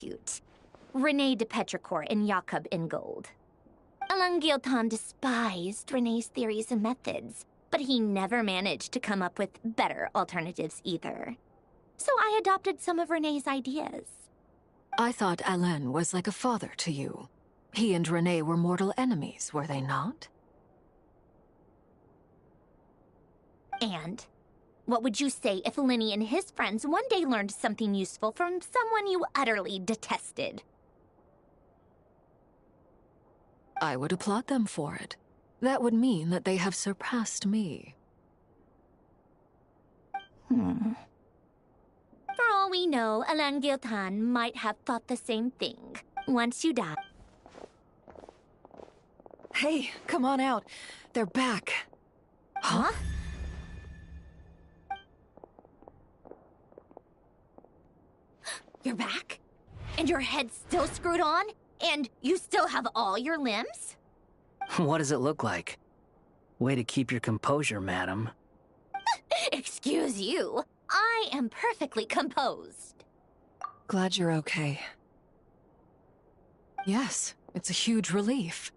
Cute. Renee de Petrichor and Jakob Ingold. Alain Guillotin despised Renee's theories and methods, but he never managed to come up with better alternatives either. So I adopted some of Renee's ideas. I thought Alain was like a father to you. He and Renee were mortal enemies, were they not? And what would you say if Lenny and his friends one day learned something useful from someone you utterly detested? I would applaud them for it. That would mean that they have surpassed me. For all we know, Alain Guillotin might have thought the same thing. Once you die. Hey, come on out. They're back. Huh? You're back? And your head's still screwed on? And you still have all your limbs? What does it look like? Way to keep your composure, madam. Excuse you. I am perfectly composed. Glad you're okay. Yes, it's a huge relief.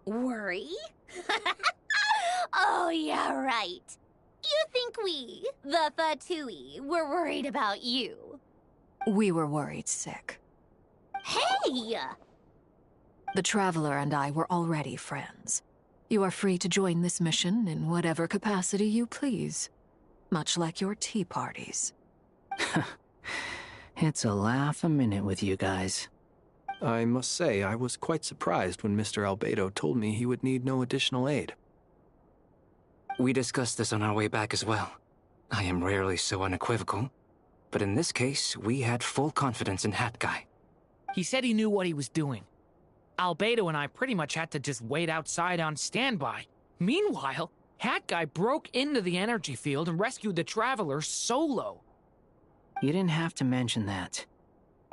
Worry? Oh, yeah, right. You think we, the Fatui, were worried about you? We were worried sick. Hey! The Traveler and I were already friends. You are free to join this mission in whatever capacity you please. Much like your tea parties. It's a laugh a minute with you guys. I must say, I was quite surprised when Mr. Albedo told me he would need no additional aid. We discussed this on our way back as well. I am rarely so unequivocal, but in this case, we had full confidence in Hat Guy. He said he knew what he was doing. Albedo and I pretty much had to just wait outside on standby. Meanwhile, Hat Guy broke into the energy field and rescued the Traveler solo. You didn't have to mention that.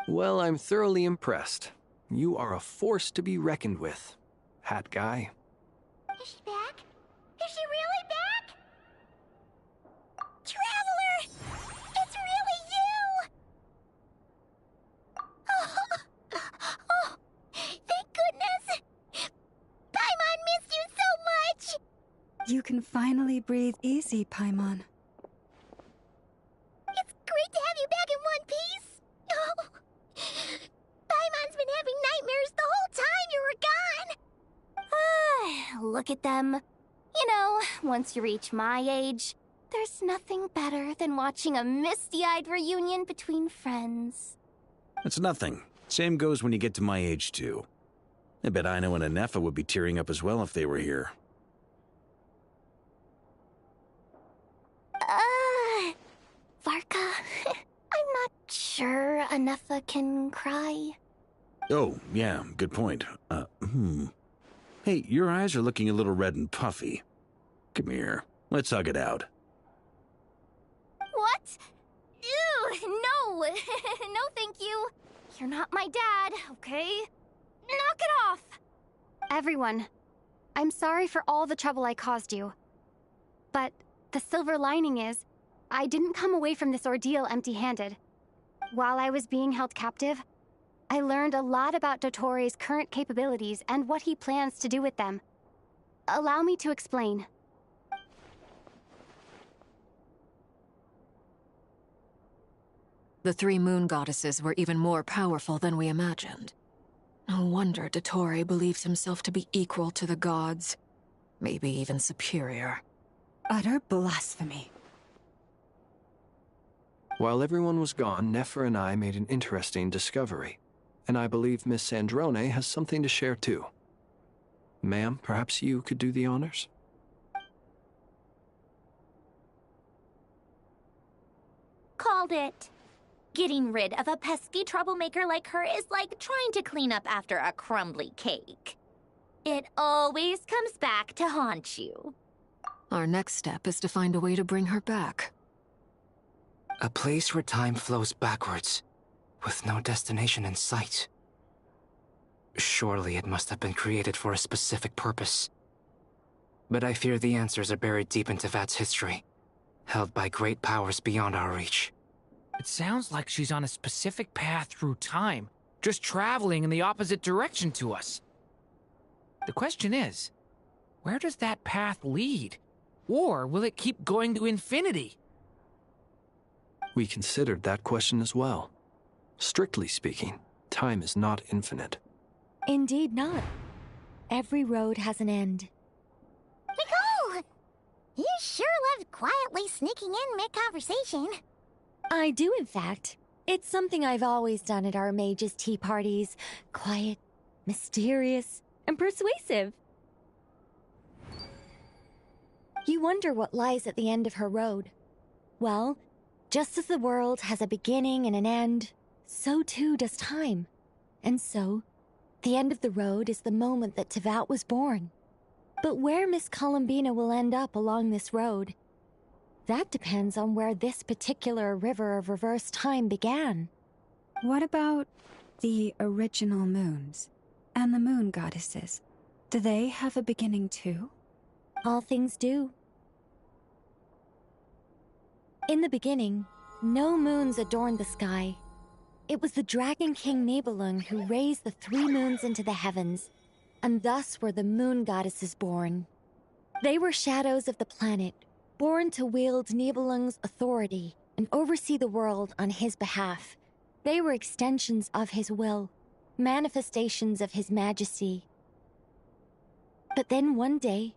Well, I'm thoroughly impressed. You are a force to be reckoned with, Hat Guy. Is she back? Is she really back? Traveler! It's really you! Oh, thank goodness! Paimon missed you so much! You can finally breathe easy, Paimon. It's great to have you back in one piece! Oh, Paimon's been having nightmares the whole time you were gone! Look at them. You know, once you reach my age, there's nothing better than watching a misty-eyed reunion between friends. It's nothing. Same goes when you get to my age, too. I bet Ino and Anefa would be tearing up as well if they were here. Varka, I'm not sure Anefa can cry. Oh, yeah, good point. Hey, your eyes are looking a little red and puffy. Come here, let's hug it out. What? Ew, no! No, thank you. You're not my dad, okay? Knock it off! Everyone, I'm sorry for all the trouble I caused you. But the silver lining is, I didn't come away from this ordeal empty-handed. While I was being held captive, I learned a lot about Dottore current capabilities and what he plans to do with them. Allow me to explain. The three moon goddesses were even more powerful than we imagined. No wonder Dottore believes himself to be equal to the gods. Maybe even superior. Utter blasphemy. While everyone was gone, Nefer and I made an interesting discovery. And I believe Miss Sandrone has something to share too. Ma'am, perhaps you could do the honors? Called it. Getting rid of a pesky troublemaker like her is like trying to clean up after a crumbly cake. It always comes back to haunt you. Our next step is to find a way to bring her back. A place where time flows backwards, with no destination in sight. Surely it must have been created for a specific purpose. But I fear the answers are buried deep in Tevat's history, held by great powers beyond our reach. It sounds like she's on a specific path through time, just traveling in the opposite direction to us. The question is, where does that path lead? Or will it keep going to infinity? We considered that question as well. Strictly speaking, time is not infinite. Indeed not. Every road has an end. Nicole! You sure love quietly sneaking in mid-conversation. I do, in fact. It's something I've always done at our mages' tea parties. Quiet, mysterious, and persuasive. You wonder what lies at the end of her road. Well, just as the world has a beginning and an end, so too does time. And so, the end of the road is the moment that Teyvat was born. But where Miss Columbina will end up along this road, that depends on where this particular river of reverse time began. What about the original moons and the moon goddesses? Do they have a beginning too? All things do. In the beginning, no moons adorned the sky. It was the Dragon King Nibelung who raised the 3 moons into the heavens, and thus were the moon goddesses born. They were shadows of the planet, born to wield Nibelung's authority and oversee the world on his behalf. They were extensions of his will, manifestations of his majesty. But then one day,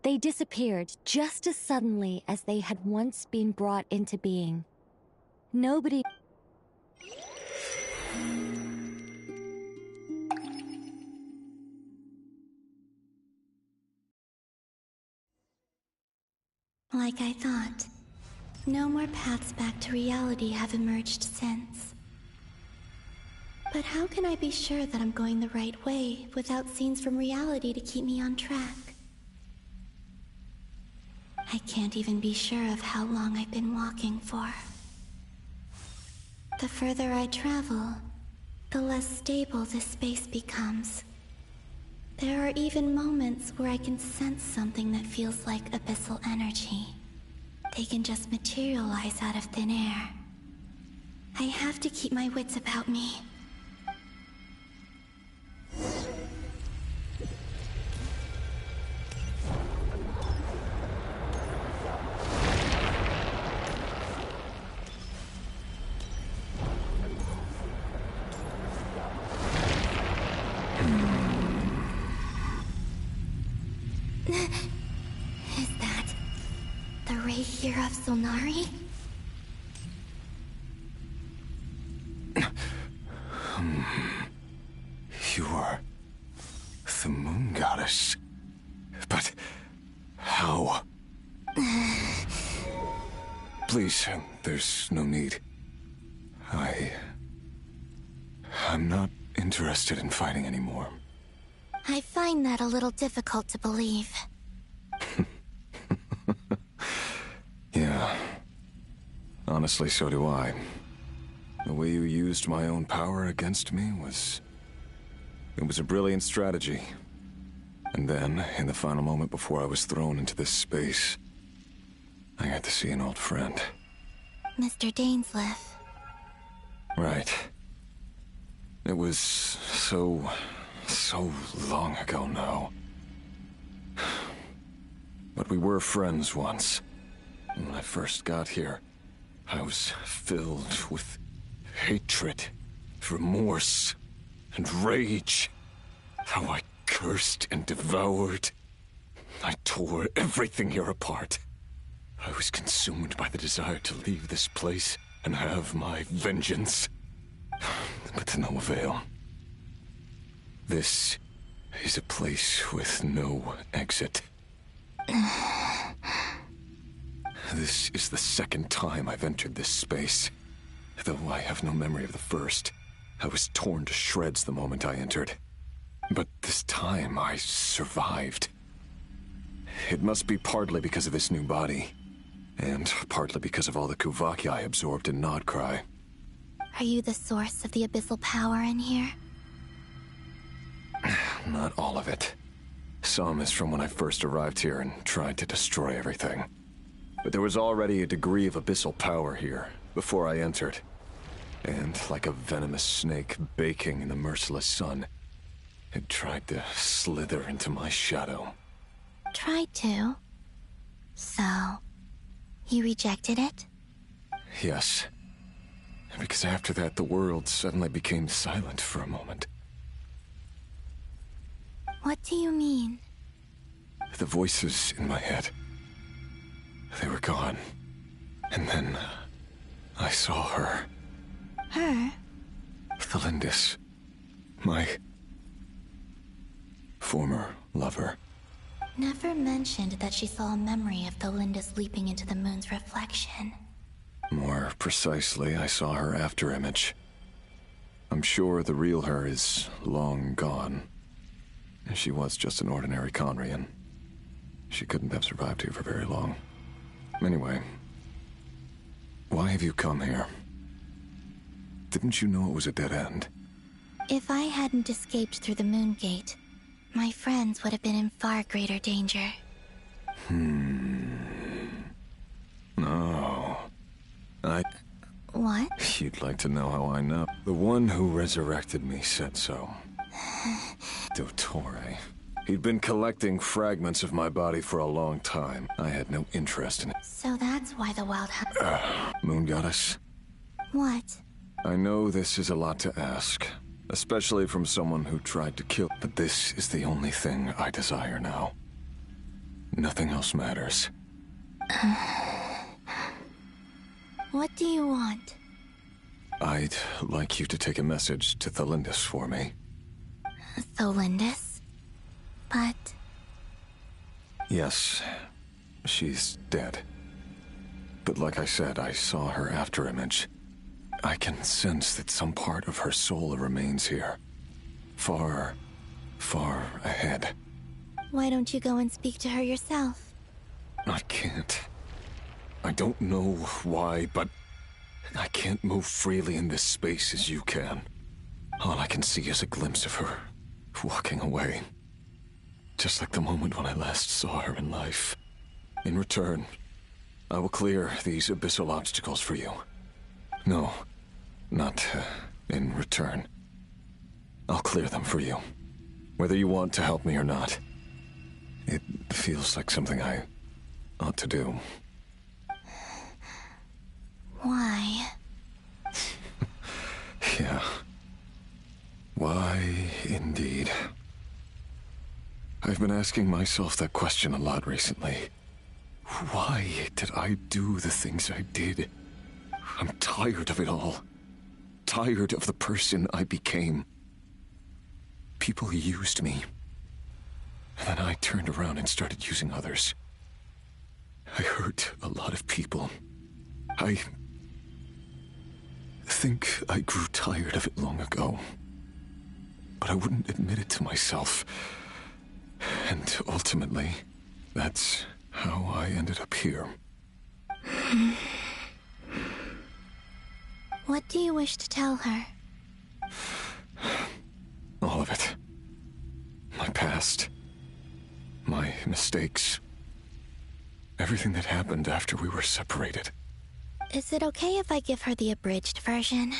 they disappeared just as suddenly as they had once been brought into being. Nobody... Like I thought, no more paths back to reality have emerged since. But how can I be sure that I'm going the right way without scenes from reality to keep me on track? I can't even be sure of how long I've been walking for. The further I travel, the less stable this space becomes. There are even moments where I can sense something that feels like abyssal energy. They can just materialize out of thin air. I have to keep my wits about me. Is that the ray here of Solnari? You are the moon goddess. But how? Please, there's no need. I'm not interested in fighting anymore. I find that a little difficult to believe. Yeah. Honestly, so do I. The way you used my own power against me was... It was a brilliant strategy. And then, in the final moment before I was thrown into this space, I got to see an old friend. Mr. Dainsleif. Right. It was so long ago now. But we were friends once. When I first got here, I was filled with hatred, remorse, and rage. How I cursed and devoured. I tore everything here apart. I was consumed by the desire to leave this place and have my vengeance. But to no avail. This is a place with no exit. This is the second time I've entered this space. Though I have no memory of the first. I was torn to shreds the moment I entered. But this time I survived. It must be partly because of this new body. And partly because of all the Kuvaki I absorbed in Nodcry. Are you the source of the abyssal power in here? Not all of it. Some is from when I first arrived here and tried to destroy everything. But there was already a degree of abyssal power here, before I entered. And like a venomous snake baking in the merciless sun, it tried to slither into my shadow. Tried to? So, you rejected it? Yes. Because after that, the world suddenly became silent for a moment. What do you mean? The voices in my head, they were gone. And then, I saw her. Her? Thelindis. My former lover. Never mentioned that she saw a memory of Thelindis leaping into the moon's reflection. More precisely, I saw her afterimage. I'm sure the real her is long gone. She was just an ordinary Conrian. She couldn't have survived here for very long. Anyway, why have you come here? Didn't you know it was a dead end? If I hadn't escaped through the Moon Gate, my friends would have been in far greater danger. No. What? You'd like to know how I know? The one who resurrected me said so. Dottore. He'd been collecting fragments of my body for a long time. I had no interest in it. So that's why the Wild Hunt... Moon Goddess? What? I know this is a lot to ask, especially from someone who tried to kill, but this is the only thing I desire now. Nothing else matters. What do you want? I'd like you to take a message to Thelindis for me. Thelindis? But... Yes, she's dead. But like I said, I saw her afterimage. I can sense that some part of her soul remains here. Far, far ahead. Why don't you go and speak to her yourself? I can't. I don't know why, but I can't move freely in this space as you can. All I can see is a glimpse of her, walking away. Just like the moment when I last saw her in life. In return, I will clear these abyssal obstacles for you. No, not in return. I'll clear them for you. Whether you want to help me or not. It feels like something I ought to do. Why? Yeah. Why, indeed. I've been asking myself that question a lot recently. Why did I do the things I did? I'm tired of it all. Tired of the person I became. People used me. And then I turned around and started using others. I hurt a lot of people. I think I grew tired of it long ago. But I wouldn't admit it to myself. And ultimately, that's how I ended up here. What do you wish to tell her? All of it. My past. My mistakes. Everything that happened after we were separated. Is it okay if I give her the abridged version?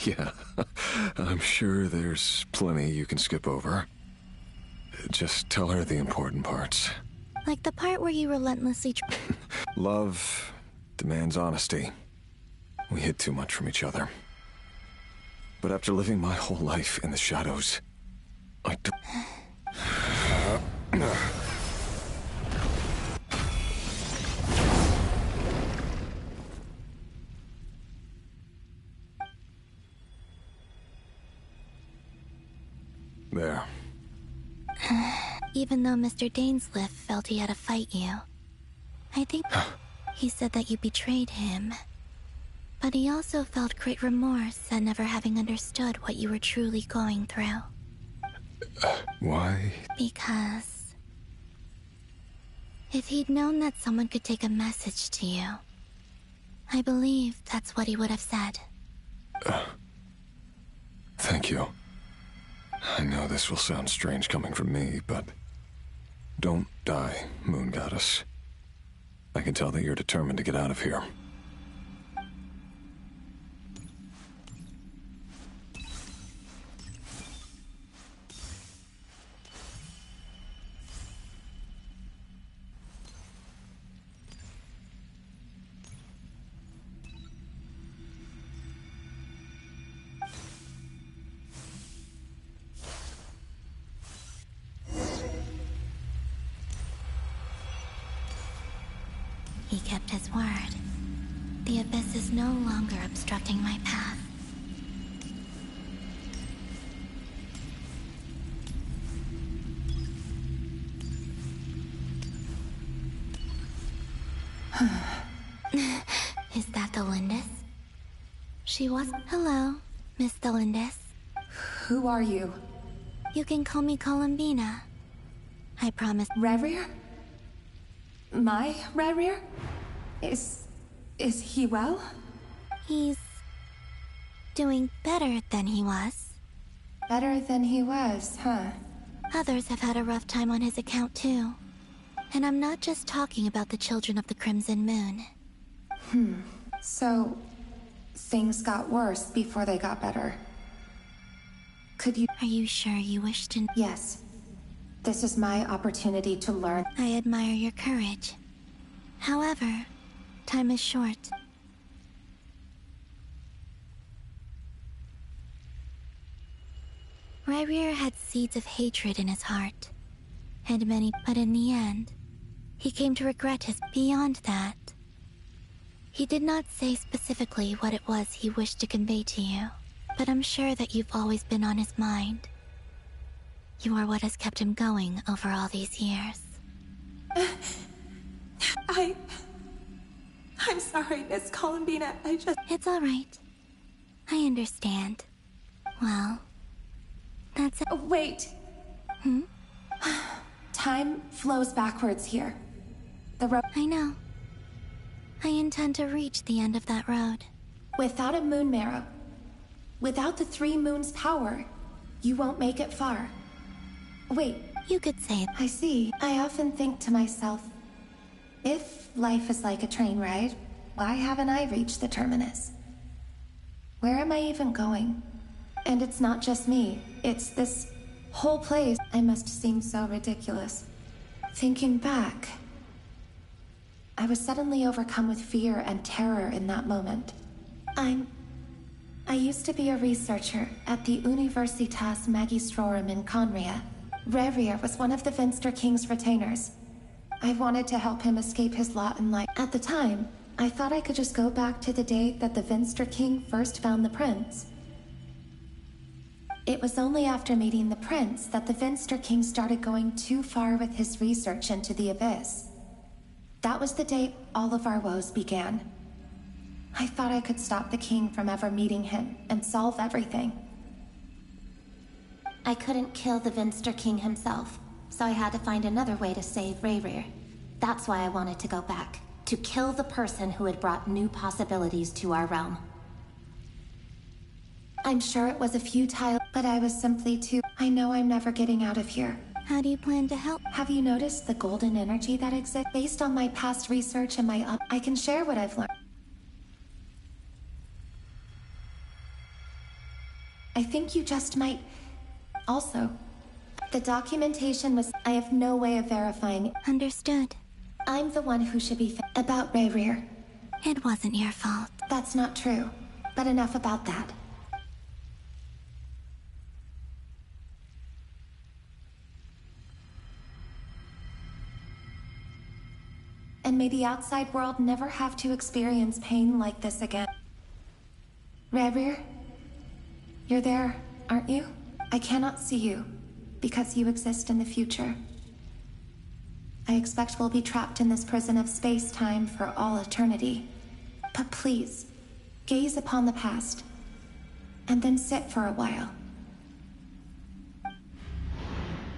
Yeah, I'm sure there's plenty you can skip over. Just tell her the important parts. Like the part where you relentlessly... Love demands honesty. We hid too much from each other. But after living my whole life in the shadows, There. Even though Mr. Dainsleif felt he had to fight you, I think he said that you betrayed him. But he also felt great remorse at never having understood what you were truly going through. Why? Because... if he'd known that someone could take a message to you, I believe that's what he would have said. Thank you. I know this will sound strange coming from me, but don't die, Moon Goddess. I can tell that you're determined to get out of here. He kept his word. The abyss is no longer obstructing my path. Is that Delindis? She was. Hello, Miss Delindis. Who are you? You can call me Columbina. I promise. Revrir? My Revrir? Is he well? He's doing better than he was. Better than he was, huh? Others have had a rough time on his account too. And I'm not just talking about the children of the Crimson Moon. So, things got worse before they got better. Could you— Are you sure you wish to— Yes. This is my opportunity to learn. I admire your courage. However, time is short. Revrir had seeds of hatred in his heart, and many, but in the end, he came to regret his— Beyond that, he did not say specifically what it was he wished to convey to you, but I'm sure that you've always been on his mind. You are what has kept him going over all these years. I'm sorry, Miss Columbina. It's all right. I understand. Well, that's it. Wait. Time flows backwards here. The road— I know. I intend to reach the end of that road. Without a moon marrow, without the 3 moons' power, you won't make it far. Wait. You could say it. I see. I often think to myself, if life is like a train ride, why haven't I reached the terminus? Where am I even going? And it's not just me. It's this whole place. I must seem so ridiculous. Thinking back, I was suddenly overcome with fear and terror in that moment. I used to be a researcher at the Universitas Magistrorum in Conria. Revrir was one of the Venster King's retainers. I wanted to help him escape his lot in life. At the time, I thought I could just go back to the day that the Venster King first found the prince. It was only after meeting the prince that the Venster King started going too far with his research into the abyss. That was the day all of our woes began. I thought I could stop the king from ever meeting him and solve everything. I couldn't kill the Venster King himself, so I had to find another way to save Revrir. That's why I wanted to go back, to kill the person who had brought new possibilities to our realm. I'm sure it was a futile, but I was simply too— I know I'm never getting out of here. How do you plan to help? Have you noticed the golden energy that exists? Based on my past research and I can share what I've learned. I think you just might— Also, the documentation was— I have no way of verifying it. Understood. I'm the one who should be about Revrir. It wasn't your fault. That's not true, but enough about that. And may the outside world never have to experience pain like this again. Revrir? You're there, aren't you? I cannot see you, because you exist in the future. I expect we'll be trapped in this prison of space-time for all eternity. But please, gaze upon the past, and then sit for a while.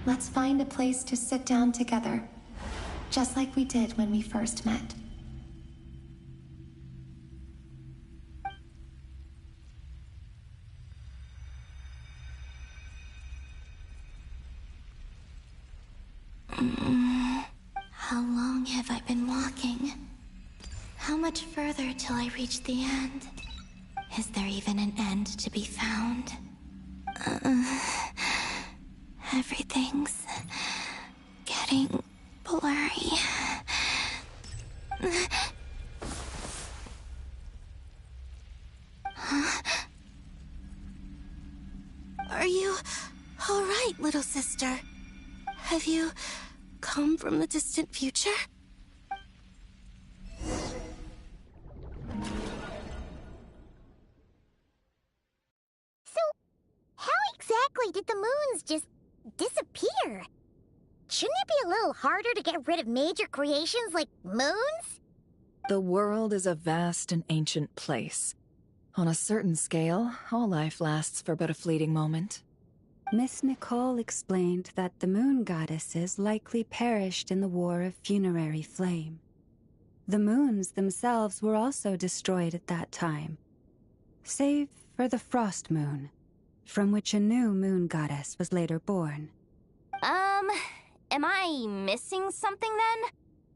Let's find a place to sit down together, just like we did when we first met. How long have I been walking? How much further till I reach the end? Is there even an end to be found? Everything's getting blurry. Huh? Are you all right, little sister? Have you come from the distant future? So, how exactly did the moons just disappear? Shouldn't it be a little harder to get rid of major creations like moons? The world is a vast and ancient place. On a certain scale, all life lasts for but a fleeting moment. Miss Nicole explained that the moon goddesses likely perished in the War of Funerary Flame. The moons themselves were also destroyed at that time, save for the Frost Moon, from which a new moon goddess was later born. Am I missing something then?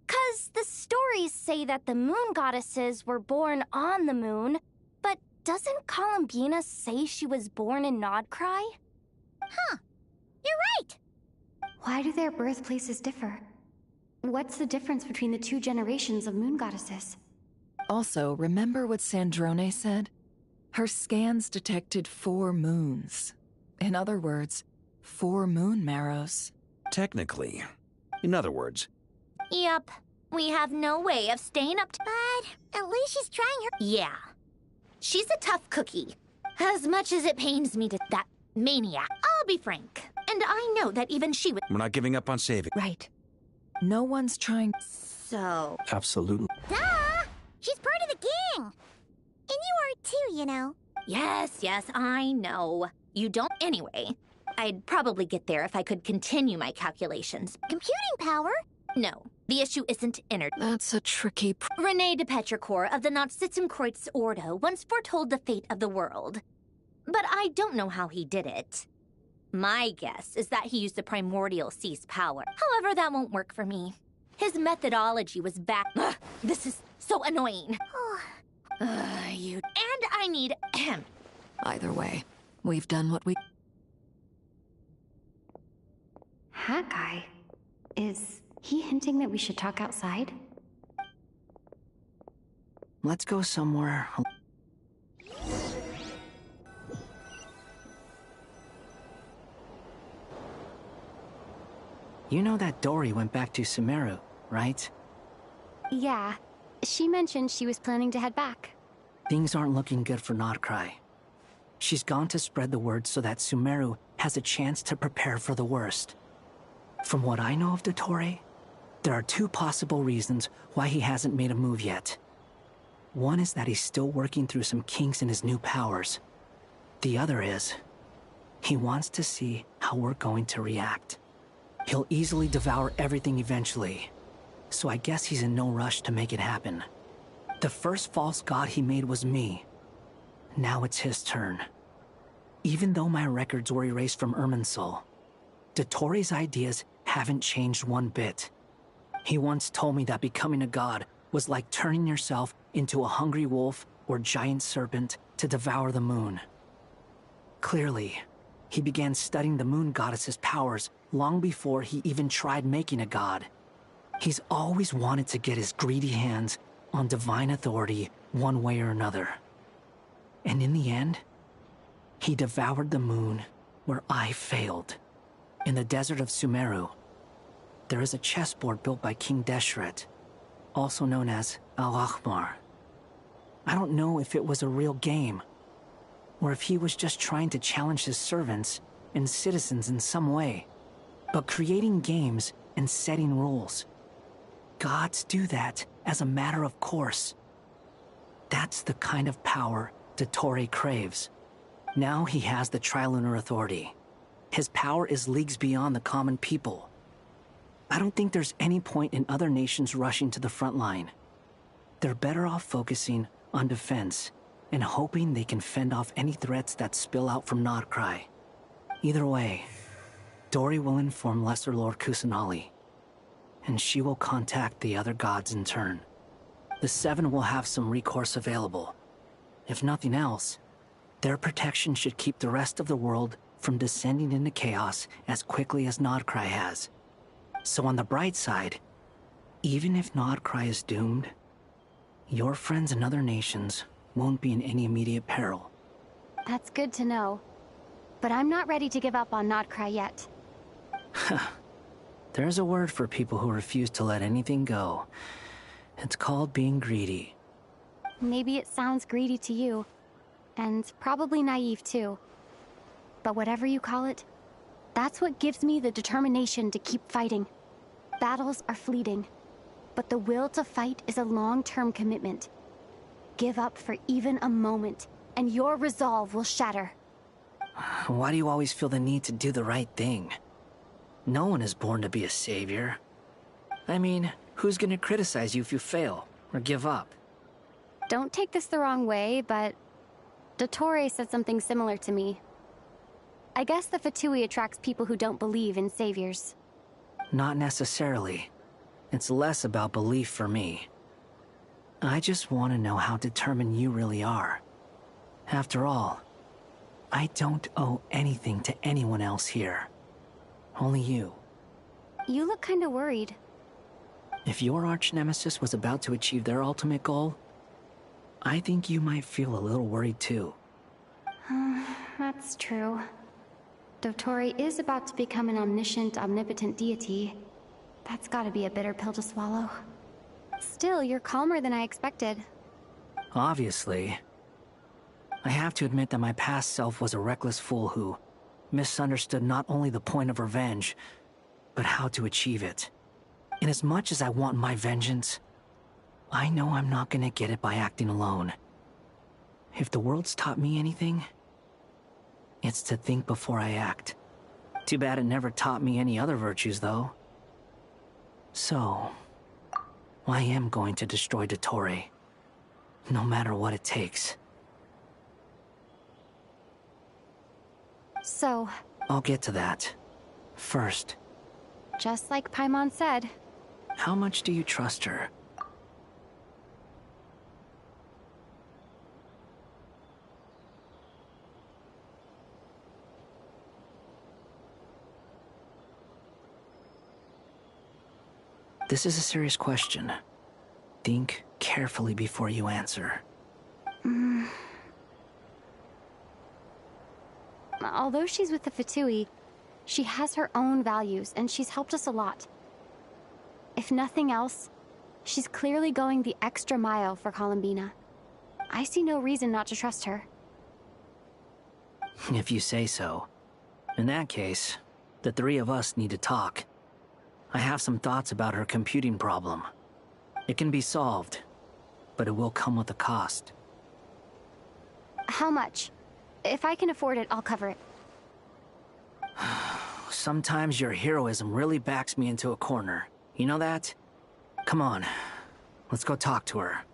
'Cause the stories say that the moon goddesses were born on the moon, but doesn't Columbina say she was born in Nodcry? Huh. You're right! Why do their birthplaces differ? What's the difference between the two generations of moon goddesses? Also, remember what Sandrone said? Her scans detected 4 moons. In other words, 4 moon marrows. Technically. In other words. Yep. We have no way of staying up to... But at least she's trying her... Yeah. She's a tough cookie. As much as it pains me to... That maniac. I'll be frank. And I know that even she would... We're not giving up on saving. Right. No one's trying... So... Absolutely. Duh! She's part of the gang! And you are too, you know. Yes, I know. You don't anyway. I'd probably get there if I could continue my calculations. Computing power? No, the issue isn't energy. That's a tricky... René de Petrichor of the Nazissenkreuz Ordo once foretold the fate of the world. But I don't know how he did it. My guess is that he used the primordial sea's power. However, that won't work for me. His methodology was back... Ugh, this is so annoying. You... And I need... Either way, we've done what we... Hat guy? Is he hinting that we should talk outside? Let's go somewhere. You know that Dory went back to Sumeru, right? Yeah. She mentioned she was planning to head back. Things aren't looking good for Nodcry. She's gone to spread the word so that Sumeru has a chance to prepare for the worst. From what I know of Dottore, there are 2 possible reasons why he hasn't made a move yet. One is that he's still working through some kinks in his new powers. The other is, he wants to see how we're going to react. He'll easily devour everything eventually, so I guess he's in no rush to make it happen. The first false god he made was me. Now it's his turn. Even though my records were erased from Irminsul, Dottore's ideas haven't changed one bit. He once told me that becoming a god was like turning yourself into a hungry wolf or giant serpent to devour the moon. Clearly, he began studying the moon goddess's powers long before he even tried making a god. He's always wanted to get his greedy hands on divine authority one way or another. And in the end, he devoured the moon where I failed. In the desert of Sumeru, there is a chessboard built by King Deshret, also known as Al-Ahmar. I don't know if it was a real game, or if he was just trying to challenge his servants and citizens in some way. But creating games and setting rules, gods do that as a matter of course. That's the kind of power Dottore craves. Now he has the Trilunar Authority. His power is leagues beyond the common people. I don't think there's any point in other nations rushing to the front line. They're better off focusing on defense and hoping they can fend off any threats that spill out from Nodcry. Either way, Dory will inform Lesser Lord Kusanali. and she will contact the other gods in turn. The Seven will have some recourse available. If nothing else, their protection should keep the rest of the world from descending into chaos as quickly as Nodcry has. So on the bright side, even if Nodcry is doomed, your friends in other nations won't be in any immediate peril. That's good to know. But I'm not ready to give up on Nodcry yet. There's a word for people who refuse to let anything go. It's called being greedy. Maybe it sounds greedy to you, and probably naive too. But whatever you call it, that's what gives me the determination to keep fighting. Battles are fleeting, but the will to fight is a long-term commitment. Give up for even a moment, and your resolve will shatter. Why do you always feel the need to do the right thing? No one is born to be a savior. I mean, who's gonna criticize you if you fail, or give up? Don't take this the wrong way, but Dottore said something similar to me. I guess the Fatui attracts people who don't believe in saviors. Not necessarily. It's less about belief for me. I just want to know how determined you really are. After all, I don't owe anything to anyone else here. Only you. You look kinda worried. If your arch-nemesis was about to achieve their ultimate goal, I think you might feel a little worried too. That's true. Dottore is about to become an omniscient, omnipotent deity. That's gotta be a bitter pill to swallow. Still, you're calmer than I expected. Obviously. I have to admit that my past self was a reckless fool who misunderstood not only the point of revenge, but how to achieve it. And as much as I want my vengeance, I know I'm not gonna get it by acting alone. If the world's taught me anything, it's to think before I act. Too bad it never taught me any other virtues, though. So, I am going to destroy Dottore, no matter what it takes. So... I'll get to that. First. Just like Paimon said. How much do you trust her? This is a serious question. Think carefully before you answer. Although she's with the Fatui, she has her own values, and she's helped us a lot. If nothing else, she's clearly going the extra mile for Columbina. I see no reason not to trust her. If you say so. In that case, the three of us need to talk. I have some thoughts about her computing problem. It can be solved, but it will come with a cost. How much? If I can afford it, I'll cover it. Sometimes your heroism really backs me into a corner. You know that? Come on, let's go talk to her.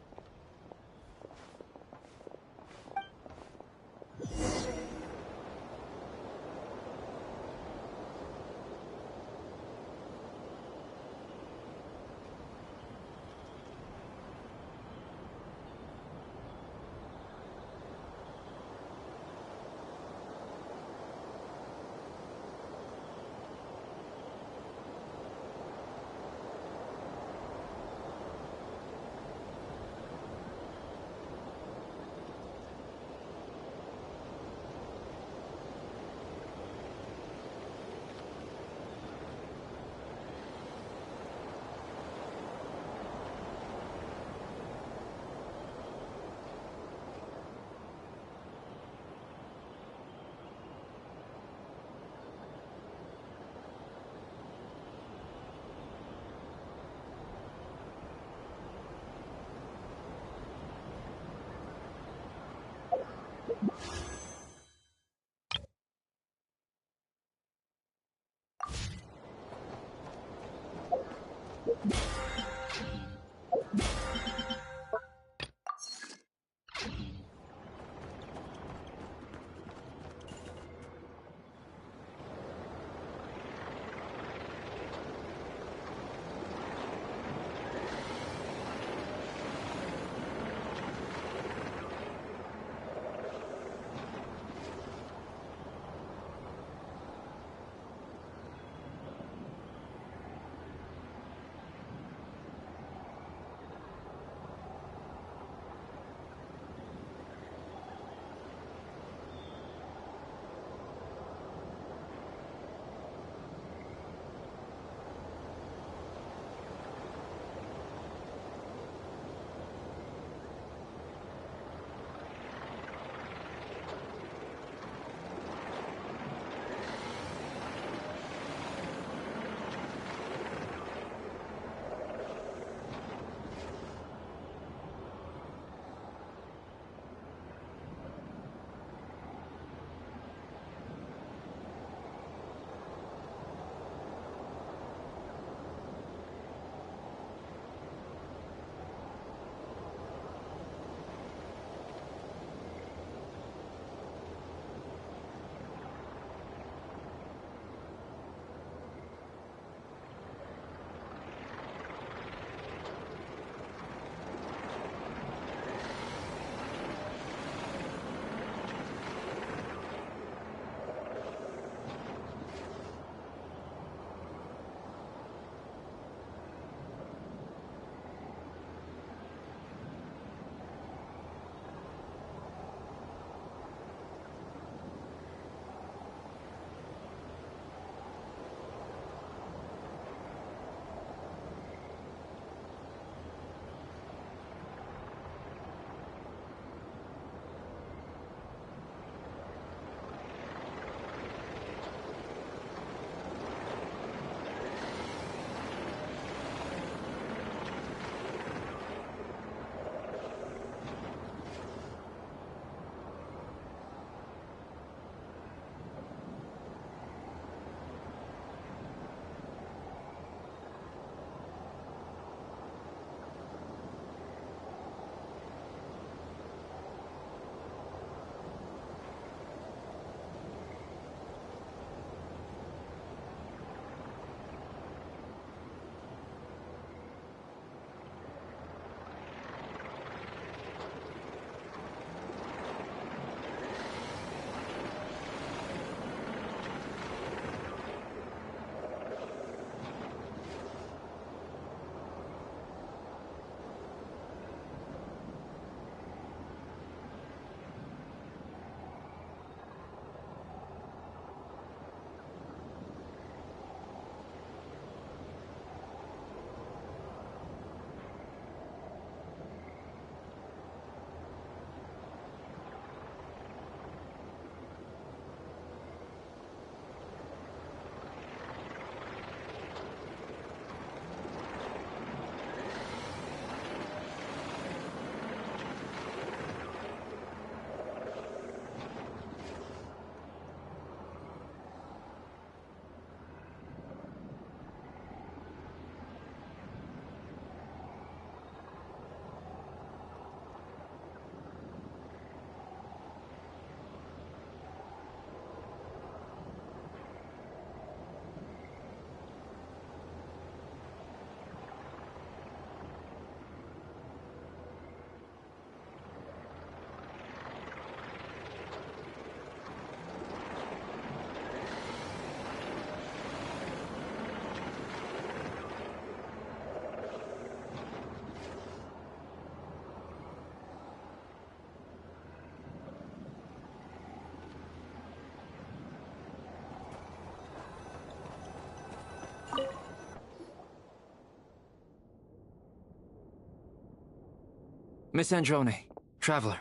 Miss Androne, Traveler.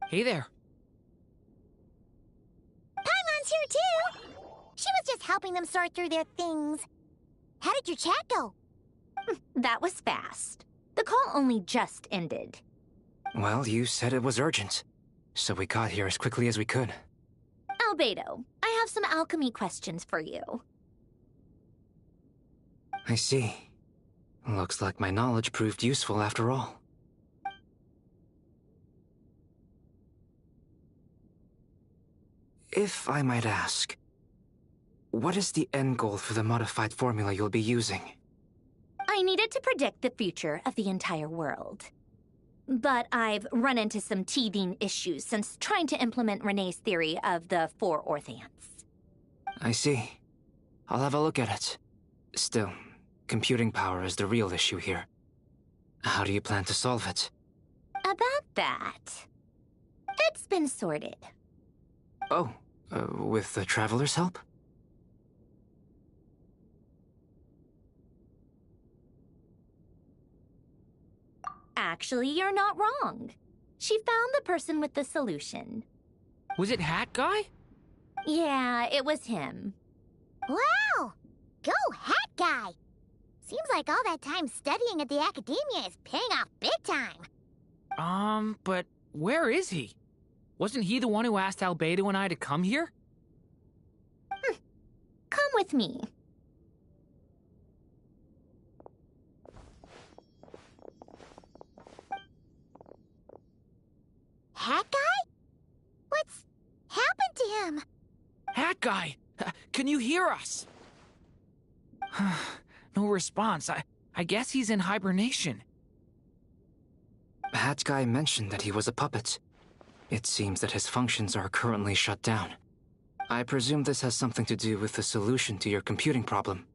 Hey there. Paimon's here too! She was just helping them sort through their things. How did your chat go? That was fast. The call only just ended. Well, you said it was urgent, so we got here as quickly as we could. Albedo, I have some alchemy questions for you. I see. Looks like my knowledge proved useful after all. If I might ask, what is the end goal for the modified formula you'll be using? I needed to predict the future of the entire world. But I've run into some teething issues since trying to implement Renee's theory of the four Orthants. I see. I'll have a look at it. Still, computing power is the real issue here. How do you plan to solve it? About that, it's been sorted. Oh, with the Traveler's help? Actually, you're not wrong. She found the person with the solution. Was it Hat Guy? Yeah, it was him. Wow! Go Hat Guy! Seems like all that time studying at the Academia is paying off big time. But where is he? Wasn't he the one who asked Albedo and I to come here? Come with me. Hat Guy? What's happened to him? Hat Guy! Can you hear us? No response. I guess he's in hibernation. Hat Guy mentioned that he was a puppet. It seems that his functions are currently shut down. I presume this has something to do with the solution to your computing problem.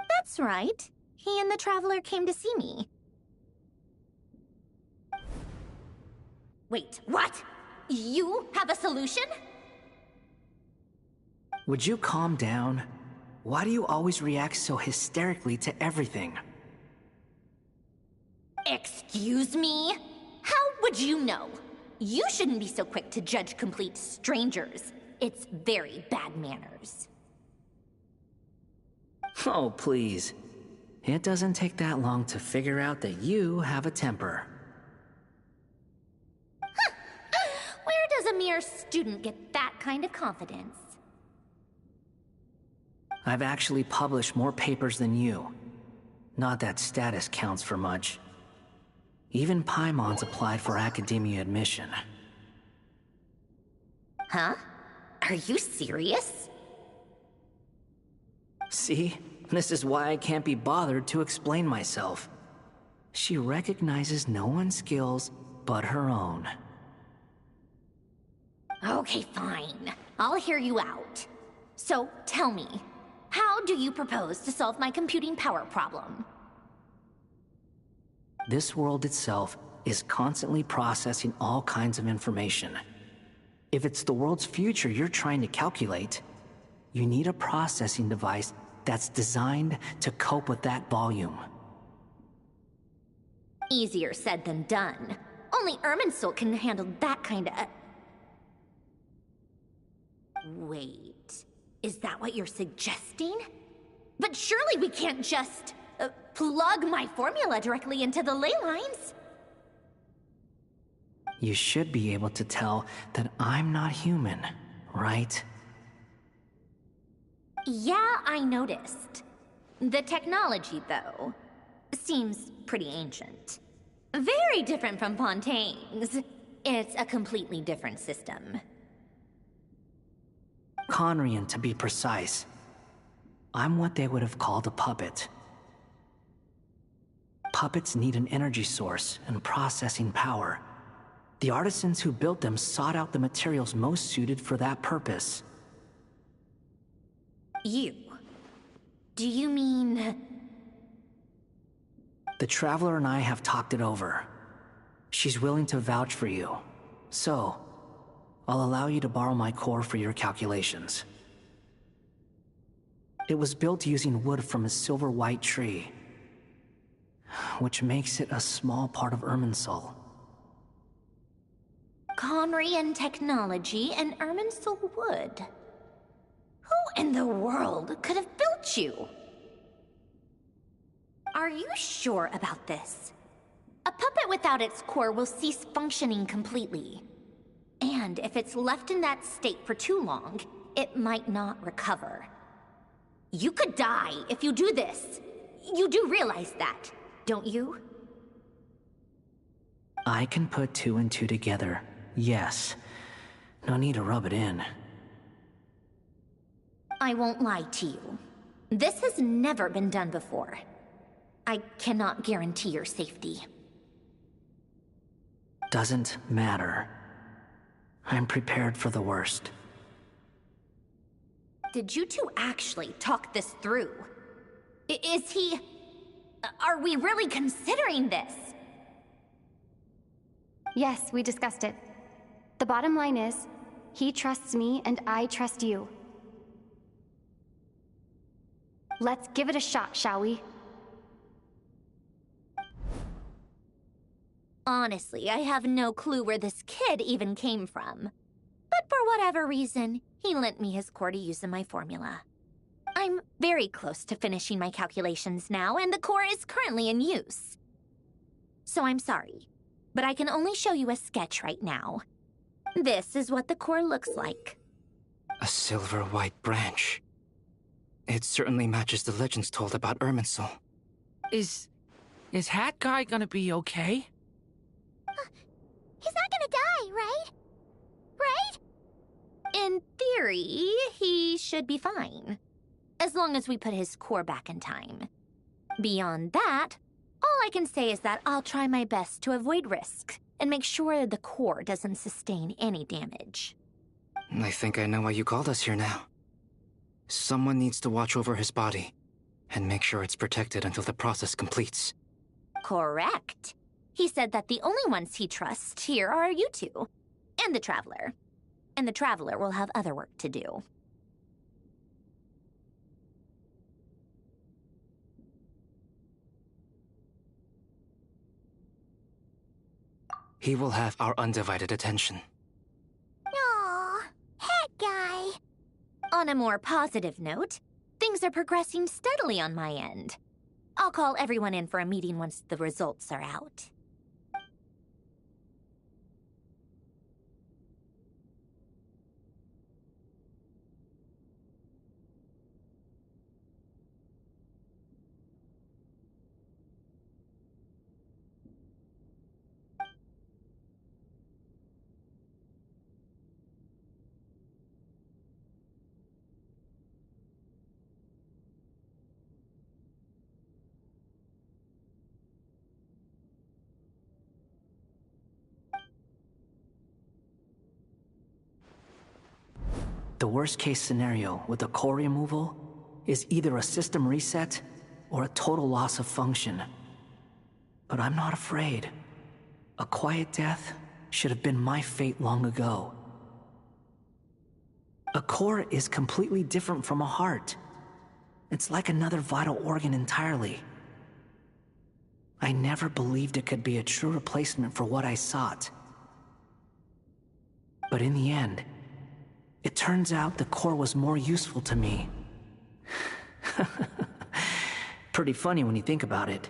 That's right. He and the Traveler came to see me. Wait, what? You have a solution? Would you calm down? Why do you always react so hysterically to everything? Excuse me? How would you know? You shouldn't be so quick to judge complete strangers. It's very bad manners. Oh, please. It doesn't take that long to figure out that you have a temper. Where does a mere student get that kind of confidence? I've actually published more papers than you. Not that status counts for much. Even Paimon's applied for Academia admission. Huh? Are you serious? See? This is why I can't be bothered to explain myself. She recognizes no one's skills but her own. Okay, fine. I'll hear you out. So, tell me, how do you propose to solve my computing power problem? This world itself is constantly processing all kinds of information. If it's the world's future you're trying to calculate, you need a processing device that's designed to cope with that volume. Easier said than done. Only Irminsul can handle that kind of... Wait, is that what you're suggesting? But surely we can't just plug my formula directly into the ley lines. You should be able to tell that I'm not human, right? Yeah, I noticed. The technology, though, seems pretty ancient. Very different from Fontaine's. It's a completely different system. Conrian, to be precise. I'm what they would have called a puppet. Puppets need an energy source and processing power. The artisans who built them sought out the materials most suited for that purpose. You? Do you mean... The Traveler and I have talked it over. She's willing to vouch for you. So, I'll allow you to borrow my core for your calculations. It was built using wood from a silver-white tree. which makes it a small part of Irminsul. Conrian technology and Irminsul wood. Who in the world could have built you? Are you sure about this? A puppet without its core will cease functioning completely. And if it's left in that state for too long, it might not recover. You could die if you do this. You do realize that, don't you? I can put two and two together, yes. No need to rub it in. I won't lie to you. This has never been done before. I cannot guarantee your safety. Doesn't matter. I'm prepared for the worst. Did you two actually talk this through? Is he... Are we really considering this? Yes, we discussed it. The bottom line is, he trusts me and I trust you. Let's give it a shot, shall we? Honestly, I have no clue where this kid even came from. But for whatever reason, he lent me his core to use in my formula. I'm very close to finishing my calculations now, and the core is currently in use. So I'm sorry, but I can only show you a sketch right now. This is what the core looks like. A silver-white branch. It certainly matches the legends told about Irminsul. Is Hat Guy gonna be okay? He's not gonna die, right? Right? In theory, he should be fine. As long as we put his core back in time. Beyond that, all I can say is that I'll try my best to avoid risk and make sure the core doesn't sustain any damage. I think I know why you called us here now. Someone needs to watch over his body and make sure it's protected until the process completes. Correct. He said that the only ones he trusts here are you two, and the Traveler. And the Traveler will have other work to do. He will have our undivided attention. Aw, Hat Guy. On a more positive note, things are progressing steadily on my end. I'll call everyone in for a meeting once the results are out. The worst-case scenario with the core removal is either a system reset or a total loss of function. But I'm not afraid. A quiet death should have been my fate long ago. A core is completely different from a heart. It's like another vital organ entirely. I never believed it could be a true replacement for what I sought. But in the end, it turns out the core was more useful to me. Pretty funny when you think about it.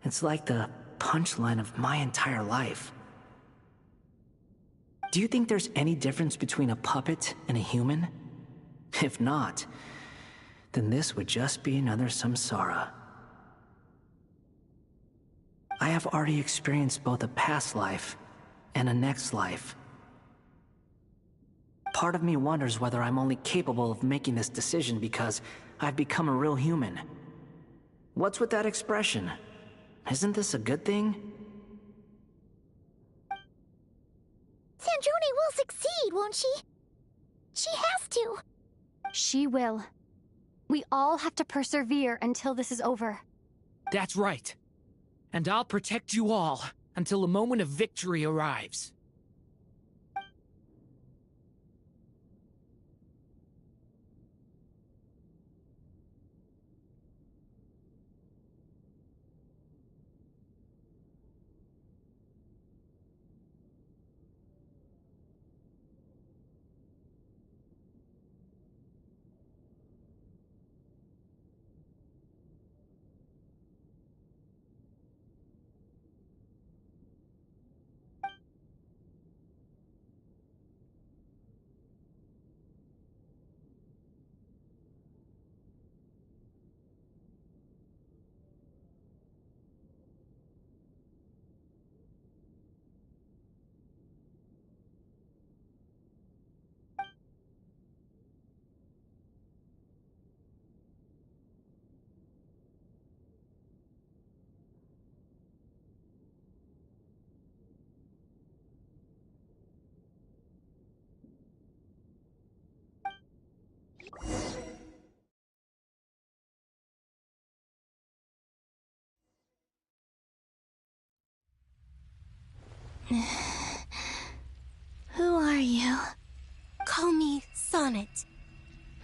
It's like the punchline of my entire life. Do you think there's any difference between a puppet and a human? If not, then this would just be another samsara. I have already experienced both a past life and a next life. Part of me wonders whether I'm only capable of making this decision because I've become a real human. What's with that expression? Isn't this a good thing? Sandrone will succeed, won't she? She has to. She will. We all have to persevere until this is over. That's right. And I'll protect you all until a moment of victory arrives. Who are you? Call me Sonnet.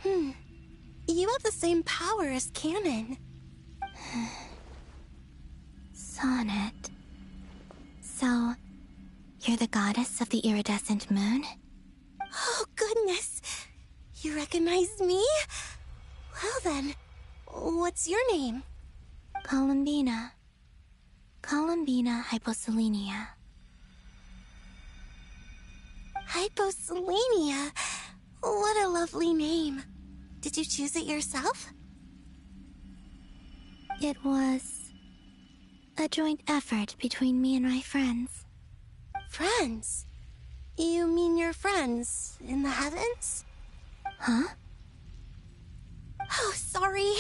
You have the same power as Canon. Sonnet. So, you're the goddess of the iridescent moon? Oh, goodness. You recognize me? Well then, what's your name? Columbina. Columbina Hyposelenia. Hyposelenia? What a lovely name. Did you choose it yourself? It was a joint effort between me and my friends. Friends? You mean your friends in the heavens? Huh? Oh, sorry.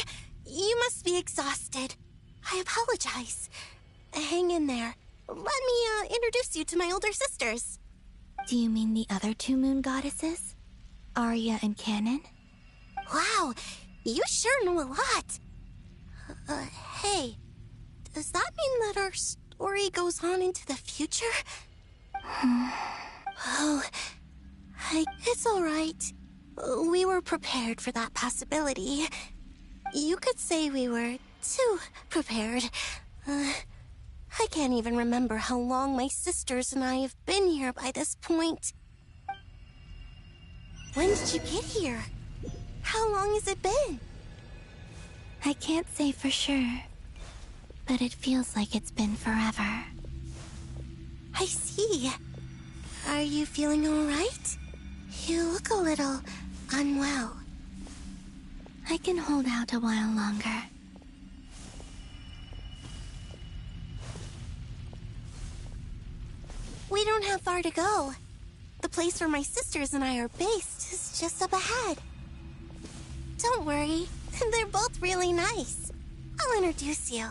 You must be exhausted. I apologize. Hang in there. Let me introduce you to my older sisters. Do you mean the other two moon goddesses? Arya and Canon? Wow, you sure know a lot. Hey, does that mean that our story goes on into the future? Oh, it's all right. We were prepared for that possibility. You could say we were too prepared. I can't even remember how long my sisters and I have been here by this point. When did you get here? How long has it been? I can't say for sure, but it feels like it's been forever. I see. Are you feeling all right? You look a little unwell. I can hold out a while longer. We don't have far to go. The place where my sisters and I are based is just up ahead. Don't worry, they're both really nice. I'll introduce you.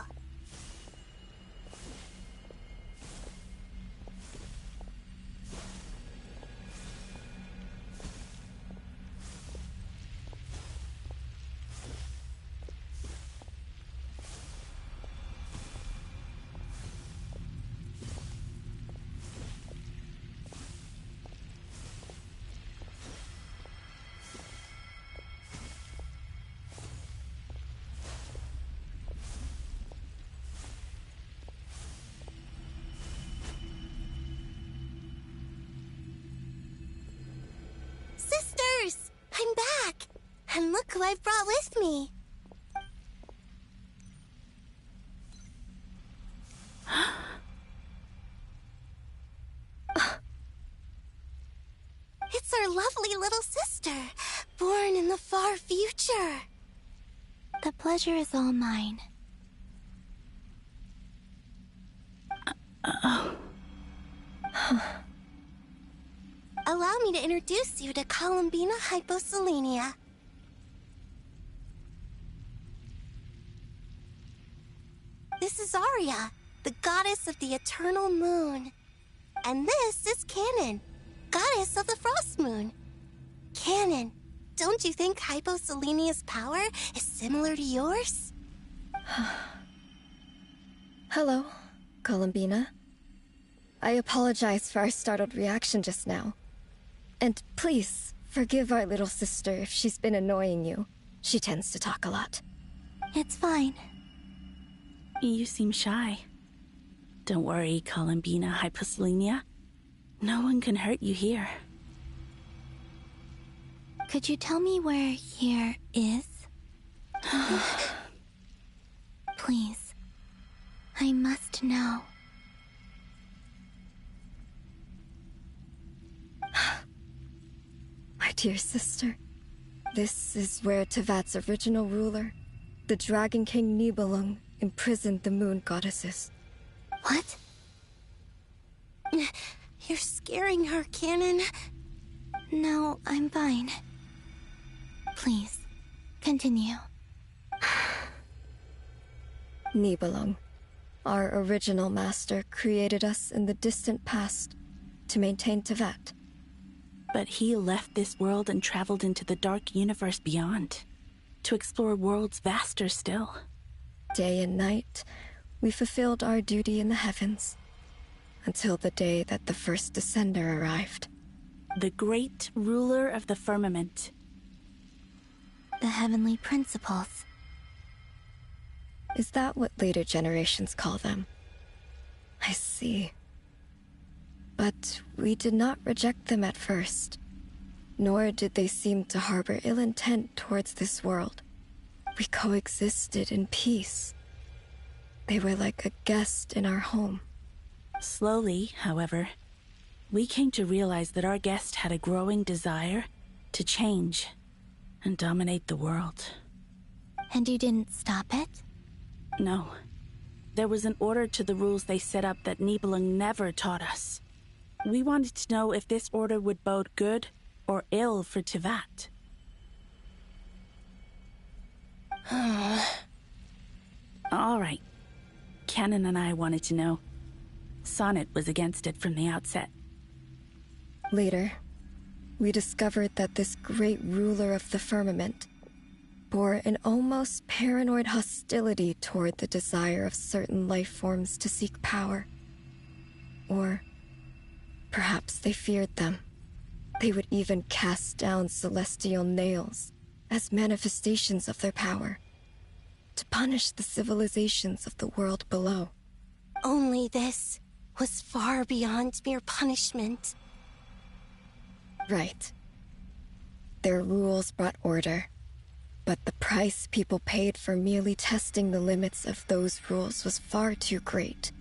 Sisters! I'm back! And look who I've brought with me! It's our lovely little sister, born in the far future. The pleasure is all mine. Allow me to introduce you to Columbina Hyposelenia. This is Arya, the goddess of the eternal moon. And this is Canon, goddess of the frost moon. Canon, don't you think Hyposelenia's power is similar to yours? Hello, Columbina. I apologize for our startled reaction just now. And please, forgive our little sister if she's been annoying you. She tends to talk a lot. It's fine. You seem shy. Don't worry, Columbina Hyposelenia. No one can hurt you here. Could you tell me where here is? Please. I must know. My dear sister, this is where Tevat's original ruler, the Dragon King Nibelung, imprisoned the moon goddesses. What? You're scaring her, Canon. No, I'm fine. Please, continue. Nibelung, our original master, created us in the distant past to maintain Tevat. But he left this world and traveled into the dark universe beyond, to explore worlds vaster still. Day and night, we fulfilled our duty in the heavens. until the day that the first Descender arrived. The great ruler of the firmament. The heavenly principles. Is that what later generations call them? I see. But we did not reject them at first, nor did they seem to harbor ill intent towards this world. We coexisted in peace. They were like a guest in our home. Slowly, however, we came to realize that our guest had a growing desire to change and dominate the world. And you didn't stop it? No. There was an order to the rules they set up that Nibelung never taught us. We wanted to know if this order would bode good or ill for Teyvat. All right. Canon and I wanted to know. Sonnet was against it from the outset. Later, we discovered that this great ruler of the firmament bore an almost paranoid hostility toward the desire of certain life forms to seek power. Or perhaps they feared them. They would even cast down celestial nails as manifestations of their power, to punish the civilizations of the world below. Only this was far beyond mere punishment. Right. Their rules brought order, but the price people paid for merely testing the limits of those rules was far too great.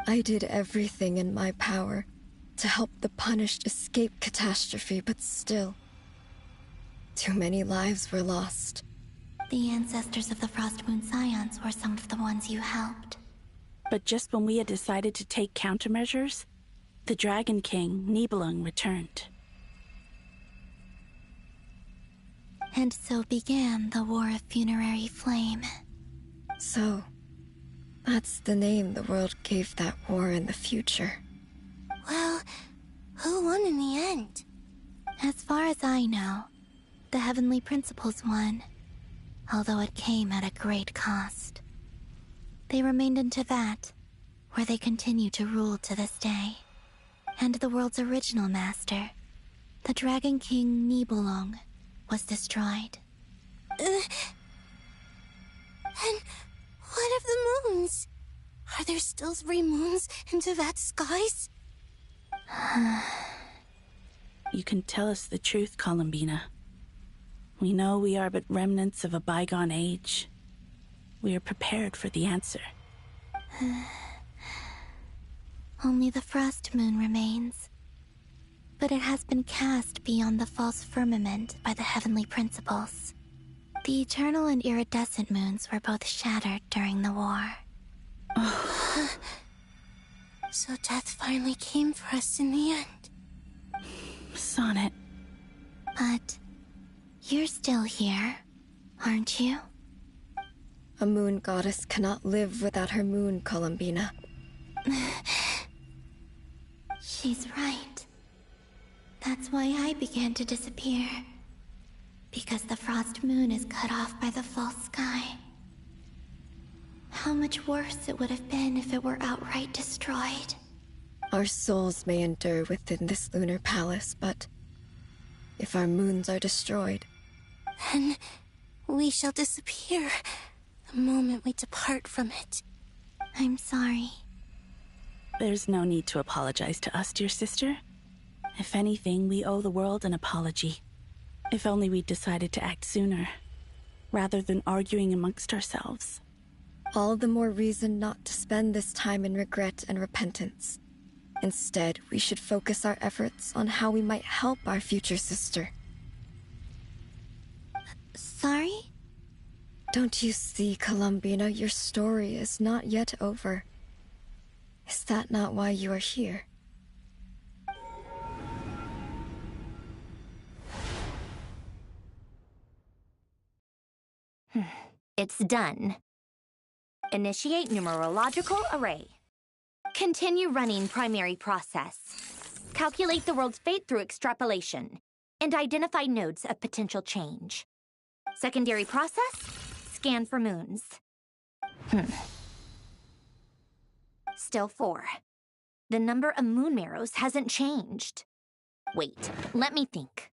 I did everything in my power to help the punished escape catastrophe, but still, too many lives were lost. The ancestors of the Frostmoon Scions were some of the ones you helped. But just when we had decided to take countermeasures, the Dragon King, Nibelung, returned. And so began the War of Funerary Flame. So, that's the name the world gave that war in the future. Well, who won in the end? As far as I know, the Heavenly Principles won, although it came at a great cost. They remained in Teyvat, where they continue to rule to this day. And the world's original master, the Dragon King Nibelung, was destroyed. And what of the moons? Are there still 3 moons in Teyvat's skies? You can tell us the truth, Columbina. We know we are but remnants of a bygone age. We are prepared for the answer. Only the Frost Moon remains. But it has been cast beyond the false firmament by the Heavenly Principles. The Eternal and Iridescent Moons were both shattered during the war. So death finally came for us in the end. Sonnet. But you're still here, aren't you? A moon goddess cannot live without her moon, Columbina. She's right. That's why I began to disappear. Because the Frost Moon is cut off by the false sky. How much worse it would have been if it were outright destroyed. Our souls may endure within this lunar palace, but if our moons are destroyed, then we shall disappear the moment we depart from it. I'm sorry. There's no need to apologize to us, dear sister. If anything, we owe the world an apology. If only we'd decided to act sooner, rather than arguing amongst ourselves. All the more reason not to spend this time in regret and repentance. Instead, we should focus our efforts on how we might help our future sister. Sorry? Don't you see, Columbina, your story is not yet over. Is that not why you are here? It's done. Initiate numerological array. Continue running primary process. Calculate the world's fate through extrapolation, and identify nodes of potential change. Secondary process, scan for moons. Still 4. the number of moon marrows hasn't changed. Wait, let me think.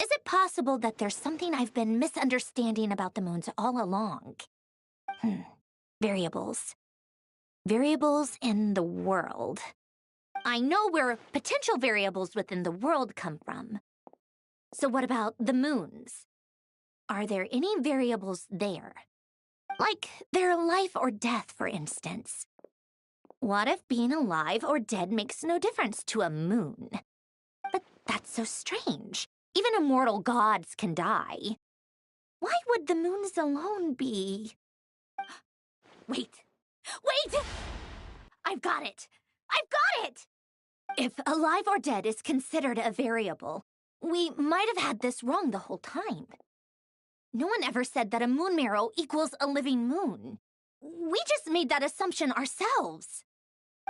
Is it possible that there's something I've been misunderstanding about the moons all along? Variables. Variables in the world. I know where potential variables within the world come from. So what about the moons? Are there any variables there? Like their life or death, for instance. What if being alive or dead makes no difference to a moon? But that's so strange. Even immortal gods can die. Why would the moons alone be... Wait! I've got it! If alive or dead is considered a variable, we might have had this wrong the whole time. No one ever said that a moon marrow equals a living moon. We just made that assumption ourselves.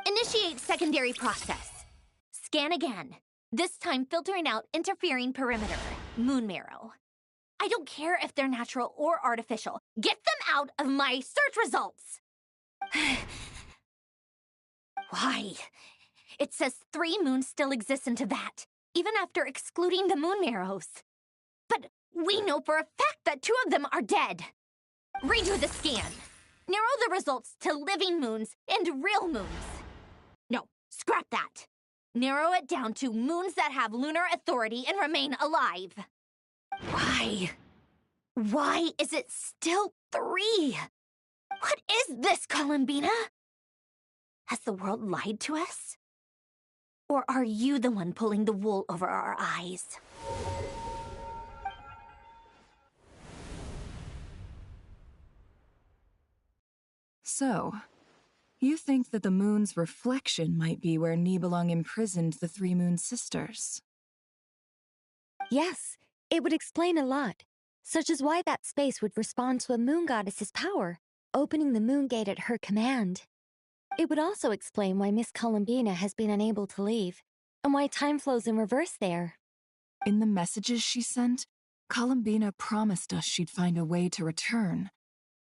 Initiate secondary process. Scan again. This time filtering out interfering perimeter, moon marrow. I don't care if they're natural or artificial. Get them out of my search results! Why? It says 3 moons still exist in Teyvat, even after excluding the moon marrows. But we know for a fact that 2 of them are dead. Redo the scan. Narrow the results to living moons and real moons. No, scrap that. Narrow it down to moons that have lunar authority and remain alive. Why? Why is it still 3? What is this, Columbina? Has the world lied to us? Or are you the one pulling the wool over our eyes? So, you think that the moon's reflection might be where Nibelung imprisoned the 3 moon sisters? Yes, it would explain a lot, such as why that space would respond to a moon goddess's power, opening the moon gate at her command. It would also explain why Miss Columbina has been unable to leave, and why time flows in reverse there. In the messages she sent, Columbina promised us she'd find a way to return,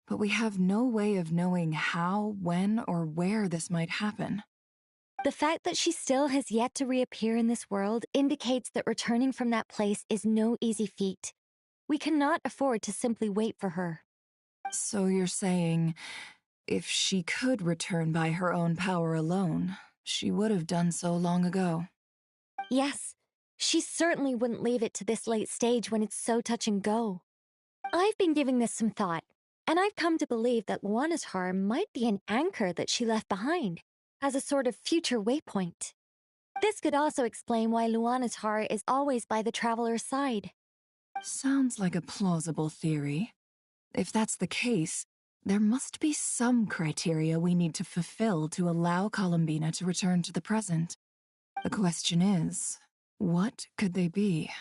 but we have no way of knowing how, when, or where this might happen. The fact that she still has yet to reappear in this world indicates that returning from that place is no easy feat. We cannot afford to simply wait for her. So you're saying, if she could return by her own power alone, she would have done so long ago. Yes, she certainly wouldn't leave it to this late stage when it's so touch and go. I've been giving this some thought, and I've come to believe that Luanatar might be an anchor that she left behind, as a sort of future waypoint. This could also explain why Luanatar is always by the Traveler's side. Sounds like a plausible theory. If that's the case, there must be some criteria we need to fulfill to allow Columbina to return to the present. The question is, what could they be?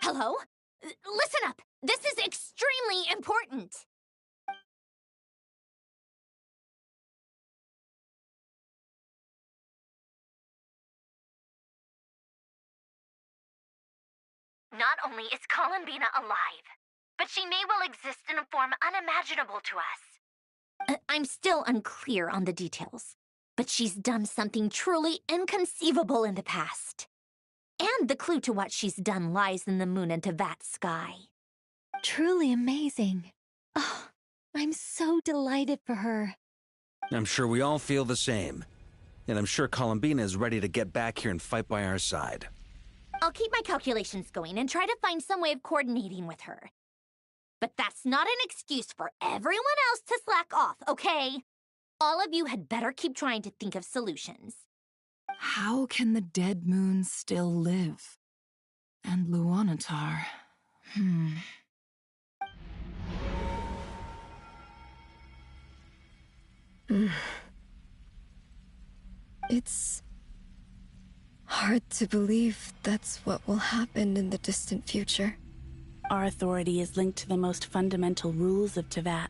Hello? Listen up! This is extremely important! Not only is Columbina alive, but she may well exist in a form unimaginable to us. I'm still unclear on the details, but she's done something truly inconceivable in the past. And the clue to what she's done lies in the moon and Teyvat sky. Truly amazing. Oh, I'm so delighted for her. I'm sure we all feel the same. And I'm sure Columbina is ready to get back here and fight by our side. I'll keep my calculations going and try to find some way of coordinating with her. But that's not an excuse for everyone else to slack off, okay? All of you had better keep trying to think of solutions. How can the dead moon still live? And Luanatar... It's hard to believe that's what will happen in the distant future. Our authority is linked to the most fundamental rules of Teyvat.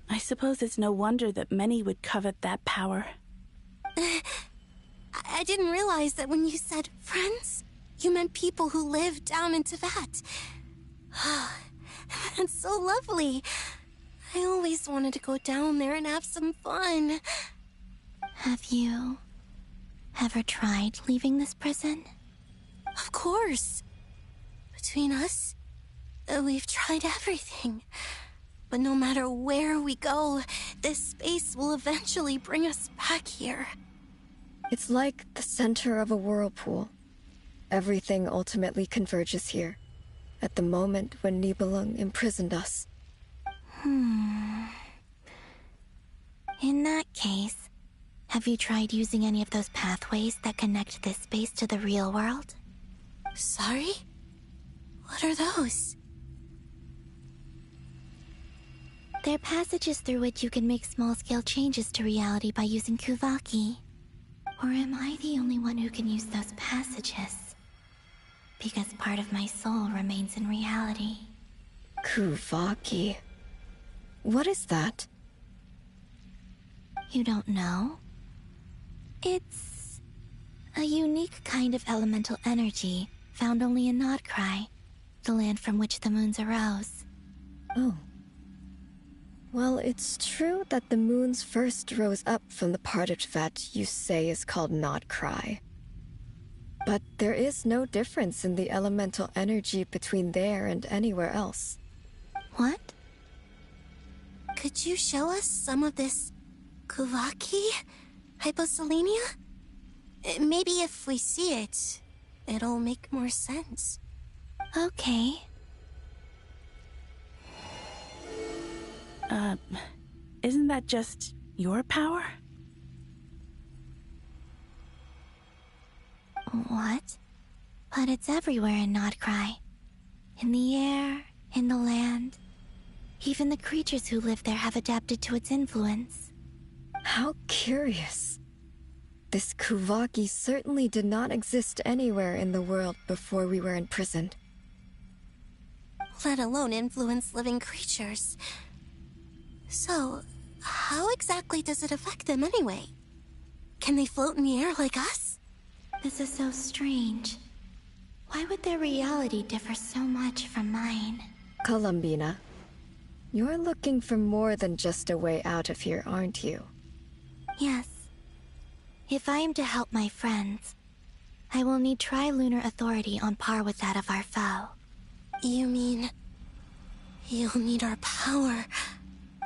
I suppose it's no wonder that many would covet that power. I didn't realize that when you said friends, you meant people who live down in Teyvat. That's so lovely. I always wanted to go down there and have some fun. Have you ever tried leaving this prison? Of course. Between us, we've tried everything. But no matter where we go, this space will eventually bring us back here. It's like the center of a whirlpool. Everything ultimately converges here, at the moment when Nibelung imprisoned us. In that case, have you tried using any of those pathways that connect this space to the real world? Sorry? What are those? They're passages through which you can make small-scale changes to reality by using Kuvaki. Or am I the only one who can use those passages? Because part of my soul remains in reality. Kuvaki. What is that? You don't know? It's a unique kind of elemental energy found only in Nodcry, the land from which the moons arose. Oh. Well, it's true that the moons first rose up from the part of that you say is called Nodcry. But there is no difference in the elemental energy between there and anywhere else. What? Could you show us some of this Kuvaki? Hyposelenia? Maybe if we see it, it'll make more sense. Okay. Isn't that just your power? What? But it's everywhere in Nodcry. In the air, in the land. Even the creatures who live there have adapted to its influence. How curious. This Kuvaki certainly did not exist anywhere in the world before we were imprisoned. Let alone influence living creatures. So, how exactly does it affect them anyway? Can they float in the air like us? This is so strange. Why would their reality differ so much from mine? Columbina, you're looking for more than just a way out of here, aren't you? Yes. If I am to help my friends, I will need trilunar authority on par with that of our foe. You mean... you'll need our power?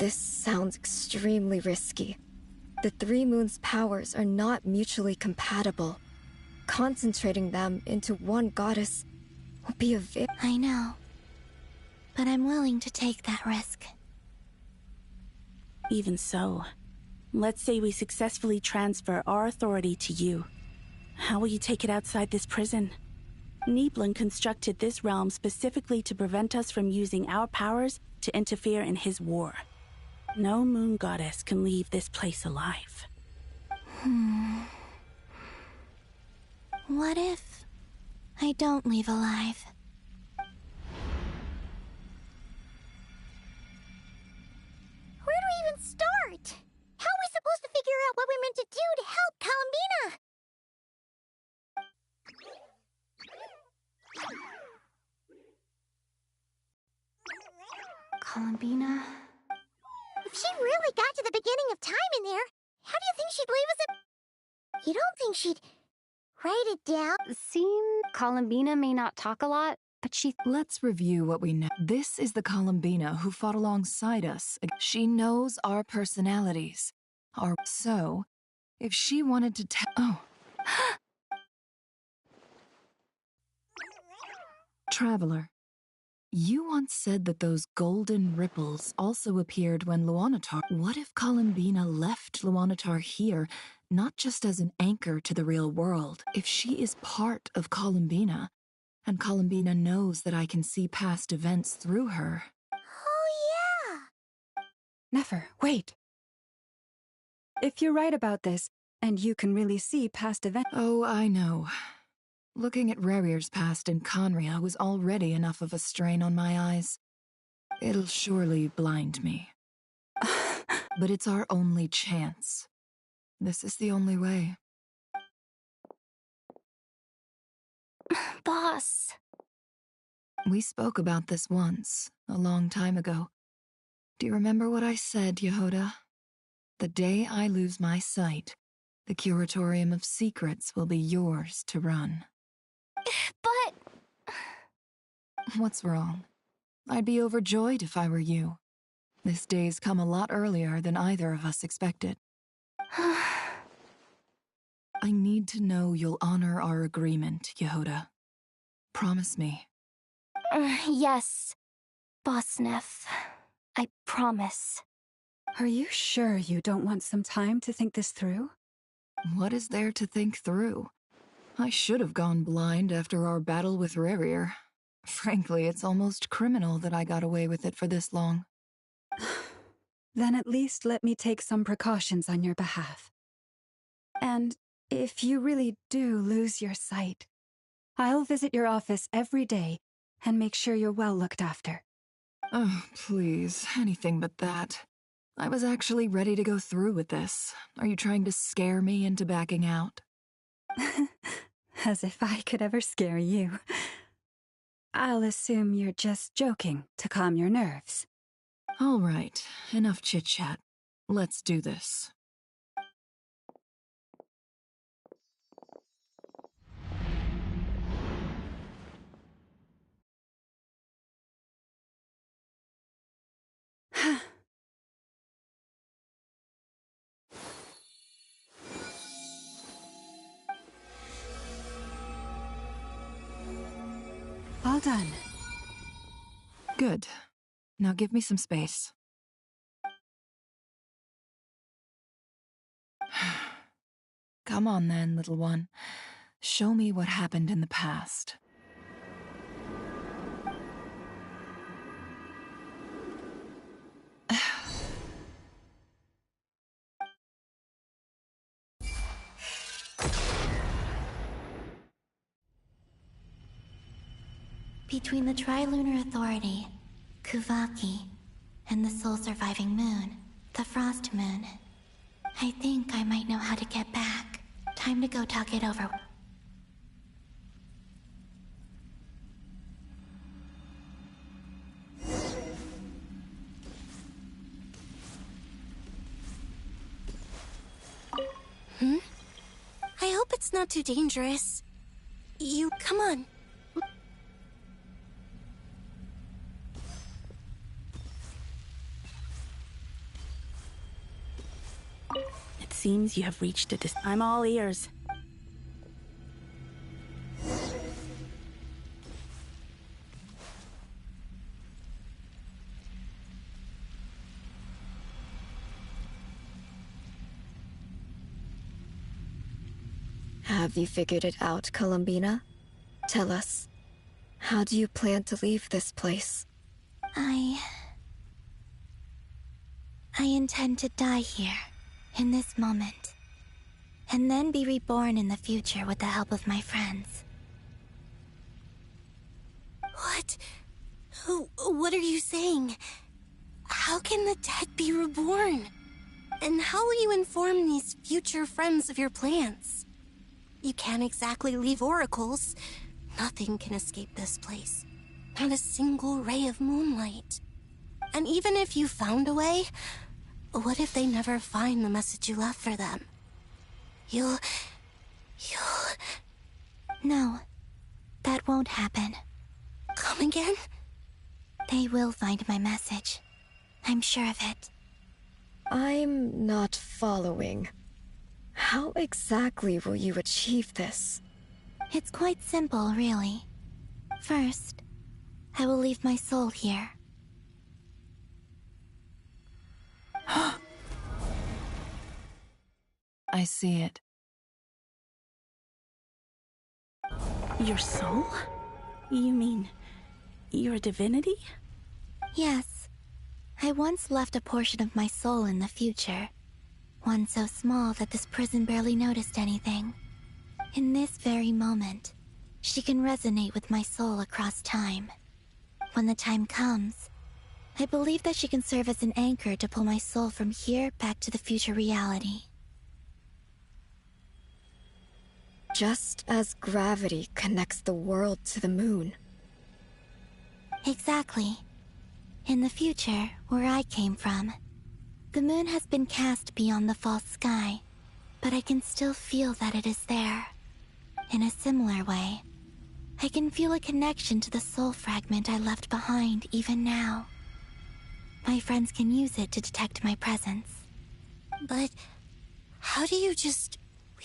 This sounds extremely risky. The Three Moons' powers are not mutually compatible. Concentrating them into one goddess will be a I know. But I'm willing to take that risk. Even so, let's say we successfully transfer our authority to you. How will you take it outside this prison? Nibelung constructed this realm specifically to prevent us from using our powers to interfere in his war. No moon goddess can leave this place alive. What if I don't leave alive? Where do we even start? How are we supposed to figure out what we're meant to do to help Columbina? Columbina? If she really got to the beginning of time in there, how do you think she'd leave us a... You don't think she'd write it down? Columbina may not talk a lot, but she... Let's review what we know. This is the Columbina who fought alongside us. She knows our personalities. So, if she wanted to tell... Oh. Traveler, you once said that those golden ripples also appeared when Luanatar... What if Columbina left Luanatar here, not just as an anchor to the real world? If she is part of Columbina, and Columbina knows that I can see past events through her... Oh, yeah! Nefer, wait! If you're right about this, and you can really see past events... Oh, I know. Looking at Rerir's past in Khaenri'ah was already enough of a strain on my eyes. It'll surely blind me. But it's our only chance. This is the only way. Boss. We spoke about this once, a long time ago. Do you remember what I said, Yehoda? The day I lose my sight, the Curatorium of Secrets will be yours to run. But... What's wrong? I'd be overjoyed if I were you. This day's come a lot earlier than either of us expected. I need to know you'll honor our agreement, Yehoda. Promise me. Yes, Boss Neff. I promise. Are you sure you don't want some time to think this through? What is there to think through? I should have gone blind after our battle with Rerir. Frankly, it's almost criminal that I got away with it for this long. Then at least let me take some precautions on your behalf. And if you really do lose your sight, I'll visit your office every day and make sure you're well looked after. Oh, please, anything but that. I was actually ready to go through with this. Are you trying to scare me into backing out? As if I could ever scare you. I'll assume you're just joking to calm your nerves. All right, enough chit-chat. Let's do this. All done. Good. Now give me some space. Come on then, little one. Show me what happened in the past. Between the Trilunar Authority, Kuvaki, and the soul-surviving moon, the Frost Moon, I think I might know how to get back. Time to go talk it over. I hope it's not too dangerous. You, come on. It seems you have reached I'm all ears. Have you figured it out, Columbina? Tell us. How do you plan to leave this place? I intend to die here, in this moment, and then be reborn in the future with the help of my friends. What? What are you saying? How can the dead be reborn? And how will you inform these future friends of your plans? You can't exactly leave oracles. Nothing can escape this place. Not a single ray of moonlight. And even if you found a way, what if they never find the message you left for them? You'll... No, that won't happen. Come again? They will find my message. I'm sure of it. I'm not following. How exactly will you achieve this? It's quite simple, really. First, I will leave my soul here. I see it. Your soul? You mean you're a divinity? Yes. I once left a portion of my soul in the future. One so small that this prison barely noticed anything. In this very moment, she can resonate with my soul across time. When the time comes, I believe that she can serve as an anchor to pull my soul from here back to the future reality. Just as gravity connects the world to the moon. Exactly. In the future, where I came from, the moon has been cast beyond the false sky, but I can still feel that it is there. In a similar way, I can feel a connection to the soul fragment I left behind even now. My friends can use it to detect my presence. But how do you just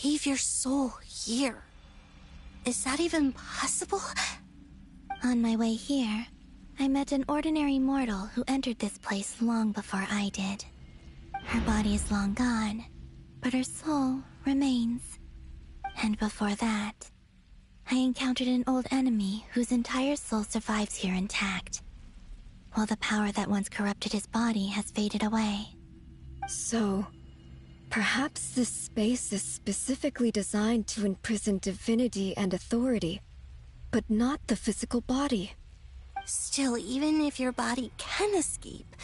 leave your soul here? Is that even possible? On my way here, I met an ordinary mortal who entered this place long before I did. Her body is long gone, but her soul remains. And before that, I encountered an old enemy whose entire soul survives here intact, while the power that once corrupted his body has faded away. So, perhaps this space is specifically designed to imprison divinity and authority, but not the physical body. Still, even if your body can escape,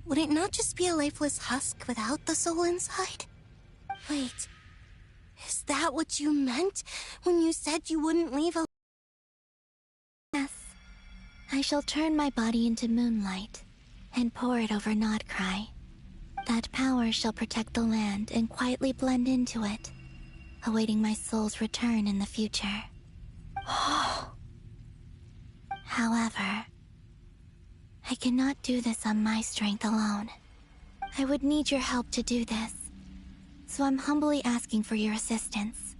would it not just be a lifeless husk without the soul inside? Wait, is that what you meant when you said you wouldn't leave a... Yes. I shall turn my body into moonlight and pour it over Nodcry. That power shall protect the land and quietly blend into it, awaiting my soul's return in the future. However, I cannot do this on my strength alone. I would need your help to do this, so I'm humbly asking for your assistance.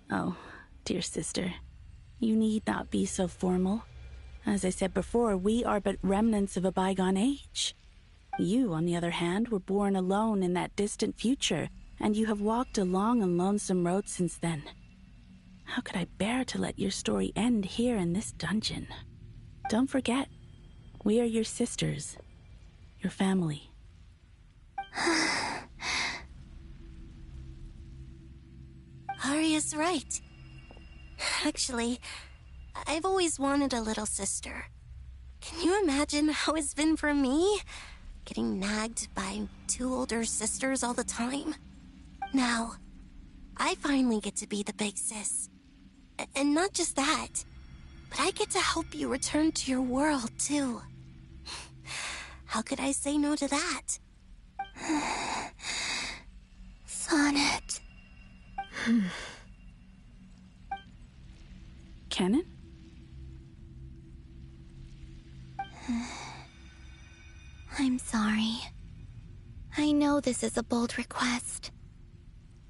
Oh, dear sister, you need not be so formal. As I said before, we are but remnants of a bygone age. You, on the other hand, were born alone in that distant future, and you have walked a long and lonesome road since then. How could I bear to let your story end here in this dungeon? Don't forget, we are your sisters, your family. Arya's right. Actually, I've always wanted a little sister. Can you imagine how it's been for me? Getting nagged by two older sisters all the time. Now, I finally get to be the big sis. And not just that, but I get to help you return to your world, too. How could I say no to that? Sonnet. Cannon? I'm sorry. I know this is a bold request.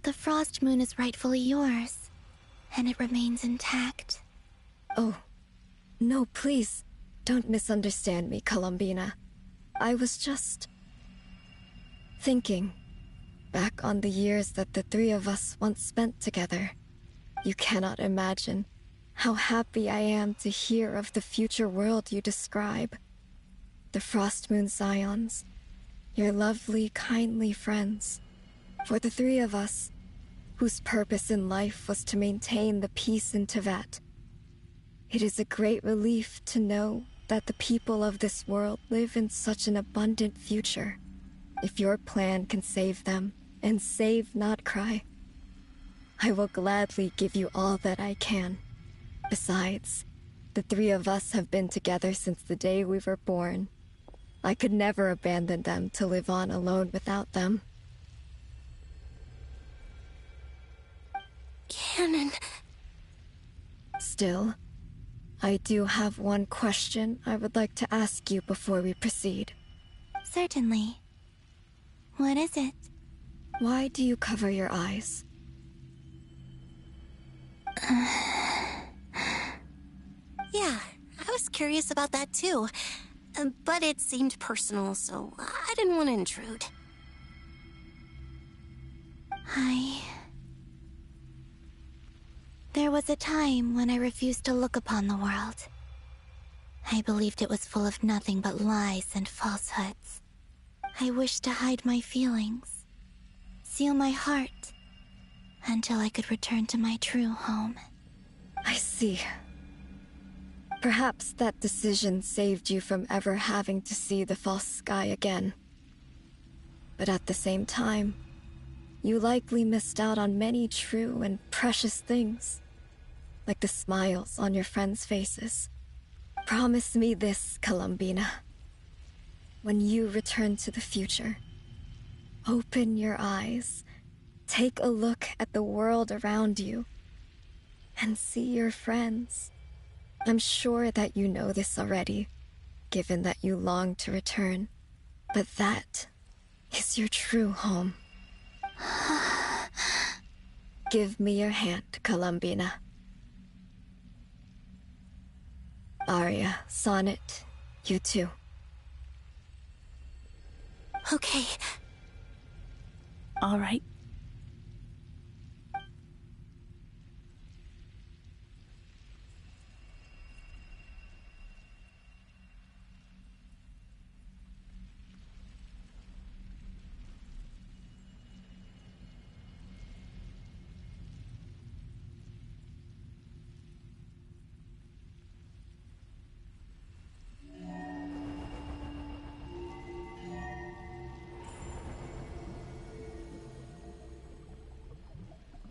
The Frost Moon is rightfully yours, and it remains intact. Oh, no, please, don't misunderstand me, Columbina. I was just... thinking back on the years that the three of us once spent together. You cannot imagine how happy I am to hear of the future world you describe. The Frost Moon Scions, your lovely, kindly friends. For the three of us, whose purpose in life was to maintain the peace in Teyvat. It is a great relief to know that the people of this world live in such an abundant future. If your plan can save them, and save Nodcry, I will gladly give you all that I can. Besides, the three of us have been together since the day we were born. I could never abandon them to live on alone without them. Cannon. Still, I do have one question I would like to ask you before we proceed. Certainly. What is it? Why do you cover your eyes? Yeah, I was curious about that too. But it seemed personal, so I didn't want to intrude. There was a time when I refused to look upon the world. I believed it was full of nothing but lies and falsehoods. I wished to hide my feelings, seal my heart, until I could return to my true home. I see. Perhaps that decision saved you from ever having to see the false sky again. But at the same time, you likely missed out on many true and precious things, like the smiles on your friends' faces, Promise me this, Columbina. When you return to the future, open your eyes, take a look at the world around you, and see your friends. I'm sure that you know this already, given that you long to return, but that is your true home. Give me your hand, Columbina. Arya, Sonnet, you too. Okay. All right.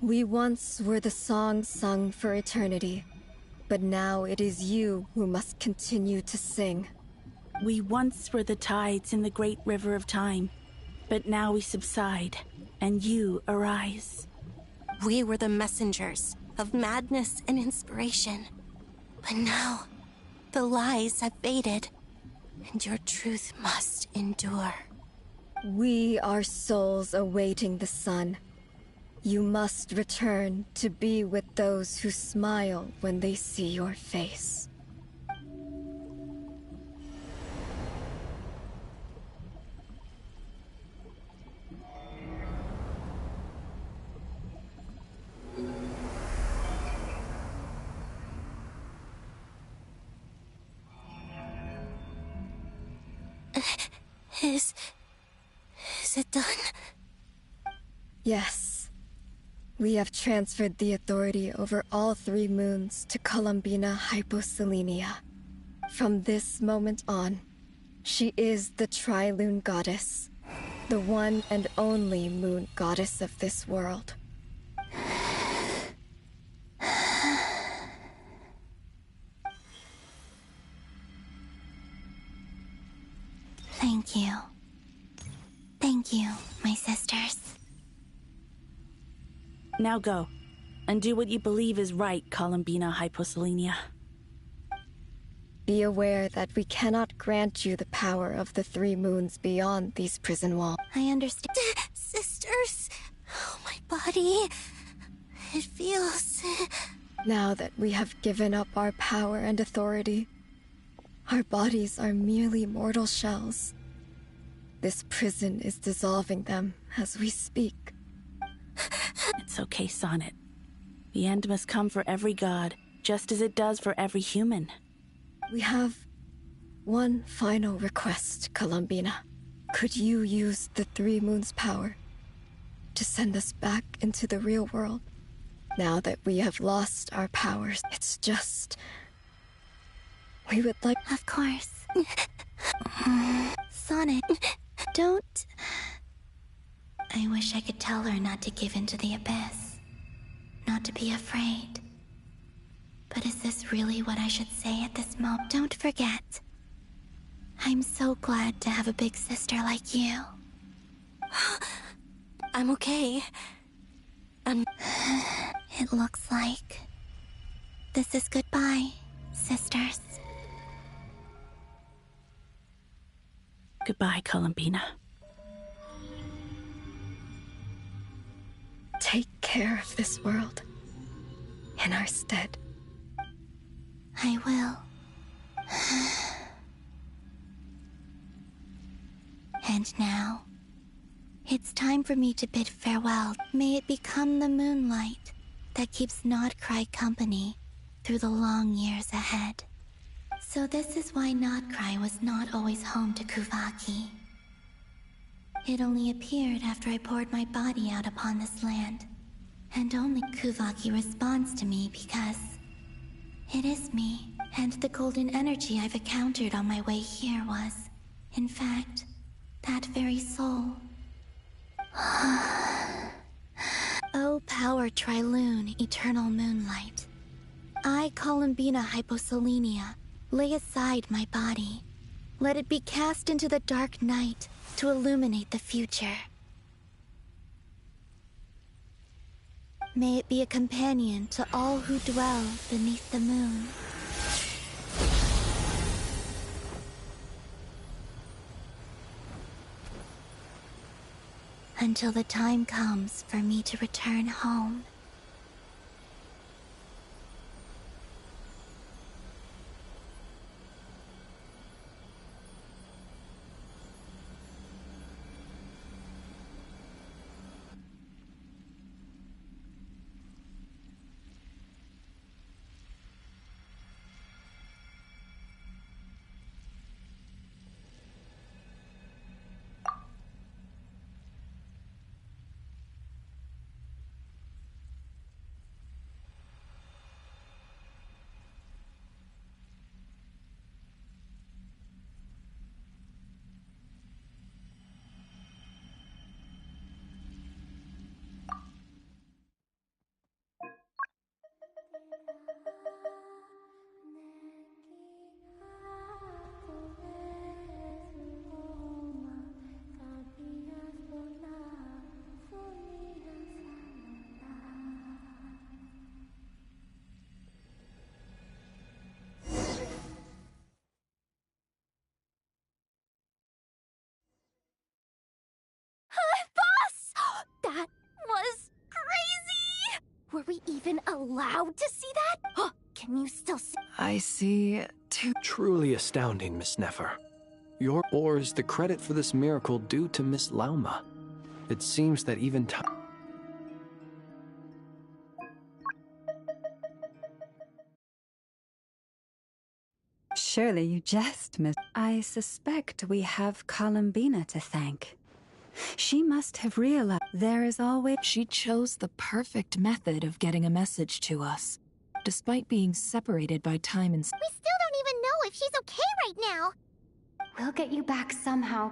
We once were the song sung for eternity, but now it is you who must continue to sing. We once were the tides in the great river of time, but now we subside, and you arise. We were the messengers of madness and inspiration, but now the lies have faded, and your truth must endure. We are souls awaiting the sun. You must return to be with those who smile when they see your face. Is it done? Yes. We have transferred the authority over all 3 moons to Columbina Hyposelenia. From this moment on, she is the Tri-Lune Goddess, the one and only moon goddess of this world. Thank you. Thank you, my sisters. Now go, and do what you believe is right, Columbina Hyposelenia. Be aware that we cannot grant you the power of the 3 moons beyond these prison walls. I understand. Sisters, oh, my body. It feels... Now that we have given up our power and authority, our bodies are merely mortal shells. This prison is dissolving them as we speak. It's okay, Sonnet. The end must come for every god, just as it does for every human. We have one final request, Columbina. Could you use the 3 moons' power to send us back into the real world? Now that we have lost our powers, it's just... we would like... Of course. Sonnet, don't... I wish I could tell her not to give in to the abyss. Not to be afraid. But is this really what I should say at this moment? Don't forget. I'm so glad to have a big sister like you. I'm okay. It looks like... this is goodbye, sisters. Goodbye, Columbina. Take care of this world in our stead. I will. And now, it's time for me to bid farewell. May it become the moonlight that keeps Notcry company through the long years ahead. So this is why Notcry was not always home to Kuvaki. It only appeared after I poured my body out upon this land. And only Kuvaki responds to me because... it is me, and the golden energy I've encountered on my way here was, in fact, that very soul. O power Tri-Lune, eternal moonlight. I, Columbina Hyposelenia, Lay aside my body. Let it be cast into the dark night to illuminate the future. May it be a companion to all who dwell beneath the moon. Until the time comes for me to return home. That was crazy! Were we even allowed to see that? Can you still see? I see two. Truly astounding, Miss Nefer. Or is the credit for this miracle due to Miss Lauma? It seems that even time. Surely you jest, Miss. I suspect we have Columbina to thank. She must have realized there is always... She chose the perfect method of getting a message to us, despite being separated by time and... We still don't even know if she's okay right now. We'll get you back somehow.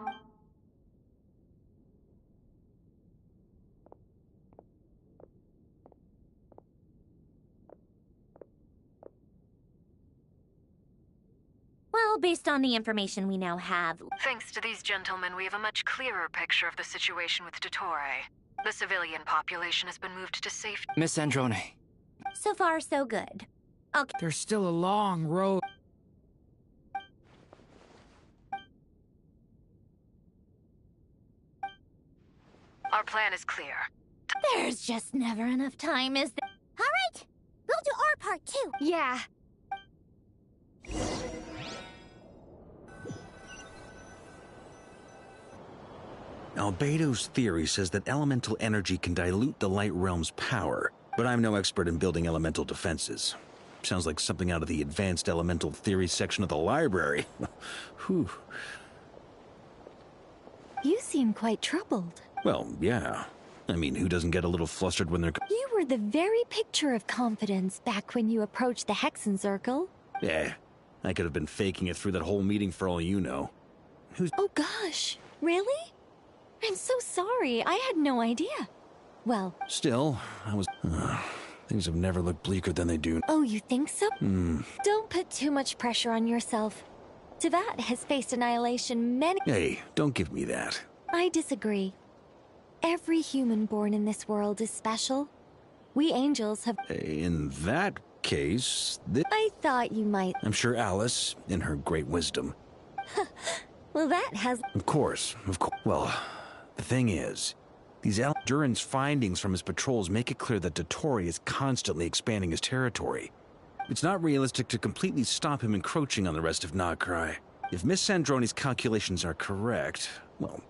Well, based on the information we now have... Thanks to these gentlemen, we have a much clearer picture of the situation with Dottore. The civilian population has been moved to safety. Miss Androne. So far, so good. Okay. There's still a long road. Our plan is clear. There's just never enough time, is there? All right, we'll do our part too. Yeah. Albedo's theory says that elemental energy can dilute the light realm's power, but I'm no expert in building elemental defenses. Sounds like something out of the advanced elemental theory section of the library. Whew. You seem quite troubled. Well, yeah. I mean, who doesn't get a little flustered when they're... You were the very picture of confidence back when you approached the Hexen Circle. Yeah, I could have been faking it through that whole meeting for all you know. Who's... Oh gosh, really? I'm so sorry, I had no idea. Well... Still, I was... things have never looked bleaker than they do. Oh, you think so? Don't put too much pressure on yourself. Teyvat has faced annihilation many... Hey, don't give me that. I disagree. Every human born in this world is special. We angels have... In that case, I thought you might... I'm sure Alice, in her great wisdom... Well, that has... Of course. Well, the thing is, these Durin's findings from his patrols make it clear that Dottore is constantly expanding his territory. It's not realistic to completely stop him encroaching on the rest of Nokrai. If Miss Androne's calculations are correct, well,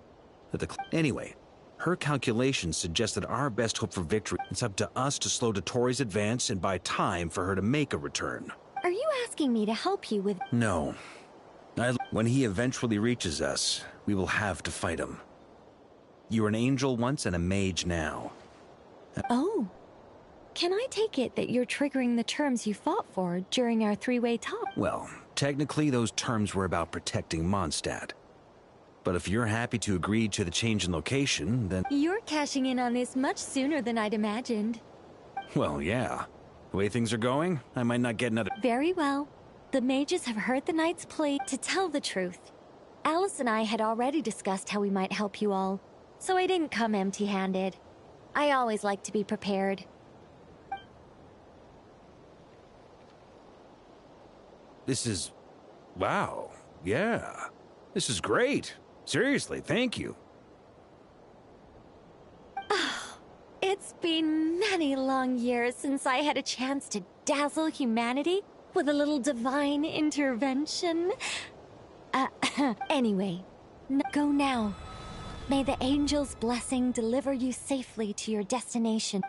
anyway, her calculations suggest that our best hope for victory is up to us to slow Dottore's advance and buy time for her to make a return. Are you asking me to help you with... No. When he eventually reaches us, we will have to fight him. You were an angel once and a mage now. Oh. Can I take it that you're triggering the terms you fought for during our three-way talk? Well, technically those terms were about protecting Mondstadt. But if you're happy to agree to the change in location, then... You're cashing in on this much sooner than I'd imagined. Well, yeah. The way things are going, I might not get another... Very well. The mages have heard the Knights play. To tell the truth, Alice and I had already discussed how we might help you all, so I didn't come empty-handed. I always like to be prepared. This is... wow. Yeah. This is great. Seriously, thank you. It's been many long years since I had a chance to dazzle humanity with a little divine intervention. Anyway, go now. May the angel's blessing deliver you safely to your destination.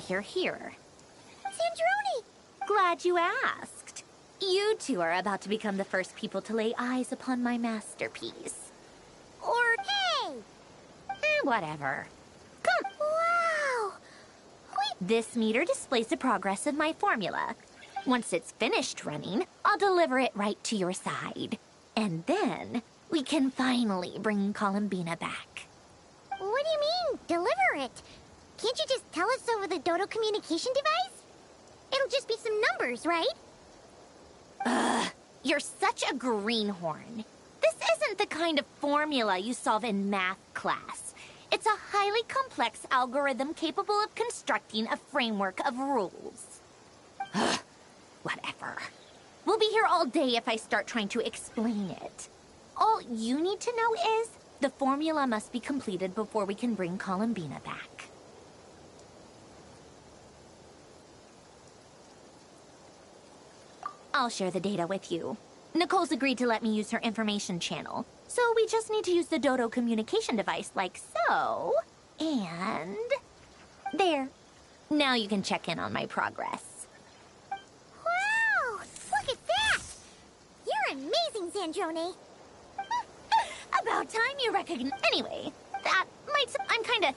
You're here. Zandroni! Glad you asked. You two are about to become the first people to lay eyes upon my masterpiece. Or, hey! Whatever. Come. Wow! This meter displays the progress of my formula. Once it's finished running, I'll deliver it right to your side. And then, we can finally bring Columbina back. What do you mean, deliver it? Can't you just tell us over the Dodo communication device? It'll just be some numbers, right? Ugh, you're such a greenhorn. This isn't the kind of formula you solve in math class. It's a highly complex algorithm capable of constructing a framework of rules. Ugh, whatever. We'll be here all day if I start trying to explain it. All you need to know is the formula must be completed before we can bring Columbina back. I'll share the data with you. Nicole's agreed to let me use her information channel, so we just need to use the Dodo communication device like so. And... there. Now you can check in on my progress. Wow! Look at that! You're amazing, Zandroni! About time you recognize... Anyway, that might... I'm kinda...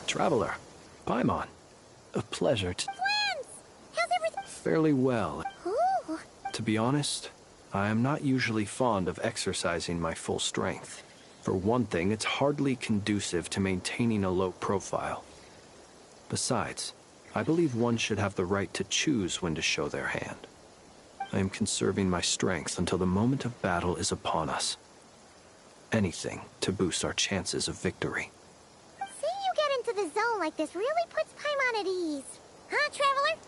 Traveler, Paimon, a pleasure to... Friends! How's everything? Fairly well. Ooh. To be honest, I am not usually fond of exercising my full strength. For one thing, it's hardly conducive to maintaining a low profile. Besides, I believe one should have the right to choose when to show their hand. I am conserving my strength until the moment of battle is upon us. Anything to boost our chances of victory. Seeing you get into the zone like this really puts Paimon at ease. Huh, Traveler?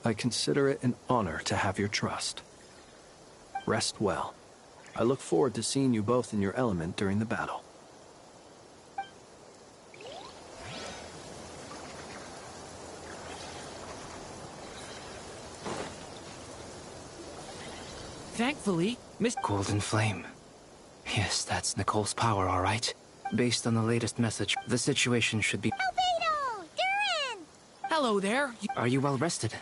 I consider it an honor to have your trust. Rest well. I look forward to seeing you both in your element during the battle. Thankfully, Miss Golden Flame. Yes, that's Nicole's power, all right. Based on the latest message, the situation should be... Albedo! Duran! Hello there. Are you well rested?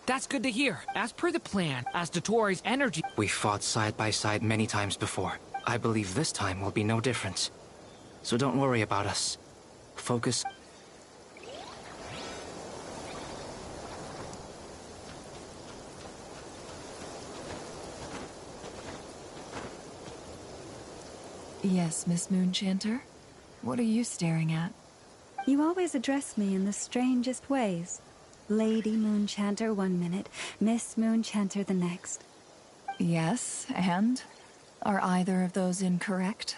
That's good to hear. As per the plan, as Dotori's energy... We fought side by side many times before. I believe this time will be no different. So don't worry about us. Focus... Yes, Miss Moonchanter? What are you staring at? You always address me in the strangest ways. Lady Moonchanter 1 minute, Miss Moonchanter the next. Yes, and? Are either of those incorrect?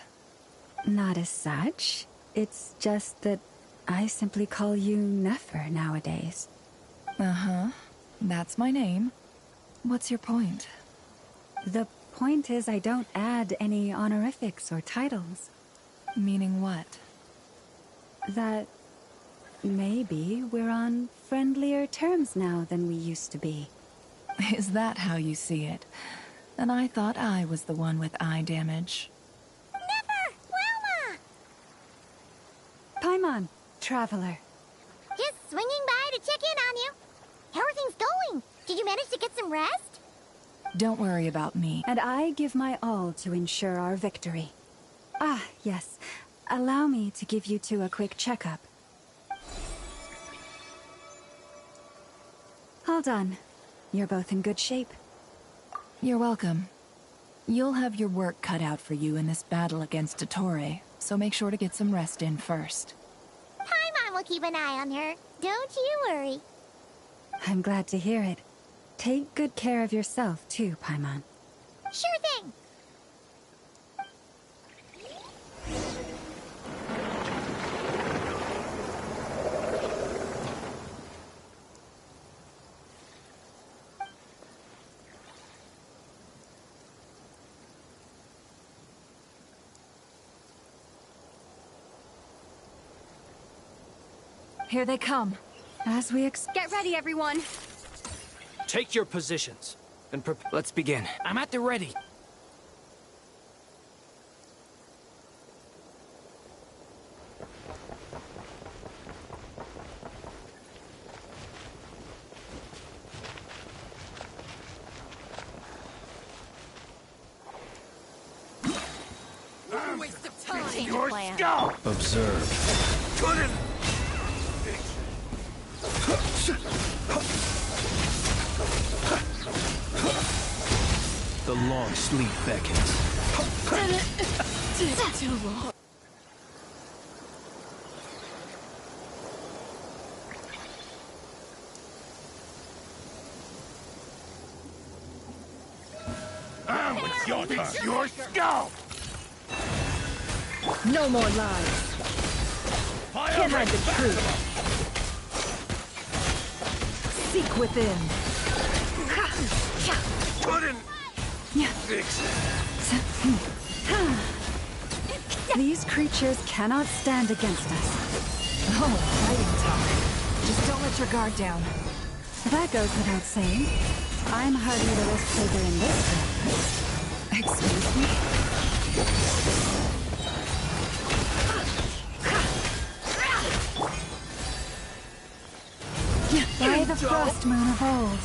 Not as such. It's just that I simply call you Nefer nowadays. Uh-huh. That's my name. What's your point? The point is I don't add any honorifics or titles. Meaning what? That maybe we're on friendlier terms now than we used to be. Is that how you see it? And I thought I was the one with eye damage. Never! Wilma! traveler. Just swinging by to check in on you. How are things going? Did you manage to get some rest? Don't worry about me. And I give my all to ensure our victory. Ah, yes. Allow me to give you two a quick checkup. All done. You're both in good shape. You're welcome. You'll have your work cut out for you in this battle against Dottore, so make sure to get some rest in first. Paimon will keep an eye on her. Don't you worry. I'm glad to hear it. Take good care of yourself, too, Paimon. Sure thing. Here they come. As we Get ready, everyone! Take your positions, and Let's begin. I'm at the ready. Waste of time! Your plan. observe. Couldn't! The long sleep beckons. Too long. It's your turn. Your skull! No more lies. Can't hide the truth. Seek within. Couldn't fix it. These creatures cannot stand against us. Oh, fighting talk. Just don't let your guard down. That goes without saying. I'm hardly the risk taker in this battle. Excuse me? By the frost moon of old.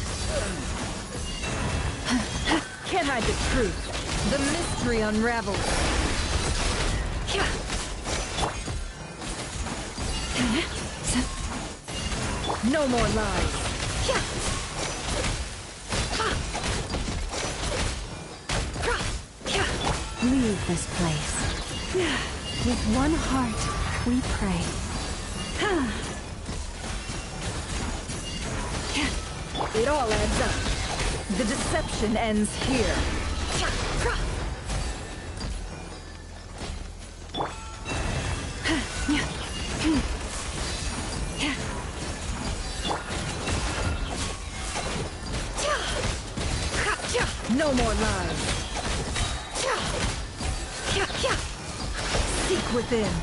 Can't hide the truth. The mystery unravels. No more lies. Leave this place. With one heart, we pray. It all adds up. The deception ends here. No more lies. Seek within.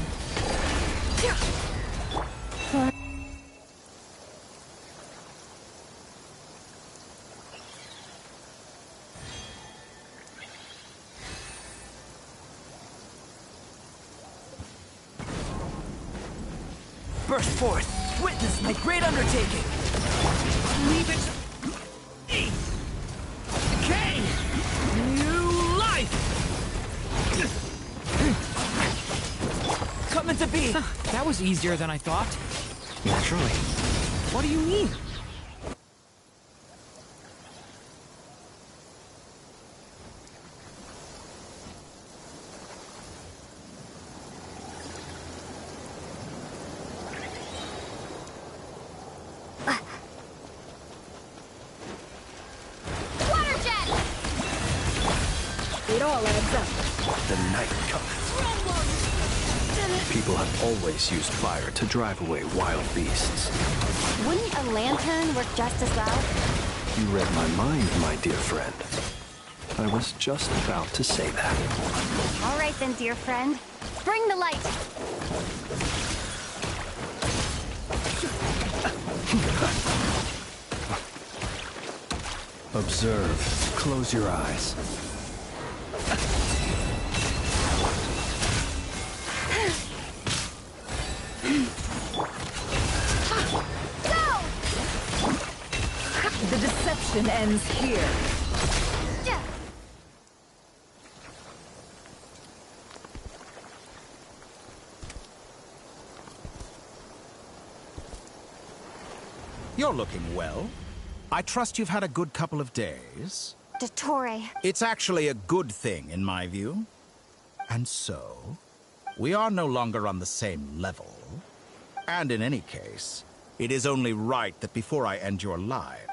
Burst forth! Witness my great undertaking! Leave it. Decay! New life! Coming to be! That was easier than I thought. Naturally. What do you mean? It all adds up. The night cometh. People have always used fire to drive away wild beasts. Wouldn't a lantern work just as well? You read my mind, my dear friend. I was just about to say that. All right then, dear friend. Bring the light. Observe. Close your eyes. ends here. You're looking well. I trust you've had a good couple of days. Dottore. It's actually a good thing, in my view. And so, we are no longer on the same level. And in any case, it is only right that before I end your life,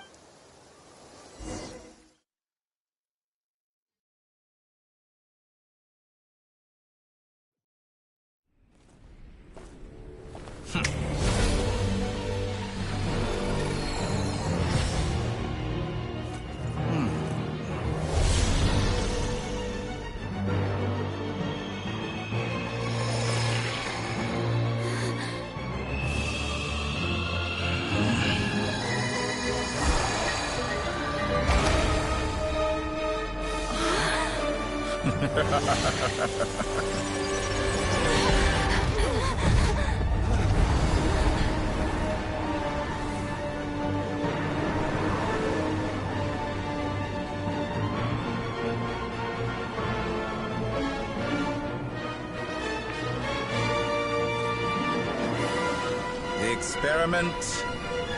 the experiment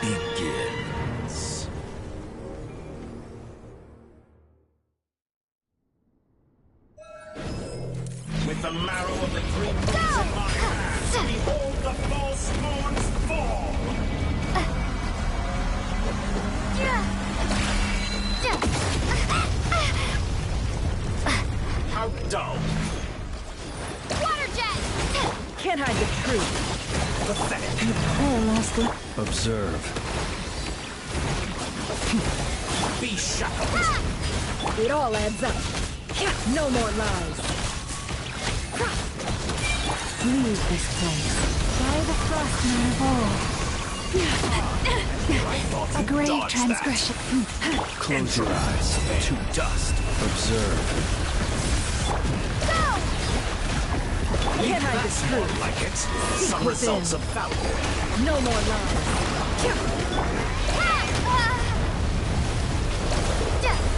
begins. With the marrow of the three moons in my hand, behold the false moons fall! How dull! Water jet! Can't hide the truth. Pathetic. You poor lost one. Observe. Be shackled. It all adds up. No more lies. Leave this place. By the frostman of all. A grave transgression. Close your eyes. To dust. Observe. Can't hide the truth. Like it. Seek Some within. results of valor. No more lies.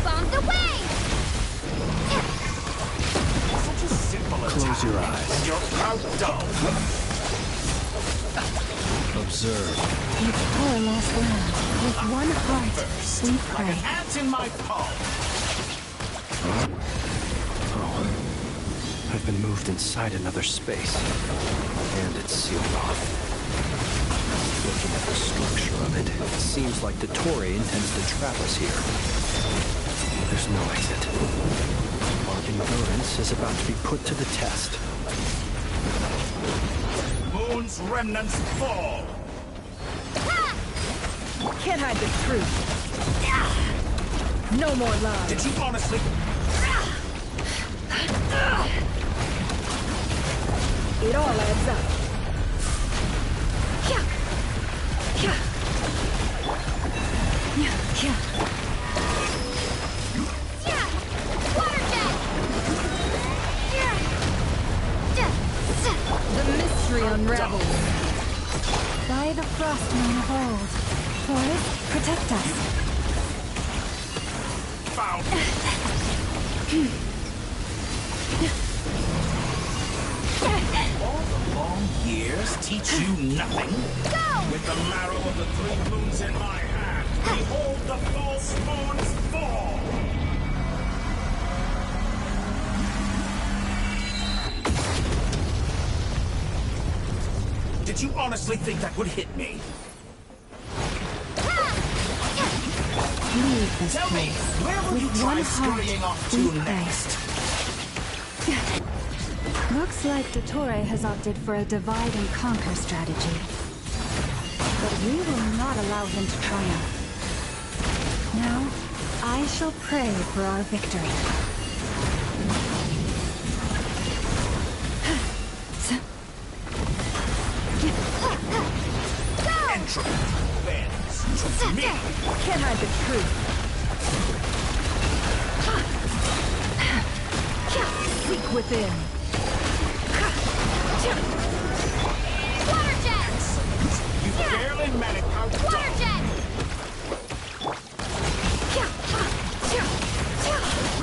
Bombs away! Such a simple attack. Close your eyes. And you're how dull. Observe. You poor lost land. With one heart, First, we like pray. an ant in my palm. I've been moved inside another space, and it's sealed off. Looking at the structure of it, it seems like Dottore intends to trap us here. There's no exit. Our endurance is about to be put to the test. Moon's remnants fall. Can't hide the truth. No more lies. Did you honestly? It all adds up. Water jet! The mystery unravels. By the frostman of old. Forest, protect us. Found. All the long years teach you nothing? Go! With the marrow of the three moons in my hand, behold the false moons fall! Did you honestly think that would hit me? Leave this Tell me, place. where will you With try one heart, scurrying off we to pray. next? Looks like Dottore has opted for a divide and conquer strategy. But we will not allow him to triumph. Now, I shall pray for our victory. Entropy bends to me. Can't hide the truth. Seek within. Water jet! You barely managed how Water jet!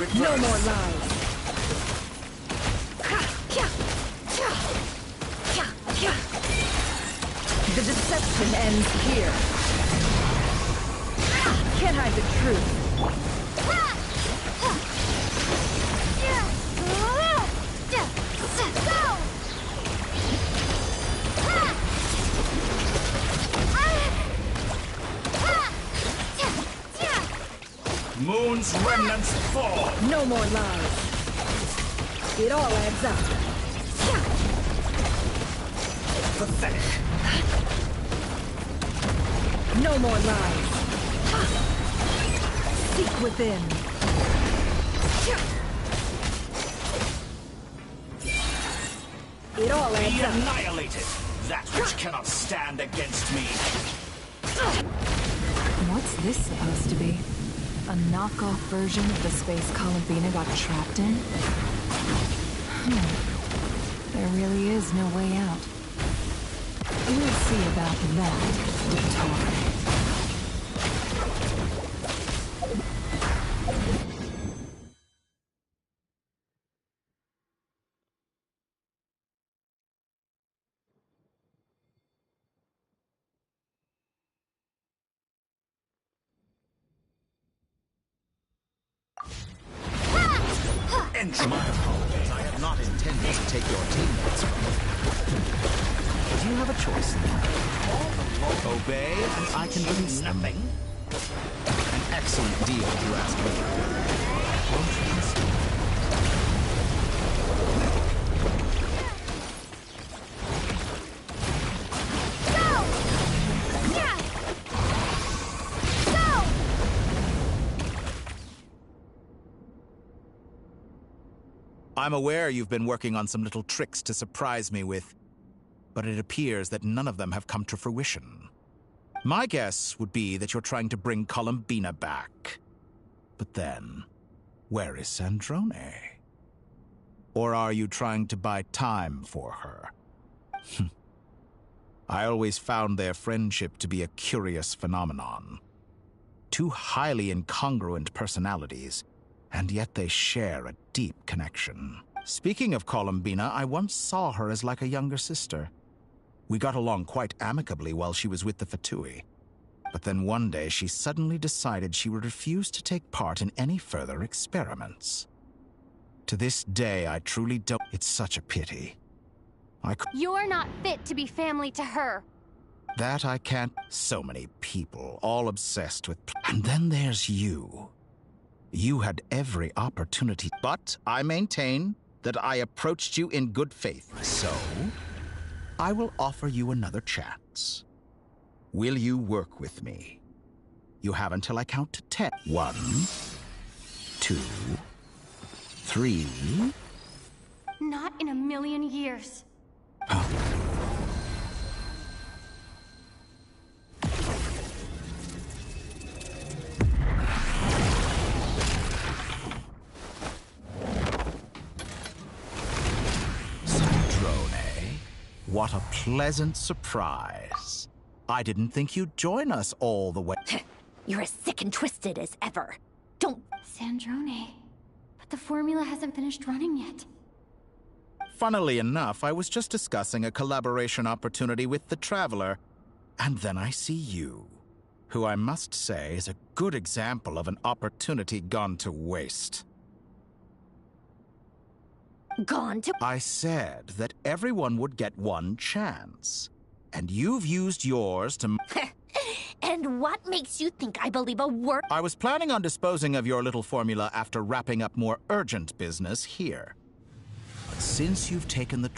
reverse. No more lies. The deception ends here. Can't hide the truth. Moon's remnants fall. No more lies. It all adds up. Pathetic. No more lies. Seek within. It all adds Be up. annihilated. That which cannot stand against me. What's this supposed to be? A knockoff version of the space Columbina got trapped in? There really is no way out. We'll see about that, Dottore. My apologies. I have not intended to take your teammates from you. But you have a choice now. Obey, and I can release nothing. An excellent deal, if you ask me. Won't you listen? I'm aware you've been working on some little tricks to surprise me with, but it appears that none of them have come to fruition. My guess would be that you're trying to bring Columbina back. But then, where is Sandrone? Or are you trying to buy time for her? I always found their friendship to be a curious phenomenon. Two highly incongruent personalities, and yet they share a deep connection. Speaking of Columbina, I once saw her as like a younger sister. We got along quite amicably while she was with the Fatui. But then one day she suddenly decided she would refuse to take part in any further experiments. To this day, I truly don't... It's such a pity. You're not fit to be family to her. That I can't... So many people, all obsessed with... And then there's you. You had every opportunity, but I maintain that I approached you in good faith. So, I will offer you another chance. Will you work with me? You have until I count to 10. 1, 2, 3... Not in a million years. What a pleasant surprise. I didn't think you'd join us all the way. You're as sick and twisted as ever. Don't... Sandrone. But the formula hasn't finished running yet. Funnily enough, I was just discussing a collaboration opportunity with the Traveler, and then I see you, who I must say is a good example of an opportunity gone to waste. Gone to... I said that everyone would get one chance, and you've used yours to... And what makes you think I believe a word? I was planning on disposing of your little formula after wrapping up more urgent business here. But since you've taken the...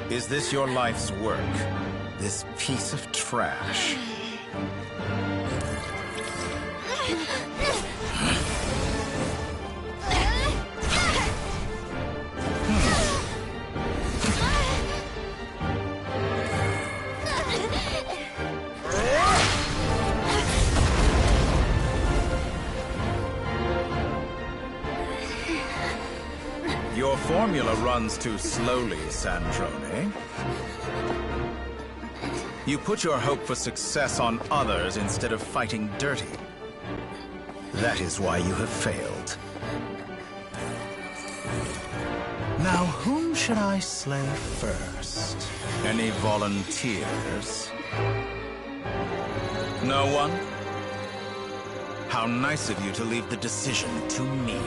Is this your life's work? This piece of trash? Your formula runs too slowly, Sandrone. You put your hope for success on others instead of fighting dirty. That is why you have failed. Now, whom should I slay first? Any volunteers? No one? How nice of you to leave the decision to me.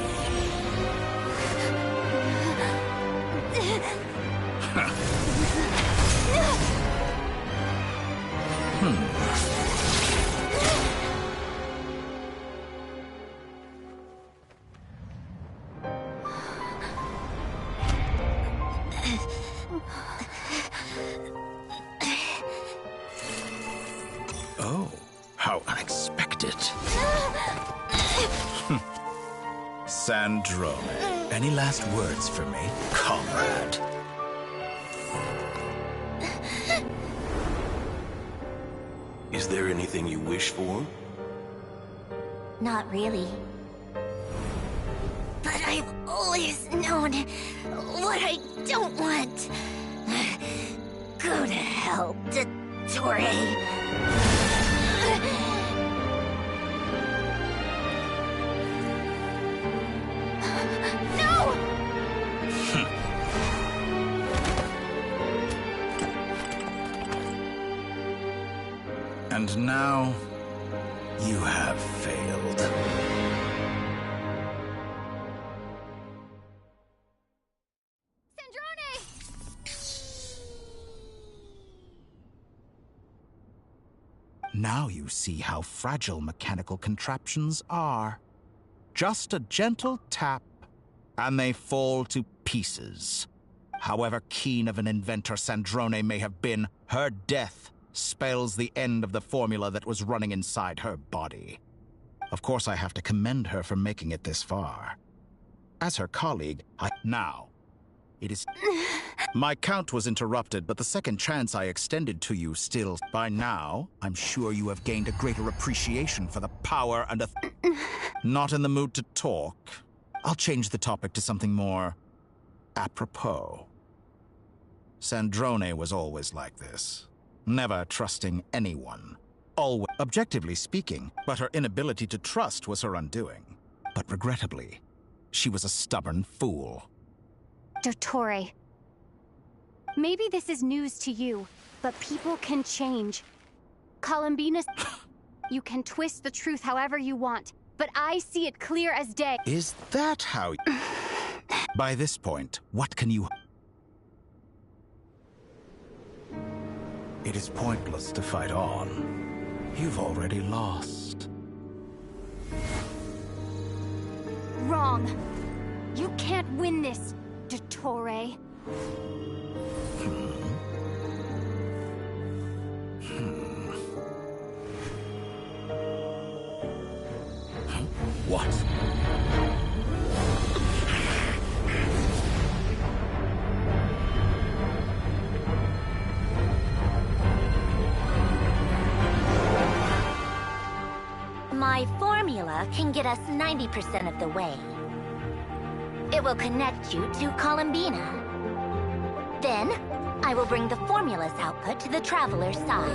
Oh, how unexpected. Sandrone, any last words for me, comrade? Is there anything you wish for? Not really. But I've always known what I don't want. Go to hell, Dottore. And now, you have failed. Now you see how fragile mechanical contraptions are. Just a gentle tap, and they fall to pieces. However keen of an inventor Sandrone may have been, her death spells the end of the formula that was running inside her body. Of course, I have to commend her for making it this far. As her colleague, now, it is... My count was interrupted, but the second chance I extended to you still... By now, I'm sure you have gained a greater appreciation for the power and Not in the mood to talk. I'll change the topic to something more... apropos. Sandrone was always like this. Never trusting anyone. Always, objectively speaking, but her inability to trust was her undoing. But regrettably, she was a stubborn fool. Dottore. Maybe this is news to you, but people can change. Columbina, you can twist the truth however you want, but I see it clear as day. Is that how... By this point, what can you... It is pointless to fight on. You've already lost. Wrong. You can't win this, Dottore. What? My formula can get us 90% of the way. It will connect you to Columbina. Then, I will bring the formula's output to the Traveler's side.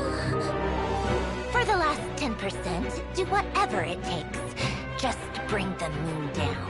For the last 10%, do whatever it takes. Just bring the moon down.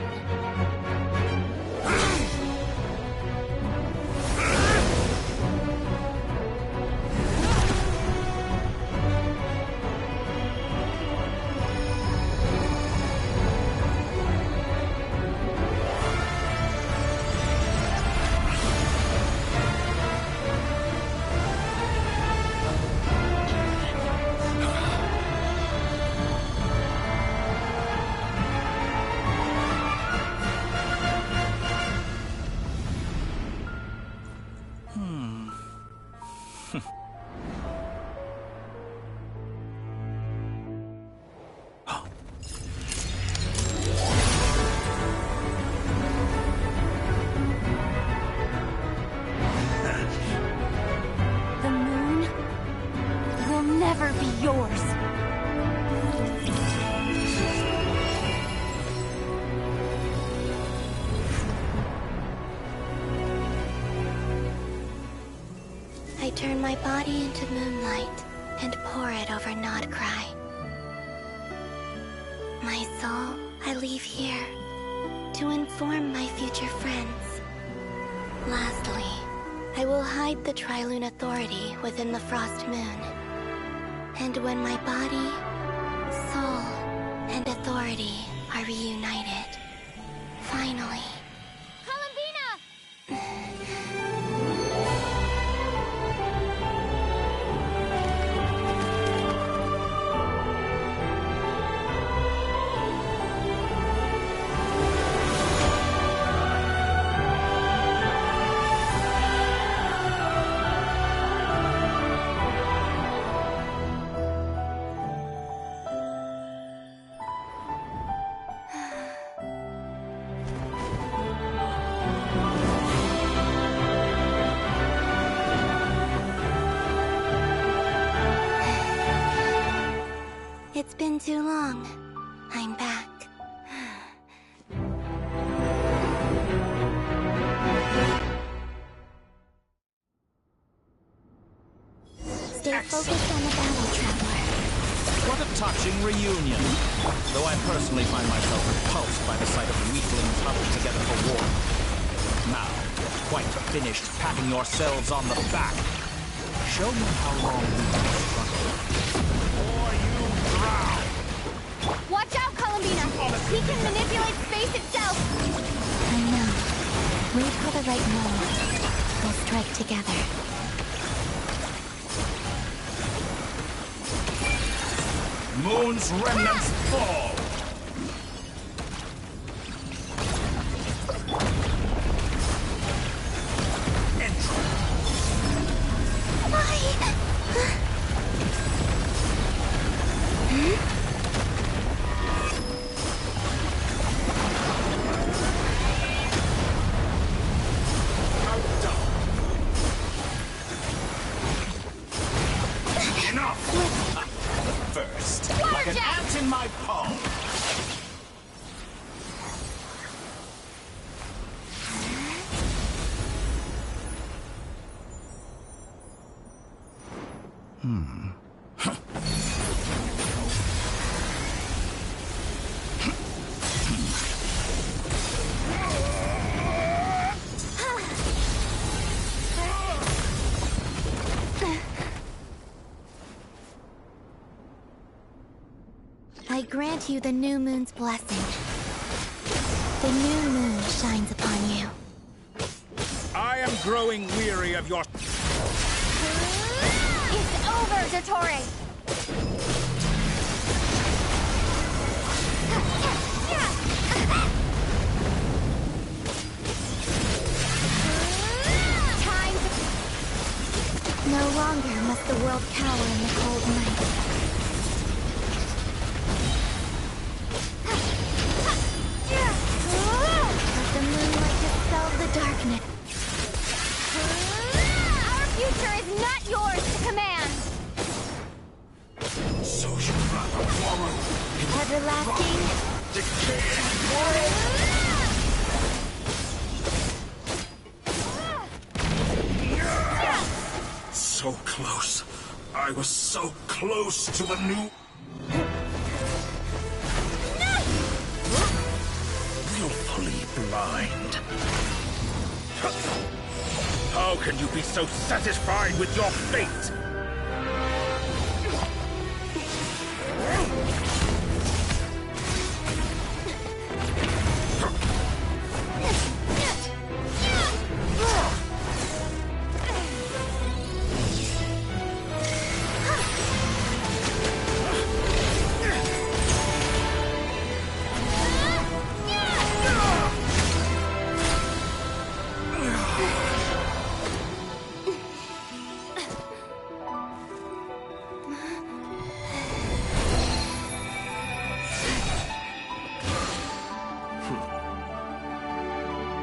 I turn my body into moonlight and pour it over Nodcry. My soul, I leave here to inform my future friends. Lastly, I will hide the Trilune Authority within the Frost Moon. And when my body, soul, and authority are reunited, finally... It's been too long. I'm back. Stay focused on the battle, Traveler. What a touching reunion. Though I personally find myself repulsed by the sight of weaklings huddled together for war. Now, you're quite finished patting yourselves on the back. Show me how long you can struggle. Or you drown! Watch out, Columbina! He can manipulate space itself! I know. Wait for the right moment. We'll strike together. Moon's remnants fall! I grant you the new moon's blessing. The new moon shines upon you. I am growing weary of your... It's over, Dottore! Time to... No longer must the world cower in the cold night. Let the moonlight dispel the darkness. Our future is not yours to command! So you rather forward. Everlasting. So close. I was so close to the new... Willfully blind. How can you be so satisfied with your fate?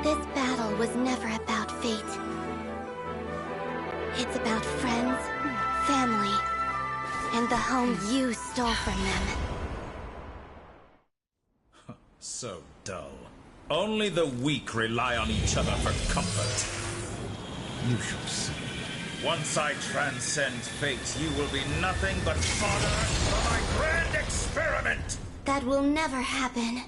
This battle was never about fate. It's about friends, family, and the home you stole from them. So dull. Only the weak rely on each other for comfort. You shall see. Once I transcend fate, you will be nothing but fodder for my grand experiment! That will never happen.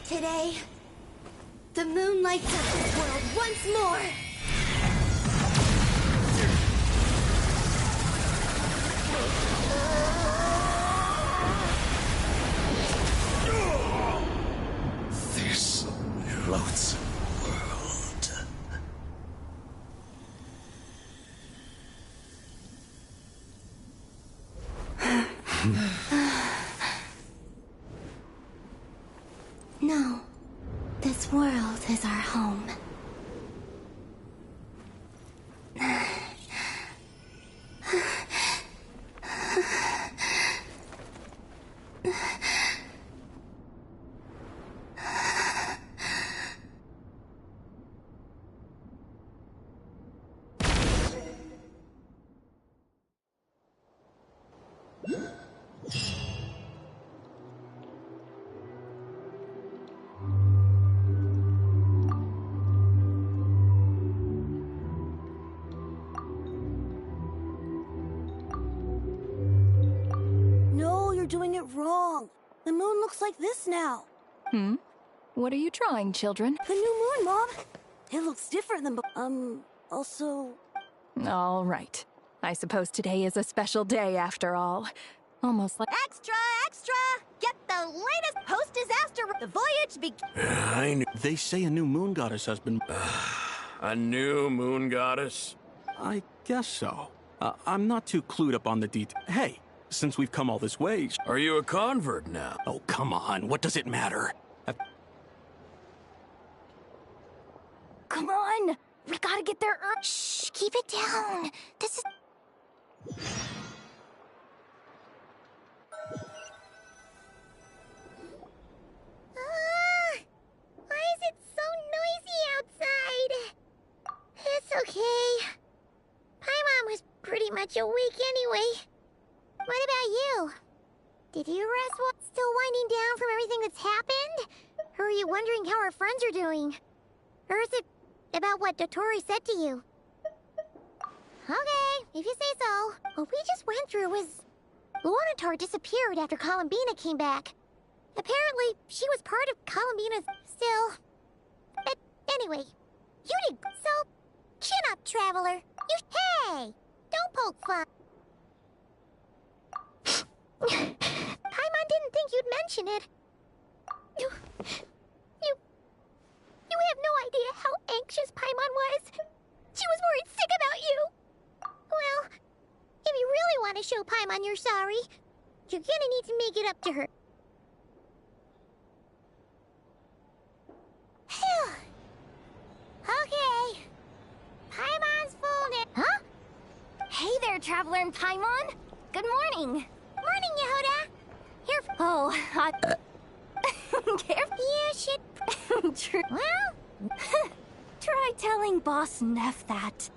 Today, the moon lights up this world once more! This loathsome world. No. This world is our home. No, you're doing it wrong. The moon looks like this now. What are you drawing, children? The new moon, Mom. It looks different than also... All right. I suppose today is a special day after all. Almost like... Extra, extra! Get the latest post-disaster... The voyage I knew. They say a new moon goddess has been... A new moon goddess? I guess so. I'm not too clued up on the detail. Hey, since we've come all this way... Are you a convert now? Oh, come on. What does it matter? Come on! We gotta get there early. Shh, keep it down. This is... Why is it so noisy outside? It's okay. Paimon was pretty much awake anyway. What about you? Did you rest while still winding down from everything that's happened? Or are you wondering how our friends are doing? Or is it about what Dotori said to you? Okay, if you say so. What we just went through was... Luonatar disappeared after Columbina came back. Apparently, she was part of Columbina's still. But anyway, you did... So, chin up, Traveler. You... Hey! Don't poke fun. Paimon didn't think you'd mention it. You have no idea how anxious Paimon was. She was worried sick about you. Well, if you really want to show Paimon you're sorry, you're gonna need to make it up to her. Phew. Okay. Paimon's full now. Huh? Hey there, Traveler and Paimon. Good morning. Morning, Yehuda. Here. Oh, careful. Yeah, shit. True. Well, try telling Boss Neff that.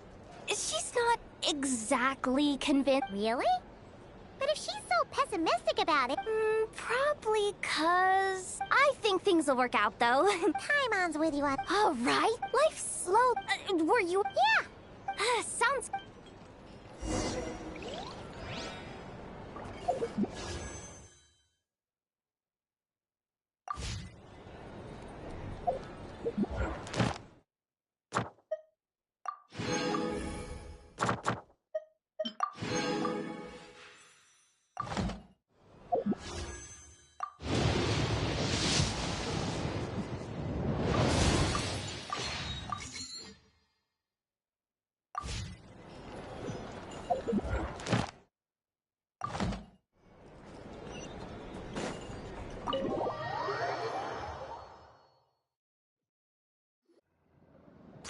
She's not exactly convinced. Really? But if she's so pessimistic about it... probably 'cause... I think things will work out, though. Paimon's with you on... All right. Life's slow. Were you... Yeah. Sounds...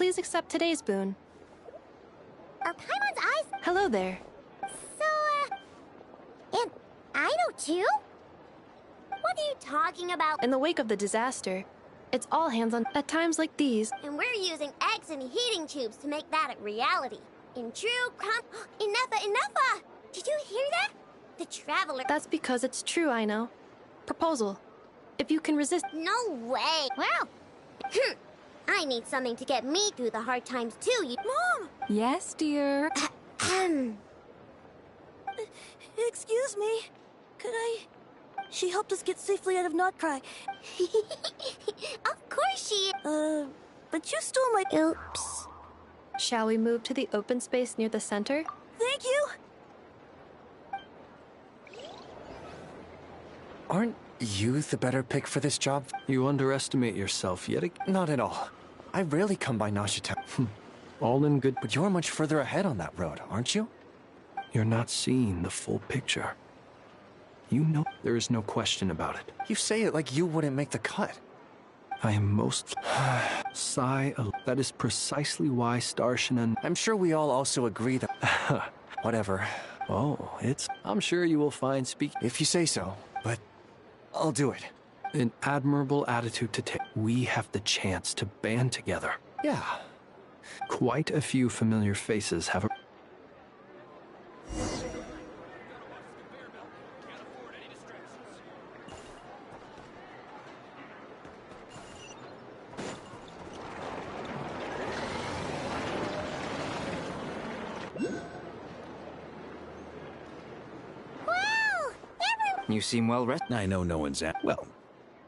Please accept today's boon. Are Paimon's eyes? Hello there. And I know too? What are you talking about? In the wake of the disaster, it's all hands on at times like these. And we're using eggs and heating tubes to make that a reality. In true Enough! Did you hear that? The Traveler. That's because it's true, I know. Proposal. If you can resist. No way. Well, I need something to get me through the hard times too. Mom! Yes, dear. Excuse me. Could I... She helped us get safely out of Notcry. Of course she... But you stole my... Oops. Shall we move to the open space near the center? Thank you! Aren't you the better pick for this job? You underestimate yourself yet again. Not at all. I rarely come by Nashita. All in good... But you're much further ahead on that road, aren't you? You're not seeing the full picture. You know there is no question about it. You say it like you wouldn't make the cut. I am most... Sigh. That is precisely why Starshinan... I'm sure we all also agree that... Whatever. Oh, it's... I'm sure you will find speaking... If you say so, but... I'll do it. An admirable attitude to take. We have the chance to band together. Yeah. Quite a few familiar faces have... You seem well rested. I know no one's at... Well,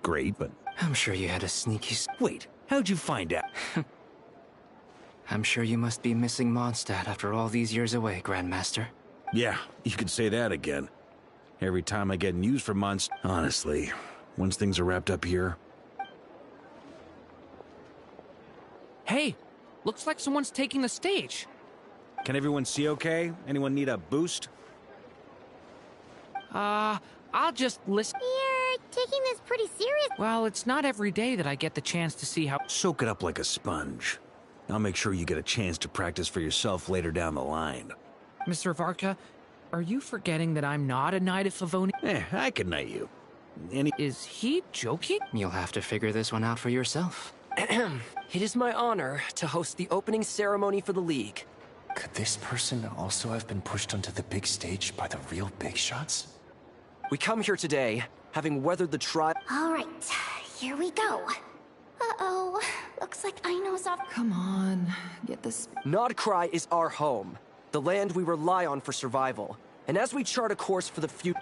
great, but... I'm sure you had a sneaky... Wait, how'd you find out? I'm sure you must be missing Mondstadt after all these years away, Grandmaster. Yeah, you could say that again. Every time I get news from Mondstadt... Honestly, once things are wrapped up here... Hey, looks like someone's taking the stage. Can everyone see okay? Anyone need a boost? I'll just listen. You're taking this pretty serious. Well, it's not every day that I get the chance to see how... Soak it up like a sponge. I'll make sure you get a chance to practice for yourself later down the line. Mr. Varka, are you forgetting that I'm not a Knight of Favonius? I can knight you. Is he joking? You'll have to figure this one out for yourself. It is my honor to host the opening ceremony for the League. Could this person also have been pushed onto the big stage by the real big shots? We come here today, having weathered the trial. All right, here we go. Uh-oh, looks like Aino's off. Come on, get this. Nodcry is our home, the land we rely on for survival. And as we chart a course for the future...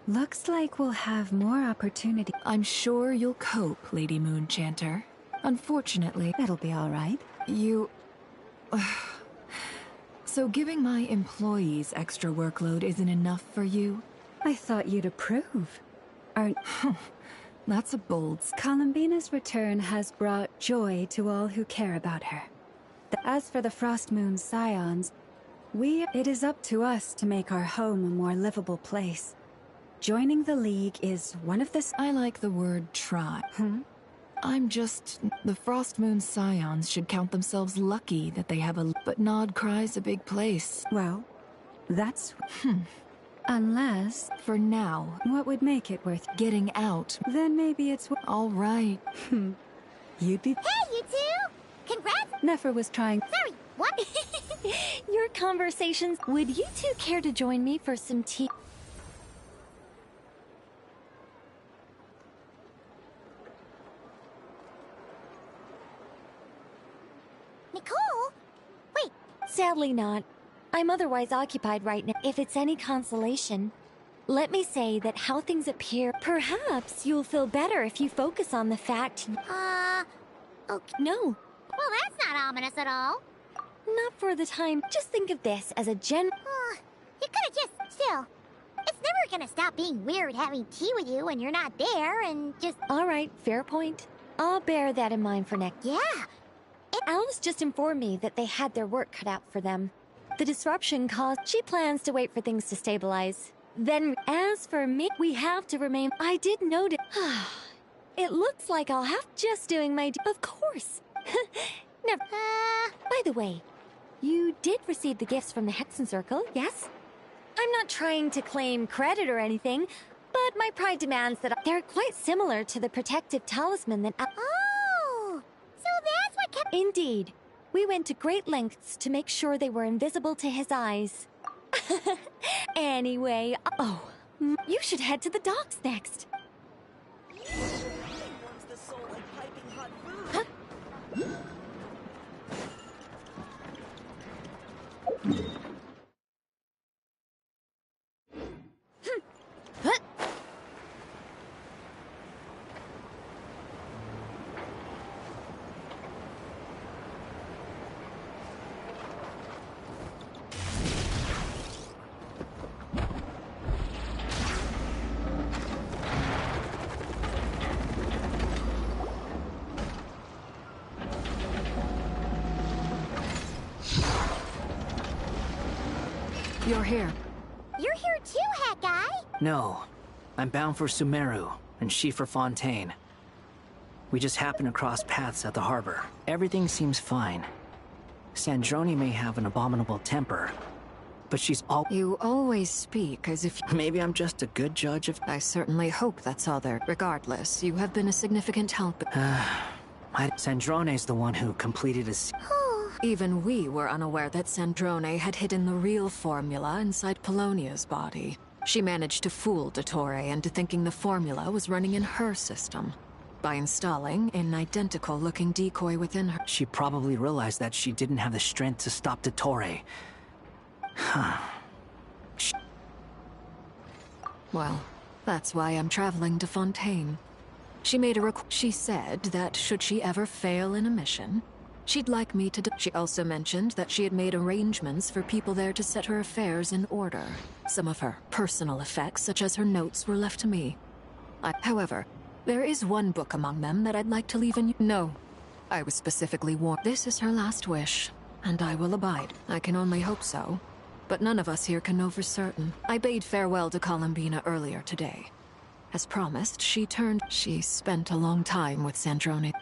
Looks like we'll have more opportunity. I'm sure you'll cope, Lady Moonchanter. Unfortunately, that'll be all right. You... So giving my employees extra workload isn't enough for you? I thought you'd approve. Aren't... That's a bold... Columbina's return has brought joy to all who care about her. As for the Frostmoon Scions, it is up to us to make our home a more livable place. Joining the League is one of the... I like the word try. I'm just... The Frostmoon Scions should count themselves lucky that they have a... But Nodcry's a big place. Well, that's... Unless... For now. What would make it worth... Getting out. Then maybe it's... All right. You'd be... Hey, you two! Congrats! Nefer was trying... Sorry, what? Your conversations... Would you two care to join me for some tea? Nicole? Wait. Sadly not. I'm otherwise occupied right now. If it's any consolation, let me say that how things appear, perhaps you'll feel better if you focus on the fact... Okay. No. Well, that's not ominous at all. Not for the time. Just think of this as a you could've just... Still. It's never gonna stop being weird having tea with you when you're not there and just... Alright, fair point. I'll bear that in mind for next. Yeah. Alice just informed me that they had their work cut out for them. The disruption caused... She plans to wait for things to stabilize. Then, as for me, we have to remain... I did notice... It looks like I'll have just doing my... Of course. Never... By the way, you did receive the gifts from the Hexen Circle, yes? I'm not trying to claim credit or anything, but my pride demands that they're quite similar to the protective talisman that... Oh! So that's what kept... Indeed. We went to great lengths to make sure they were invisible to his eyes. Anyway, you should head to the docks next. Huh? You're here. You're here too, Hat Guy! No. I'm bound for Sumeru, and she for Fontaine. We just happened to cross paths at the harbor. Everything seems fine. Sandrone may have an abominable temper, but she's all— You always speak as if— Maybe I'm just a good judge of— I certainly hope that's all there. Regardless, you have been a significant help. Sandrone's the one who completed his— Even we were unaware that Sandrone had hidden the real formula inside Polonia's body. She managed to fool Dottore into thinking the formula was running in her system by installing an identical-looking decoy within her. She probably realized that she didn't have the strength to stop Dottore. Well, that's why I'm traveling to Fontaine. She made a She said that should she ever fail in a mission, she'd like me to She also mentioned that she had made arrangements for people there to set her affairs in order. Some of her personal effects, such as her notes, were left to me. However, there is one book among them that I'd like to leave in— No. I was specifically warned. This is her last wish, and I will abide. I can only hope so. But none of us here can know for certain. I bade farewell to Columbina earlier today. As promised, she spent a long time with Sandrone.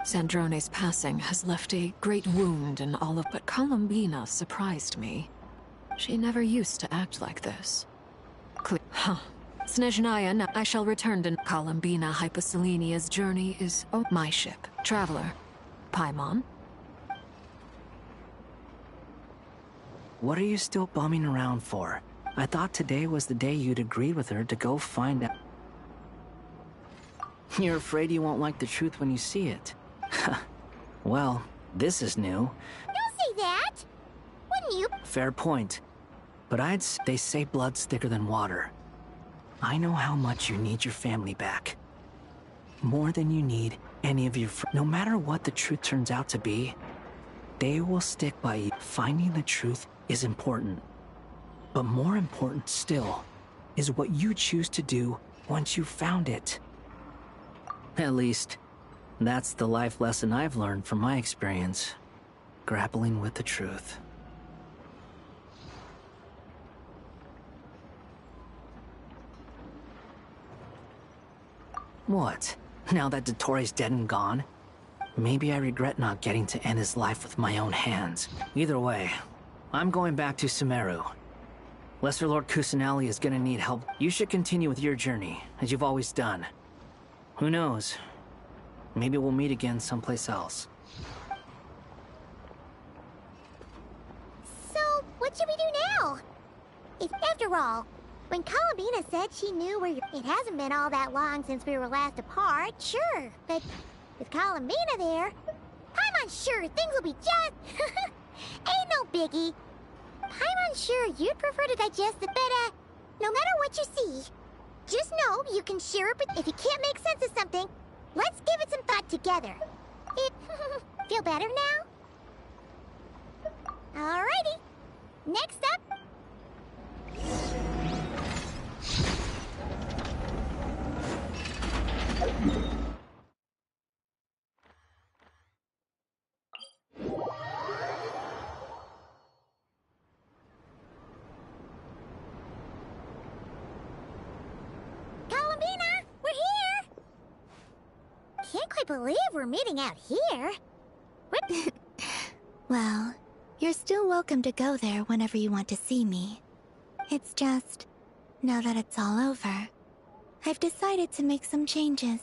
Sandrone's passing has left a great wound in all of— But Columbina surprised me. She never used to act like this. Snezhnaya, I shall return to Columbina. Hyposelenia's journey is my ship. Traveler. Paimon. What are you still bumming around for? I thought today was the day you'd agreed with her to go find out. You're afraid you won't like the truth when you see it. Well, this is new. Don't say that! Wouldn't you? Fair point. But they say blood's thicker than water. I know how much you need your family back. More than you need any of your friends. No matter what the truth turns out to be, they will stick by you. Finding the truth is important. But more important still is what you choose to do once you've found it. At least, that's the life lesson I've learned from my experience, grappling with the truth. What? Now that Dottore's dead and gone? Maybe I regret not getting to end his life with my own hands. Either way, I'm going back to Sumeru. Lesser Lord Kusanali is gonna need help. You should continue with your journey, as you've always done. Who knows? Maybe we'll meet again someplace else. So, what should we do now? After all, when Columbina said she knew where it hasn't been all that long since we were last apart, sure. But with Columbina there, Paimon's sure things will be just... Ain't no biggie. Paimon's sure you'd prefer to digest it, but no matter what you see, just know you can share it, but if you can't make sense of something, let's give it some thought together. Feel better now? Alrighty. Next up... can't quite believe we're meeting out here. Well, you're still welcome to go there whenever you want to see me. It's just, now that it's all over, I've decided to make some changes.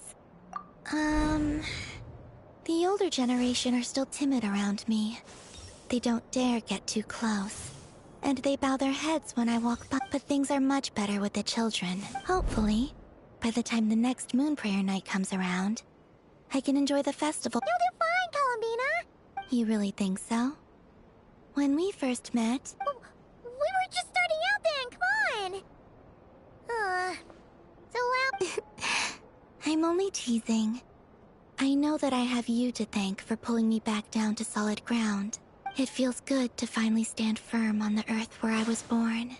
The older generation are still timid around me. They don't dare get too close. And they bow their heads when I walk by. But things are much better with the children. Hopefully, by the time the next Moon Prayer night comes around, I can enjoy the festival. You'll do fine, Columbina! You really think so? When we first met... We were just starting out then, come on! So loud. I'm only teasing. I know that I have you to thank for pulling me back down to solid ground. It feels good to finally stand firm on the earth where I was born.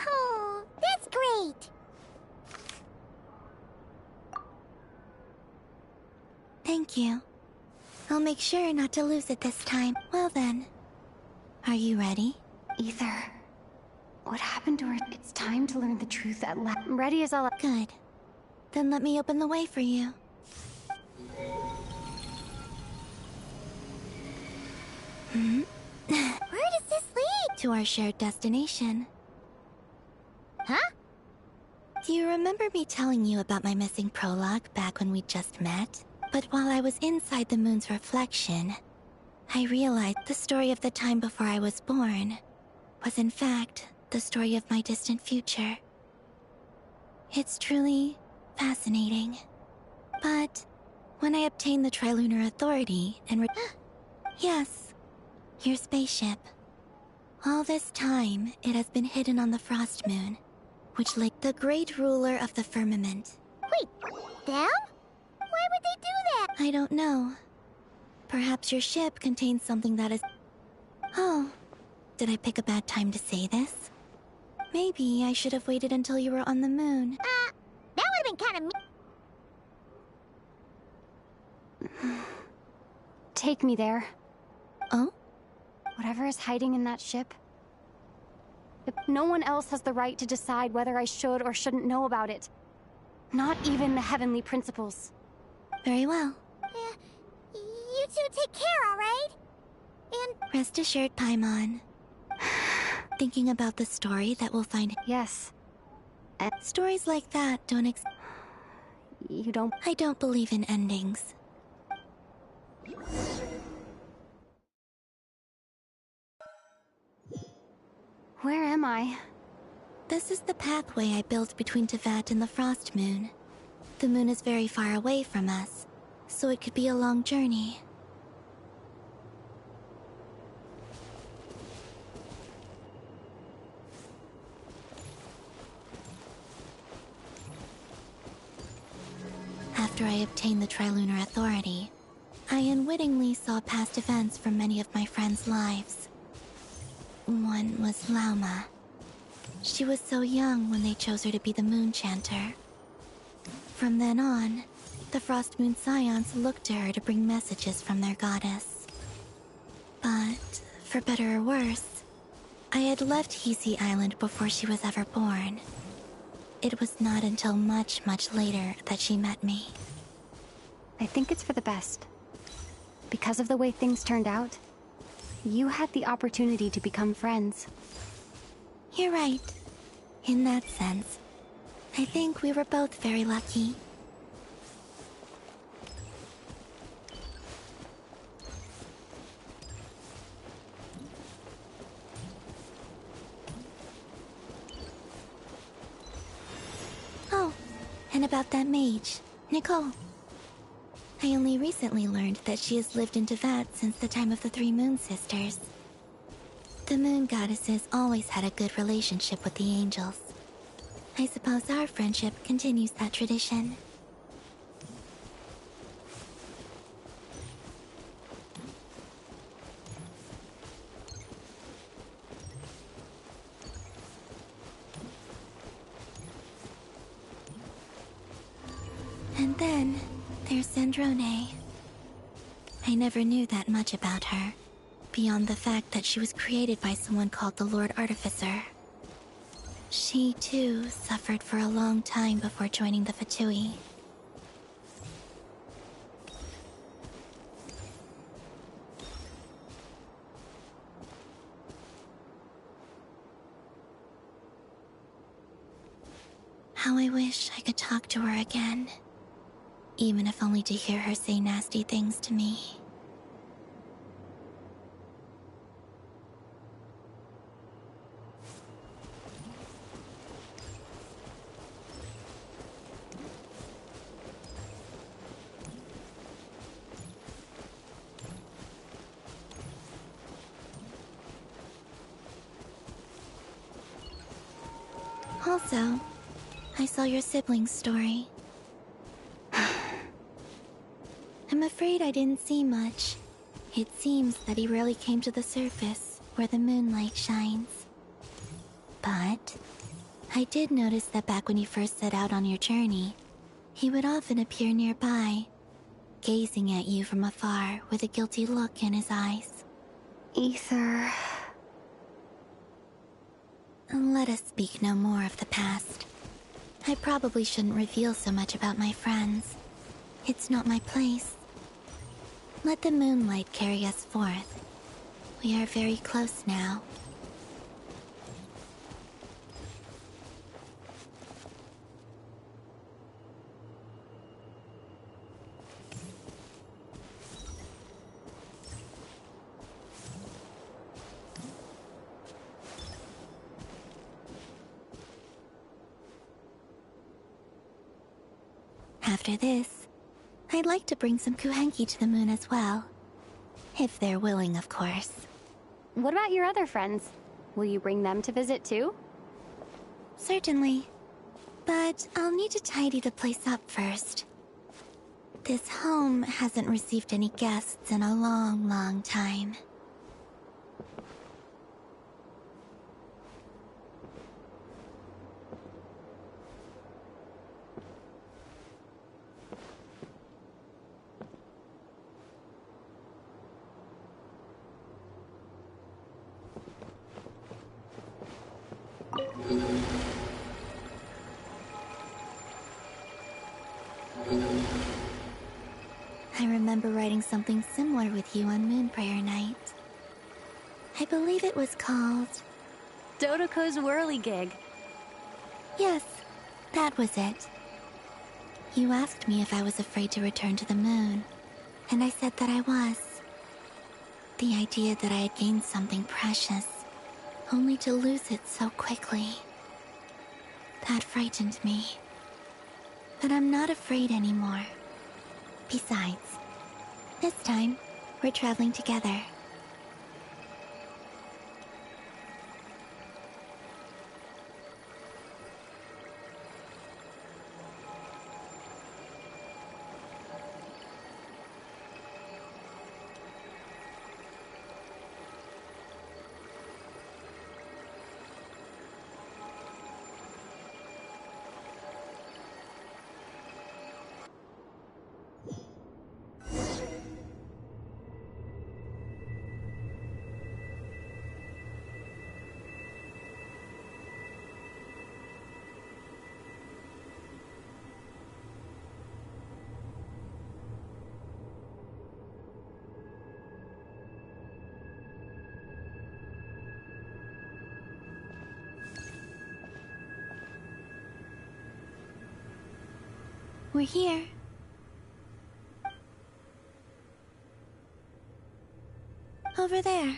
Oh, that's great! Thank you. I'll make sure not to lose it this time. Well then, are you ready? Ether. What happened to her? It's time to learn the truth at last. Ready as I'll... Good. Then let me open the way for you. Where does this lead? To our shared destination. Huh? Do you remember me telling you about my missing prologue back when we just met? But while I was inside the moon's reflection, I realized the story of the time before I was born was in fact the story of my distant future. It's truly fascinating. But when I obtained the Trilunar Authority and yes, your spaceship. All this time, it has been hidden on the Frost Moon, which lay the great ruler of the firmament. Wait, them? Why would they do that? I don't know. Perhaps your ship contains something that is... Oh, did I pick a bad time to say this? Maybe I should have waited until you were on the moon. That would have been kind of Take me there. Oh? Whatever is hiding in that ship. No one else has the right to decide whether I should or shouldn't know about it. Not even the Heavenly Principles. Very well. You two take care, alright? And... Rest assured, Paimon. Thinking about the story that we'll find... Yes. Stories like that don't You don't... I don't believe in endings. Where am I? This is the pathway I built between Teyvat and the Frost Moon. The moon is very far away from us, so it could be a long journey. After I obtained the Trilunar Authority, I unwittingly saw past events from many of my friends' lives. One was Lauma. She was so young when they chose her to be the Moon Chanter. From then on, the Frost Moon Scions looked to her to bring messages from their goddess. But, for better or worse, I had left Hisi Island before she was ever born. It was not until much, much later that she met me. I think it's for the best. Because of the way things turned out, you had the opportunity to become friends. You're right. In that sense, I think we were both very lucky. Oh, and about that mage, Nicole. I only recently learned that she has lived in Teyvat since the time of the Three Moon Sisters. The Moon Goddesses always had a good relationship with the angels. I suppose our friendship continues that tradition. And then, there's Zandrone. I never knew that much about her, beyond the fact that she was created by someone called the Lord Artificer. She, too, suffered for a long time before joining the Fatui. How I wish I could talk to her again. Even if only to hear her say nasty things to me. Also, I saw your sibling's story. I'm afraid I didn't see much. It seems that he rarely came to the surface, where the moonlight shines. But I did notice that back when you first set out on your journey, he would often appear nearby, gazing at you from afar with a guilty look in his eyes. Ether... Let us speak no more of the past. I probably shouldn't reveal so much about my friends. It's not my place. Let the moonlight carry us forth. We are very close now. After this, I'd like to bring some Kuhenki to the moon as well. If they're willing, of course. What about your other friends? Will you bring them to visit too? Certainly. But I'll need to tidy the place up first. This home hasn't received any guests in a long, long time. I remember writing something similar with you on Moonprayer Night. I believe it was called... Dodoko's Whirligig. Yes, that was it. You asked me if I was afraid to return to the moon, and I said that I was. The idea that I had gained something precious, only to lose it so quickly. That frightened me. But I'm not afraid anymore. Besides, this time, we're traveling together. We're here. Over there.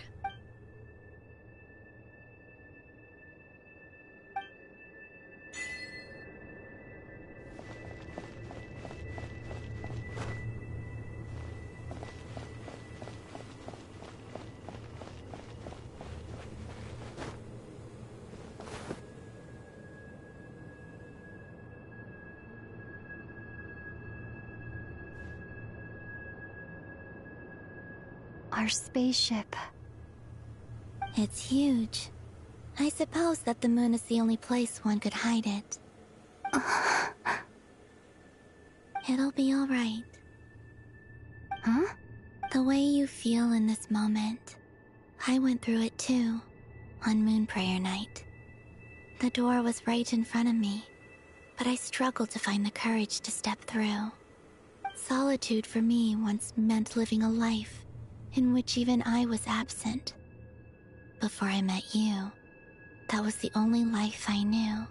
Our spaceship. It's huge. I suppose that the moon is the only place one could hide it. It'll be all right. Huh? The way you feel in this moment, I went through it too, on Moonprayer Night. The door was right in front of me, but I struggled to find the courage to step through. Solitude for me once meant living a life in which even I was absent. Before I met you, that was the only life I knew.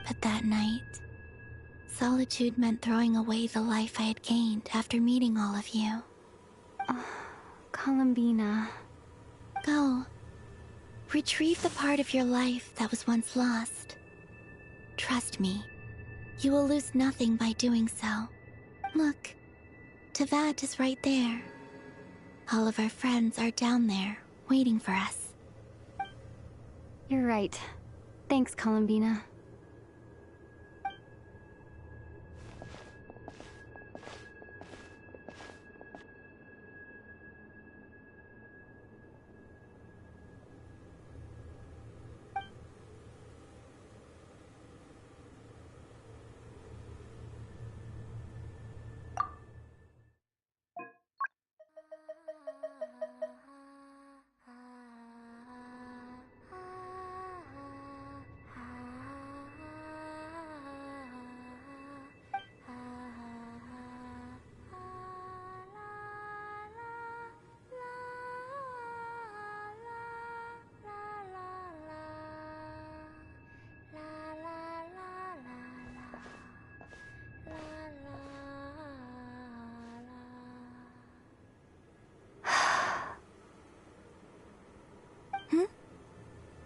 But that night, solitude meant throwing away the life I had gained after meeting all of you. Oh, Columbina. Go. Retrieve the part of your life that was once lost. Trust me, you will lose nothing by doing so. Look, Teyvat is right there. All of our friends are down there, waiting for us. You're right. Thanks, Columbina.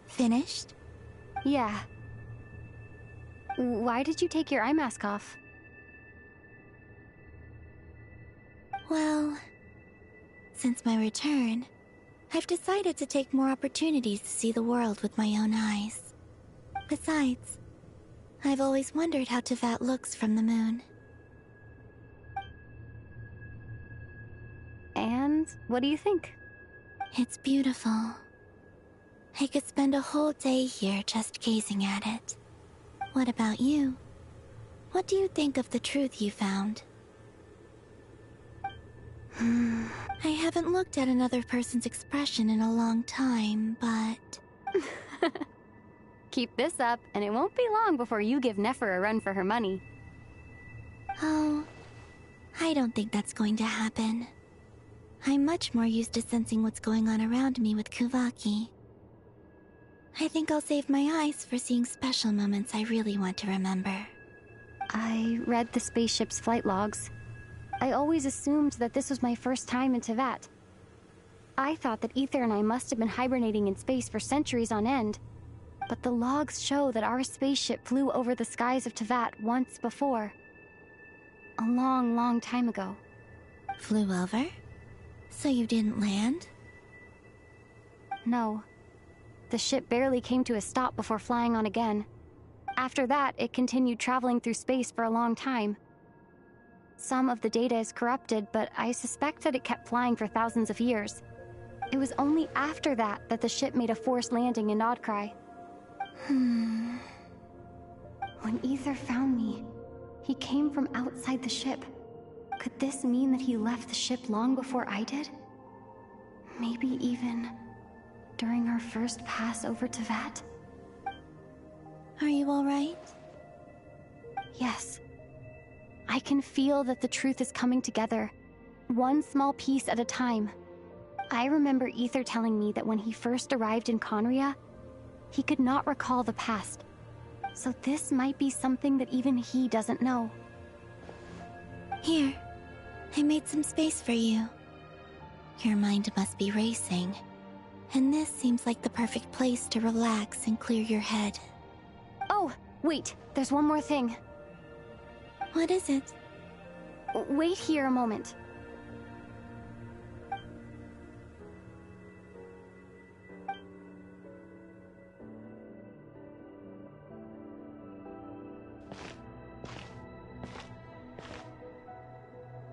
Finished? Yeah. Why did you take your eye mask off? Well, since my return, I've decided to take more opportunities to see the world with my own eyes. Besides, I've always wondered how Teyvat looks from the moon. And what do you think? It's beautiful. I could spend a whole day here just gazing at it. What about you? What do you think of the truth you found? I haven't looked at another person's expression in a long time, but... Keep this up, and it won't be long before you give Nefer a run for her money. Oh, I don't think that's going to happen. I'm much more used to sensing what's going on around me with Kuvaki. I think I'll save my eyes for seeing special moments I really want to remember. I read the spaceship's flight logs. I always assumed that this was my first time in Teyvat. I thought that Aether and I must have been hibernating in space for centuries on end. But the logs show that our spaceship flew over the skies of Teyvat once before. A long, long time ago. Flew over? So you didn't land? No. The ship barely came to a stop before flying on again. After that, it continued traveling through space for a long time. Some of the data is corrupted, but I suspect that it kept flying for thousands of years. It was only after that that the ship made a forced landing in Nodcry. When Aether found me, he came from outside the ship. Could this mean that he left the ship long before I did? Maybe even during our first pass over Teyvat? Are you all right? Yes. I can feel that the truth is coming together, one small piece at a time. I remember Aether telling me that when he first arrived in Khaenri'ah, he could not recall the past. So this might be something that even he doesn't know. Here, I made some space for you. Your mind must be racing, and this seems like the perfect place to relax and clear your head. Oh, wait, there's one more thing. What is it? Wait here a moment.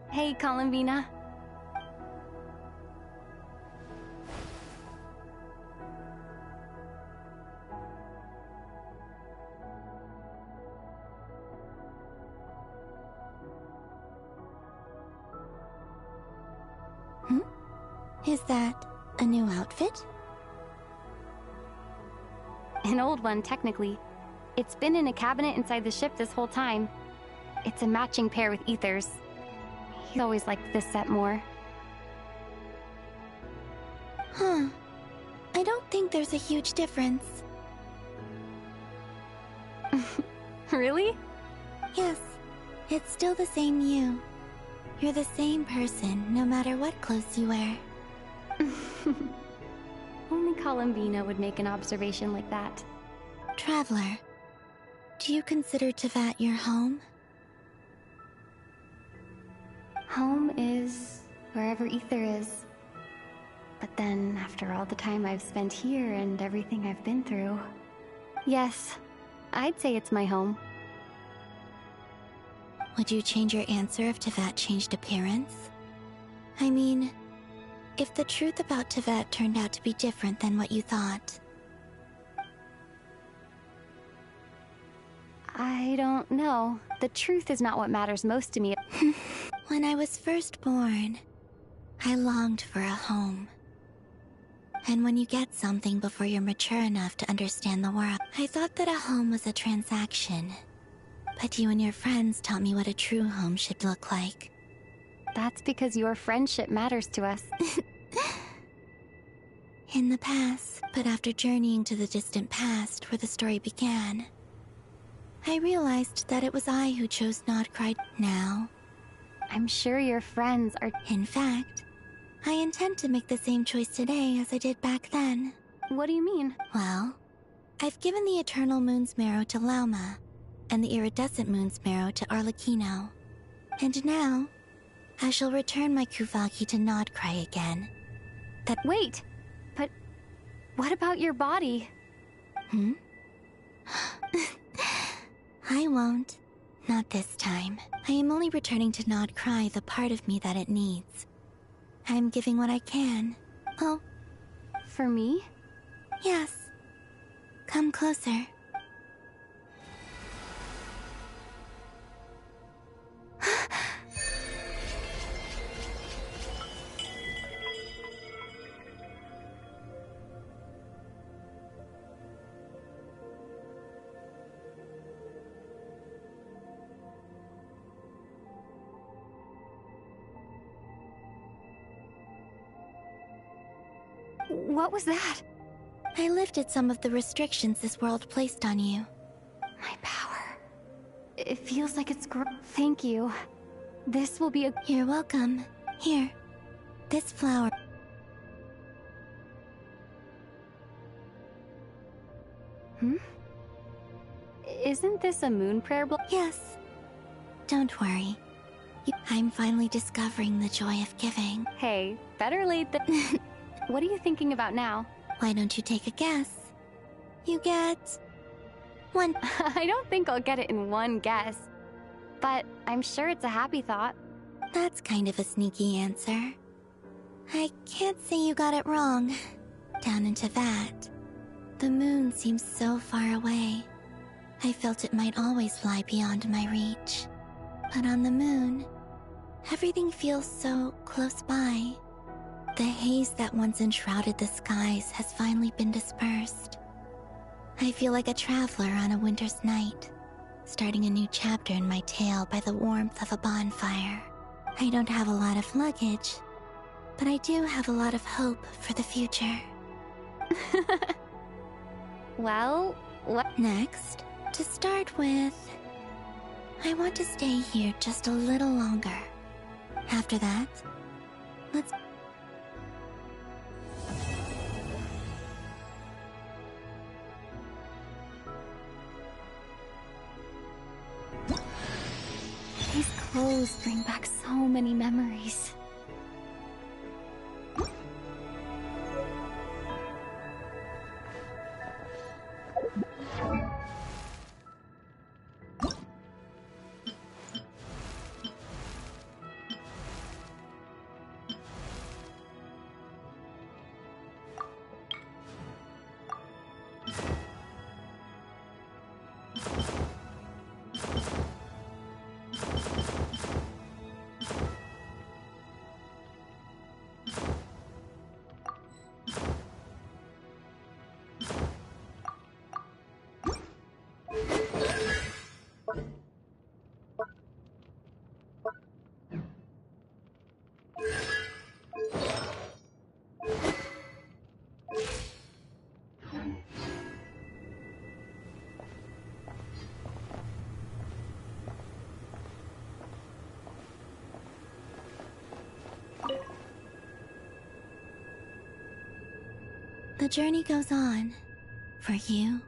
Hey, Columbina. Is that a new outfit? An old one, technically. It's been in a cabinet inside the ship this whole time. It's a matching pair with Ether's. He's always liked this set more. Huh. I don't think there's a huge difference. Really? Yes. It's still the same you. You're the same person, no matter what clothes you wear. Only Columbina would make an observation like that. Traveler, do you consider Teyvat your home? Home is wherever Ether is. But then, after all the time I've spent here and everything I've been through... Yes, I'd say it's my home. Would you change your answer if Teyvat changed appearance? I mean, if the truth about Teyvat turned out to be different than what you thought. I don't know. The truth is not what matters most to me. When I was first born, I longed for a home. And when you get something before you're mature enough to understand the world, I thought that a home was a transaction. But you and your friends taught me what a true home should look like. That's because your friendship matters to us. In the past, but after journeying to the distant past where the story began, I realized that it was I who chose Notcry. Now, I'm sure your friends are... In fact, I intend to make the same choice today as I did back then. What do you mean? Well, I've given the Eternal Moon's Marrow to Lauma, and the Iridescent Moon's Marrow to Arlecchino. And now, I shall return my Kuvagi to Notcry again. Wait! But... what about your body? Hmm? I won't. Not this time. I am only returning to Notcry the part of me that it needs. I'm giving what I can. Oh. For me? Yes. Come closer. What was that? I lifted some of the restrictions this world placed on you. My power. It feels like it's Thank you. This will be a... You're welcome. Here. This flower. Hmm? Isn't this a moon prayer book? Yes. Don't worry. I'm finally discovering the joy of giving. Hey, better late than... What are you thinking about now? Why don't you take a guess? You get... one. I don't think I'll get it in one guess. But I'm sure it's a happy thought. That's kind of a sneaky answer. I can't say you got it wrong. Down into that. The moon seems so far away. I felt it might always lie beyond my reach. But on the moon, everything feels so close by. The haze that once enshrouded the skies has finally been dispersed. I feel like a traveler on a winter's night, starting a new chapter in my tale by the warmth of a bonfire. I don't have a lot of luggage, but I do have a lot of hope for the future. Well, what next? To start with, I want to stay here just a little longer. After that, let's... These clothes bring back so many memories. The journey goes on. For you.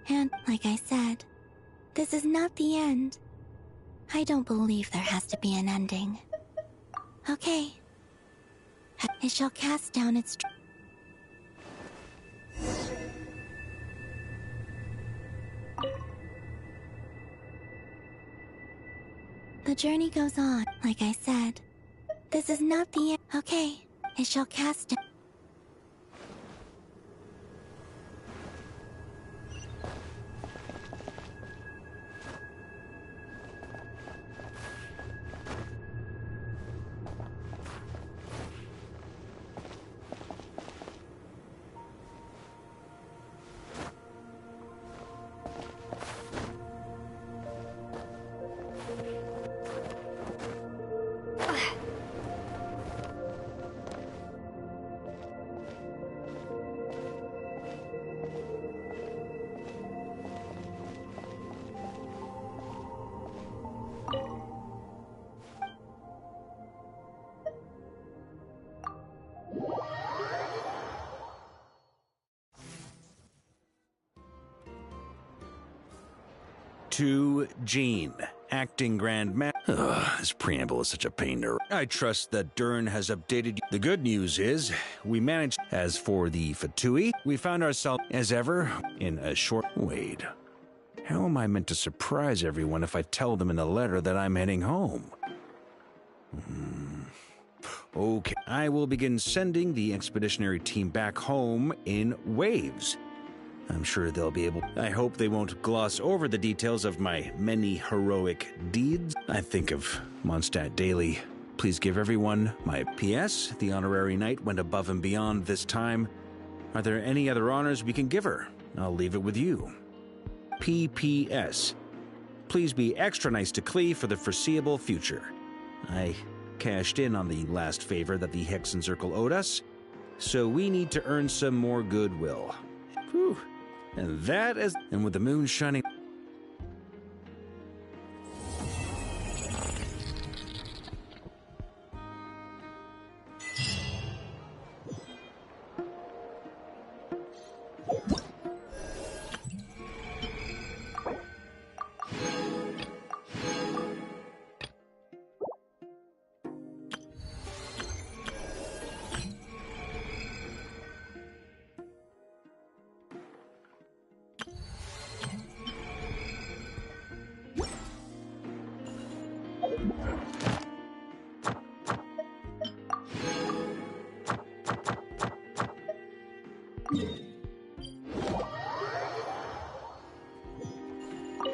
And, like I said, this is not the end. I don't believe there has to be an ending. Okay. It shall cast down its... The journey goes on, like I said. This is not the end. Okay. It shall cast down... To Jean, acting Grand This preamble is such a pain to... I trust that Durin has updated you. The good news is, we managed... As for the Fatui, we found ourselves, as ever, in a short... Wait. How am I meant to surprise everyone if I tell them in the letter that I'm heading home? Okay, I will begin sending the expeditionary team back home in waves. I'm sure they'll be able... I hope they won't gloss over the details of my many heroic deeds. I think of Mondstadt daily. Please give everyone my P.S. The honorary knight went above and beyond this time. Are there any other honors we can give her? I'll leave it with you. P.P.S. Please be extra nice to Klee for the foreseeable future. I cashed in on the last favor that the Hexen Circle owed us, so we need to earn some more goodwill. Whew. And that is... And with the moon shining...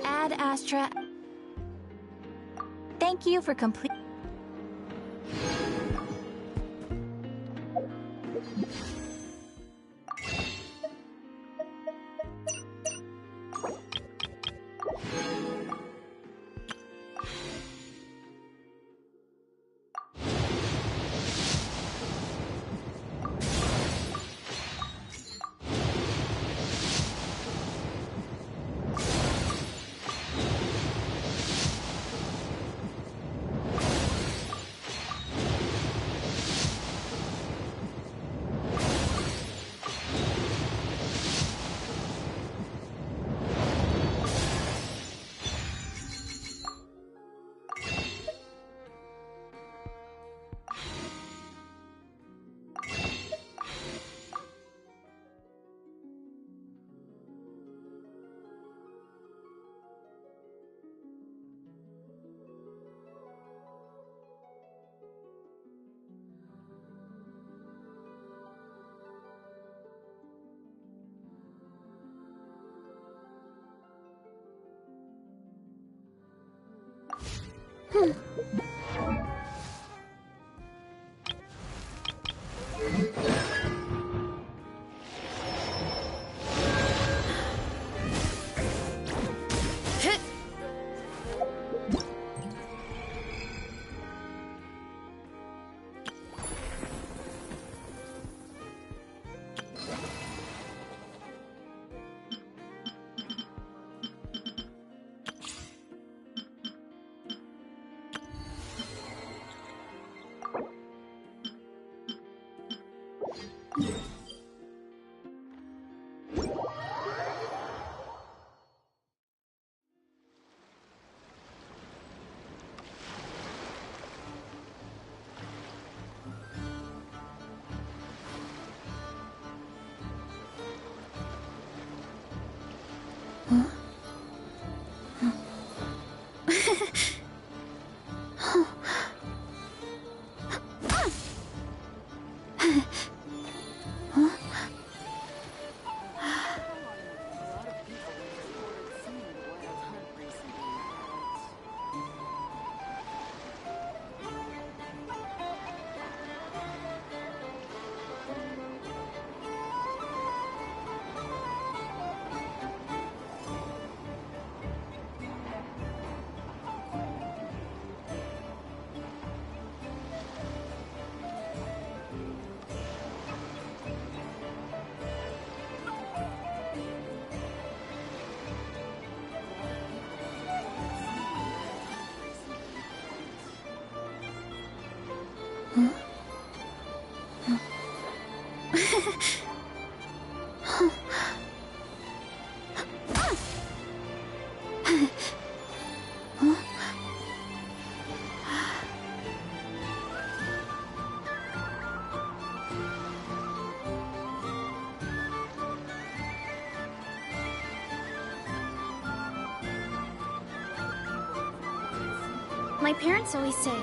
Ad Astra. Thank you for complete. My parents always say,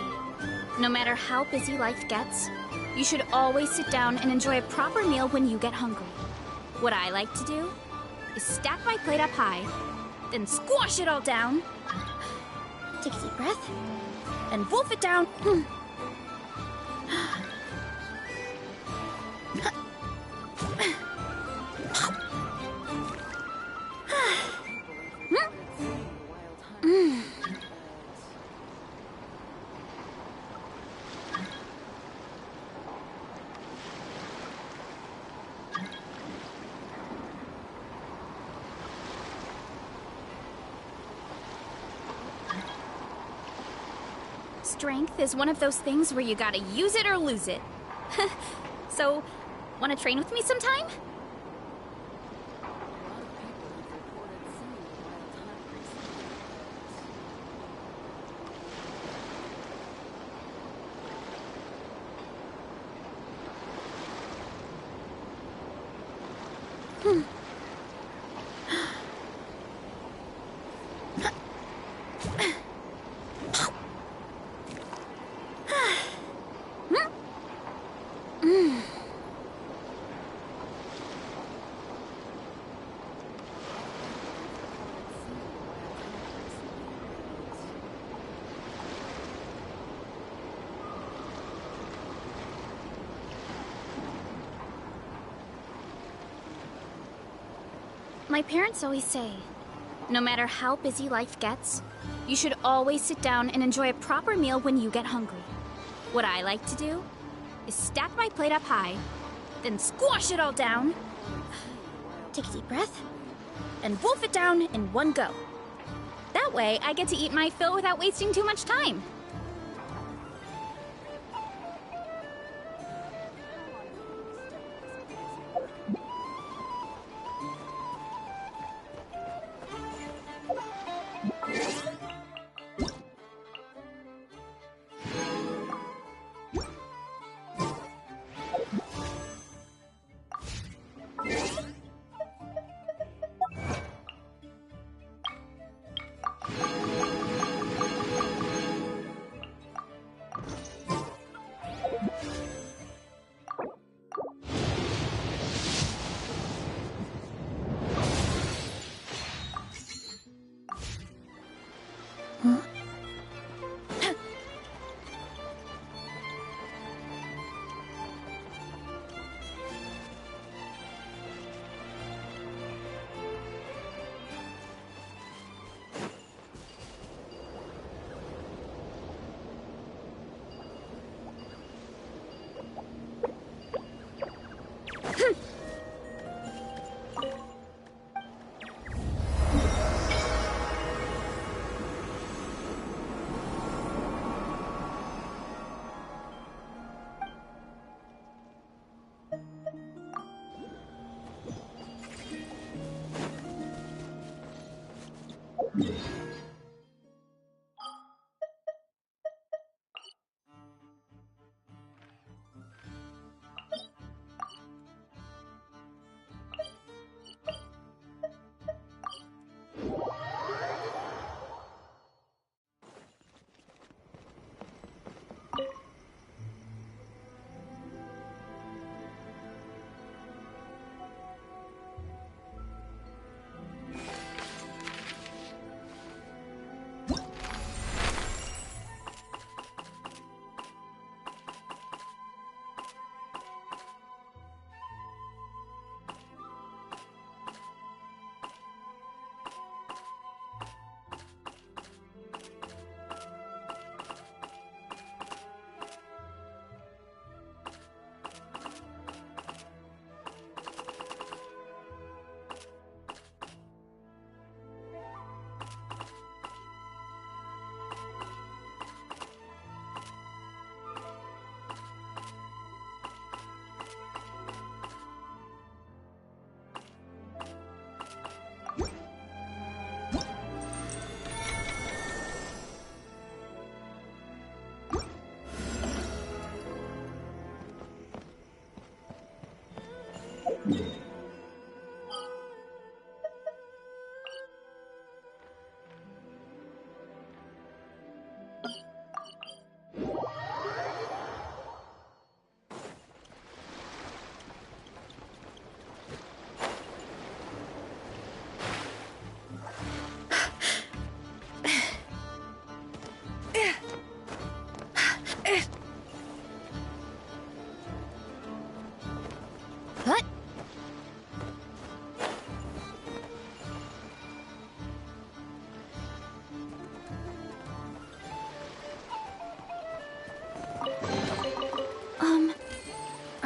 no matter how busy life gets, you should always sit down and enjoy a proper meal when you get hungry. What I like to do is stack my plate up high, then squash it all down, take a deep breath, and wolf it down. Strength is one of those things where you gotta use it or lose it. So, wanna train with me sometime? My parents always say, no matter how busy life gets, you should always sit down and enjoy a proper meal when you get hungry. What I like to do is stack my plate up high, then squash it all down, take a deep breath, and wolf it down in one go. That way, I get to eat my fill without wasting too much time.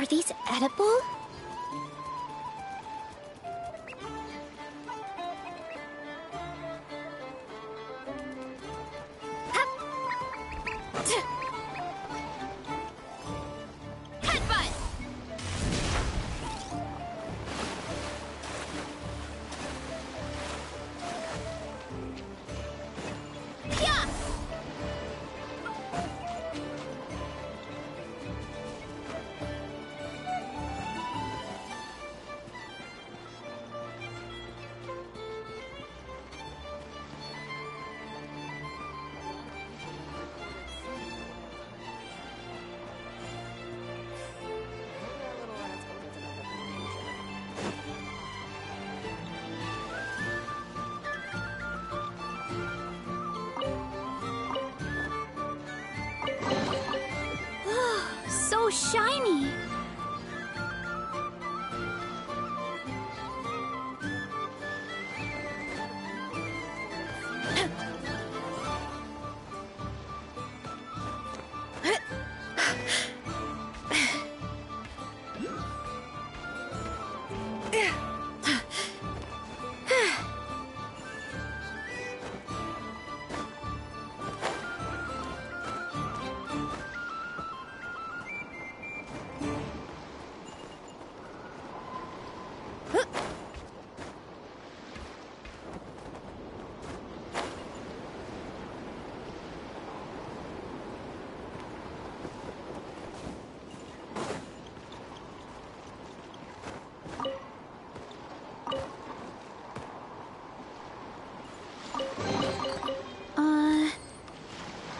these edible? So shiny!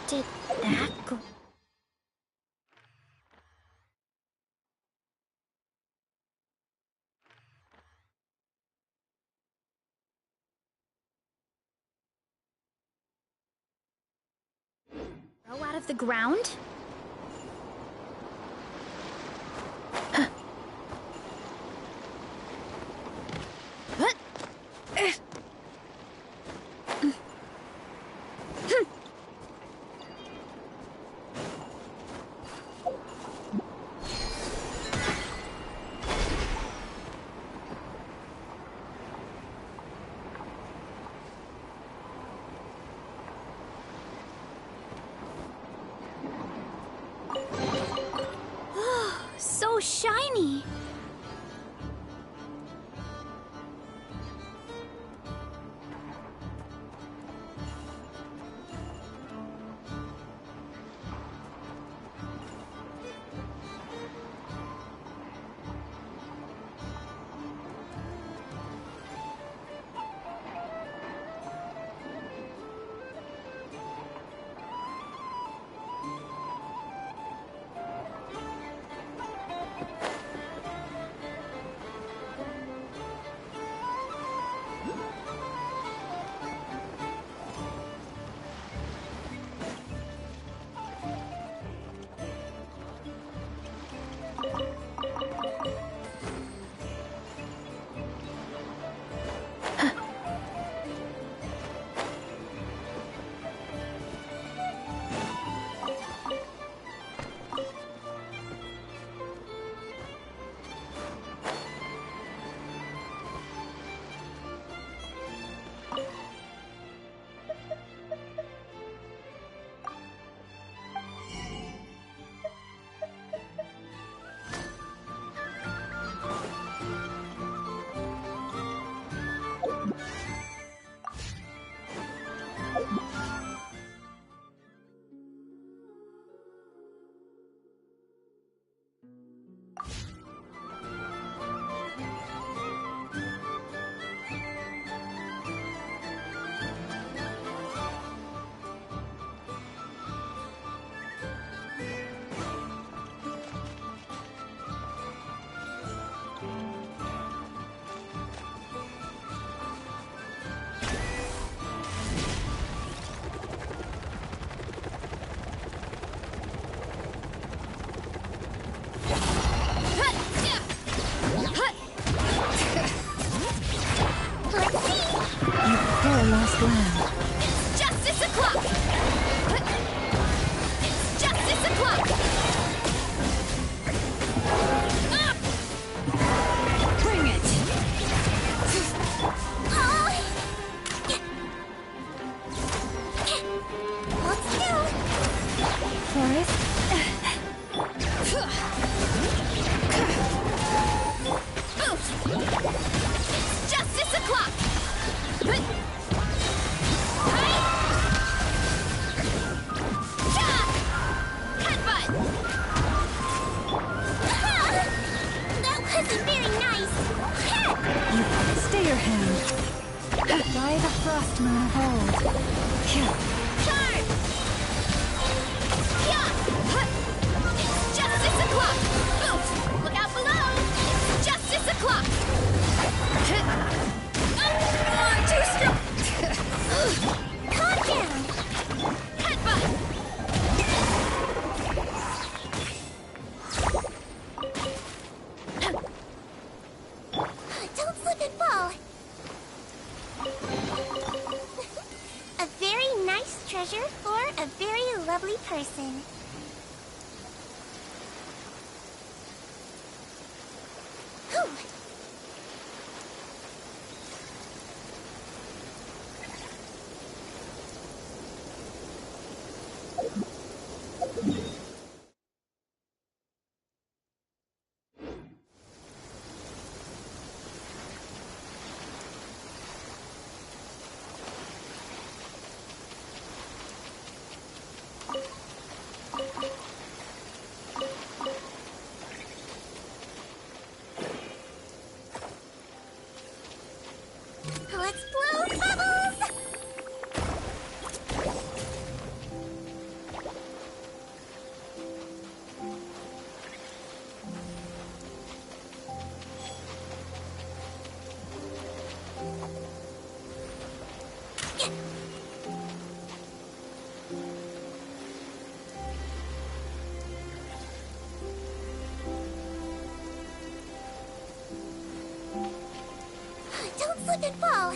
Did that go? Grow out of the ground? So shiny! Lost land. It's justice o'clock! It's justice o'clock! By the frost moon of old. Charge! It's justice o'clock! Boots! Look out below! It's justice o'clock! Too strong! Calm down! Headbutt! Don't slip and fall. A very nice treasure for a very lovely person. Whew. Let's blow bubbles! Don't slip and fall.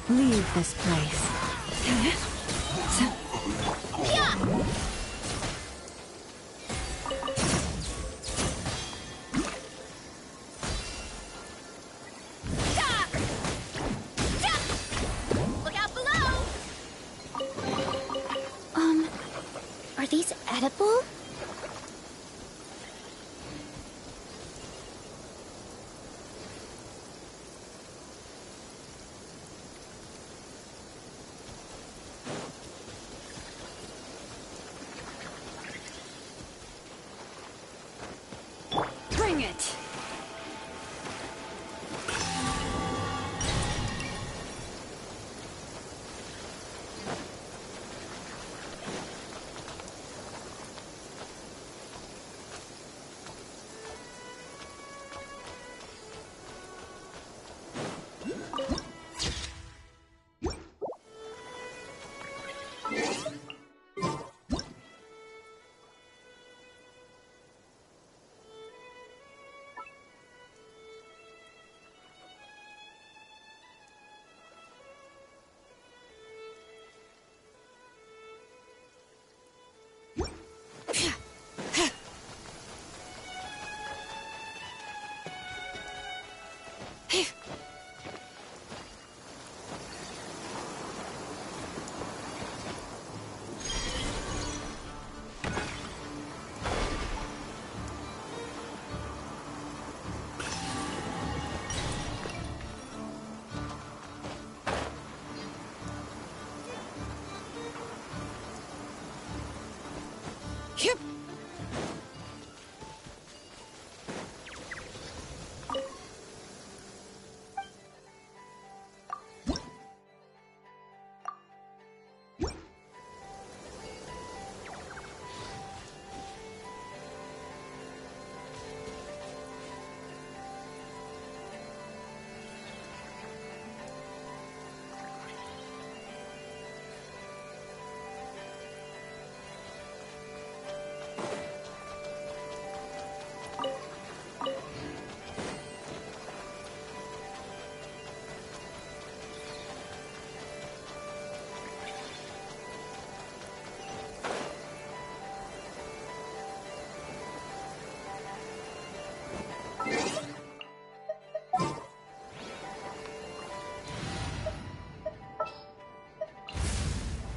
Leave this place. Look out below! Are these edible? Bring it! Yep.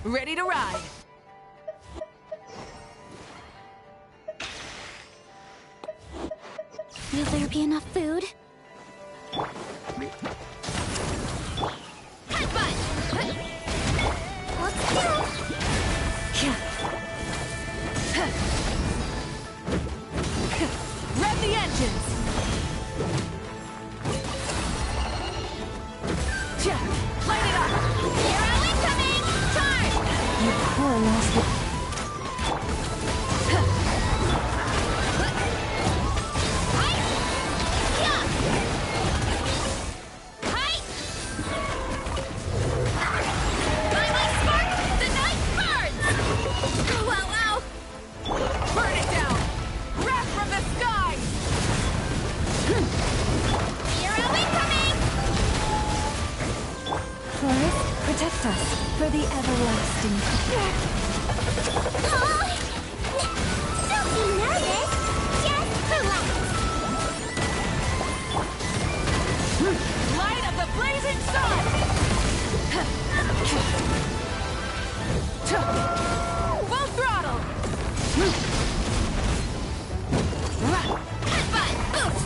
Ready to ride. Will there be enough food? protect us for the everlasting. Don't be nervous. Just relax. Light of the blazing sun! Full throttle! Headbutt! Oof!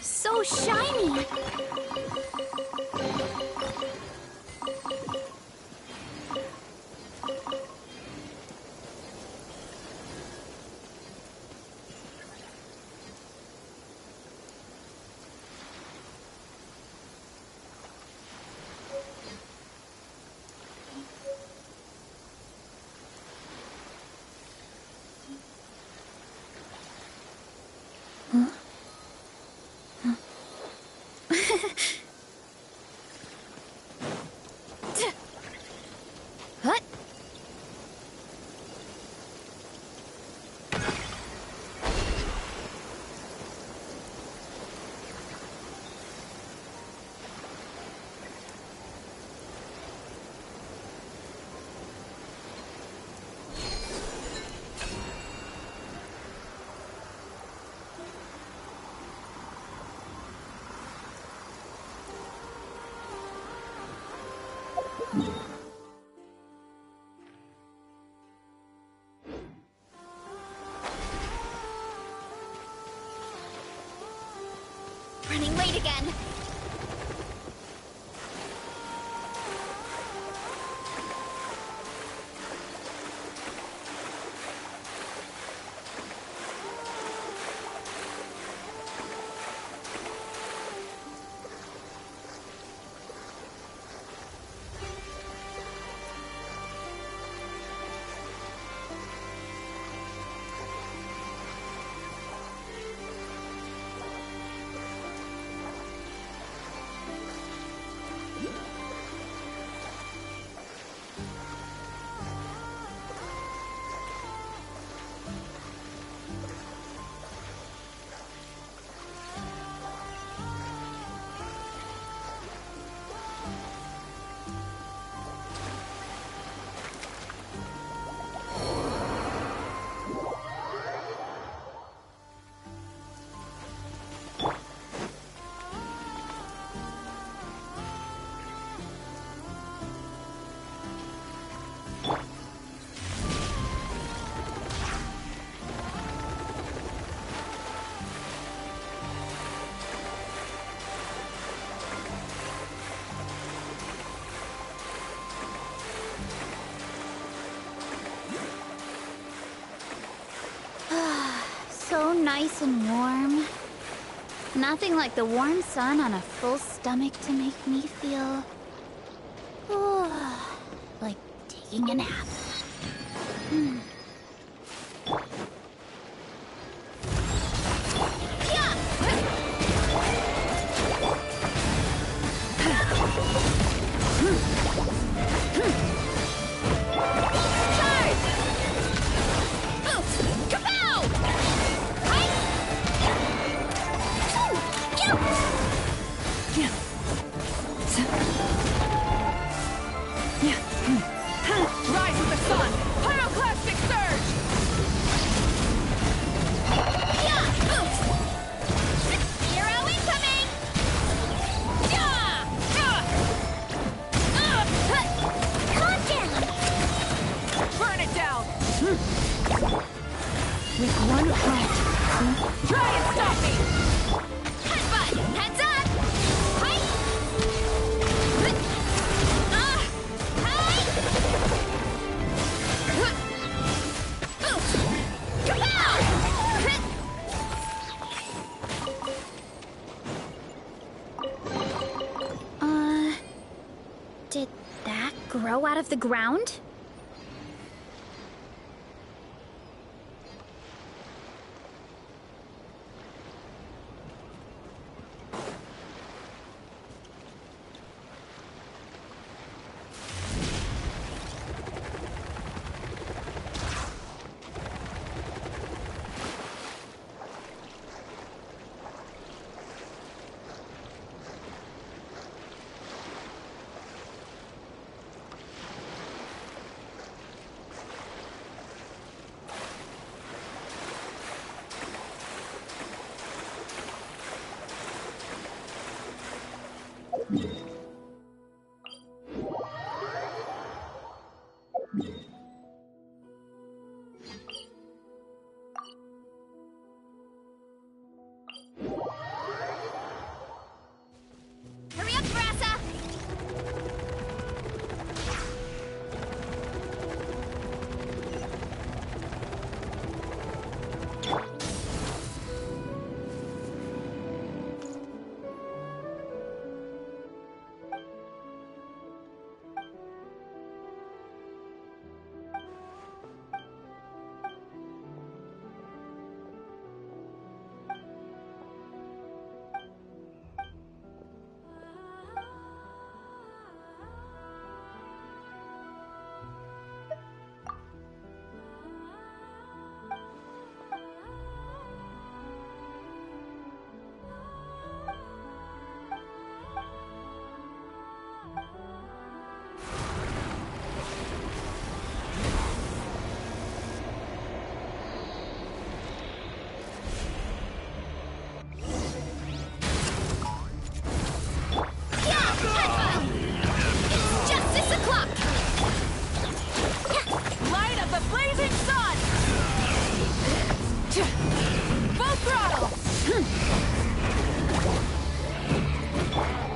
So shiny! What? Running late again. So nice and warm. Nothing like the warm sun on a full stomach to make me feel... like taking a nap. Rise with the sun! Pyroclastic surge! Hero incoming! Calm down! Burn it down! With one heart. Try and stop me! Headbutt! Heads up! Height! Did that grow out of the ground?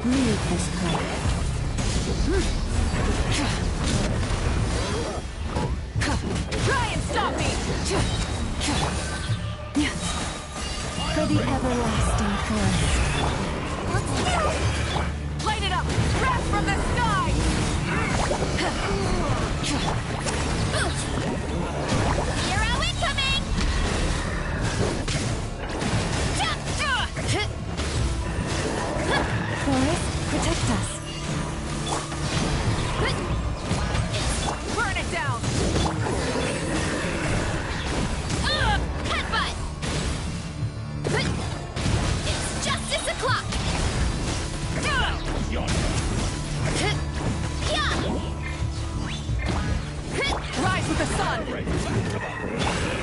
Leave this place. Try and stop me! For the everlasting forest. Light it up! Wrath from the sky! Hero incoming! Forest, protect us. Burn it down! Headbutt! It's justice o'clock! Rise with the sun!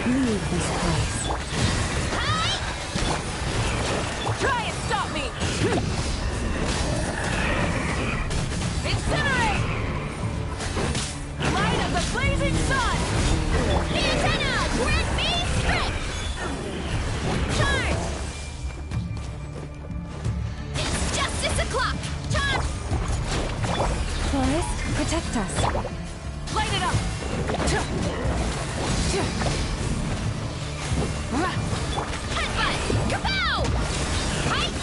Leave this place. Try and stop me! Incinerate! Light of the blazing sun! The antenna! Grid B strip! Charge! It's justice o'clock! Charge! Forest, protect us. Light it up! Headbutt! Kapow! Height!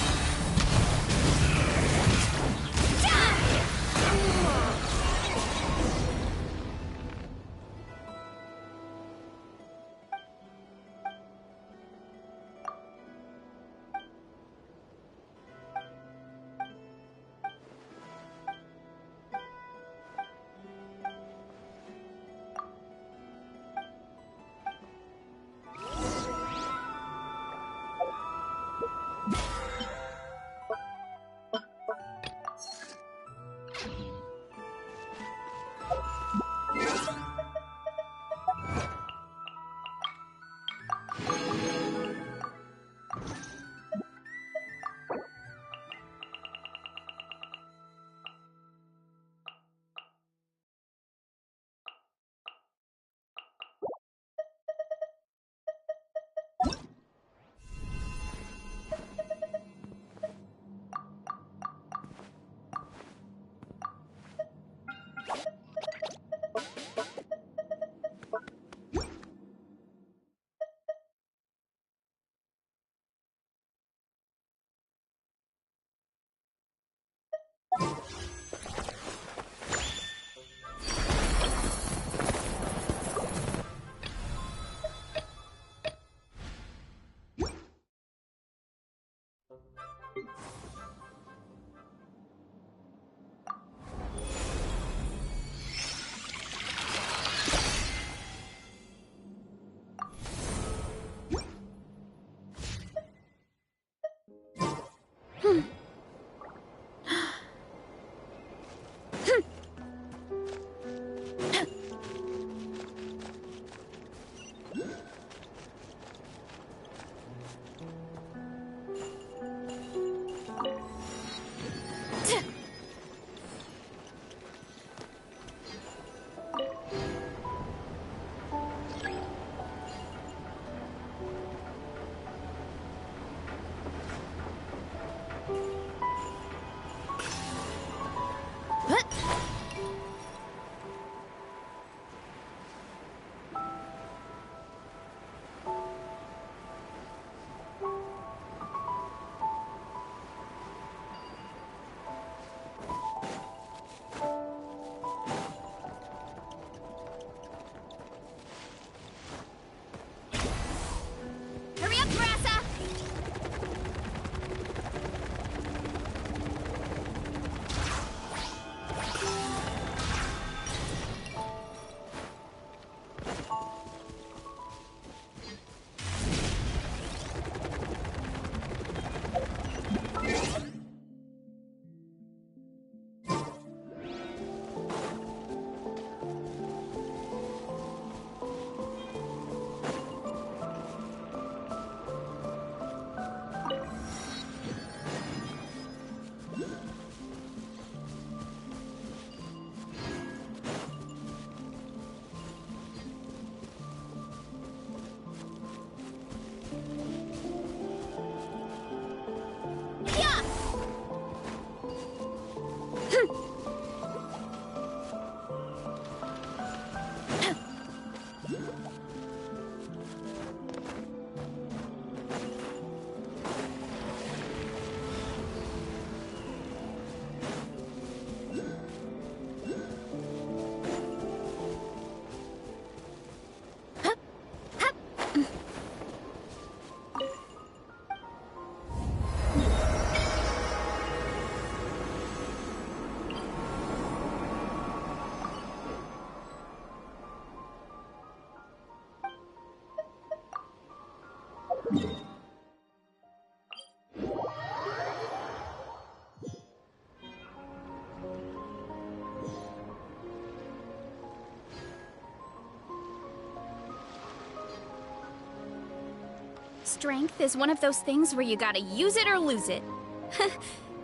Strength is one of those things where you gotta use it or lose it.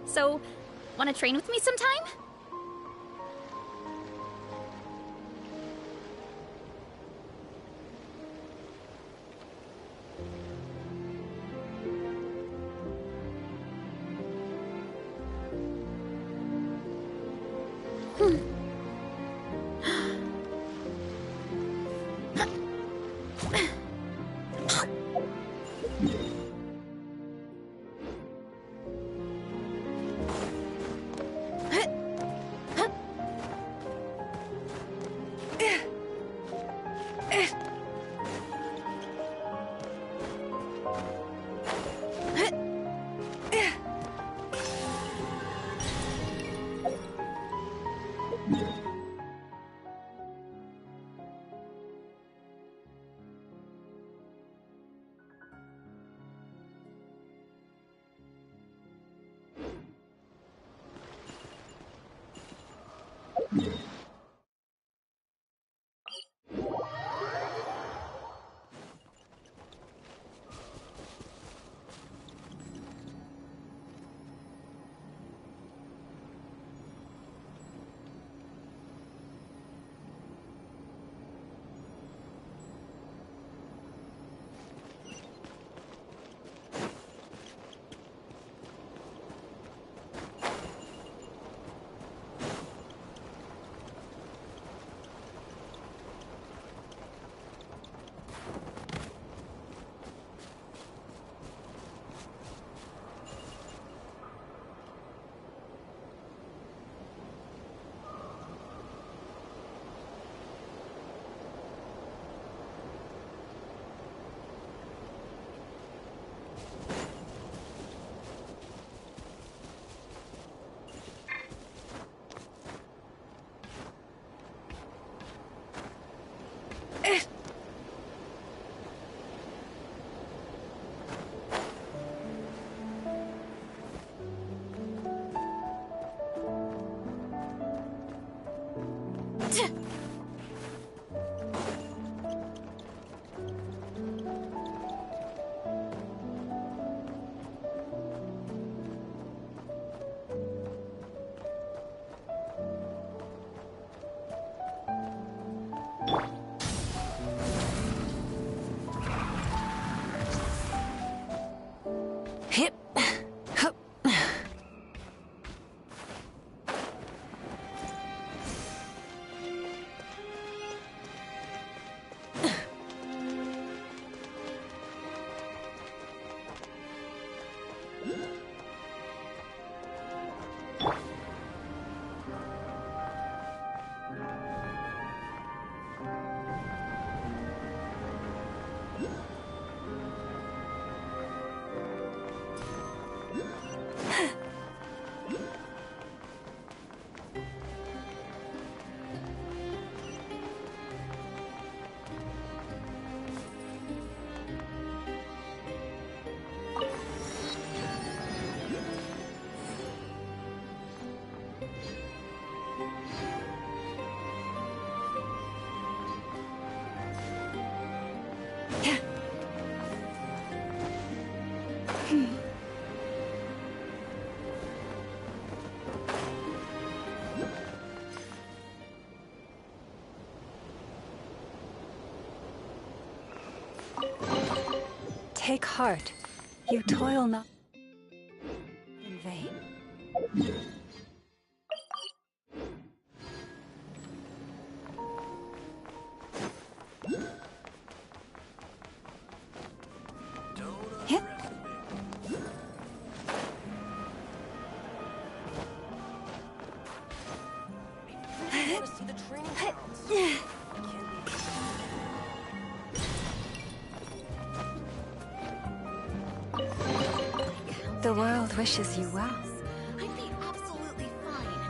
So, wanna train with me sometime? Take heart. You toil not in vain. The world wishes you well. I'd be absolutely fine.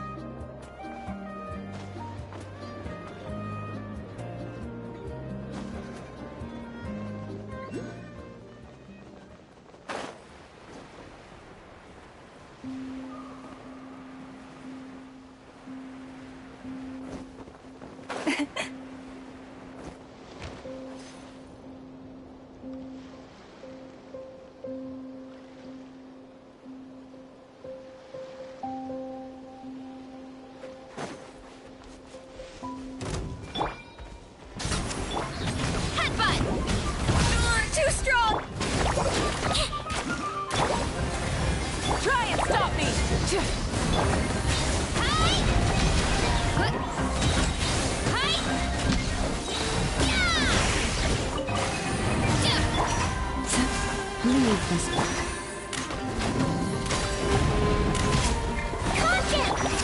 Leave this book.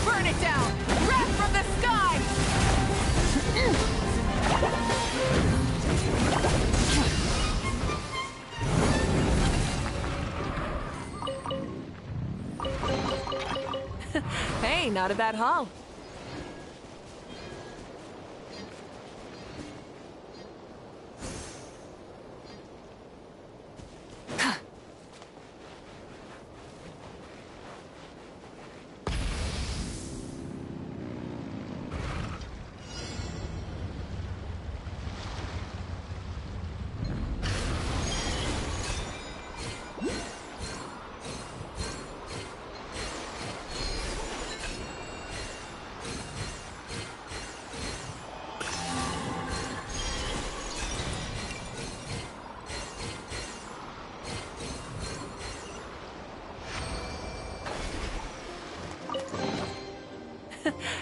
Burn it down! Wrath from the sky! Hey, not a bad haul.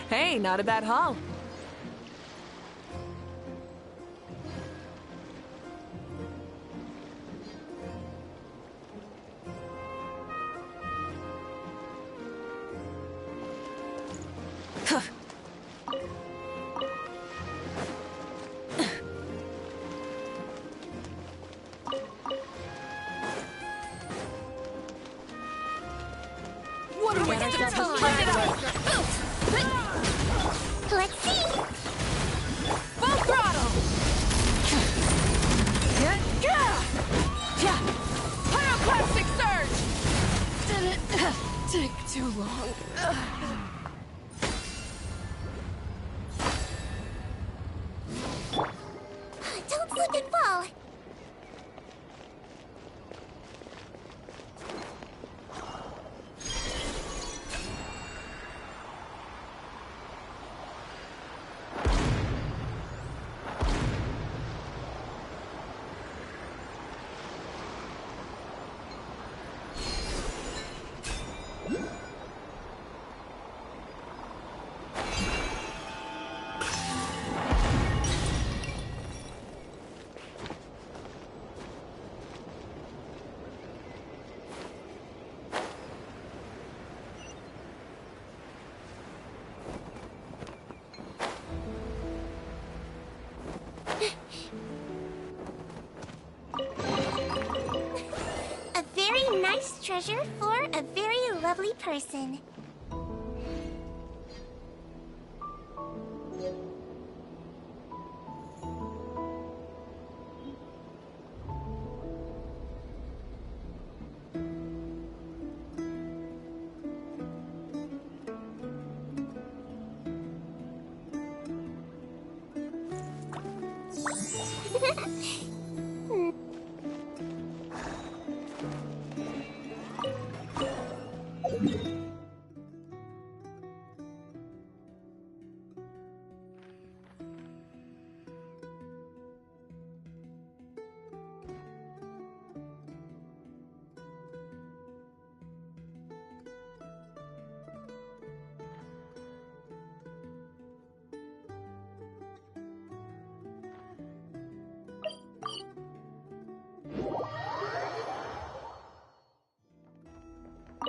Hey, not a bad haul. What a waste of time! Let's see! Full throttle! Pyroclastic surge! Did it take too long? Don't slip and fall! A very nice treasure for a very lovely person.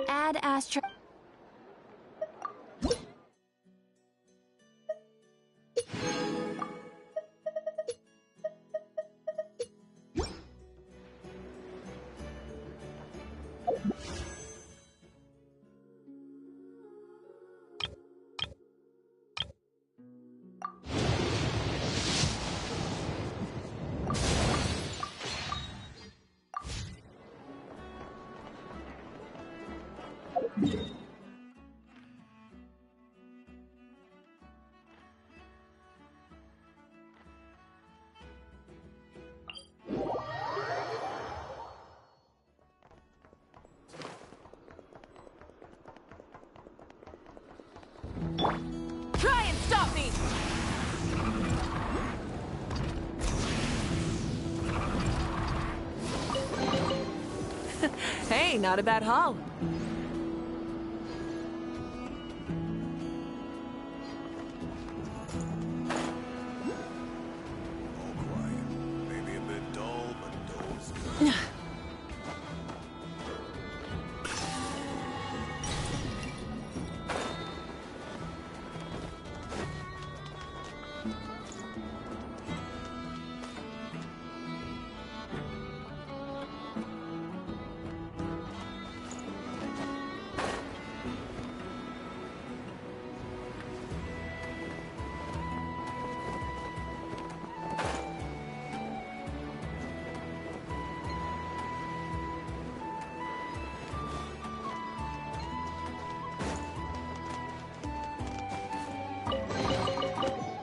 Add Astra. Try and stop me! Hey, not a bad haul. Maybe a bit dull, but dull's good.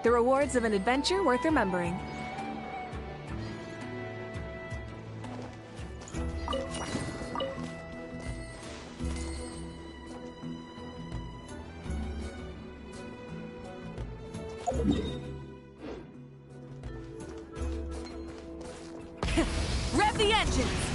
The rewards of an adventure worth remembering. Rev the engines!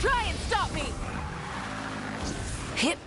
Try and stop me! Hit.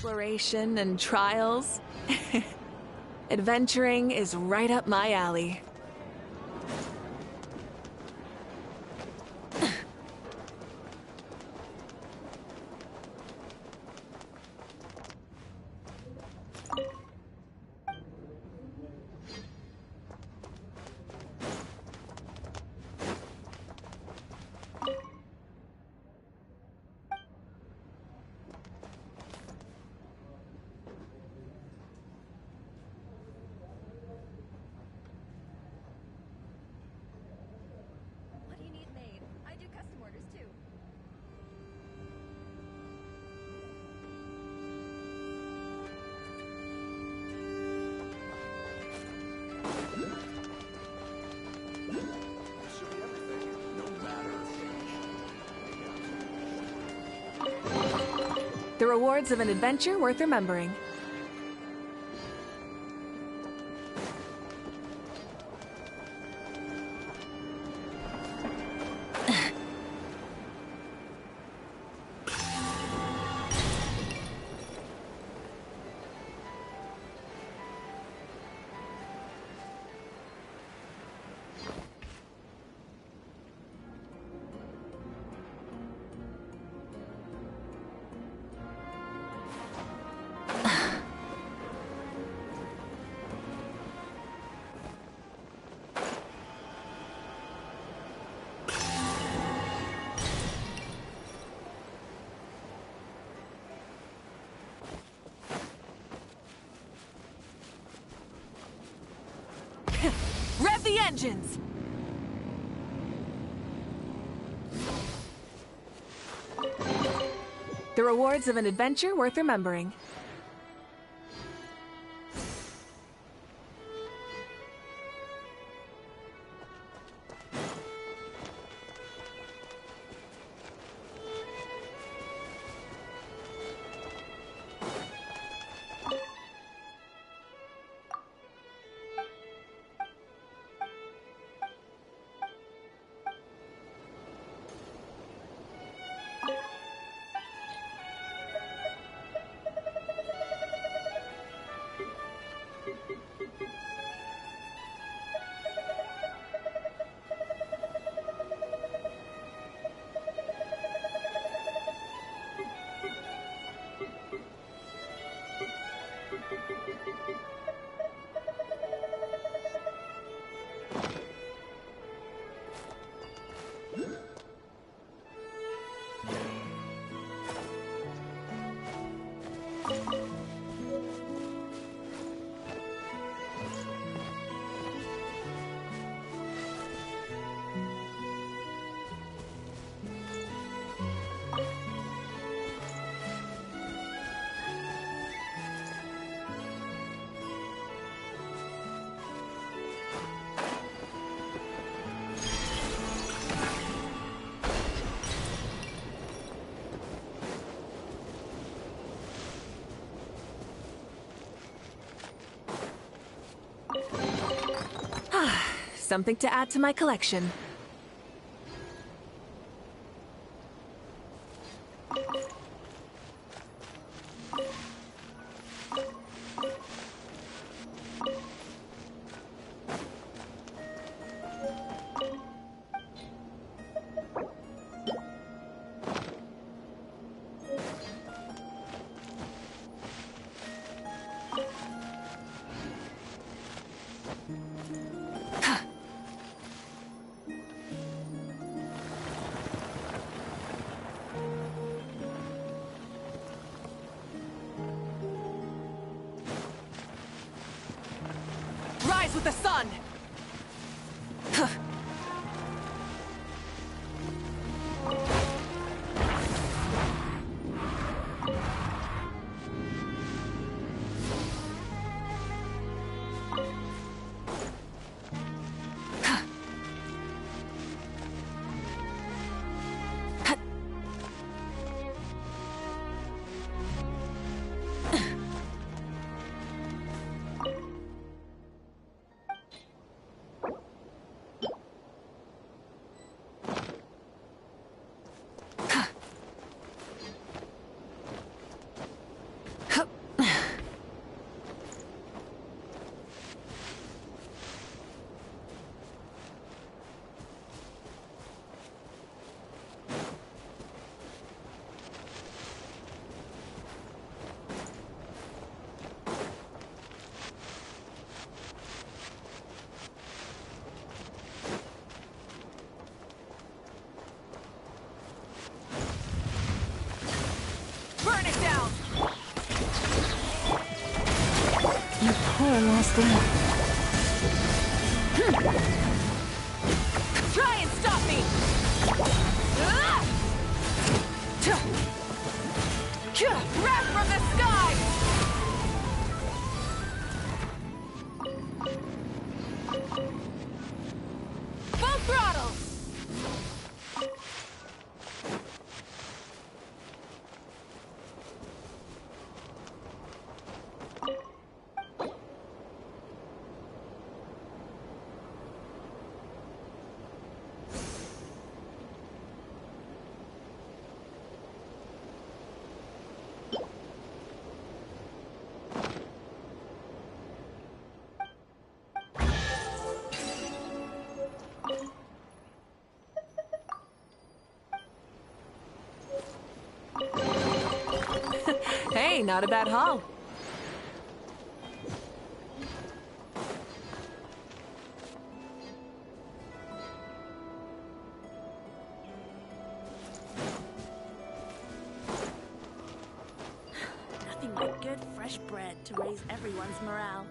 Exploration and trials. Adventuring is right up my alley. The rewards of an adventure worth remembering. engines! The rewards of an adventure worth remembering. Something to add to my collection. Rise with the sun! Burn it down! You poor lost love. Try and stop me! Wrath from the sky! Full throttle! Hey, not a bad haul. Nothing but good, fresh bread to raise everyone's morale.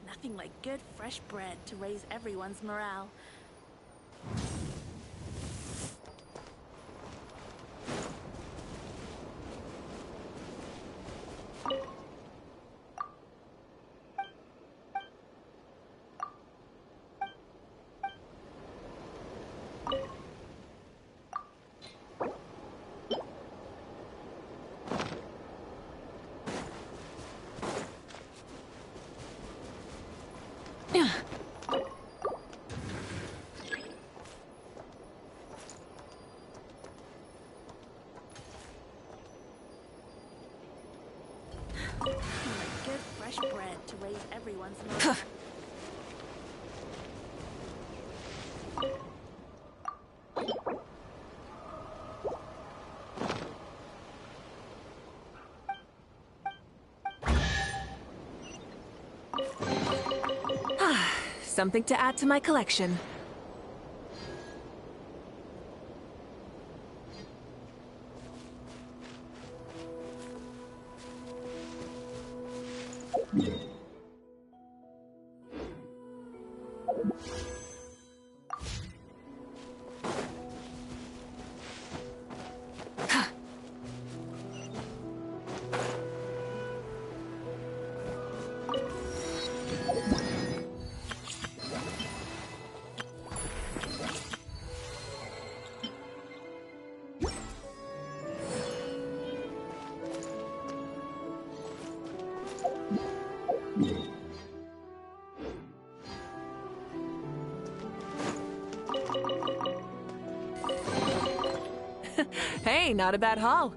Nothing like good, fresh bread to raise everyone's morale. Good fresh bread to raise everyone's morale. Something to add to my collection. Hey, not a bad haul.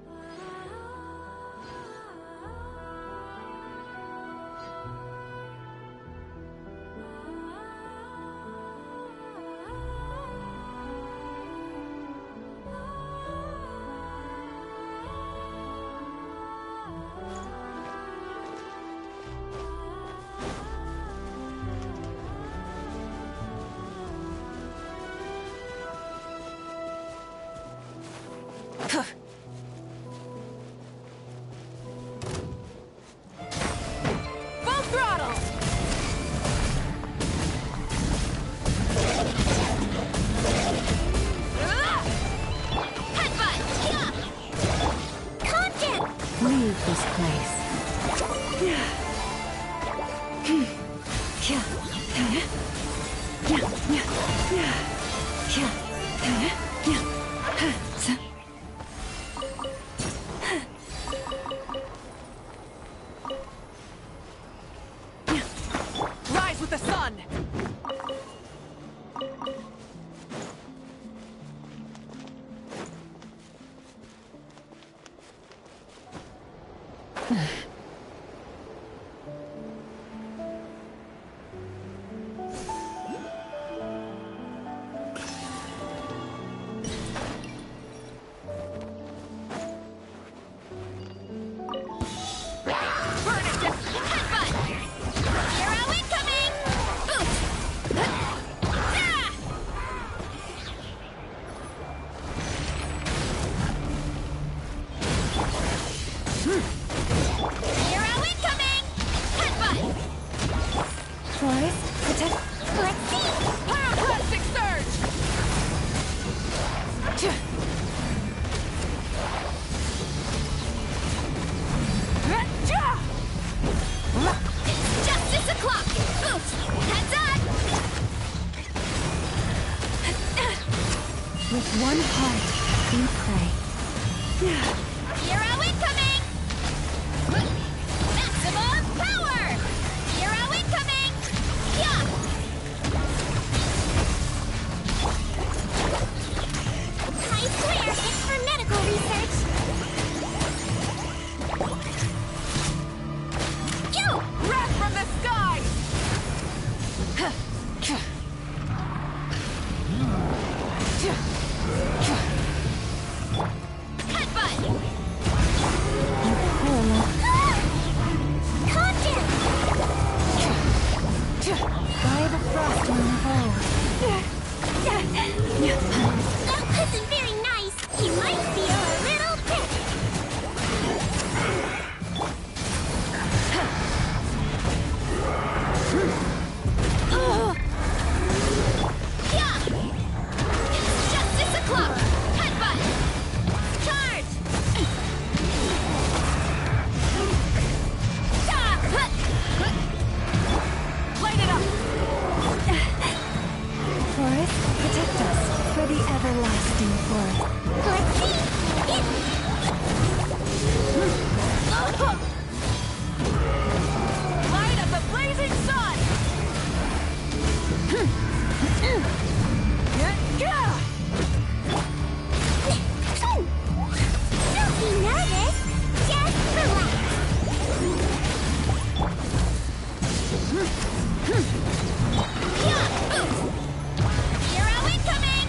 Full throttle! Leave this place. Rise with the sun! Pyroclastic surge! It's justice o'clock! Boots! Heads up! With one heart, we pray. Hero incoming! Maximum power! Hero incoming! Yeah! I swear it's for medical research! You! Wrath from the sky! Headbutt! By the frost on the hole. That wasn't very nice. You might feel a protect us for the everlasting forest. Let's see! Light of the blazing sun! Don't be nervous. Just relax. Hero incoming!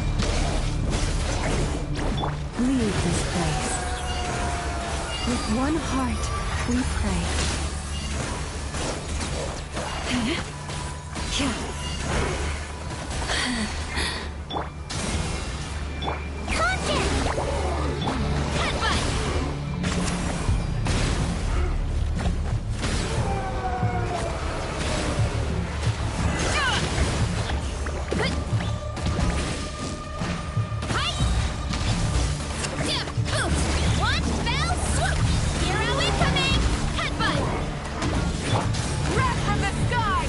Leave this place. With one heart, we pray. One fell swoop! Hero incoming! Headbutt! Breath from the sky!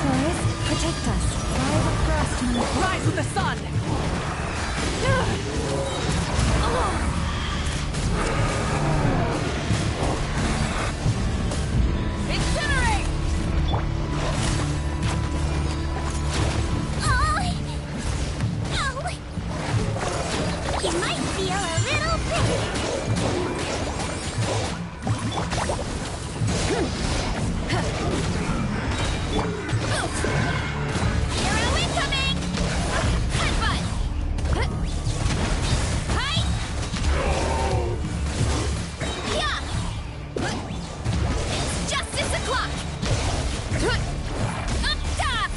Forest, protect us. By the frost moon. Rise with the sun! Incinerate! Oh! You might feel a little Hero incoming! Headbutt! Hi! Yeah! It's justice o'clock! Up top!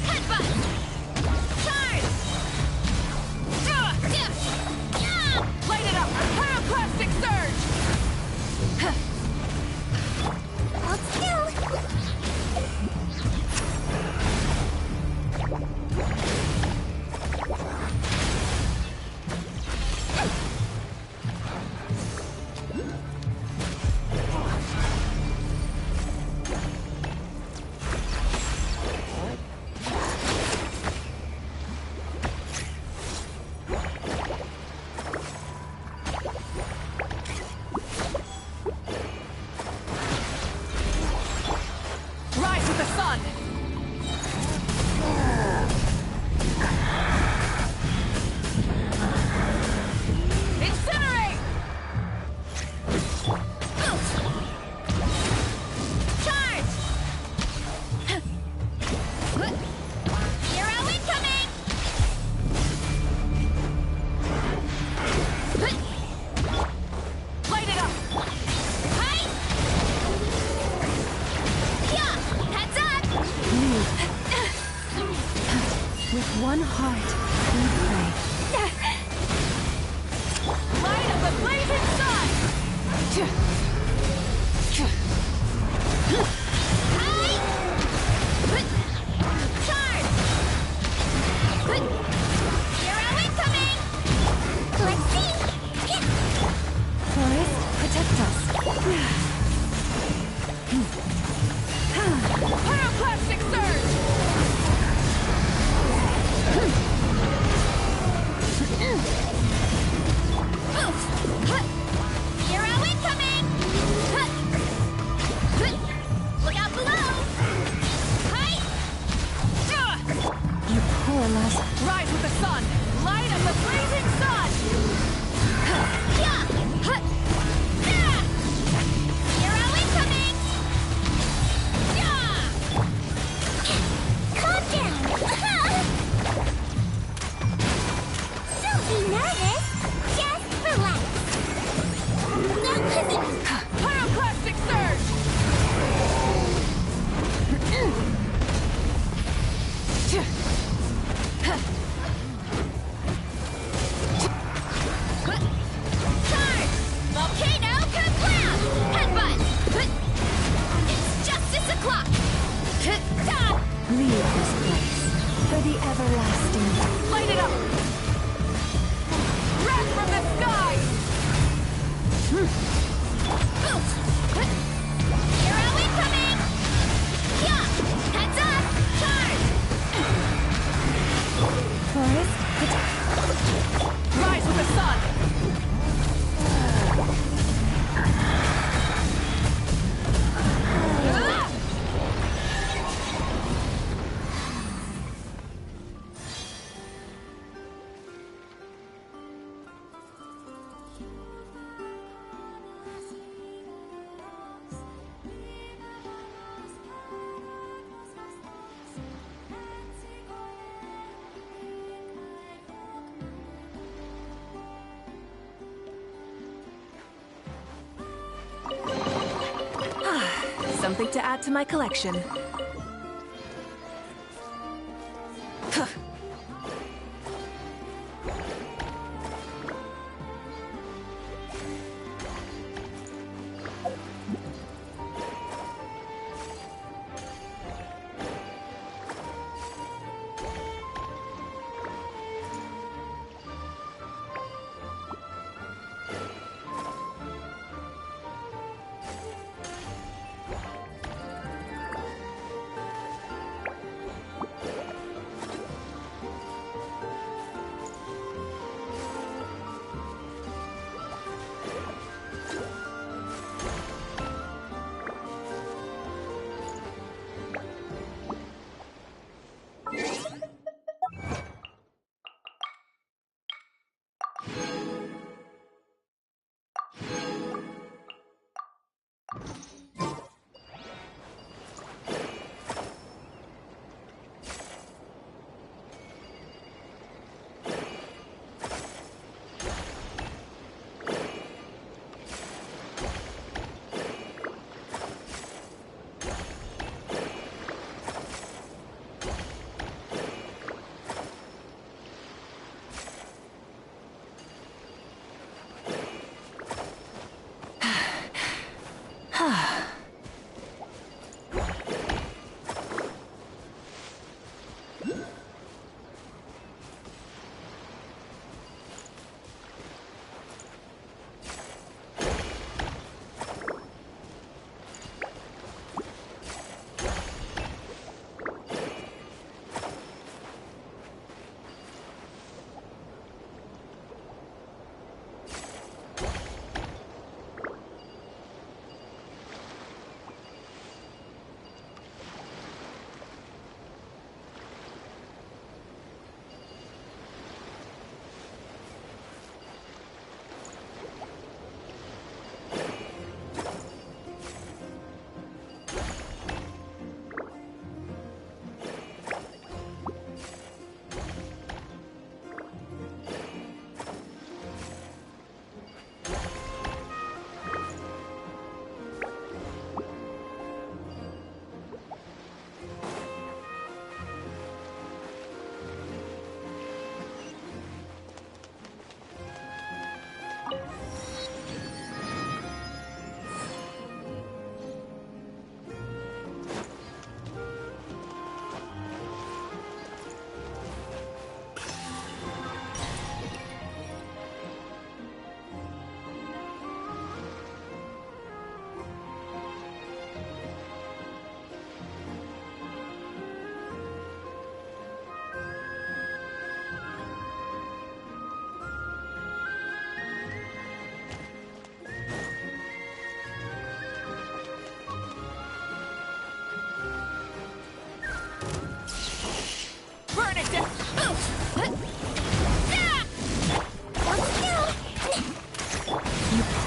Headbutt! Charge! Light it up! Pyroclastic surge! Hold still! Rise with the sun! Incinerate! Charge! Hero incoming! Light it up! Hi! Yeah! Heads up! With one heart, we pray. Light of the blazing sun! Hi! Charge! Hero incoming! Let's see! Forest, protect us. Pyroclastic surge! Hero incoming! Look out below! Hi! You poor lass. Rise with the sun! Light of the blazing sun! Hero incoming! leave this place for the everlasting. Light it up! Wrath from the sky! Hero incoming! Yeah! Heads up! Charge! Forest, Rise with the sun! Something to add to my collection.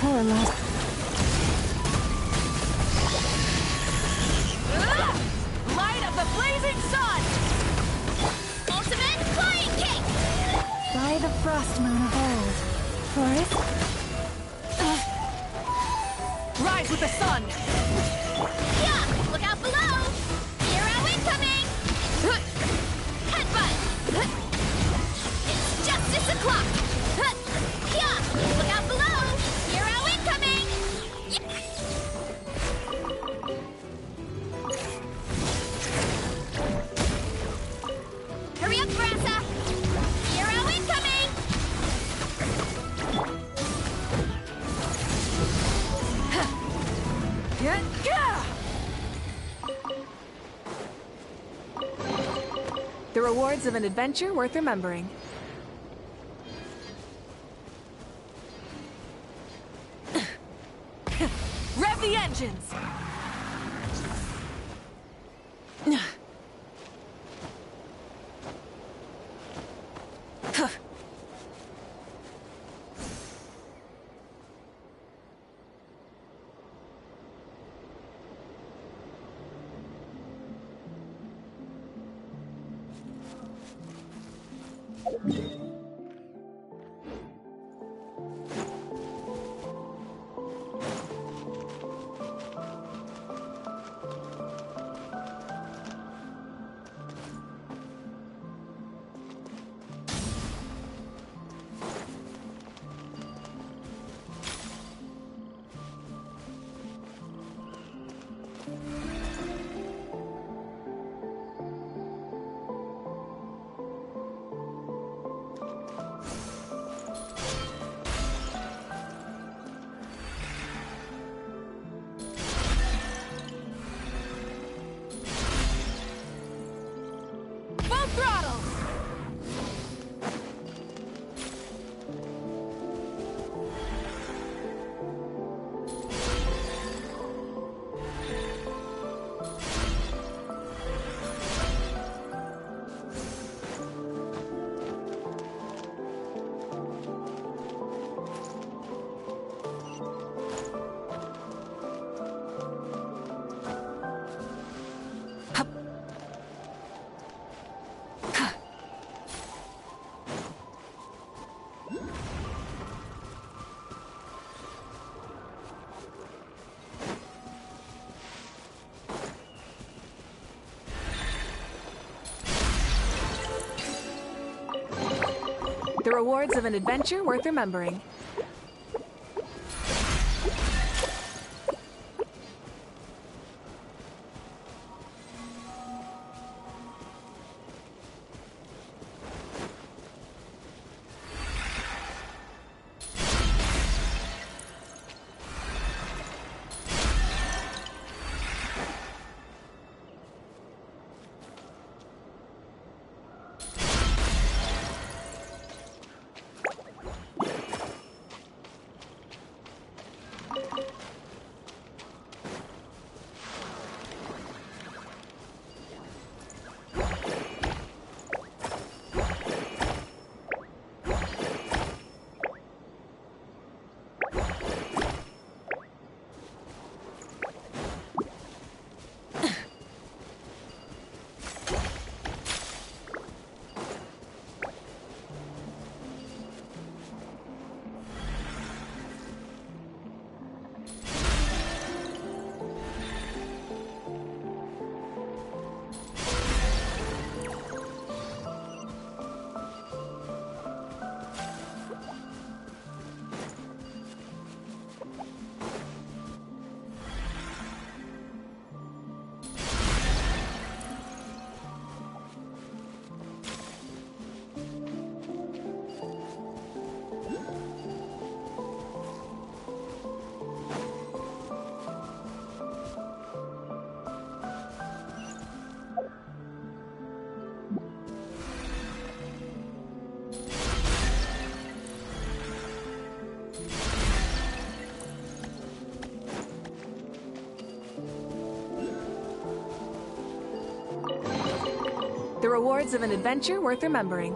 Poor lost. Light of the blazing sun! Ultimate flying kick! By the frost moon of old. Forest? Rise with the sun! Yeah! Look out below! Hero incoming! Headbutt! It's justice o'clock! Yeah! Look out below! Hero incoming! rewards of an adventure worth remembering. Rev the engines! The rewards of an adventure worth remembering. The rewards of an adventure worth remembering.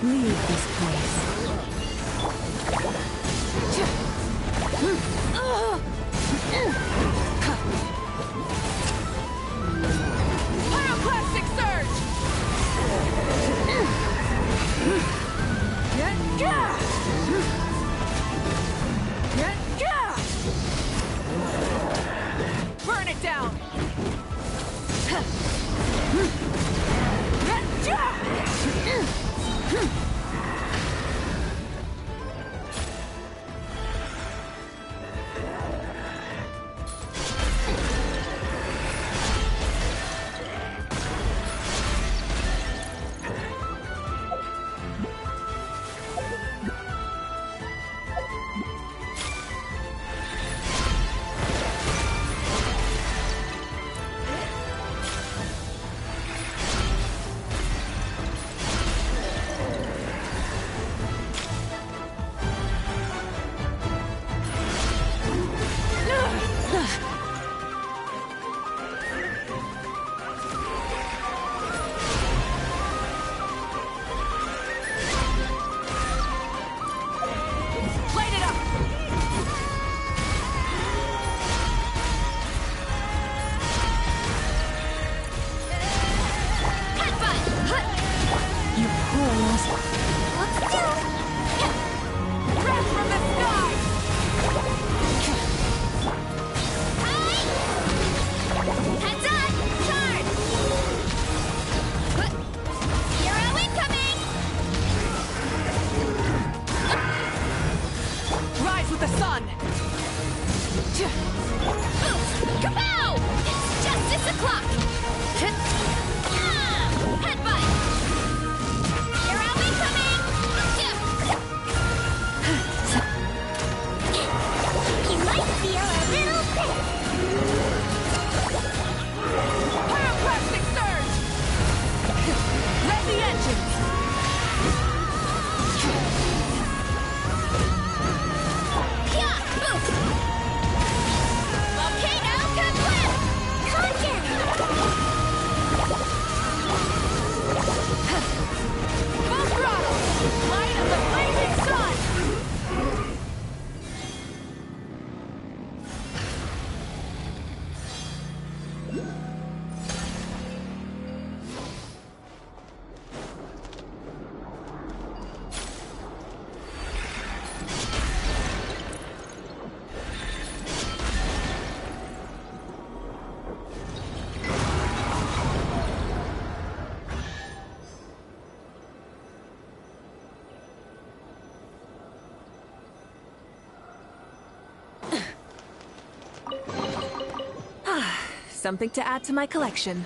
leave this place. Pyroclastic surge! Burn it down! Something to add to my collection.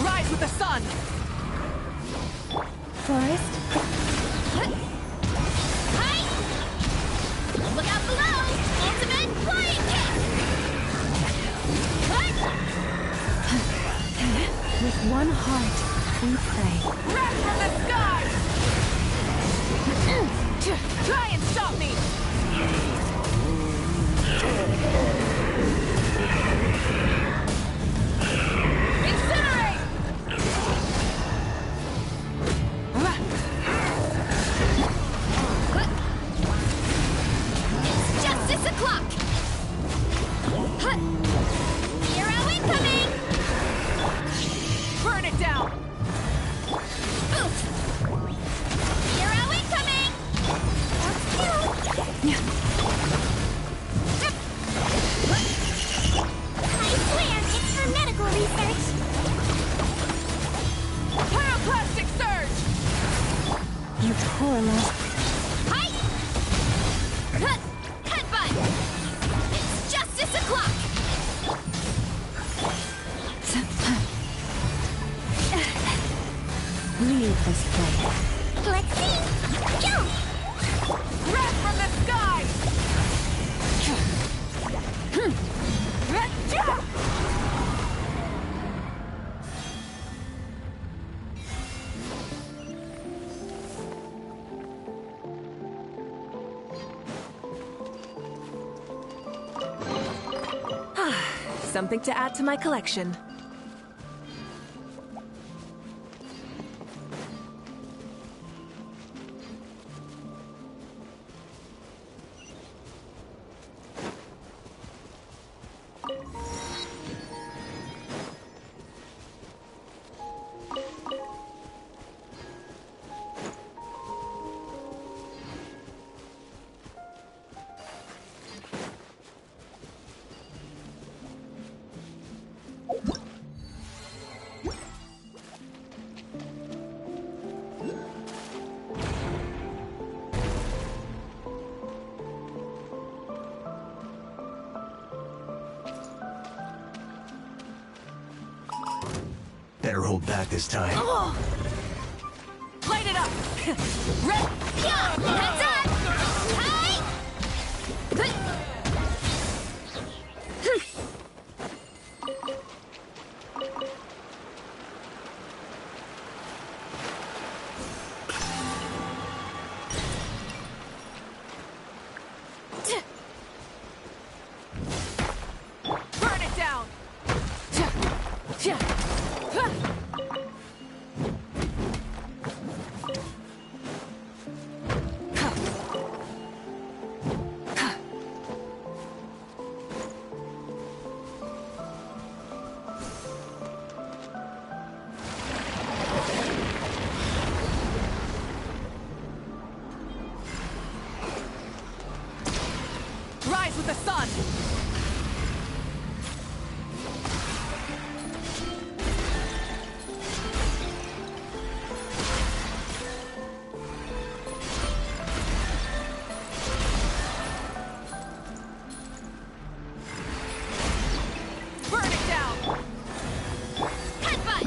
Rise with the sun! Forest? Look out below! Ultimate flying kick! With one heart, we pray. Wrath from the sky! Try and stop me! Incinerate! It's justice o'clock! Hero incoming! Burn it down! Oof! Hero incoming! I swear, it's for medical research! Pyroclastic surge! You poor love. Hi! Headbutt! It's justice o'clock! Leave this place. Let's see! Jump! Wrath from the sky! Something to add to my collection. Better hold back this time. Oh. Light it up! Red! Heads up! Hi! Burn it down! Rise with the sun! Burn it down! Headbutt!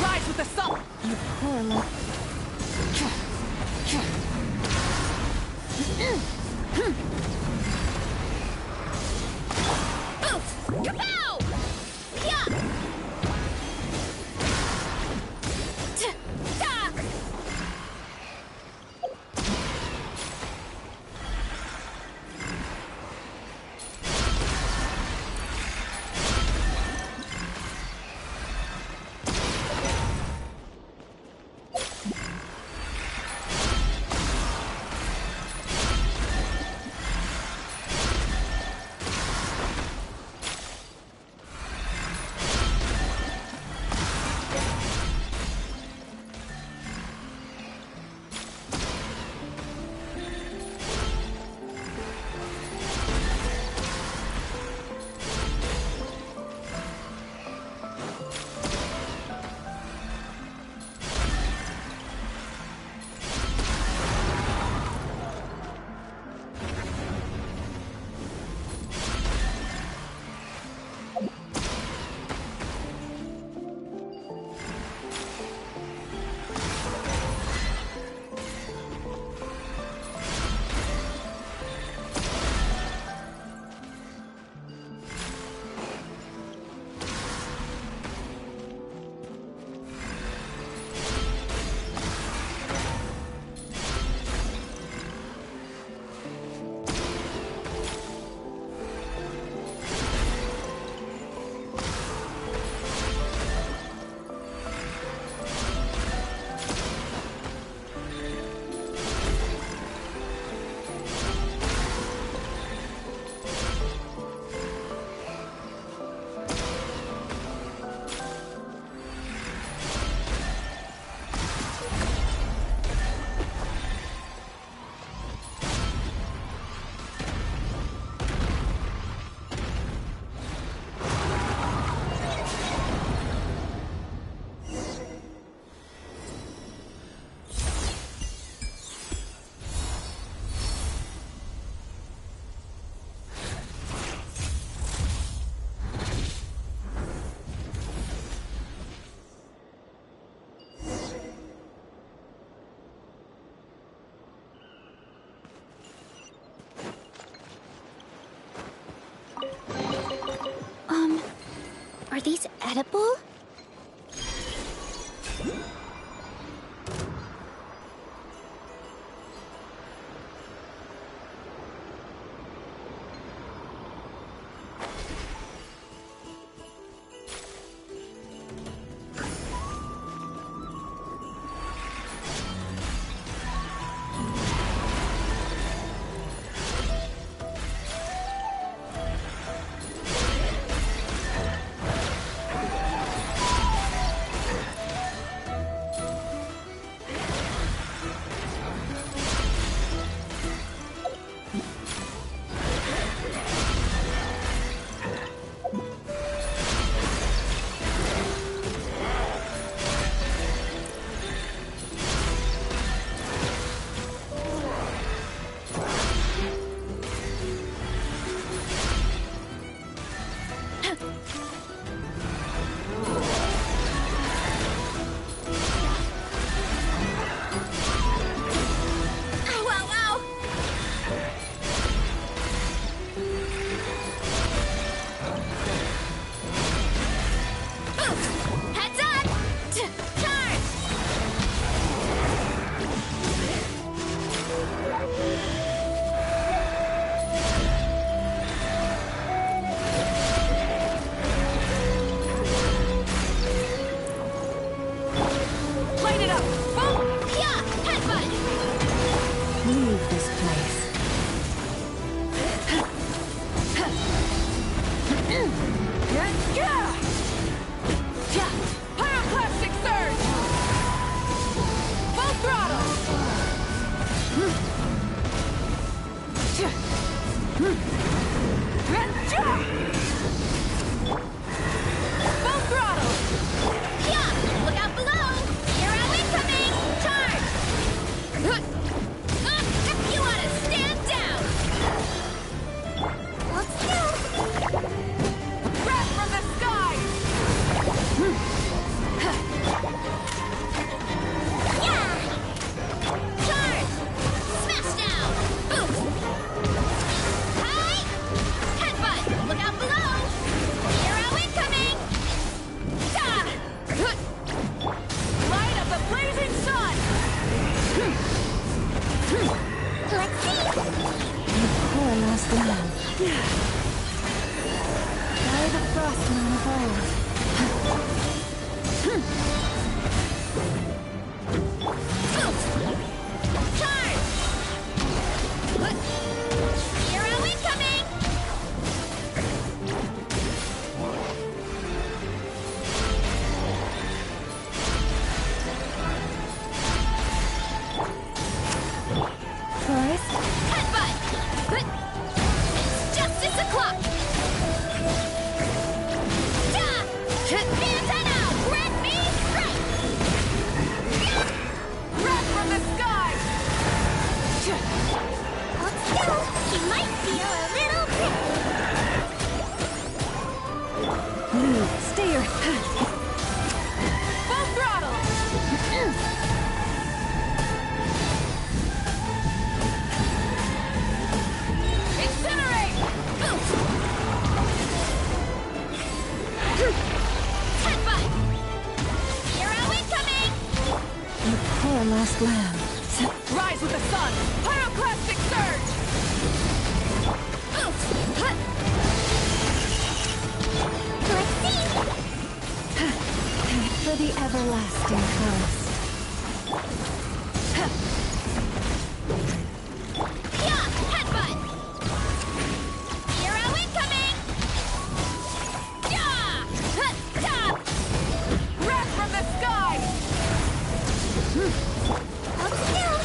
Rise with the sun! You poor love. Kapow! Yeah! Are these edible? Charge! Frost moon of old. Charge! Hero incoming! Forest? Headbutt! It's justice o'clock! Antenna! Grant me strength! Breath from the sky! Hold still! He might feel a little prickly. Lee, stay your... Full throttle! Incinerate! Headbutt! Hero incoming! You poor lost lamb. Rise with the sun! Pyroclastic surge! Let's see! For the everlasting forest. Yeah! Headbutt! Hero incoming! Yeah! Top! Breath from the sky! Hold still!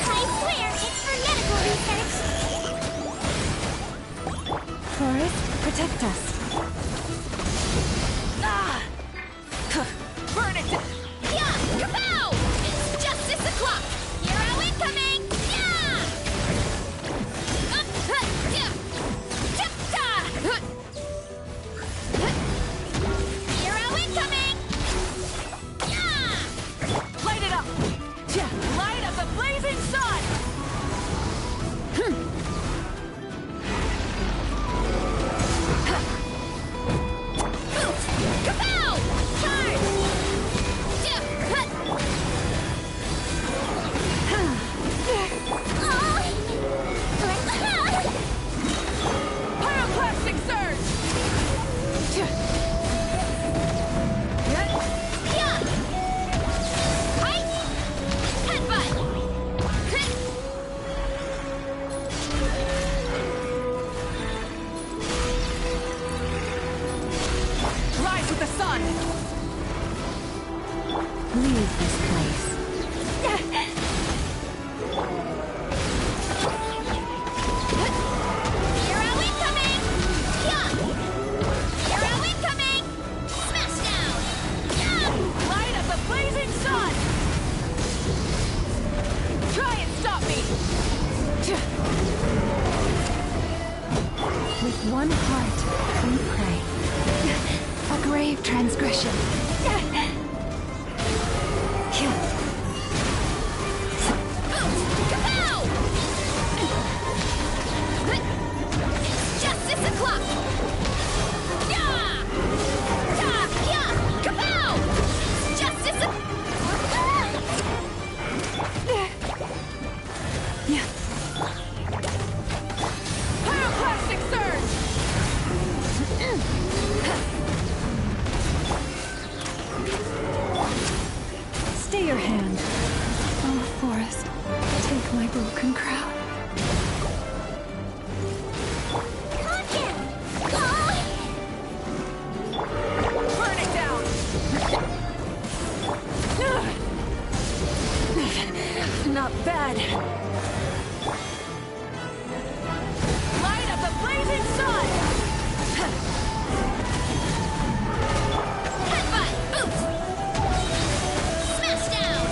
I swear it's for medical research! Forest, protect us. Burn it down! Yeah! Kapow! It's justice o'clock! Hero incoming! Yeah! Hero incoming! Yeah! Light it up! Light of the blazing sun! Kapow! Charge! Pyroclastic surge! Yeah! Height! Headbutt! Rise with the sun! Leave this place. Hero incoming! Yeah! Hero incoming! Smash down! Yeah! Light of the blazing sun! Try and stop me! With one heart, we pray. A grave transgression. Kapow! It's justice o'clock! Yeah! Yeah! Kapow! It's justice Pyroclastic surge! Stay your hand. Oh, Forest, take my broken crown. Burn it down! Not bad. Light of the blazing sun! Headbutt! Boot! Smash down!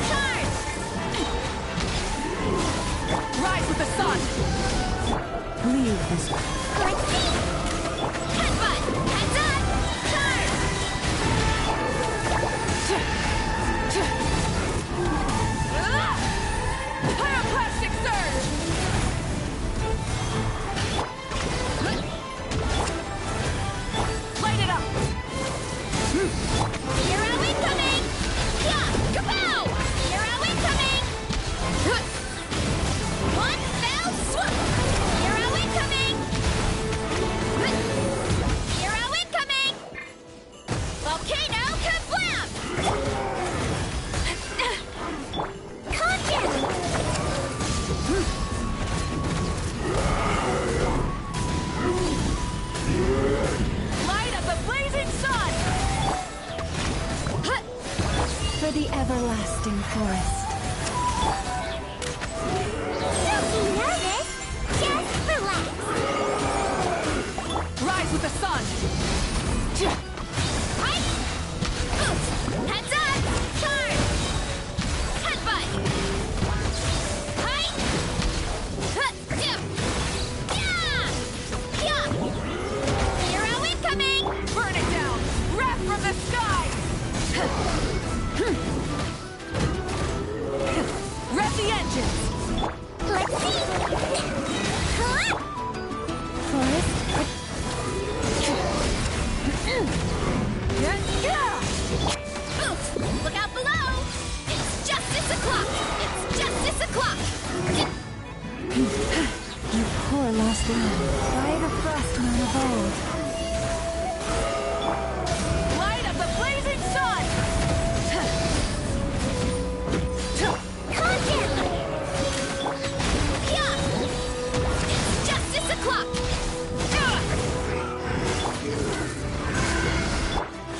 Charge! Rise with the sun! Leave this. Let's see! Headbutt! Heads up! Charge! Pyroclastic surge! Light it up! Hero incoming! Yeah! Kapow! Hero incoming! Lamb, by the frost moon of old. Light of the blazing sun! Content! Yeah! Justice o'clock!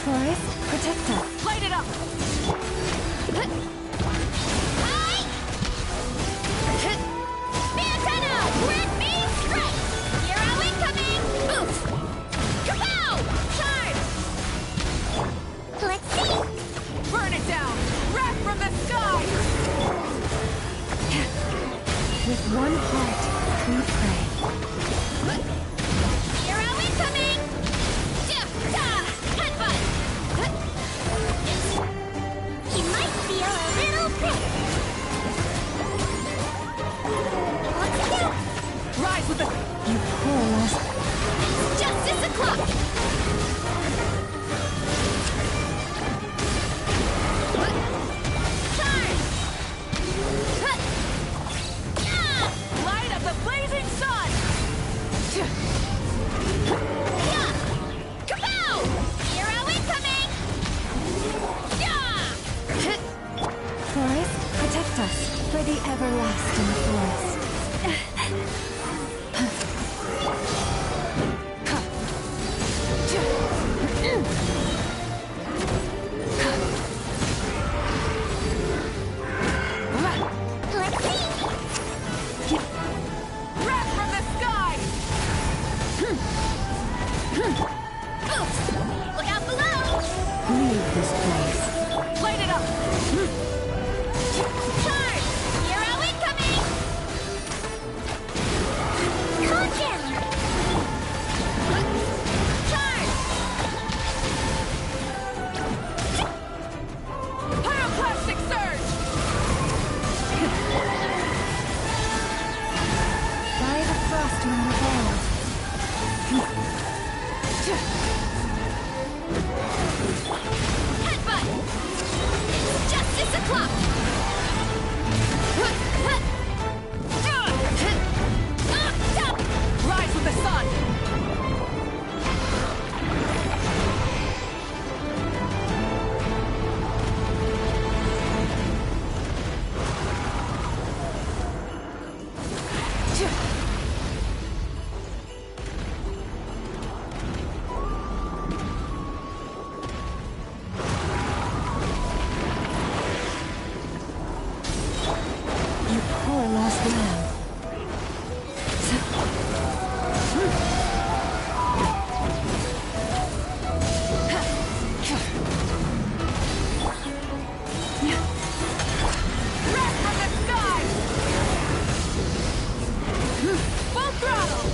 Forest, protect us. Light it up! Santana! Red beam strike! Hero incoming! Boost! Kapow! Charge! Let's see! Burn it down! Wrath from the sky! With one heart, we pray. Hero incoming! Headbutt! He might feel a little bit. Let's go! Rise with the... You poor lost. Justice o'clock! Charge! Light of the blazing sun! Kapow! Hero incoming! Forest, protect us for the everlasting forest. Let's see! Wrath from the sky! Boost! Look out below! Leave this place. Light it up! Charge! Hero incoming! Content! Charge! Pyroclastic surge! By the frost moon of old. Headbutt! Justice o'clock! Rise with the sun! You poor lost lamb. Wrath from the sky! Full throttle!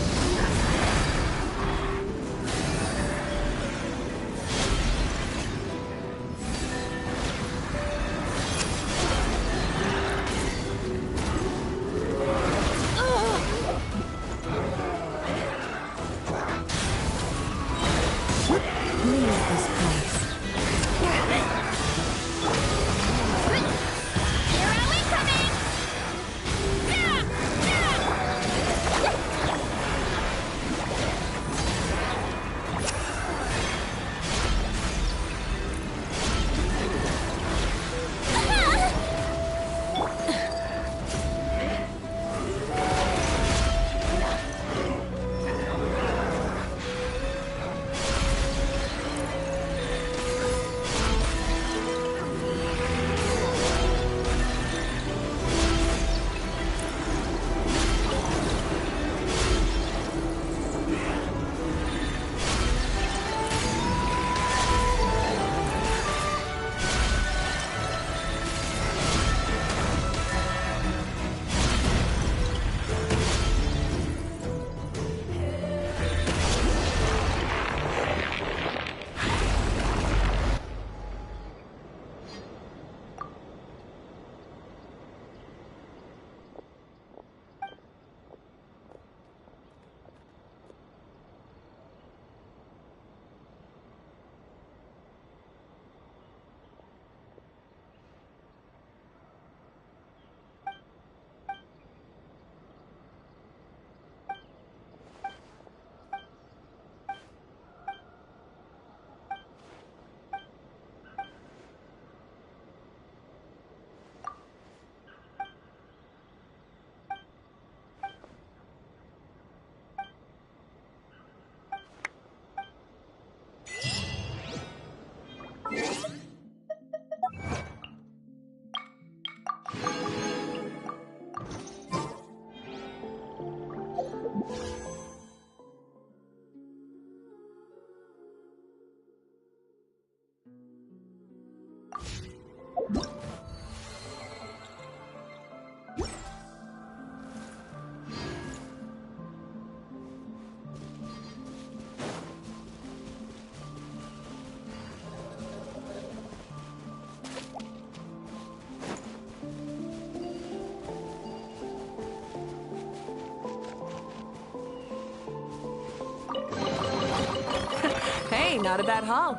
Hey, not a bad haul.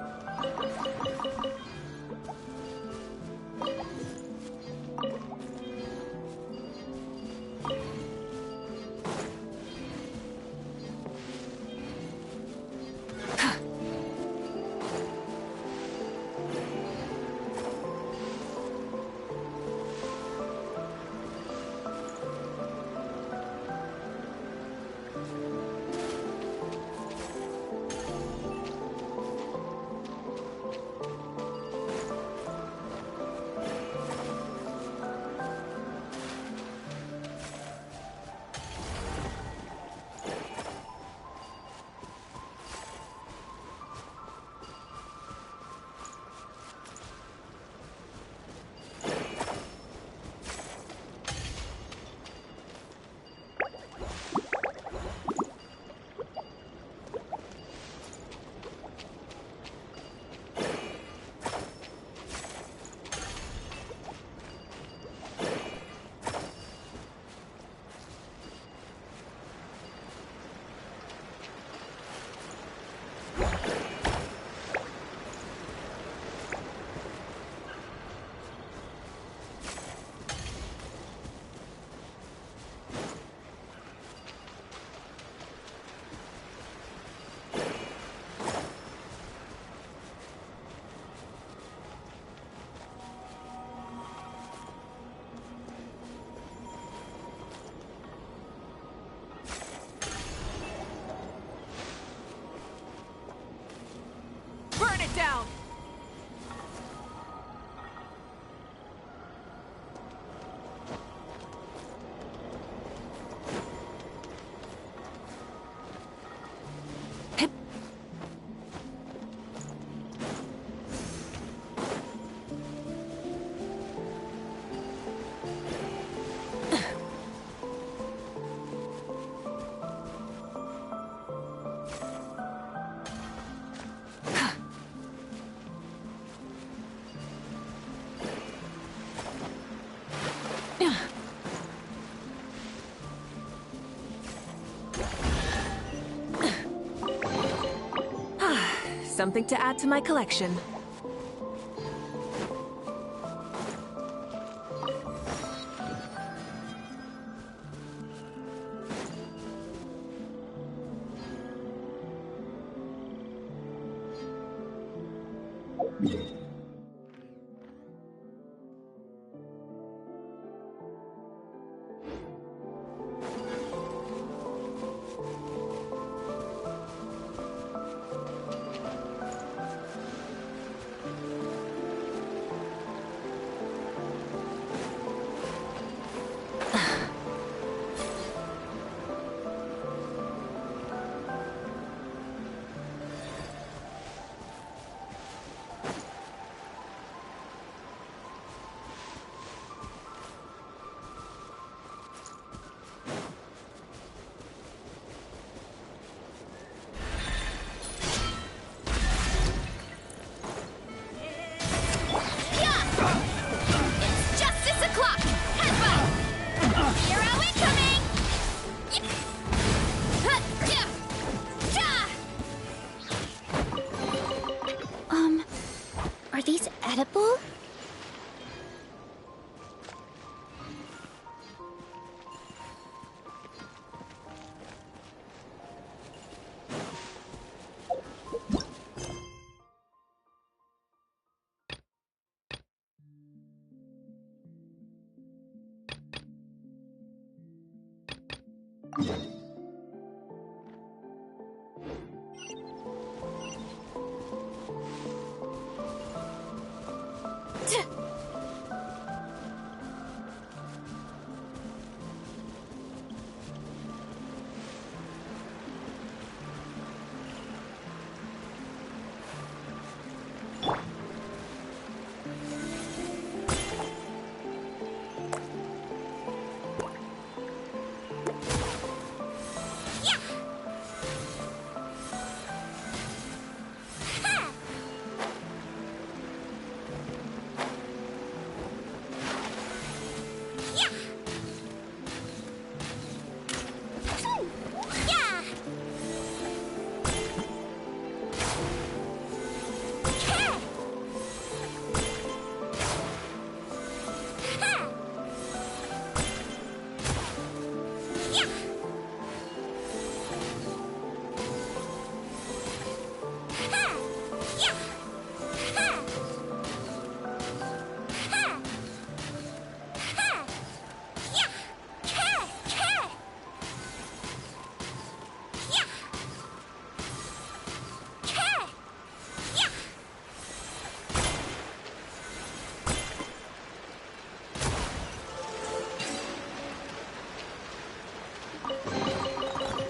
Burn it down! Something to add to my collection. Are these edible?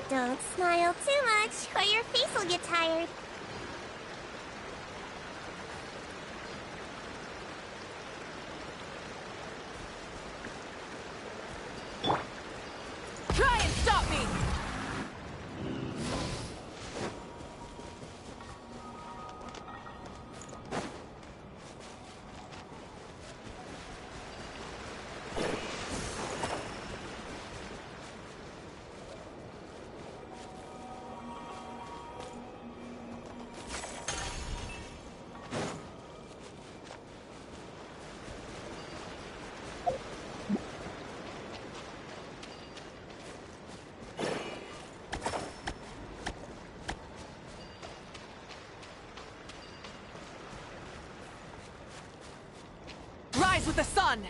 Don't smile too much, or your face will get tired. Try and stop me! Rise with the sun!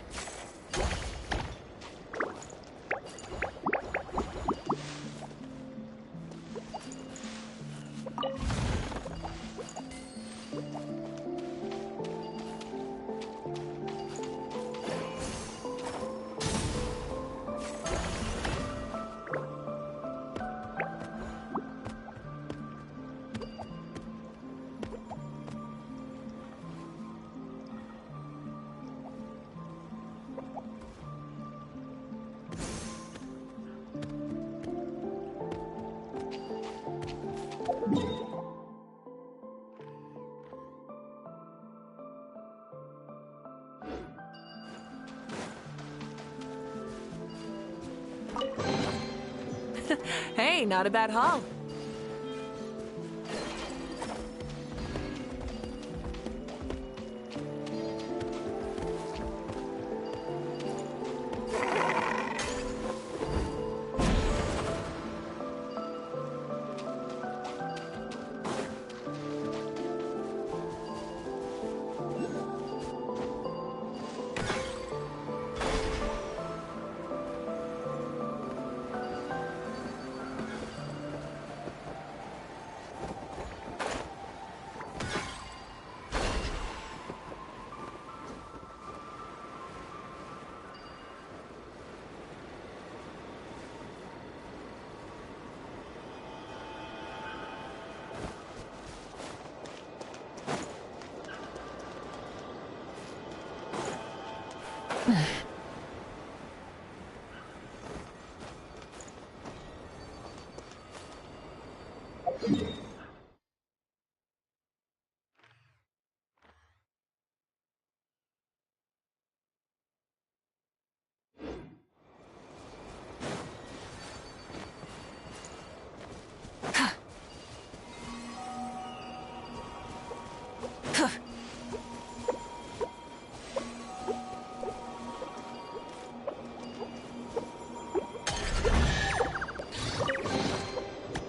Hey, not a bad haul.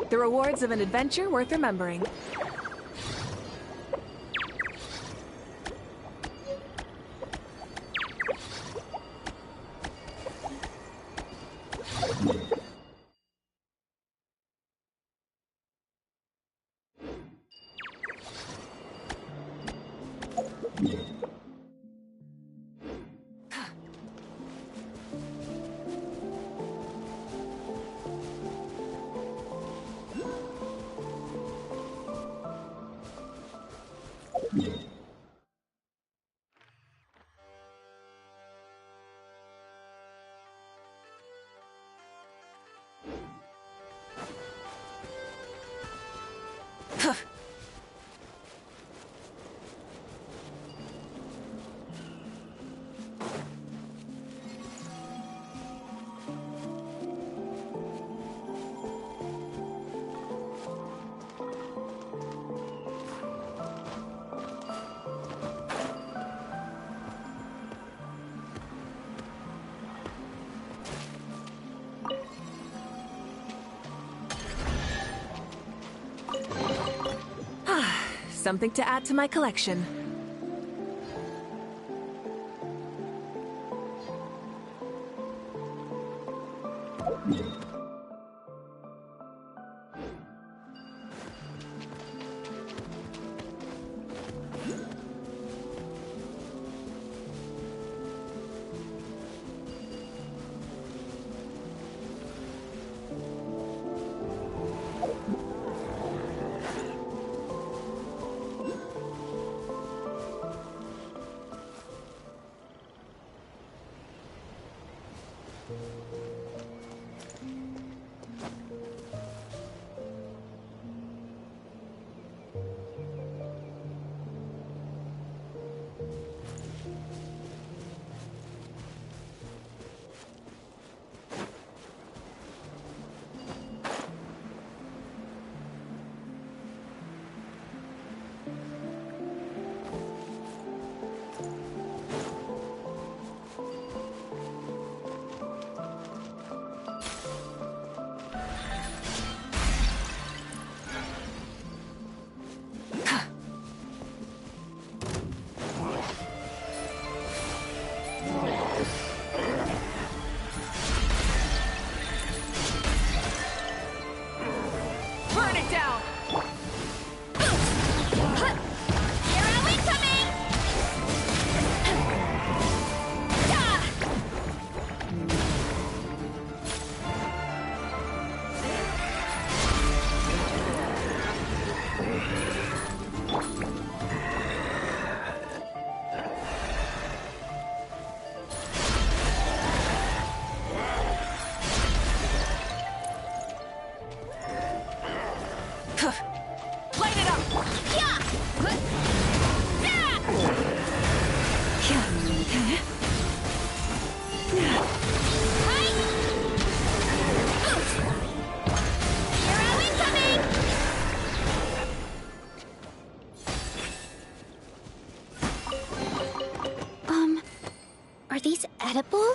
The rewards of an adventure worth remembering. something to add to my collection. Are these edible?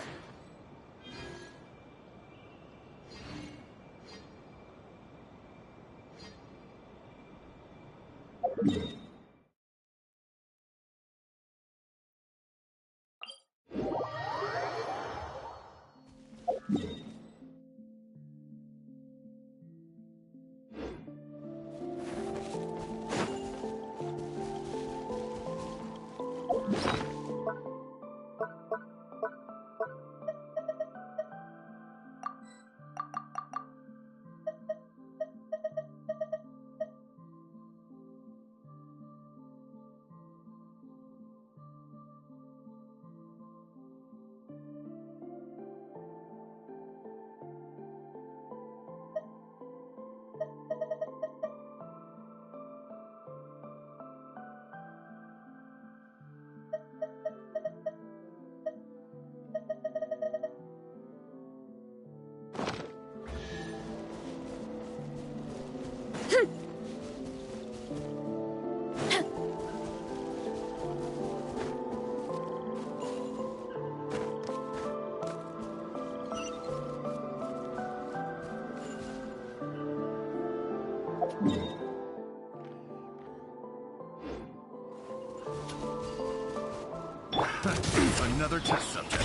Another test subject.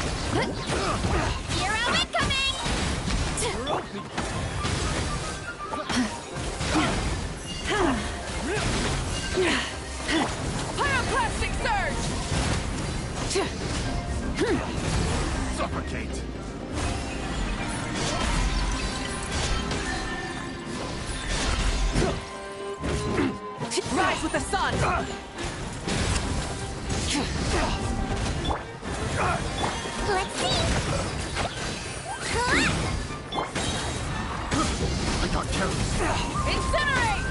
Hero incoming! Pyroclastic surge! Suffocate! Rise with the sun! Let's see! I got careless. Incinerate!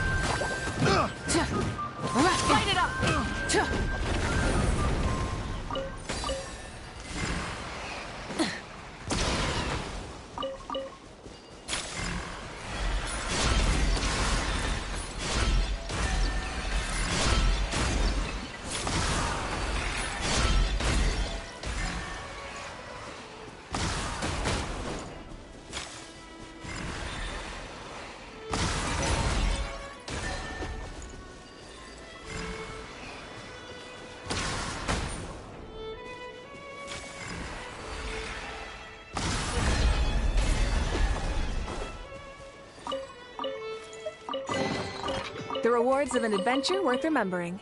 Light it up! The rewards of an adventure worth remembering.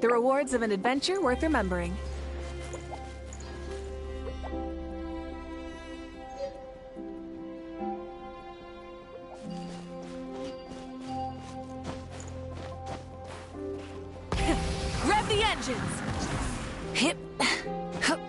The rewards of an adventure worth remembering. Rev the engines! Hip. Hup.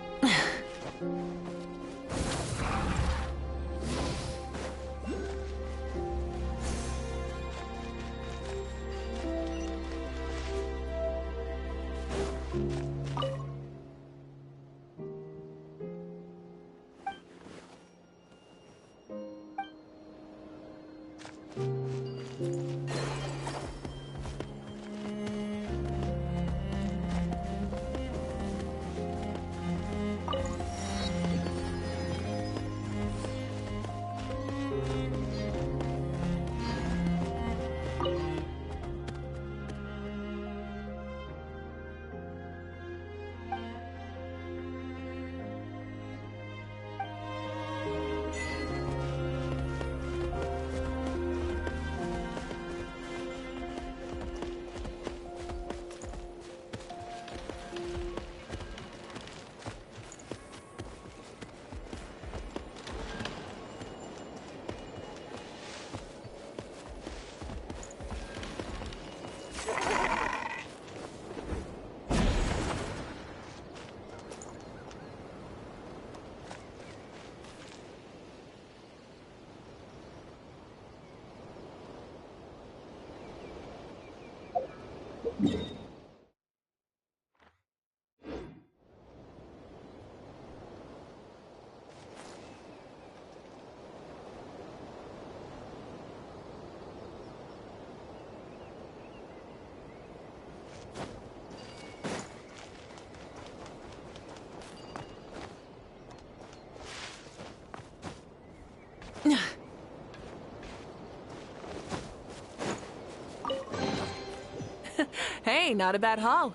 Hey, not a bad haul.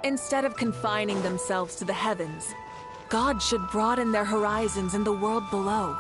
Instead of confining themselves to the heavens, gods should broaden their horizons in the world below.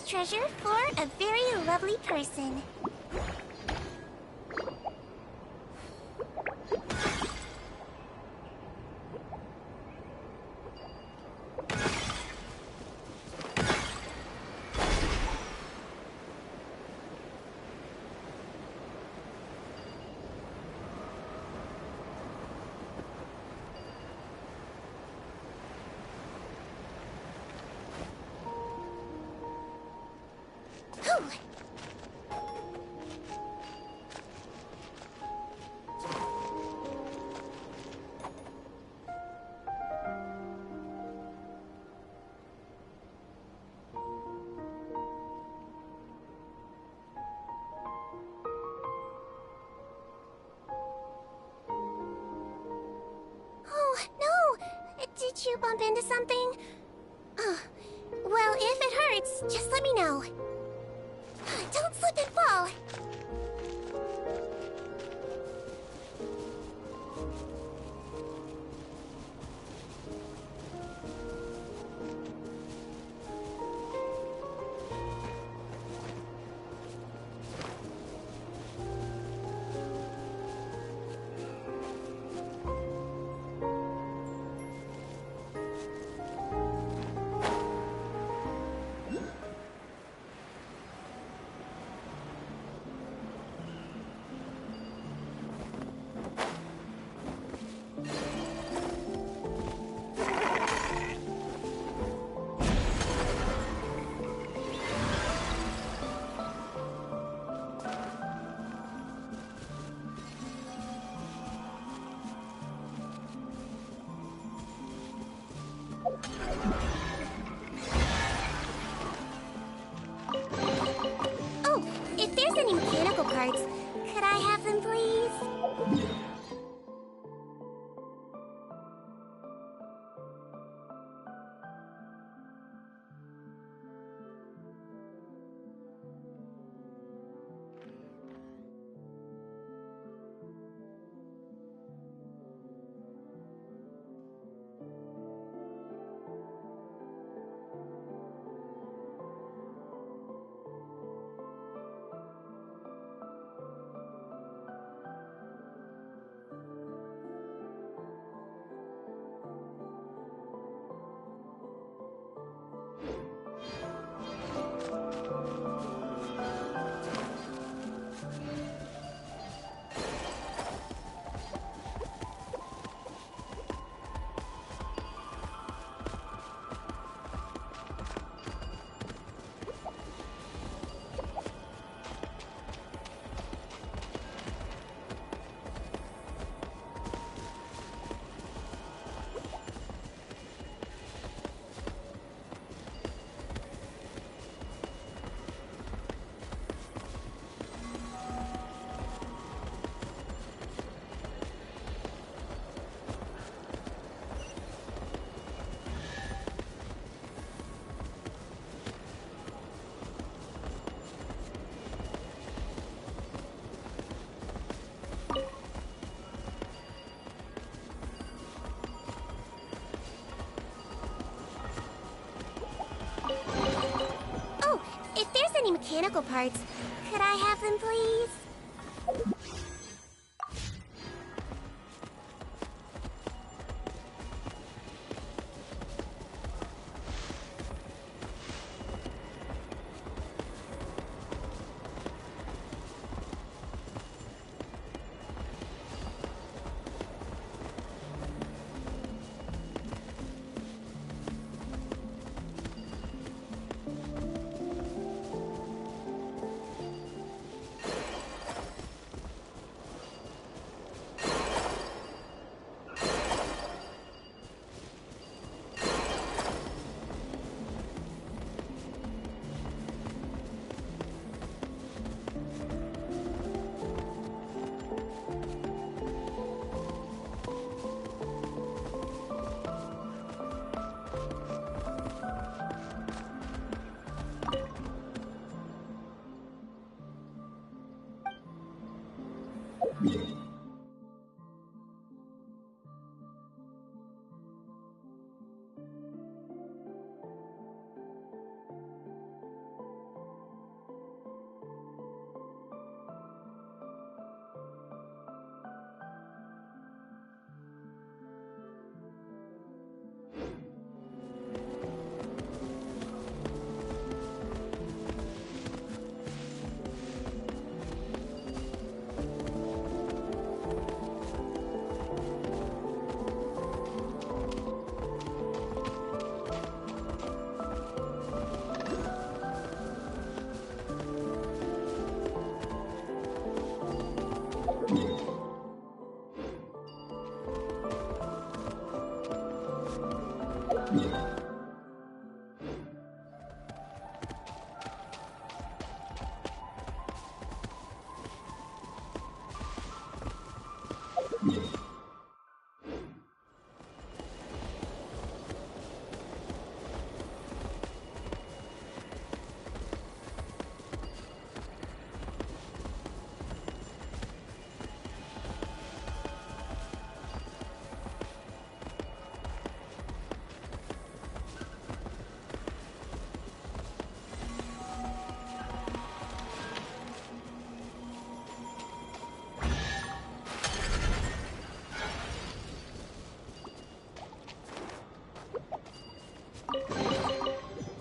Treasure for a very lovely person. Did you bump into something? Oh, well, if it hurts, just let me know. Don't slip and fall. Oh, if there's any mechanical parts, could I have them, please? Oh, if there's any mechanical parts, could I have them, please?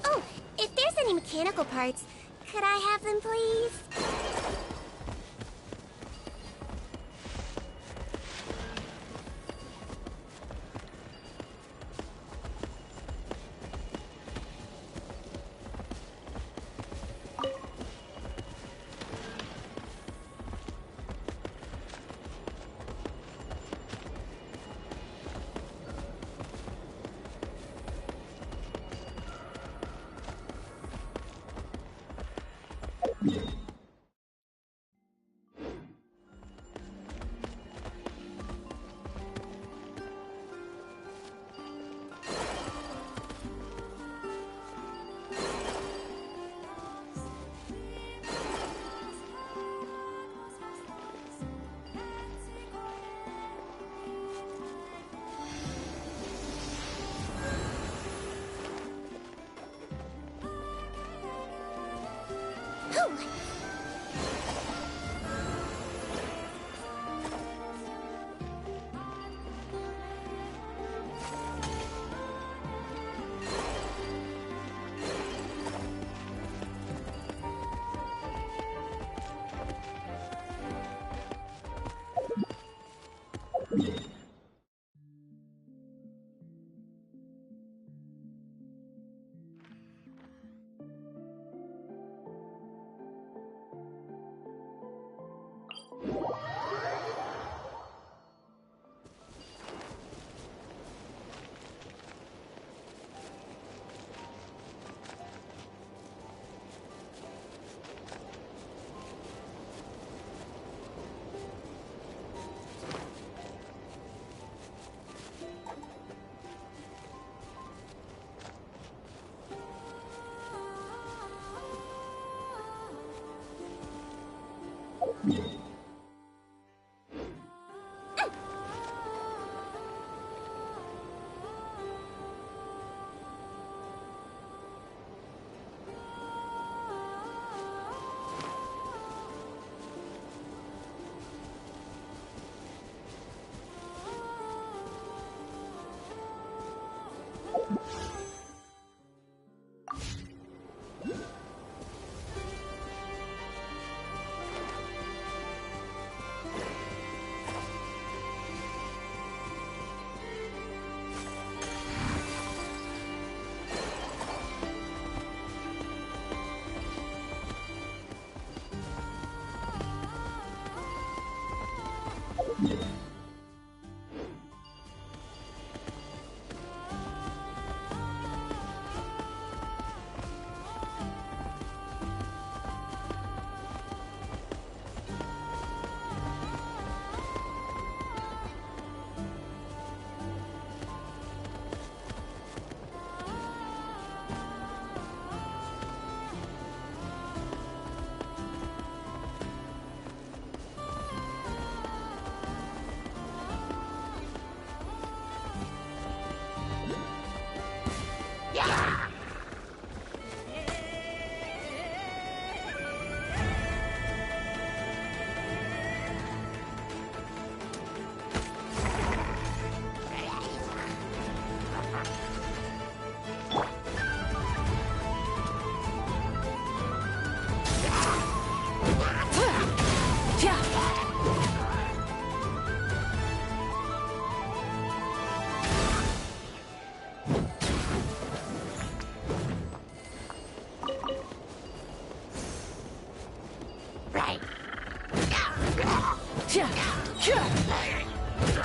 Oh, if there's any mechanical parts, could I have them, please?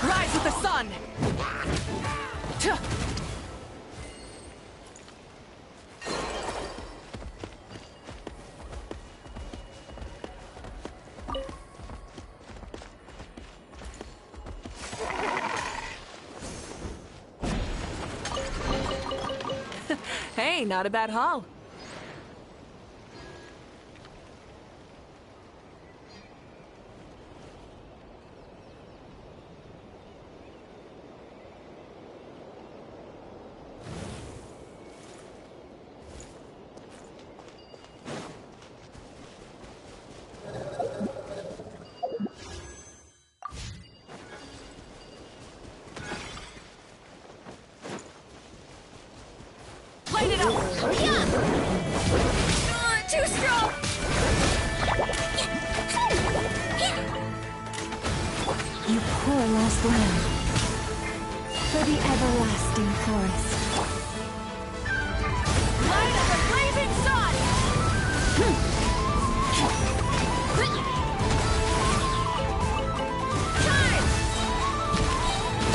Rise with the sun! Hey, not a bad haul. Too strong! You poor lost lamb. For the everlasting forest. Light of the blazing sun! Time!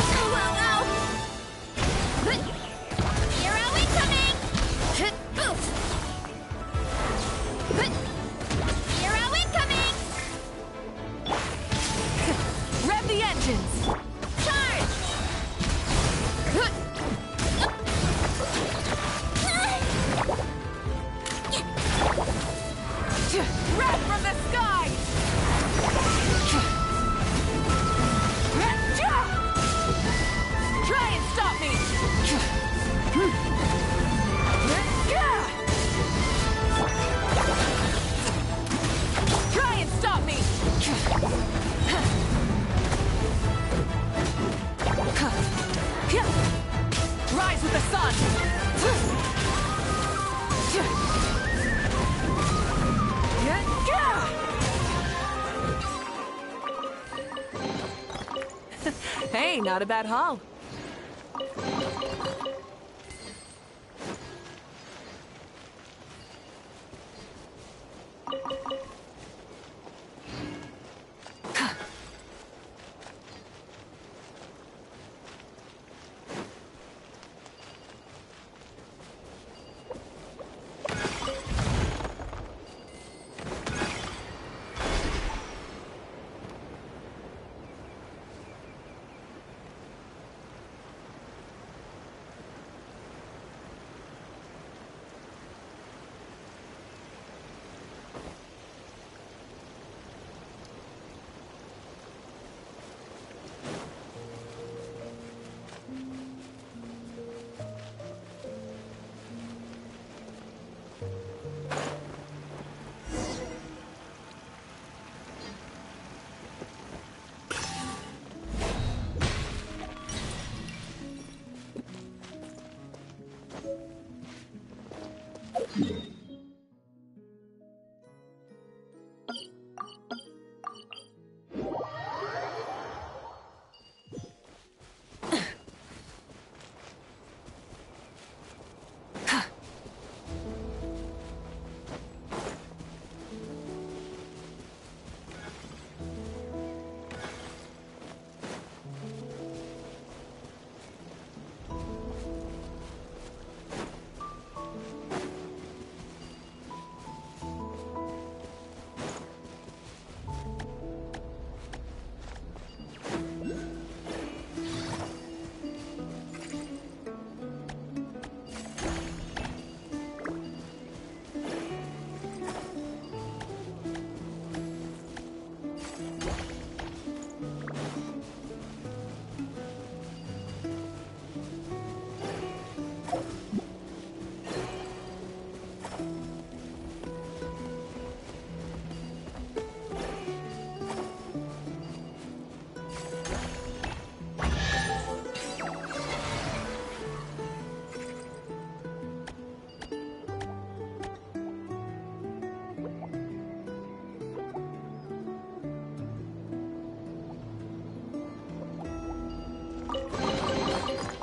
Ow, ow, ow! Hero incoming! Boost! Hey, not a bad haul.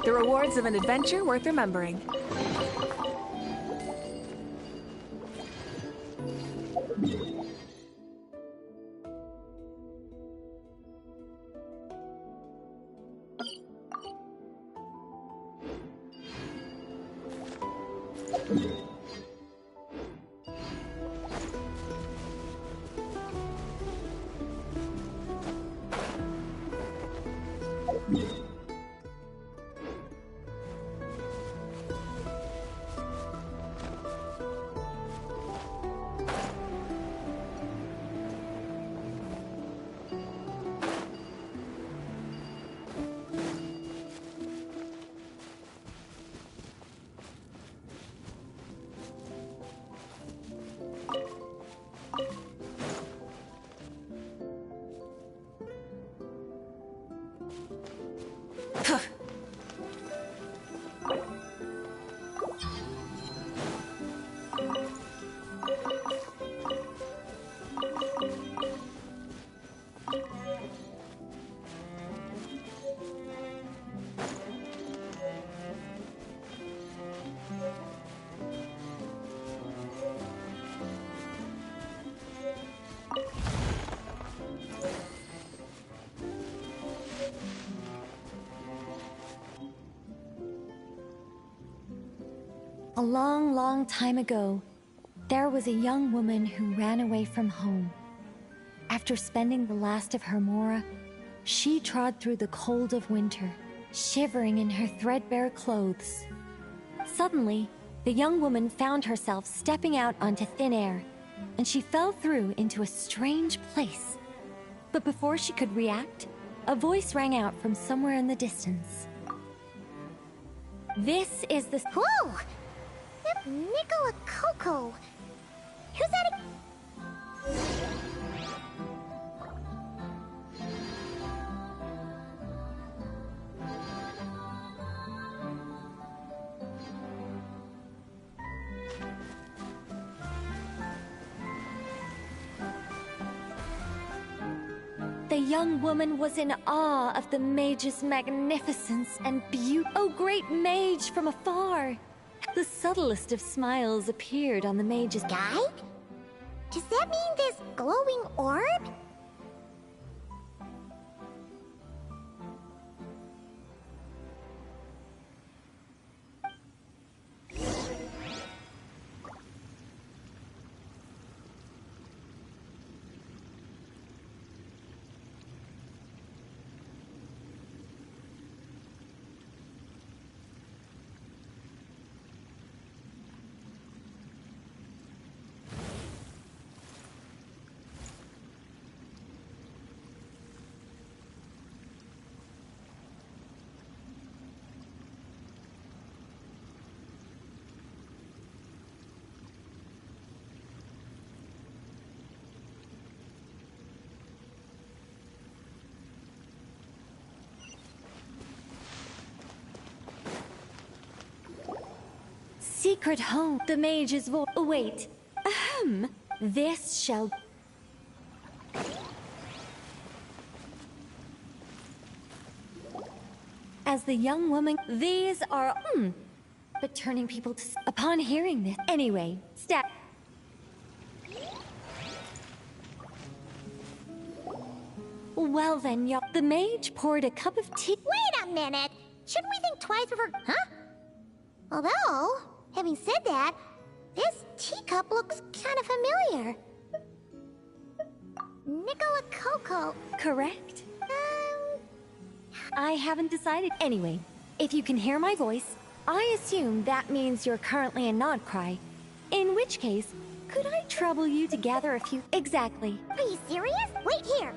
The rewards of an adventure worth remembering. A long, long time ago, there was a young woman who ran away from home. After spending the last of her mora, she trod through the cold of winter, shivering in her threadbare clothes. Suddenly, the young woman found herself stepping out onto thin air, and she fell through into a strange place. But before she could react, a voice rang out from somewhere in the distance. This is the— Whoa! Nicola Coco! Who's that? The young woman was in awe of the mage's magnificence and beauty. Oh, great mage from afar! The subtlest of smiles appeared on the mage's Guide? Does that mean this glowing orb? Secret home. The mage's voice. Oh, wait. Ahem. This shall. As the young woman, these are. But turning people to. Upon hearing this. Anyway, step. Well then, y'all. The mage poured a cup of tea. Wait a minute! Shouldn't we think twice before. Huh? Although, having said that, this teacup looks kind of familiar. Nicola Coco. Correct? I haven't decided. Anyway, if you can hear my voice, I assume that means you're currently in Nodcry. In which case, could I trouble you to gather a few? Exactly. Are you serious? Wait here.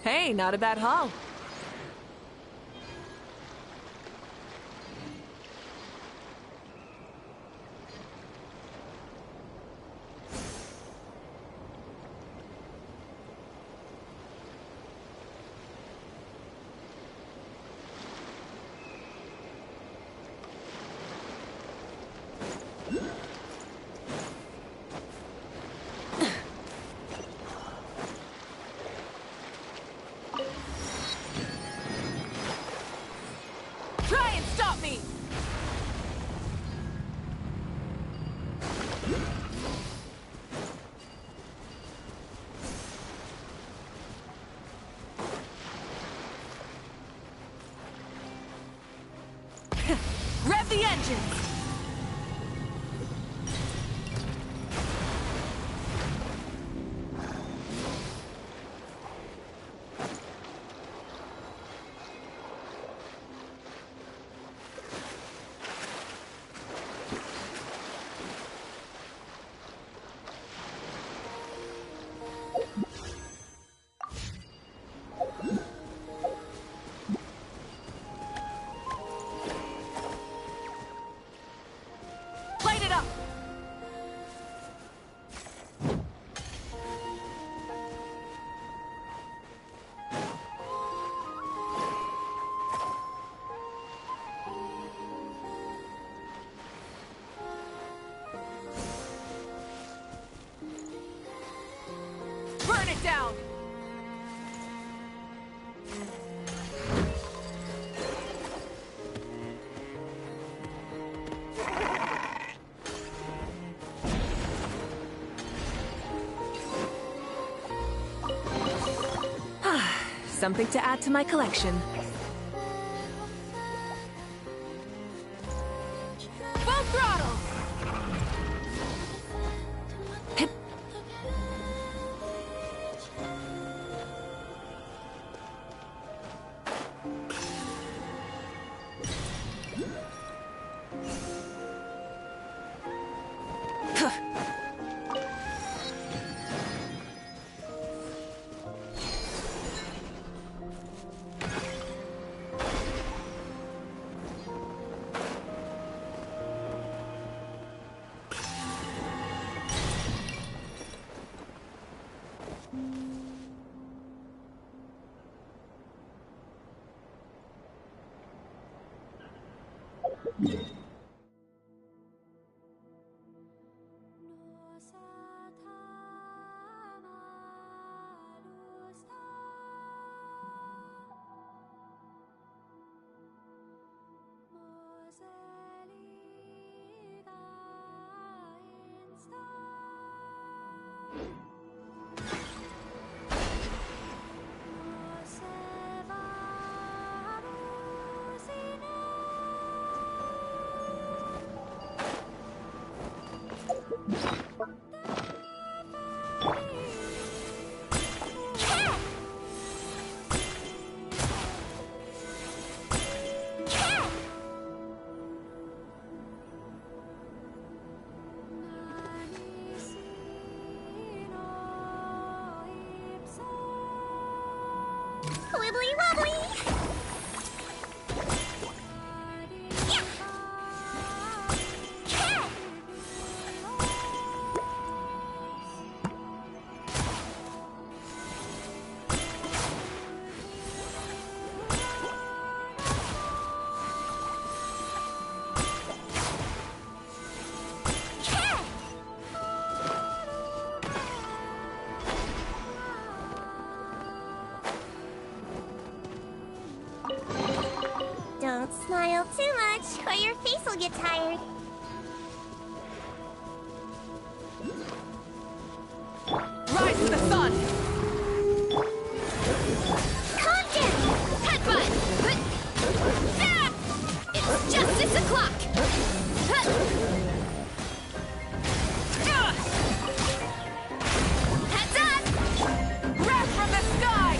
Hey, not a bad haul. Try and stop me! Rev the engines! Light it up! Burn it down! Something to add to my collection. Full throttle! Hit. Wibbly wobbly! Don't smile too much, or your face will get tired. Rise to the sun! Calm down! Headbutt! Ah! It's justice o'clock! Heads up! Wrath from the sky!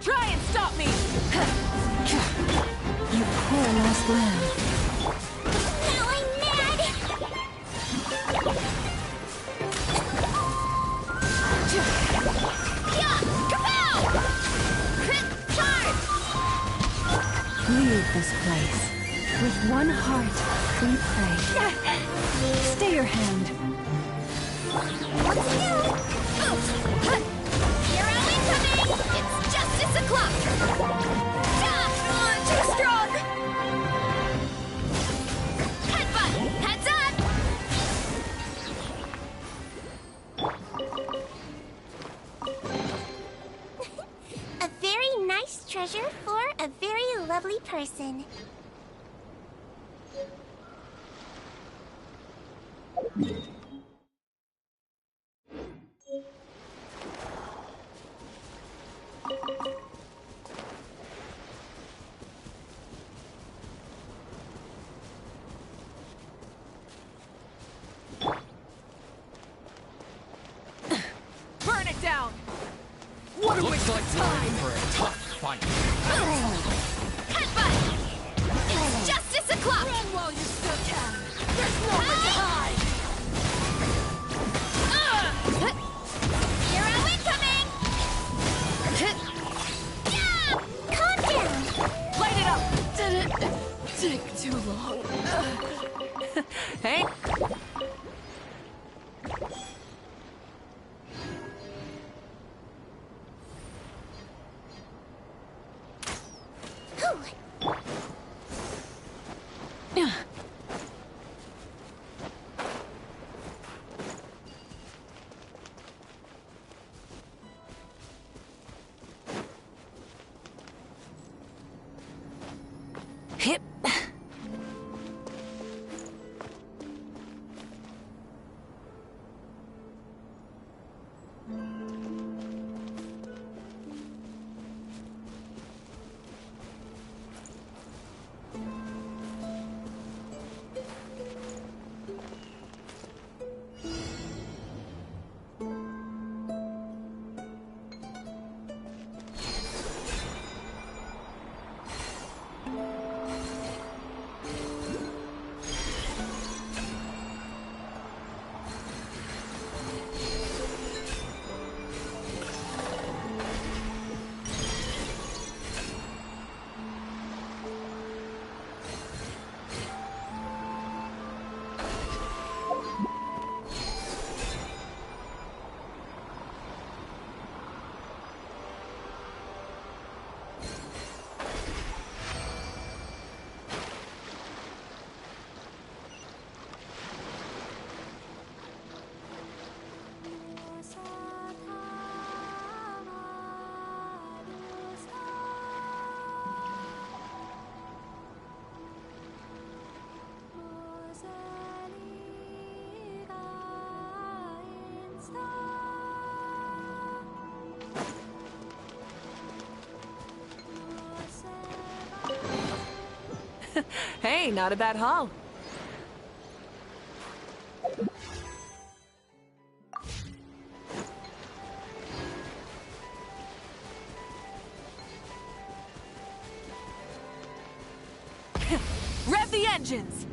Try and stop me! You poor lost lamb. Now I'm mad! Yeah! Kapow! Charge! Leave this place. With one heart, we pray. Stay your hand. Hero incoming! It's justice o'clock! Too strong! Headbutt! Heads up! A very nice treasure for a very lovely person. Burn it down! What a waste of time! For a tough fight. Headbutt! It's justice o'clock! Run while you still can! There's nowhere to hide! Hero incoming! Yeah! Calm down! Light it up! Did it take too long? Hey? Hip. Hey, not a bad haul. Rev the engines!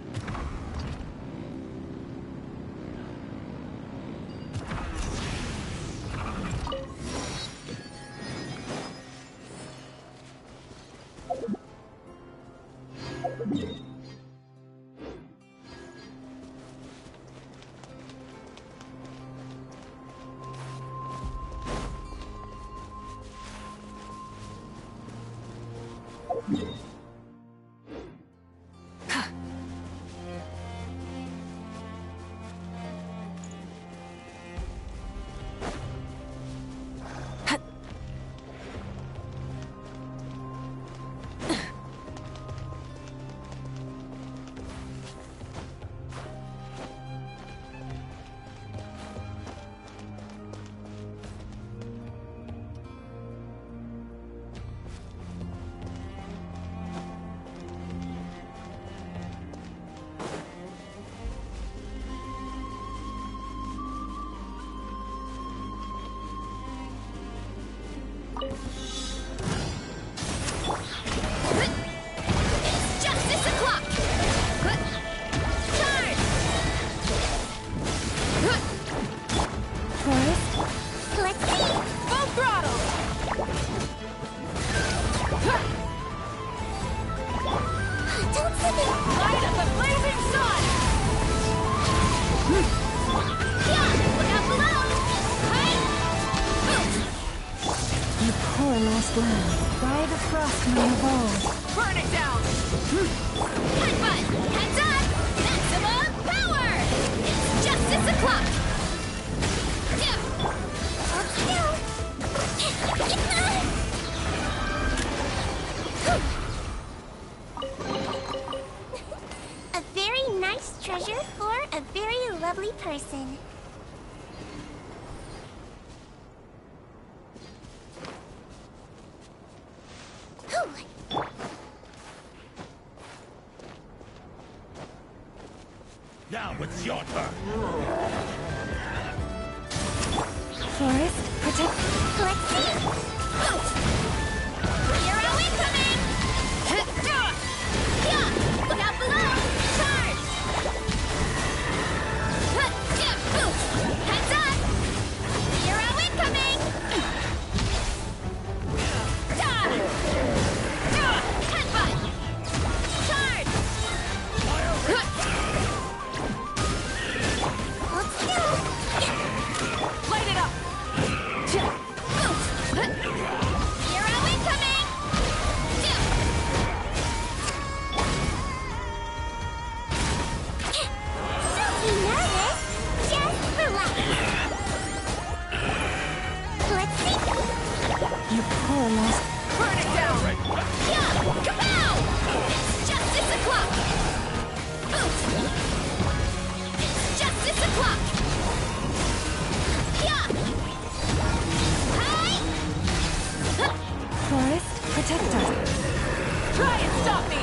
By the frostman of old. Burn it down! Headbutt! Heads up! Maximum power! It's justice o'clock! A very nice treasure for a very lovely person. Now it's your turn. Forest, protect. Let's see. Hero incoming! Look out below! Charge! Heads up! Hero incoming! Headbutt! Charge! Light it up! Hero incoming! Don't be nervous. Just relax. Let's see. You poor lost. Burn it down! Kapow! It's justice o'clock! It's justice o'clock! Forest, protect us. Try and stop me!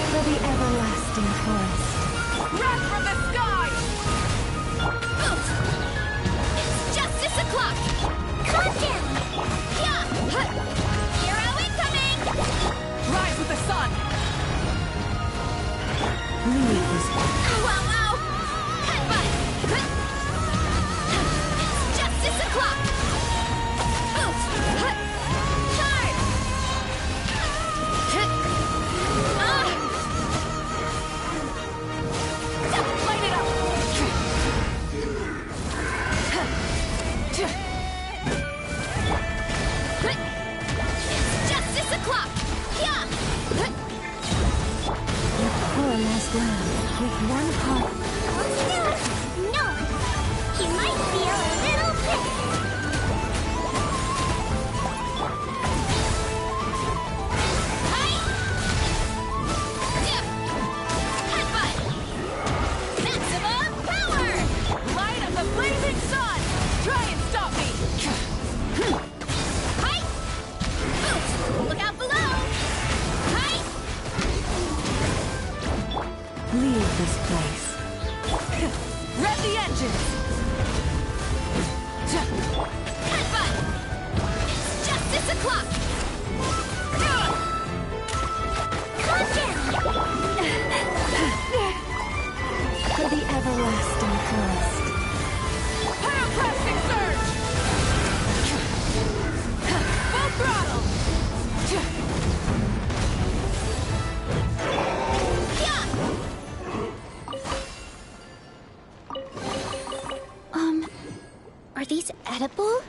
For the everlasting forest. Wrath from the sky! It's justice o'clock! Calm down! Hero incoming! Rise with the sun! Leave this. Wow, wow! Headbutt! It's justice o'clock! Charge! Light it up! It's justice o'clock! You poor lost land. With one heart. No. You might feel a little pissed. Headbutt! Maximum power! Light of the blazing sun! Try and stop me! Leave this place. Rev the engines! Headbutt! It's justice o'clock! Calm down! For the everlasting forest. Pyroclastic surge! Full throttle! Are these edible?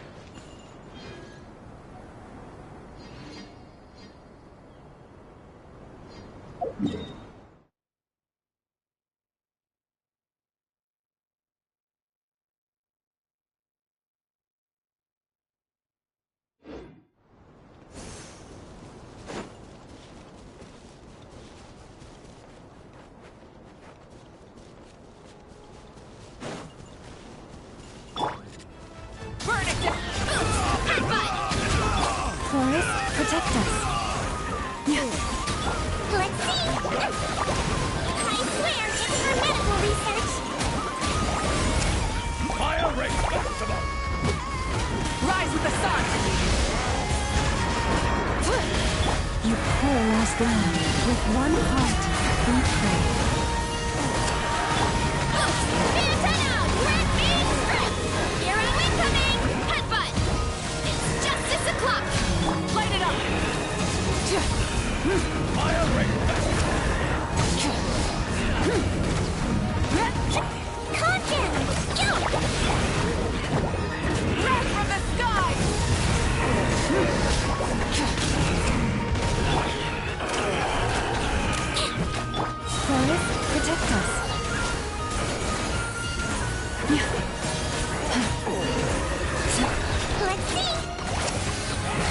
Forest, protect us. Let's see! I swear it's for medical research! Fire rate maximum! Rise with the sun! You poor lost land, with one heart, we pray. Here are we coming! Headbutt! It's justice o'clock! Light it up! Fire rate Calm down! Go! Red from the sky! Forest, protect us. Let's see!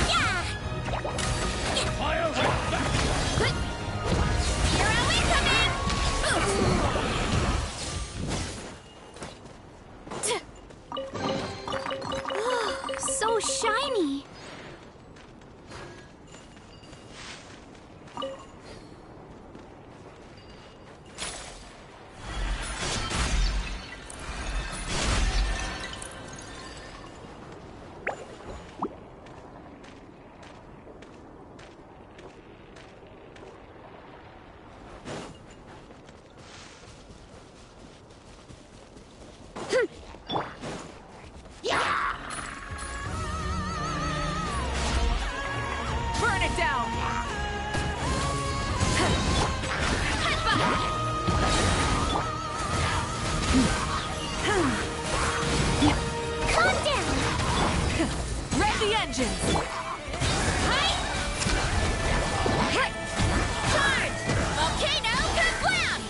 Yeah! Fire rate Here are we coming! So shiny! Burn it down! Calm down! Rev the engines! Charge! Volcano Kablam!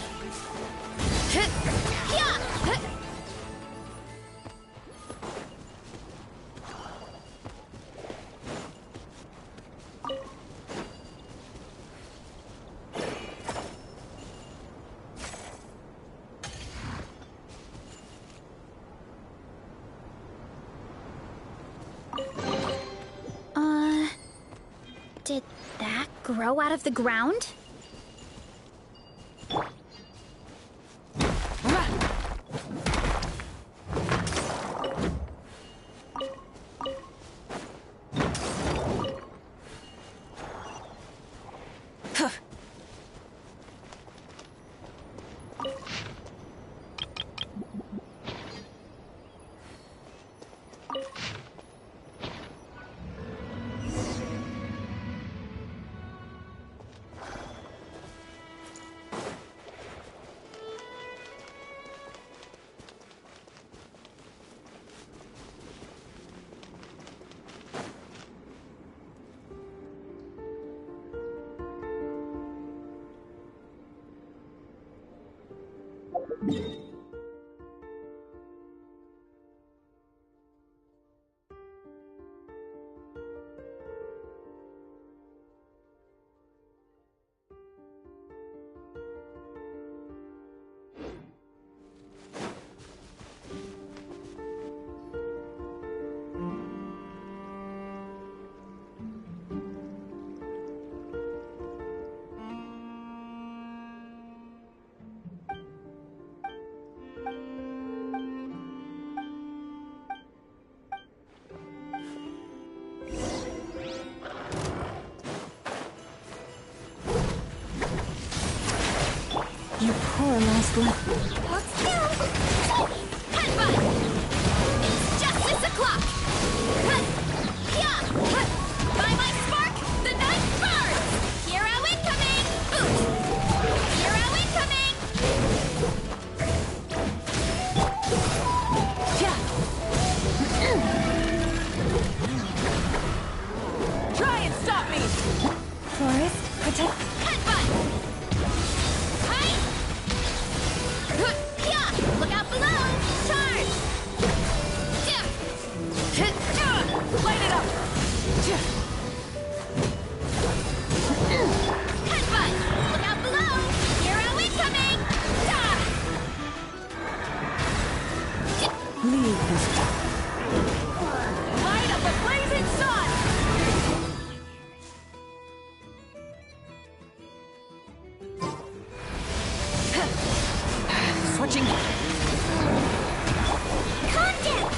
Did that grow out of the ground? You poor lost love. Headbutt! It's justice o'clock! By my spark, the night burns! Hero incoming! Hero incoming! Try and stop me! Forest, protect. Headbutt! Look out below! Charge! Light it up! Headbutt! Look out below! Hero incoming! Leave this. Light up the blazing sun! Switching. Contact!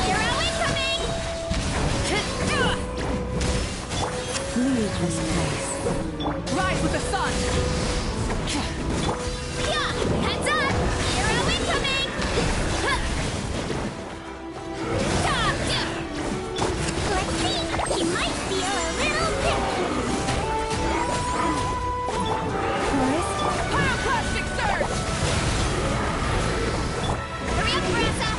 Hero incoming! Leave this place. Rise with the sun! Heads up! Hero incoming! Let's see! He might feel a little pissed! Pyroclastic surge! Hurry up, Brassa!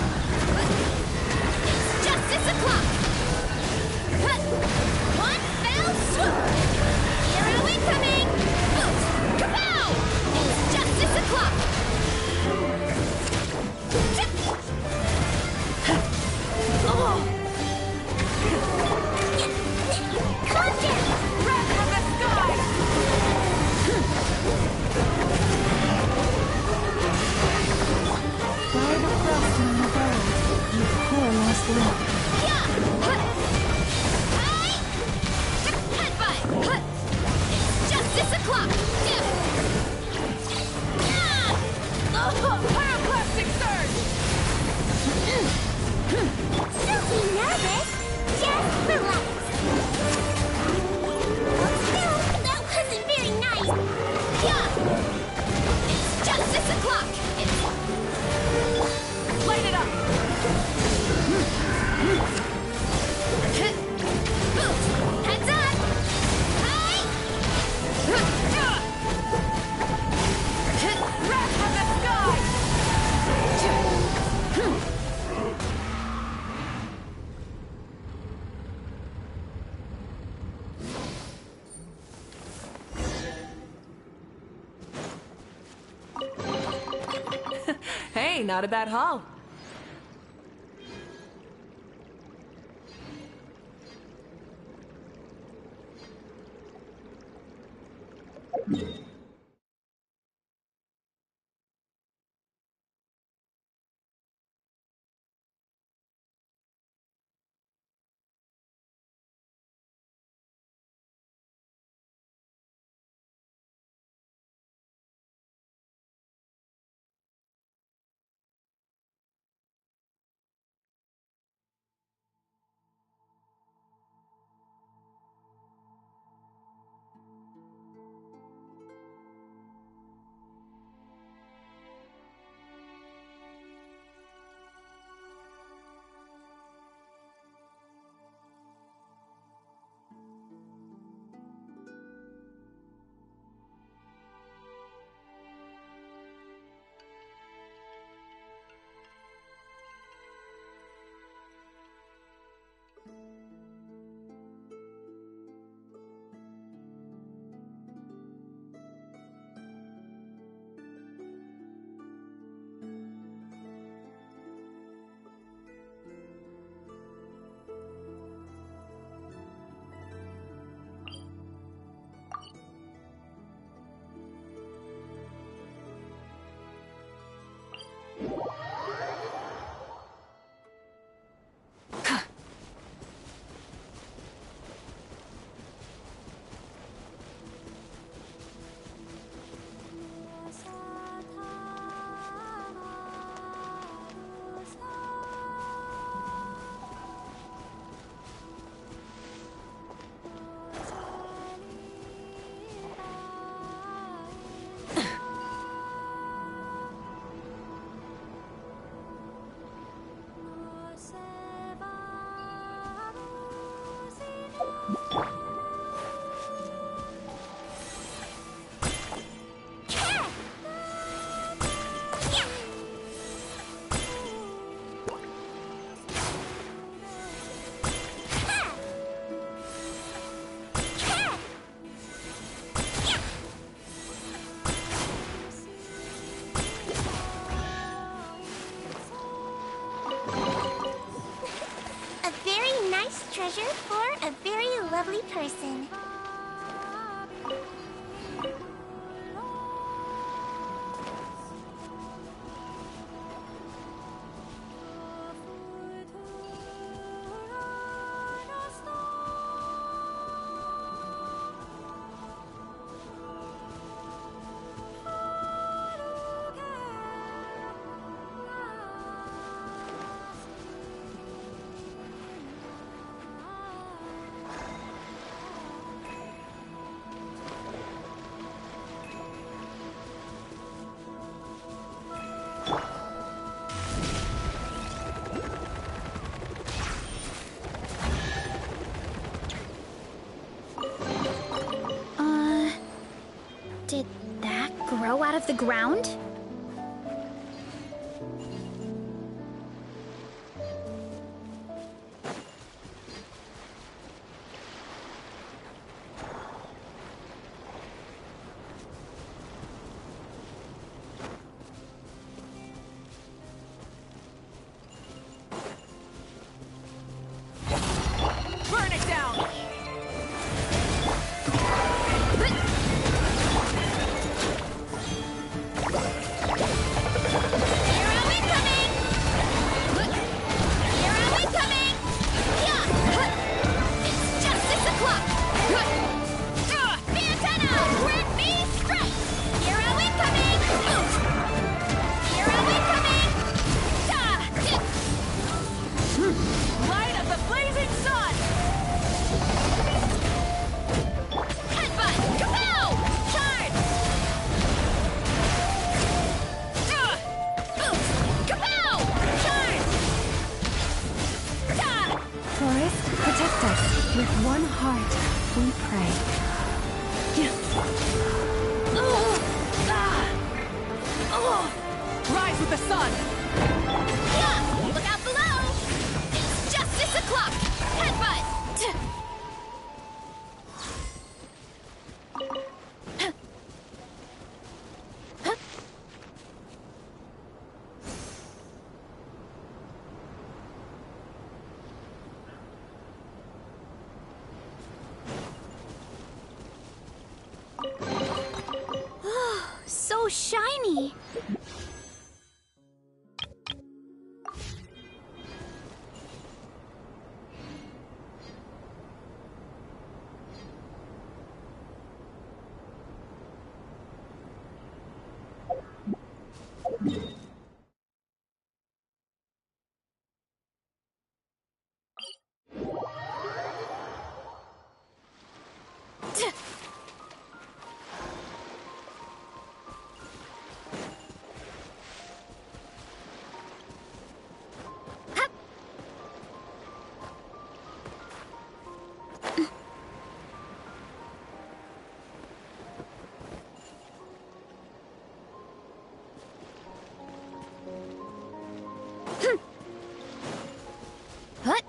It's justice o'clock! One fell swoop! Hero incoming! Kapow! It's justice o'clock! Contact! Wrath from the sky! By the frost in the world, you poor lost love. Headbutt! It's justice o'clock! Pyroclastic surge! Don't be nervous! Just relax! Still, that wasn't very nice! It's justice o'clock! Light it up! Heads up! Wrath from the sky! Hey, not a bad haul. A very nice treasure for a very lovely person. Did that grow out of the ground? Burn it down! Light of the blazing sun! Headbutt! Kapow! Charge! Kapow! Charge! Forest, protect us. With one heart, we pray. Rise with the sun! Look out below! It's justice o'clock! Headbutt! So shiny! What?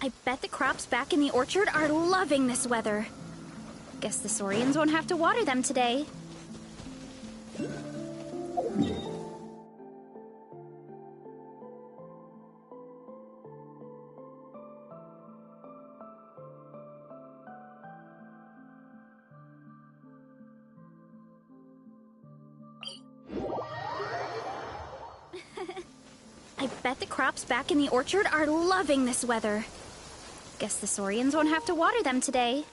I bet the crops back in the orchard are loving this weather. Guess the Saurians won't have to water them today. I bet the crops back in the orchard are loving this weather. Guess the Saurians won't have to water them today.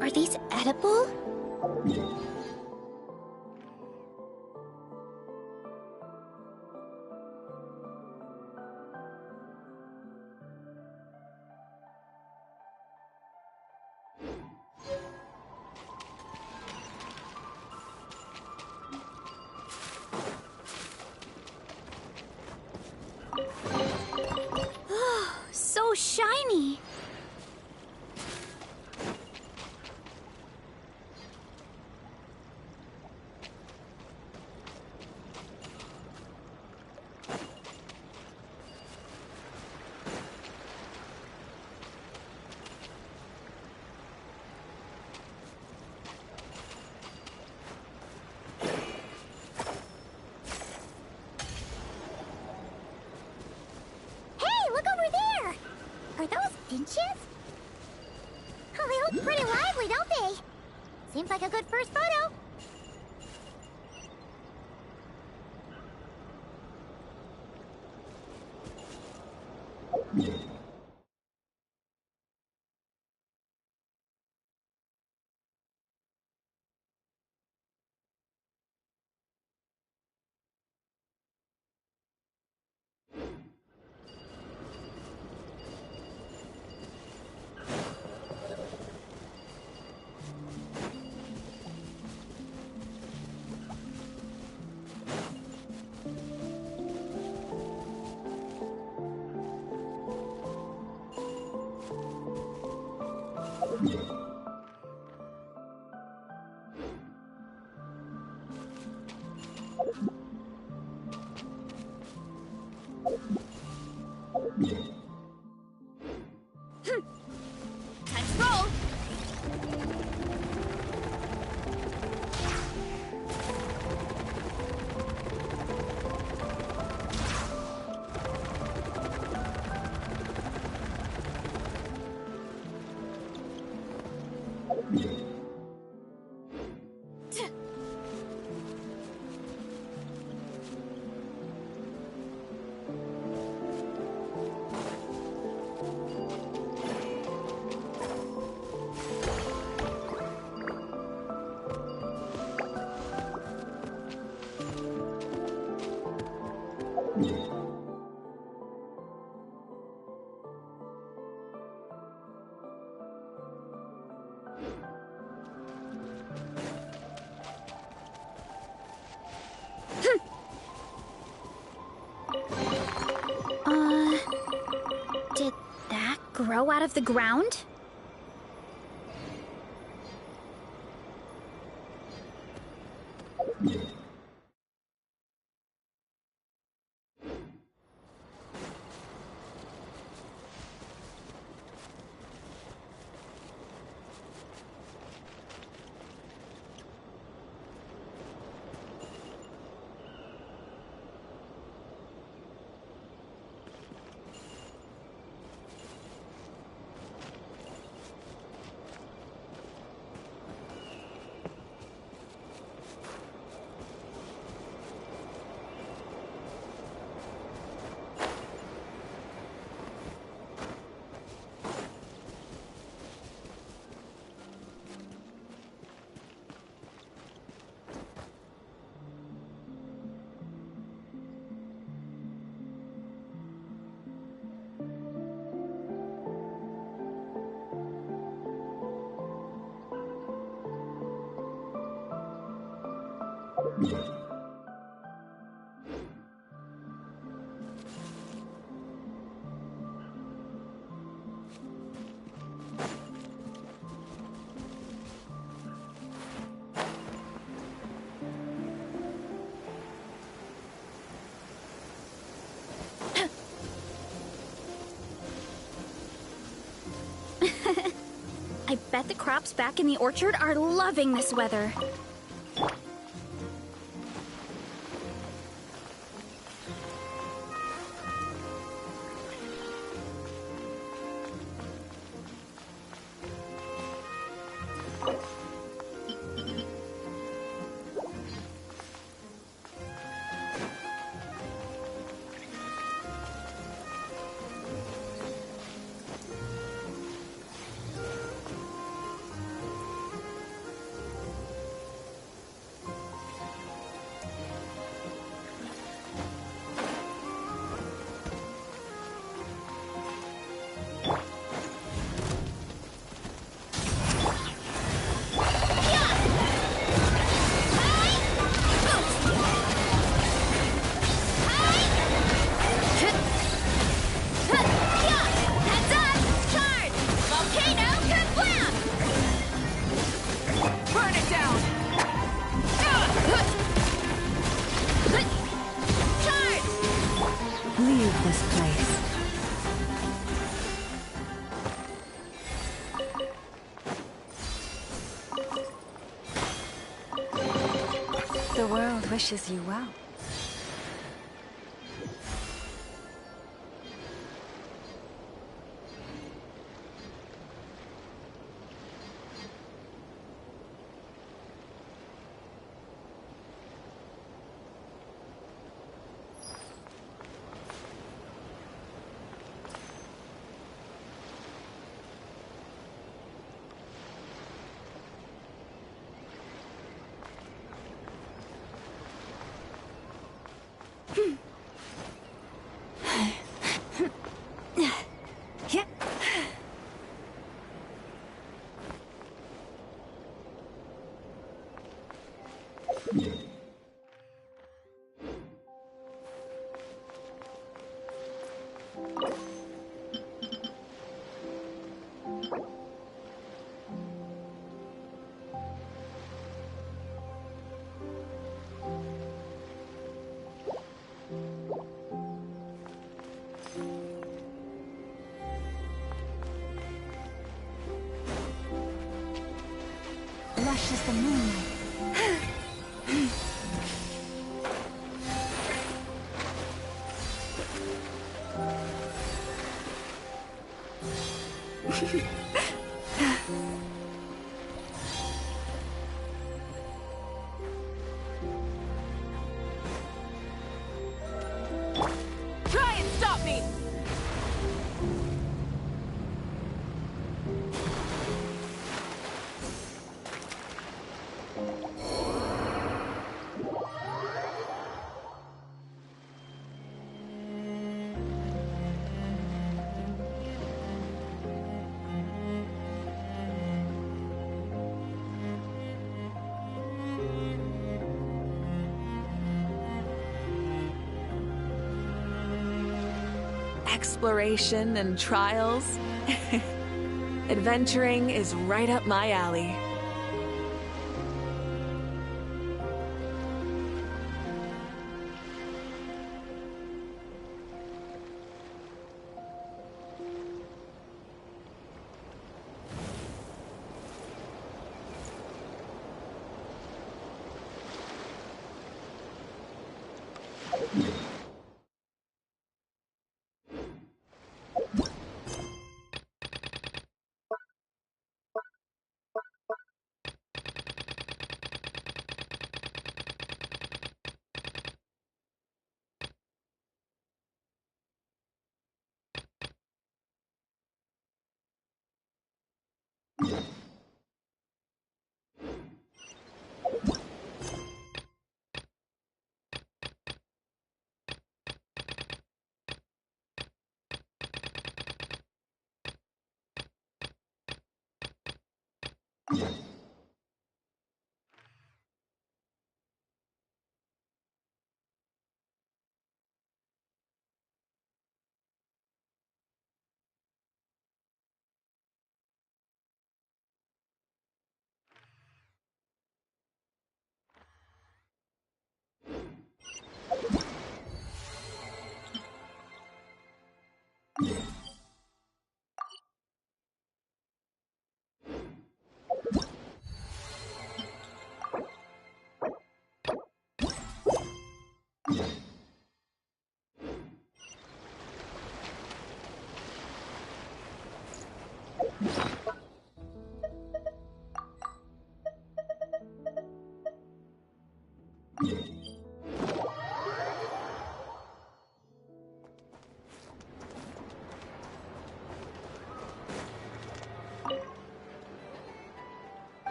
Are these edible? Oh, so shiny! Are those finches? Oh, they look pretty lively, don't they? Seems like a good first photo. Time to roll! Did that grow out of the ground? I bet the crops back in the orchard are loving this weather. Leave this place. The world wishes you well. the moonlight. Try and stop me! Exploration and trials. Adventuring is right up my alley.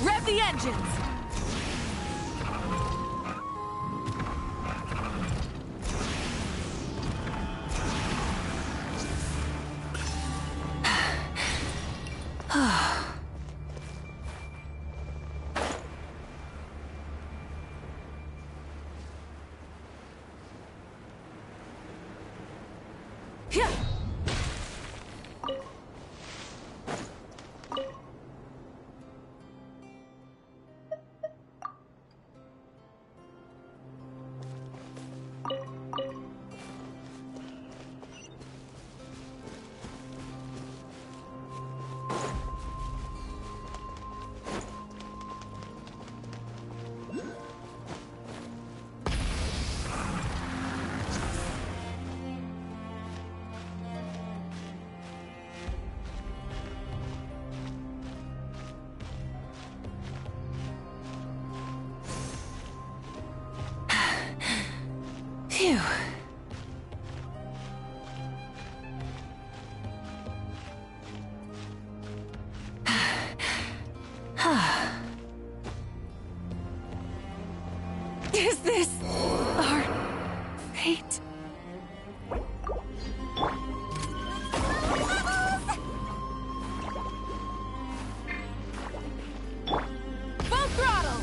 Rev the engines! Is this our fate? Full throttle!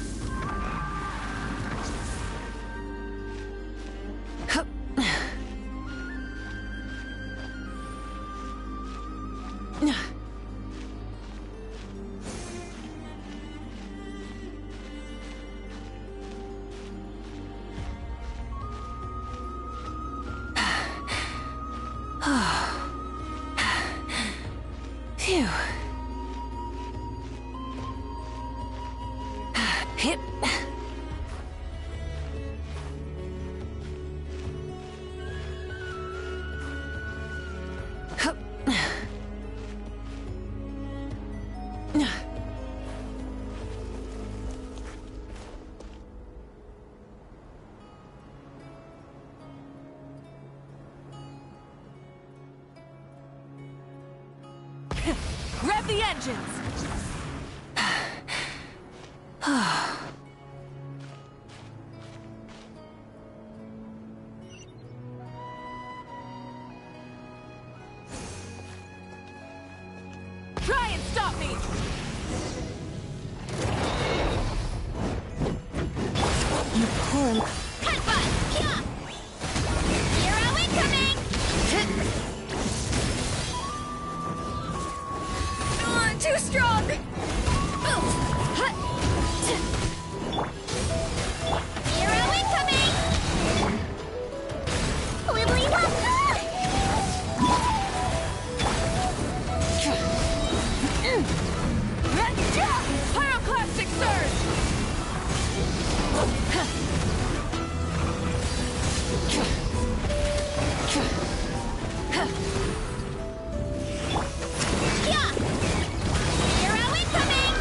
Phew. Hip. Hup. Rev the engines! Try and stop me! You poor... Headbutt! Kia! Hero incoming! Too strong! Hero incoming! Wibbly wobble! Pyroclastic surge! Kia! Hero incoming!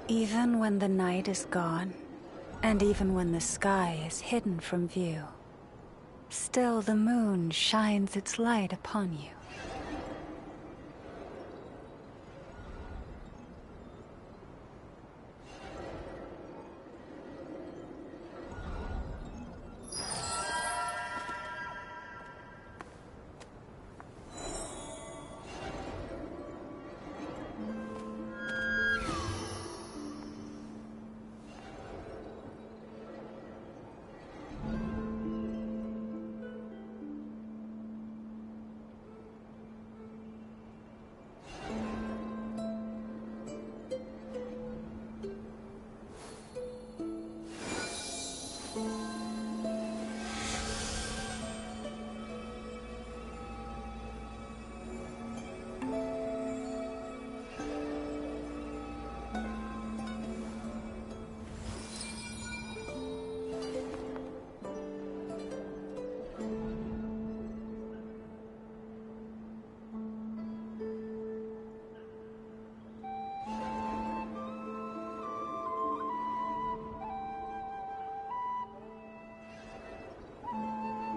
Even when the night is gone And even when the sky is hidden from view, still the moon shines its light upon you.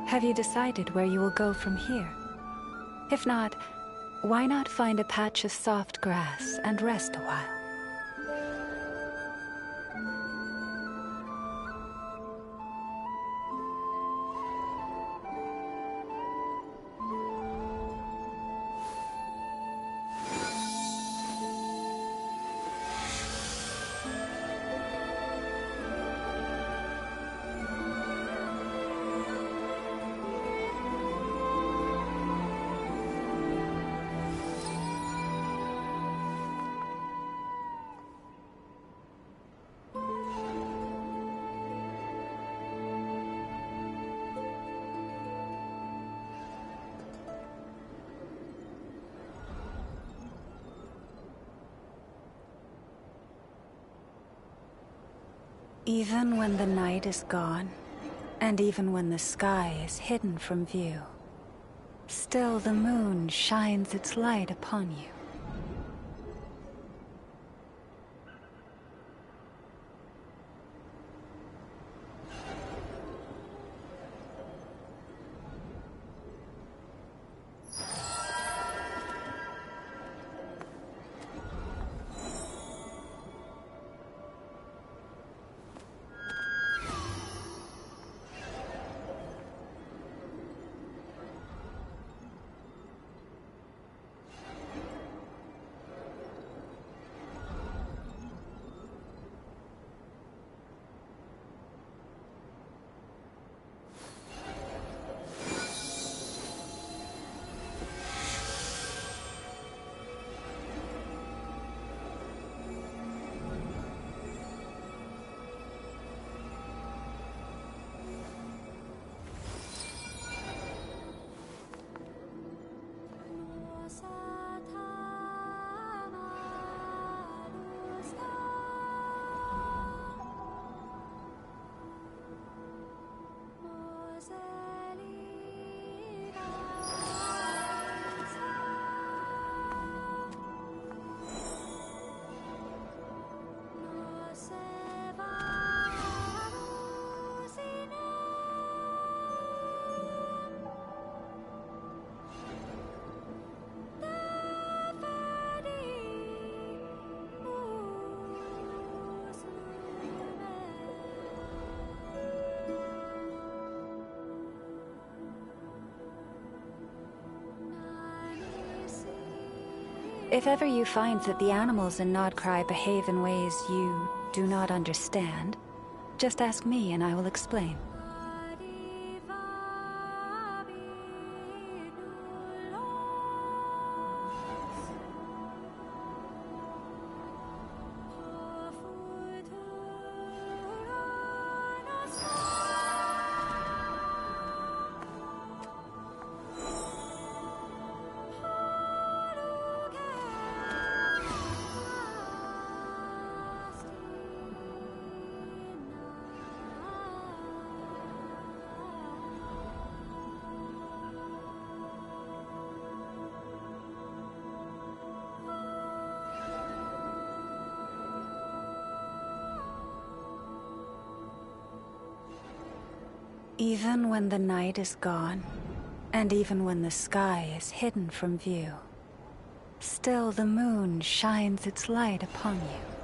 Have you decided where you will go from here? If not, why not find a patch of soft grass and rest a while? Even when the night is gone, and even when the sky is hidden from view, still the moon shines its light upon you. If ever you find that the animals in Nodcry behave in ways you do not understand, just ask me and I will explain. Even when the night is gone, and even when the sky is hidden from view, still the moon shines its light upon you.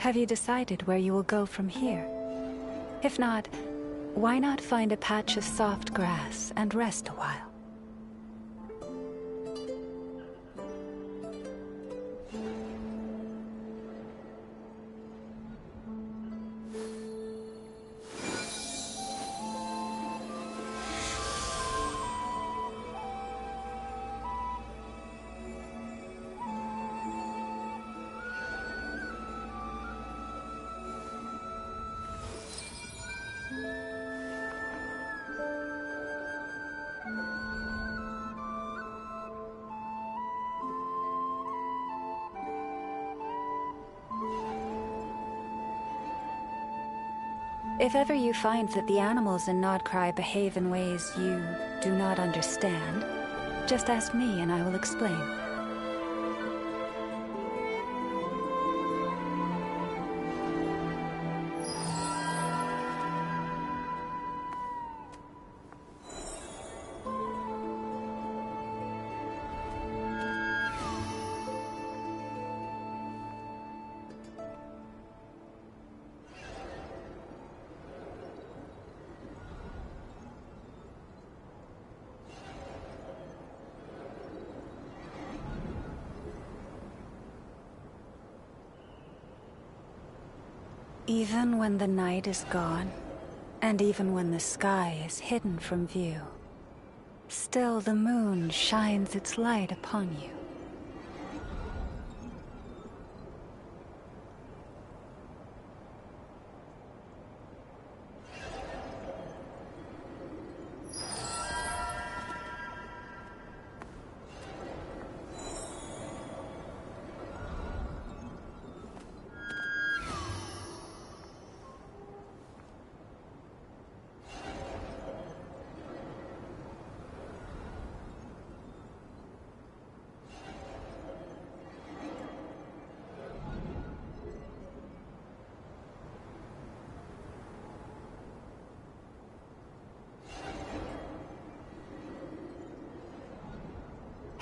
Have you decided where you will go from here? If not, why not find a patch of soft grass and rest a while? If ever you find that the animals in Nodcry behave in ways you do not understand, just ask me and I will explain. Even when the night is gone, and even when the sky is hidden from view, still the moon shines its light upon you.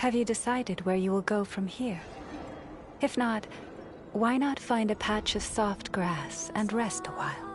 Have you decided where you will go from here? If not, why not find a patch of soft grass and rest a while?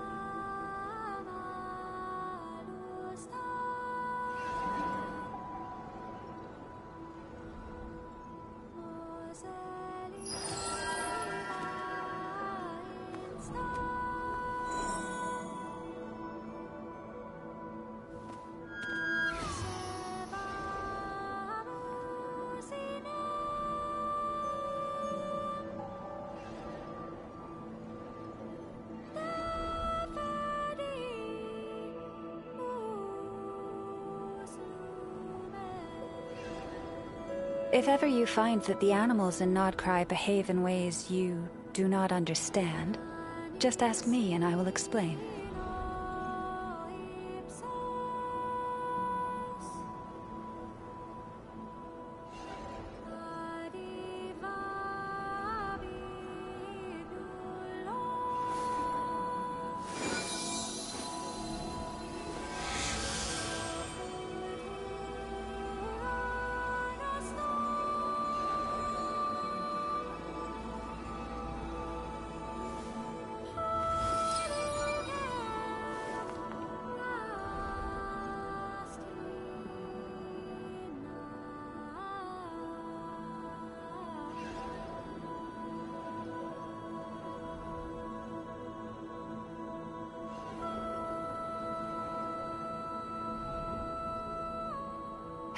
If ever you find that the animals in Nodcry behave in ways you do not understand, just ask me and I will explain.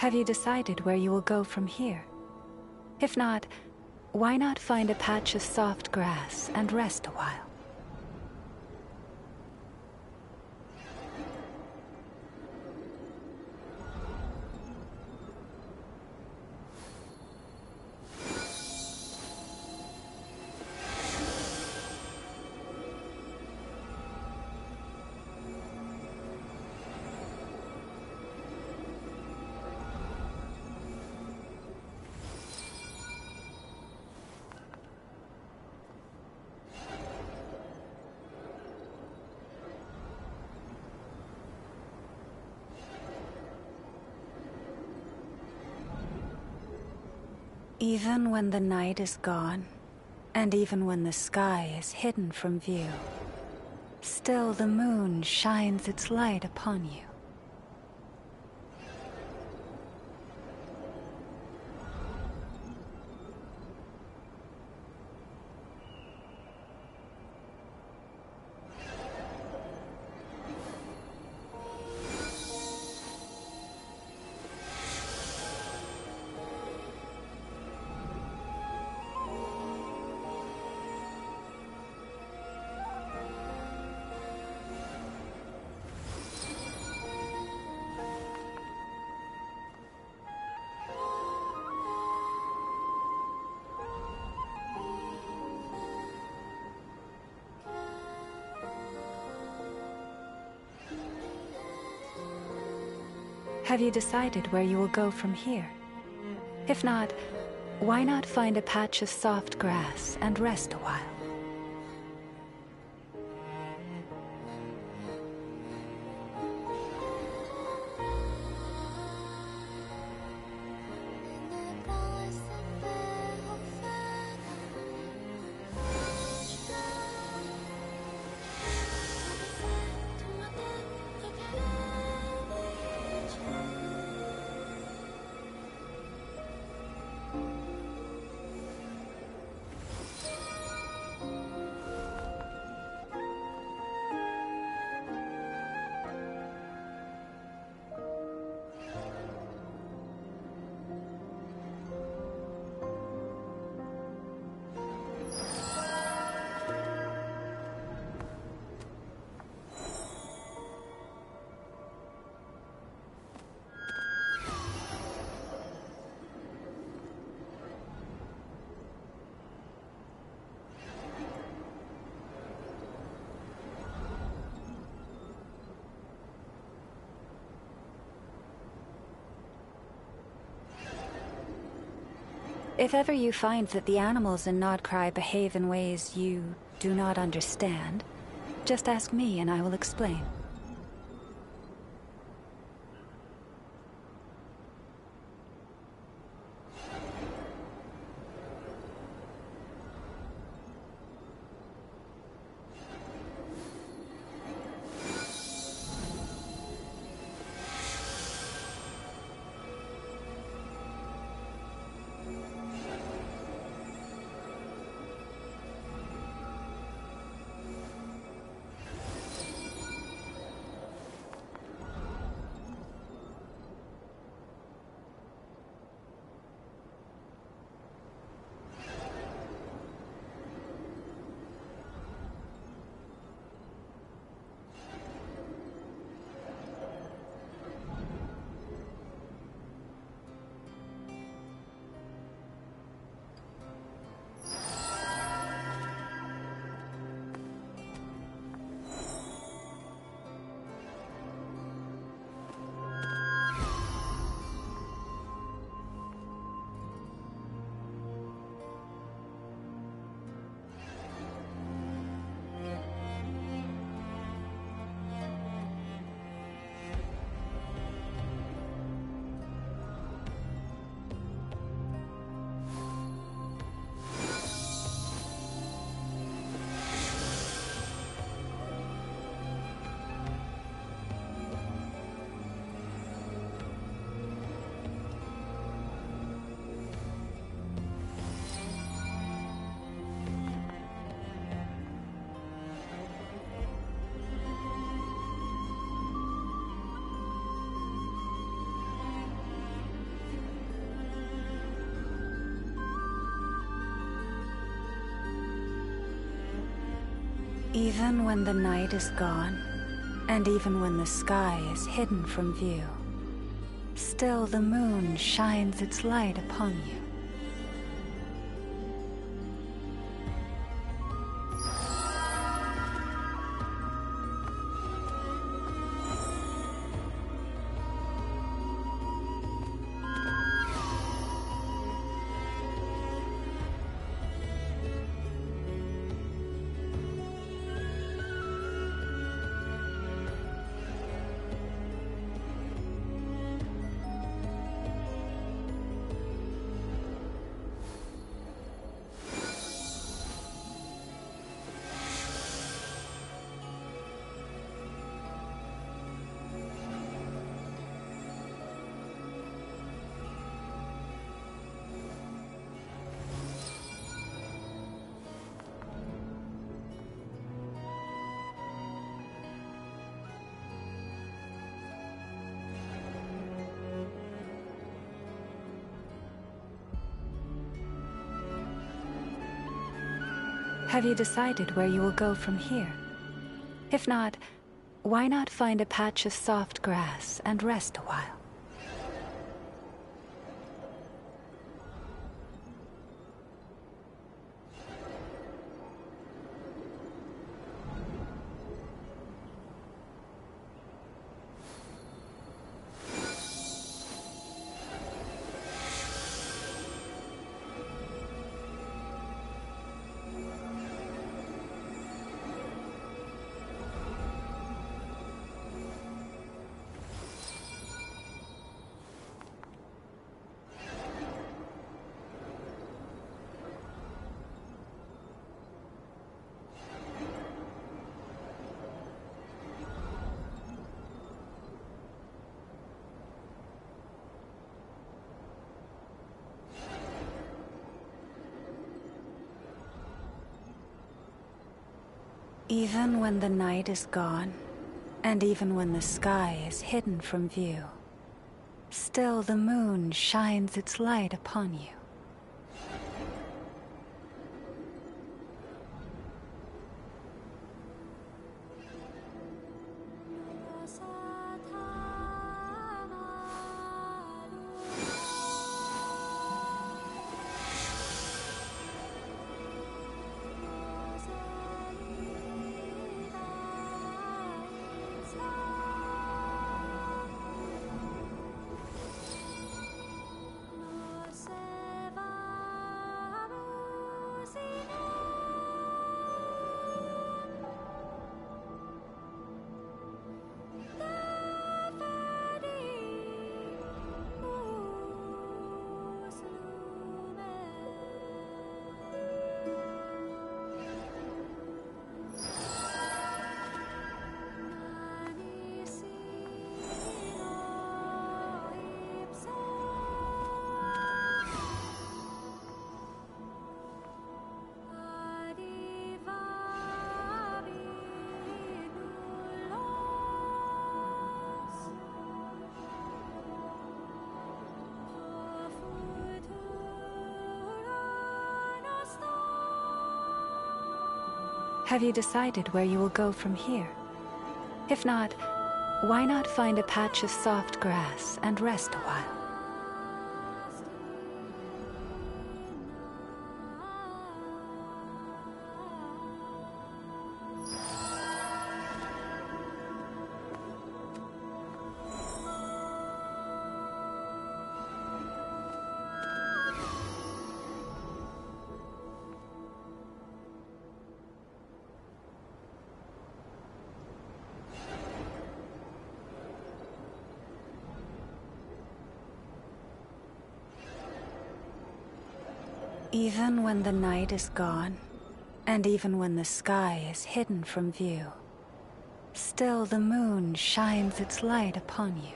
Have you decided where you will go from here? If not, why not find a patch of soft grass and rest a while? Even when the night is gone, And even when the sky is hidden from view, still the moon shines its light upon you. Have you decided where you will go from here? If not, why not find a patch of soft grass and rest a while? If ever you find that the animals in Nodcry behave in ways you do not understand, just ask me and I will explain. Even when the night is gone, and even when the sky is hidden from view, still the moon shines its light upon you. Have you decided where you will go from here? If not, why not find a patch of soft grass and rest a while? Even when the night is gone, and even when the sky is hidden from view, still the moon shines its light upon you. Have you decided where you will go from here? If not, why not find a patch of soft grass and rest a while? Even when the night is gone, and even when the sky is hidden from view, still the moon shines its light upon you.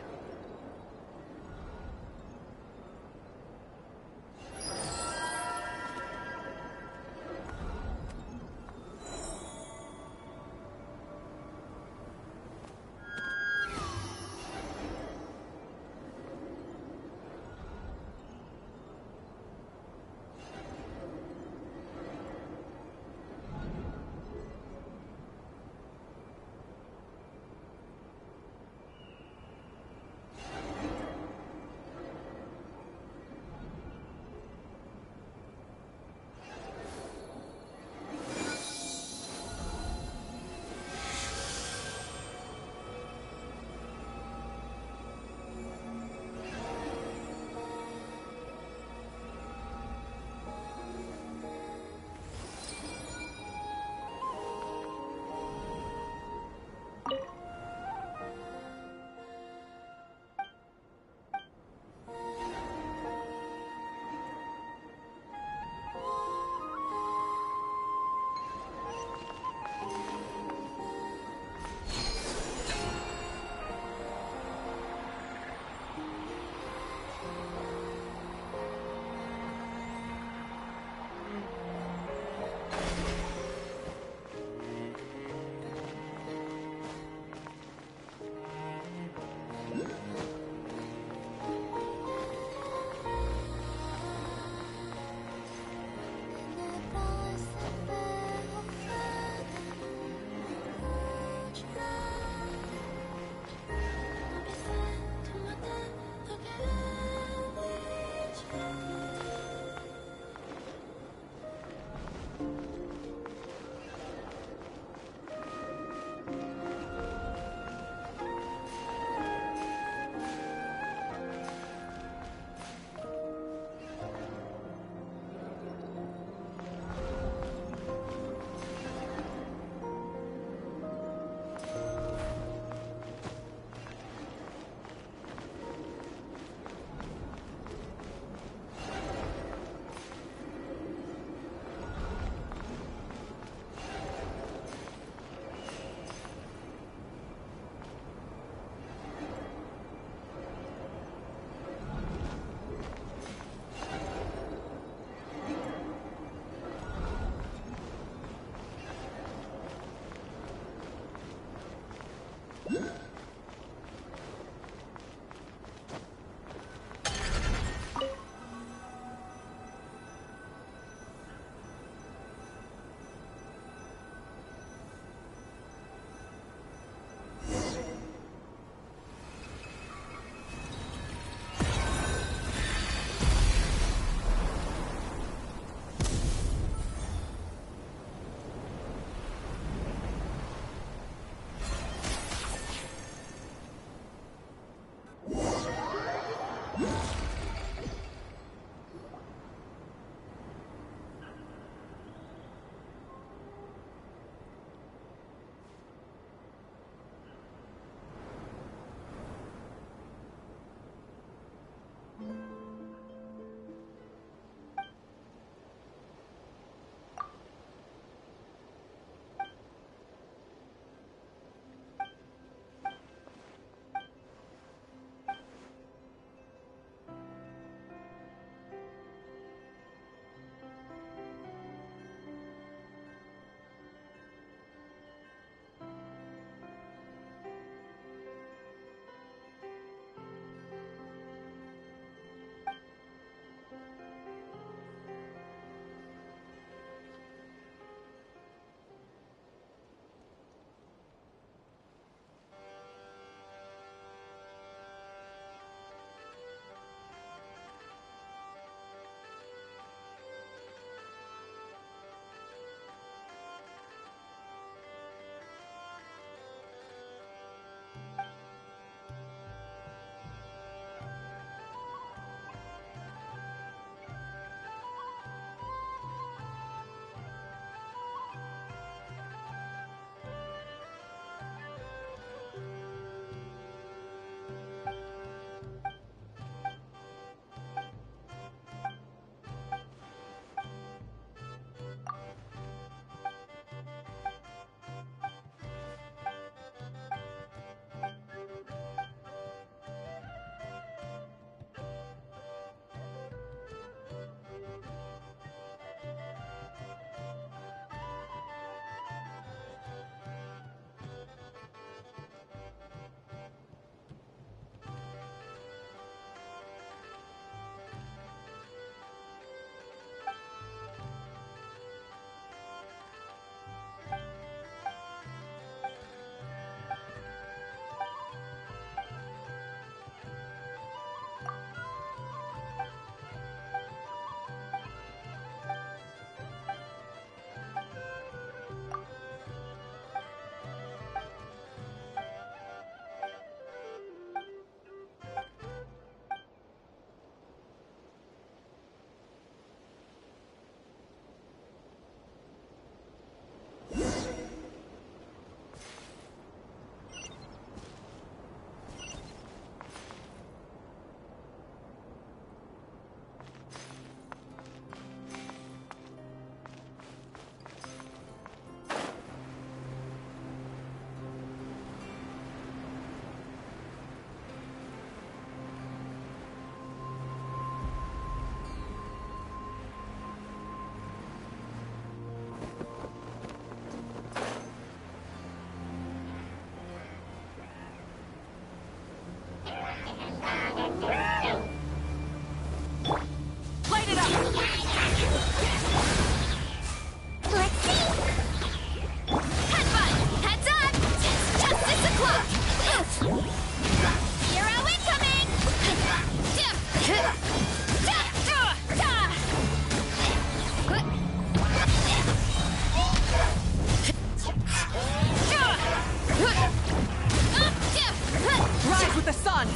the sun!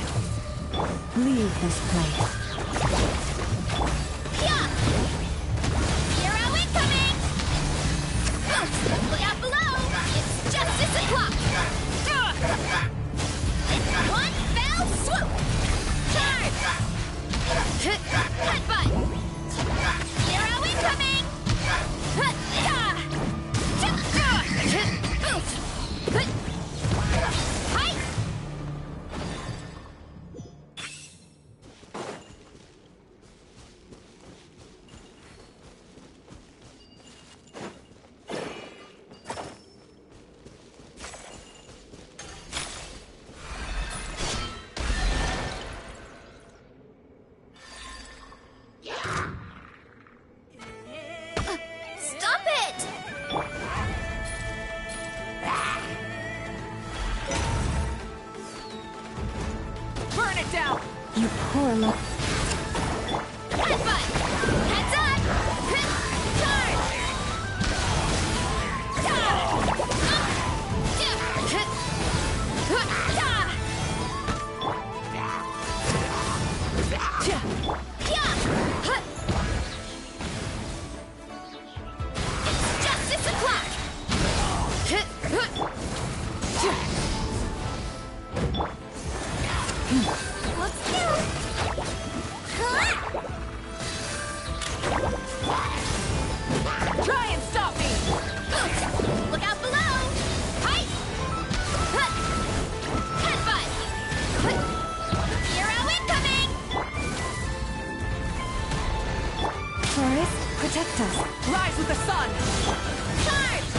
Leave this place. Yeah! Hero incoming! Look out below! It's justice o'clock! One fell swoop! Charge! Headbutt! Hero incoming! Hi! Stop it! Burn it down! You poor little... Headbutt! Heads up! Charge! It's justice o'clock! Let's go! Try and stop me! Look out below! Hi! Headbutt! Hero incoming! Forest, protect us. Rise with the sun! Charge!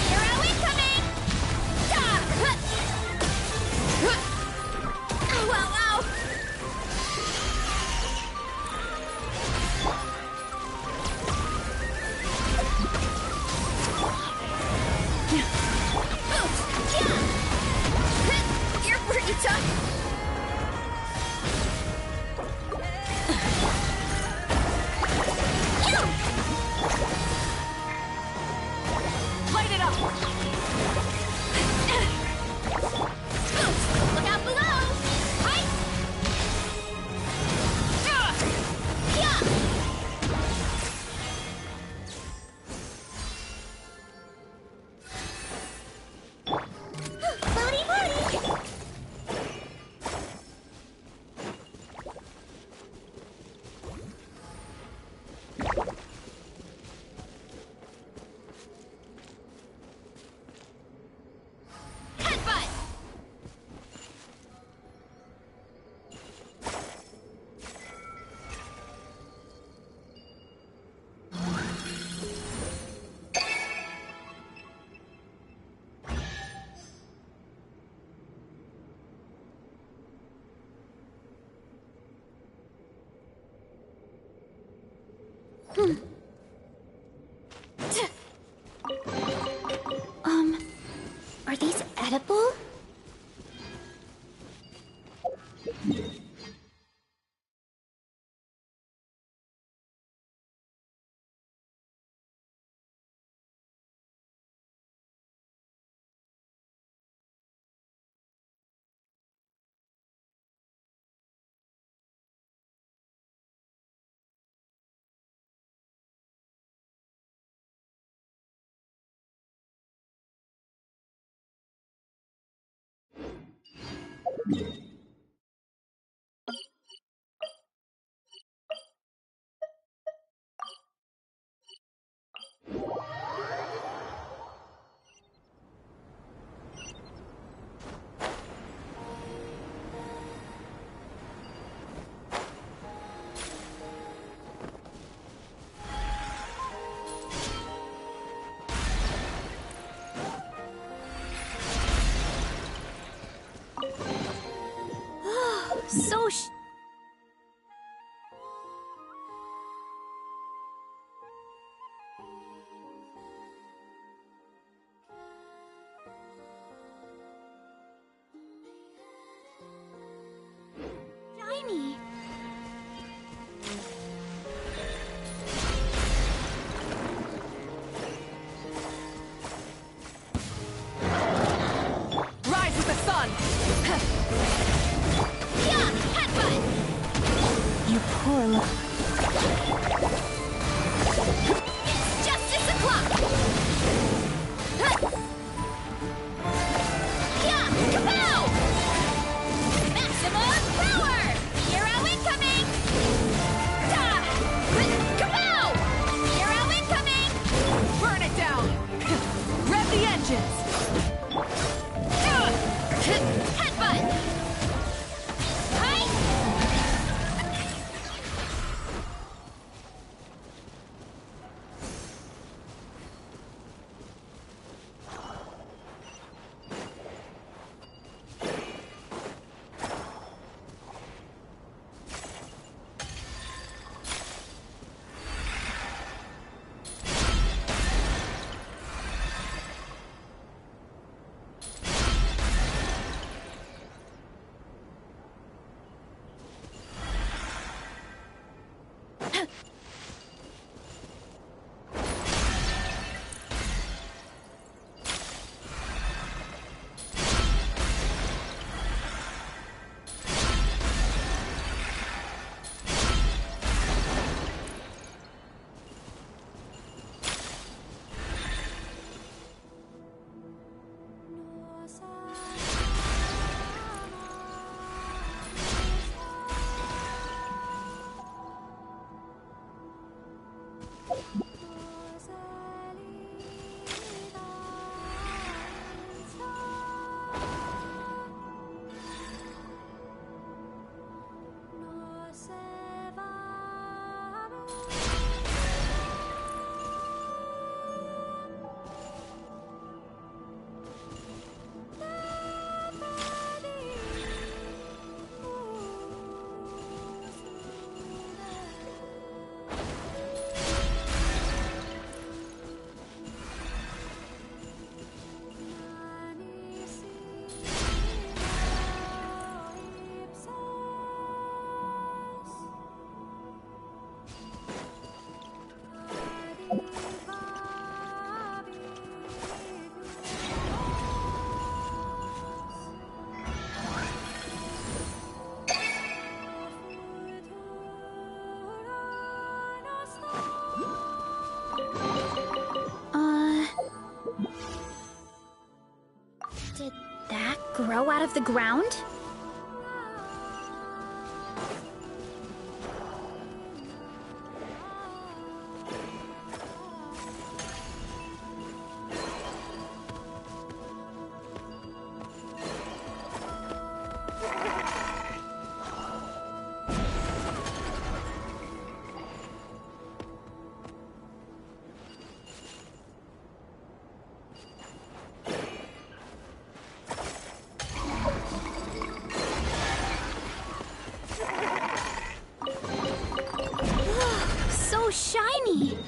Hero incoming! Ow, ow, ow! You're pretty tough. Light it up! Look out below! Hi! Booty booty! Headbutt! Are these edible? So shiny. grow out of the ground? So shiny!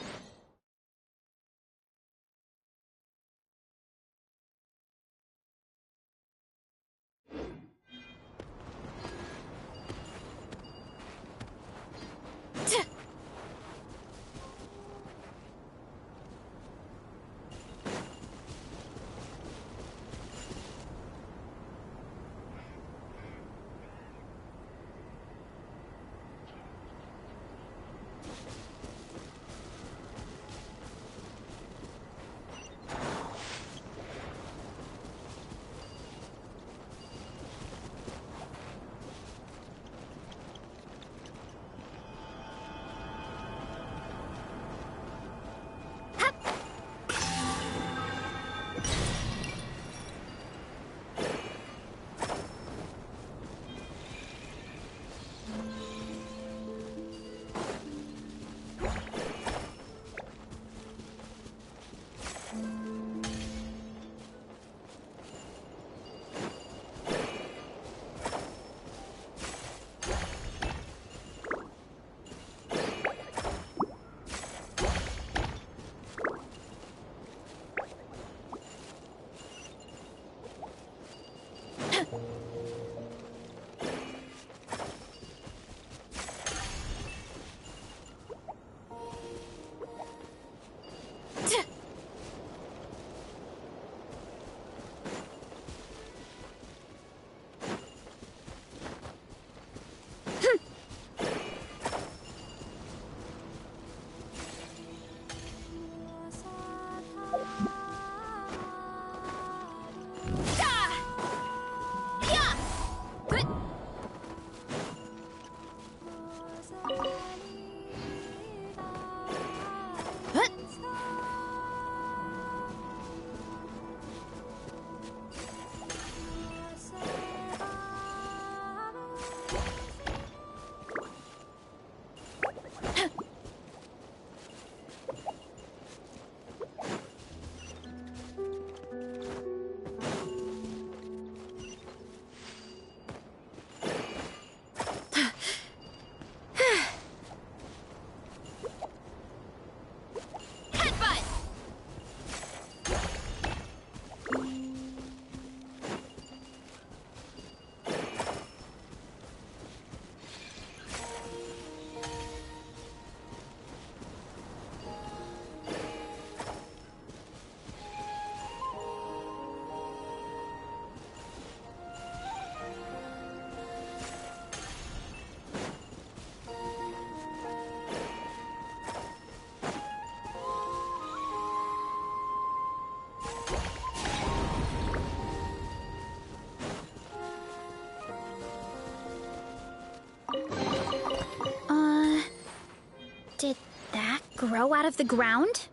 Did that grow out of the ground?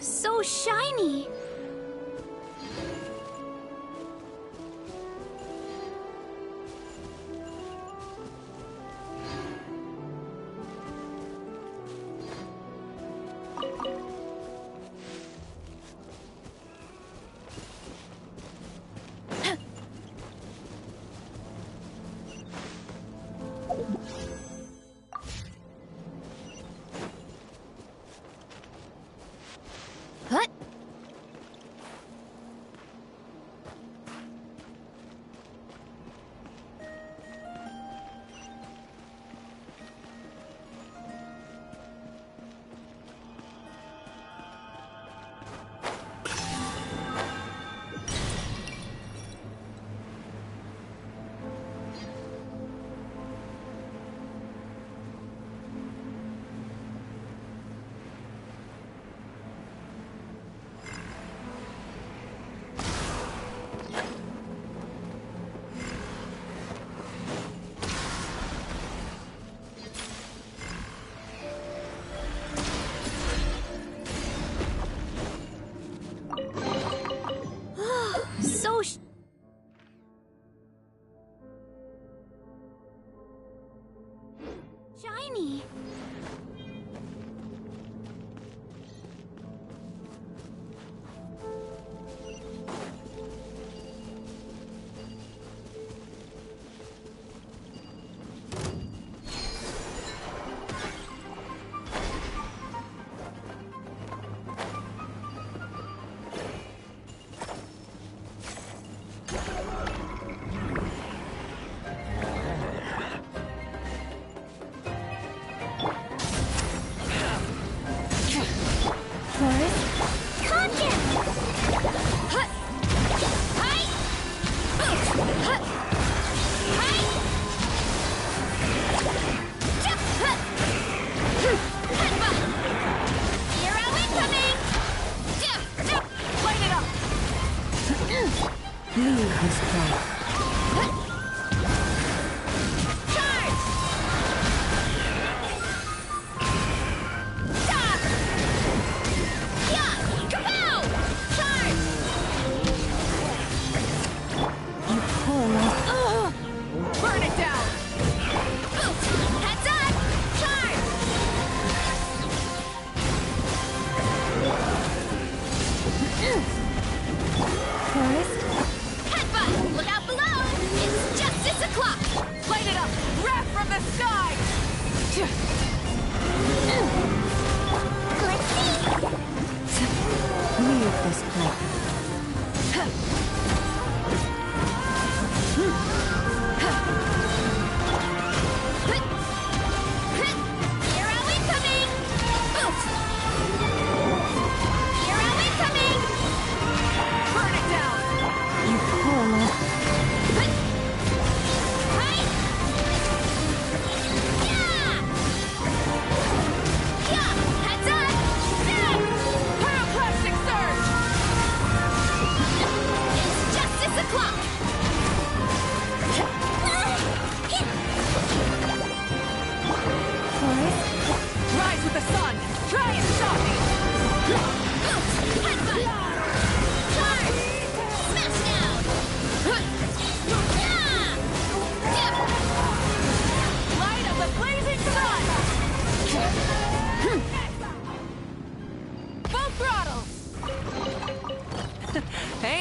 So shiny!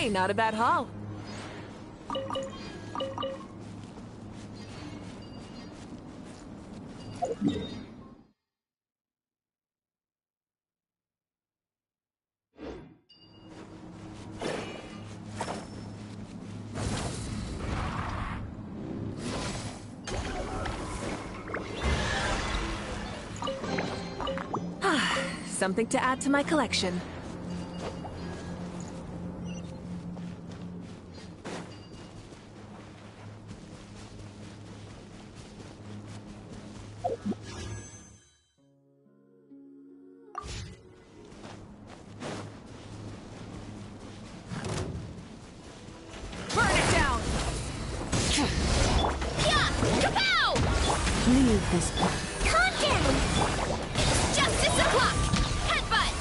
Hey, not a bad haul. Something to add to my collection. Burn it down! Yeah! Kapow! Leave this part. Calm down! It's justice o'clock! Headbutt!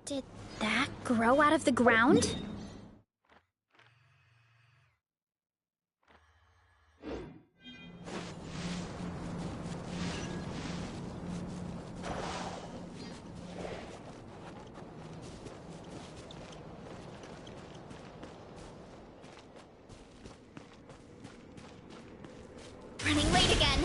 Did that grow out of the ground? Running late again.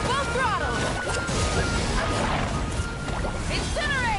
Full throttle! Incinerate!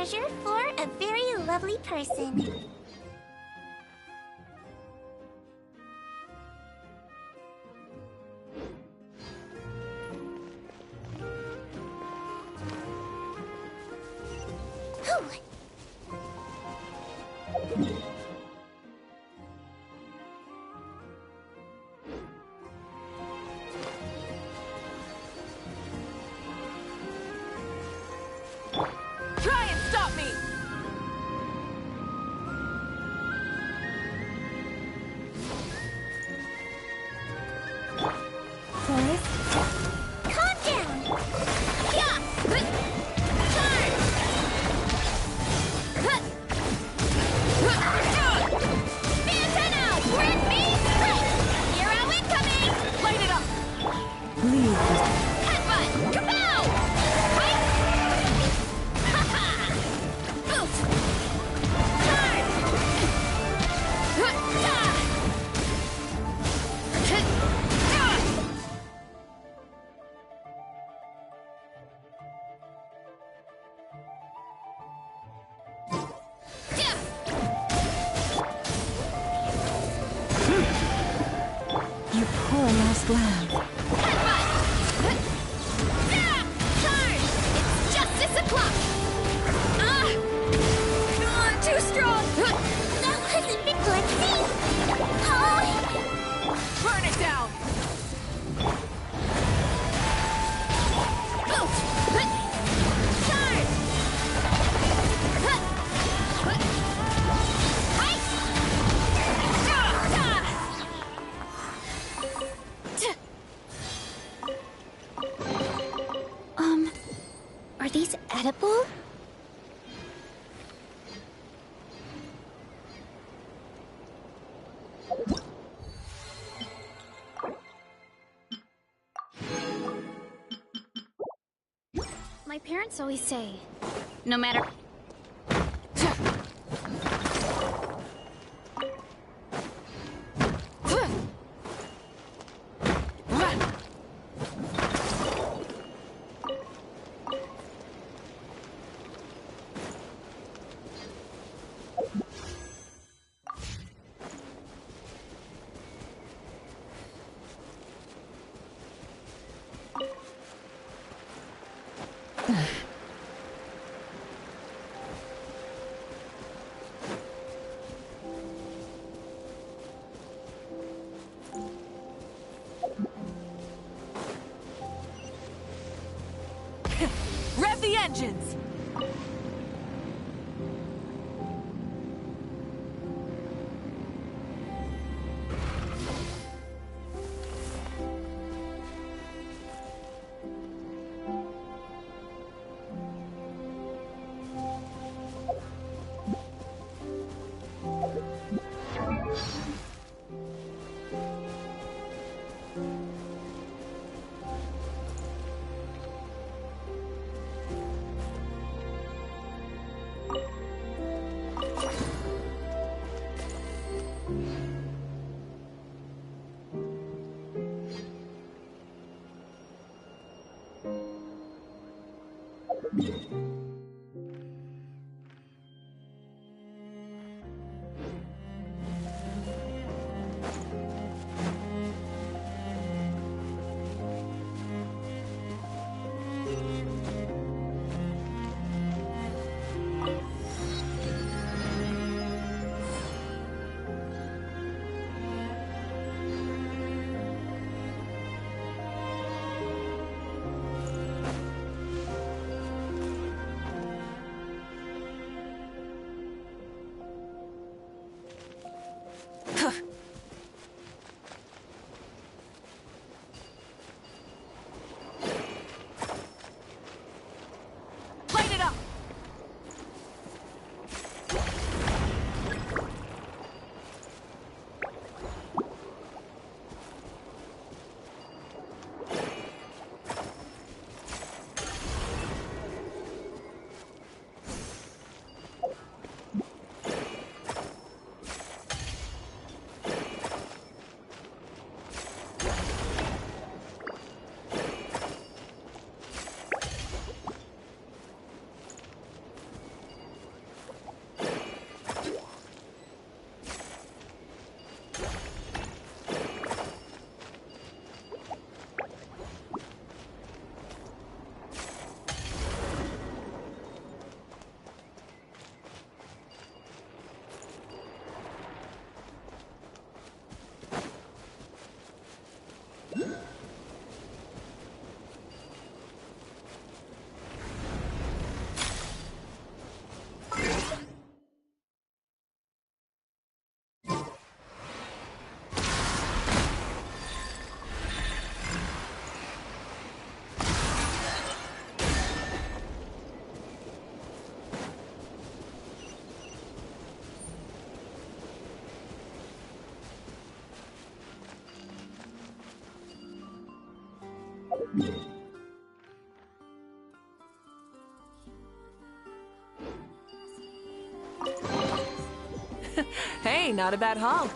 treasure for a very lovely person. Try and stop me! Forest? Calm down! Yeah! Turn! Phantom out! Red beam strike! Hero incoming! Light it up! Leave. Headbutt! Kapow! Right? Ha-ha! Boot! Turn! You poor lost lamb. Turn! It's justice o'clock! Too strong! That wasn't big. Let's see! Oh! Burn it down! Boot! Turn! Are these edible? My parents always say, no matter... Rev the engines! Hey, not a bad haul.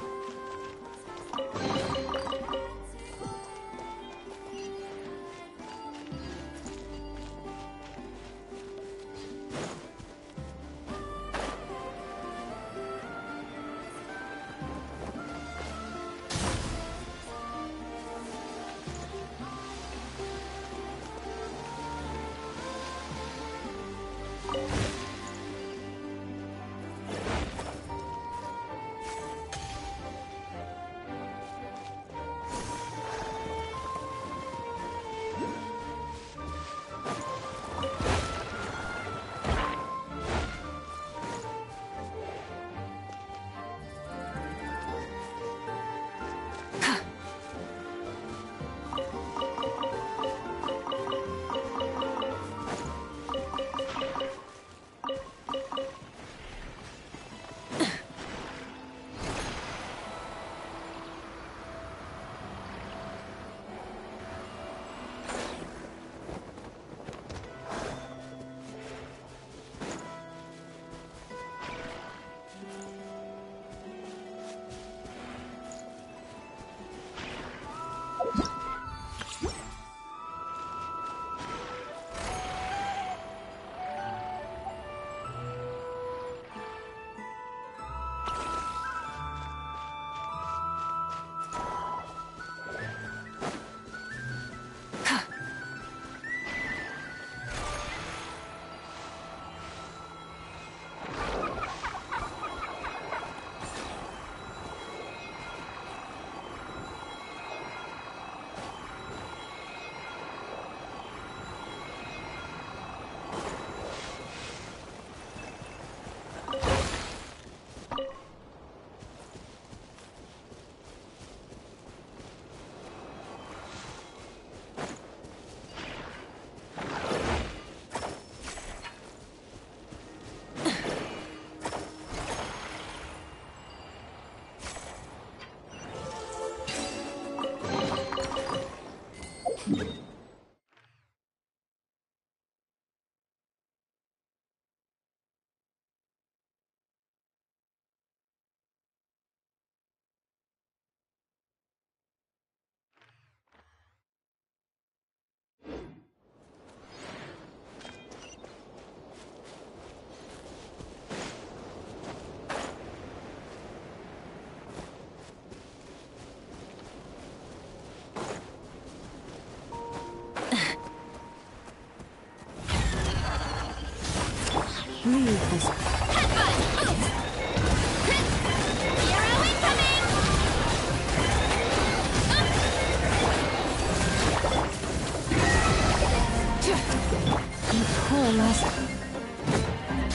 Leave this. You poor last.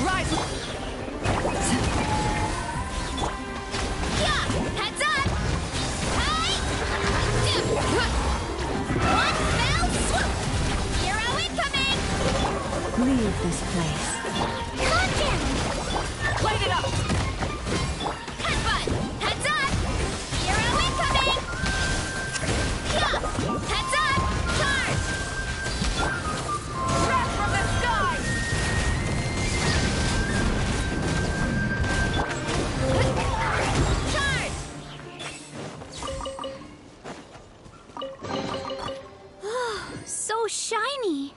Rise! Yeah! Heads up! Hey! One fell swoop! Hero incoming! Leave this place. Light it up! Headbutt! Heads up! Hero incoming! Yeah! Heads up! Charge! Wrath from the sky! Charge! So shiny!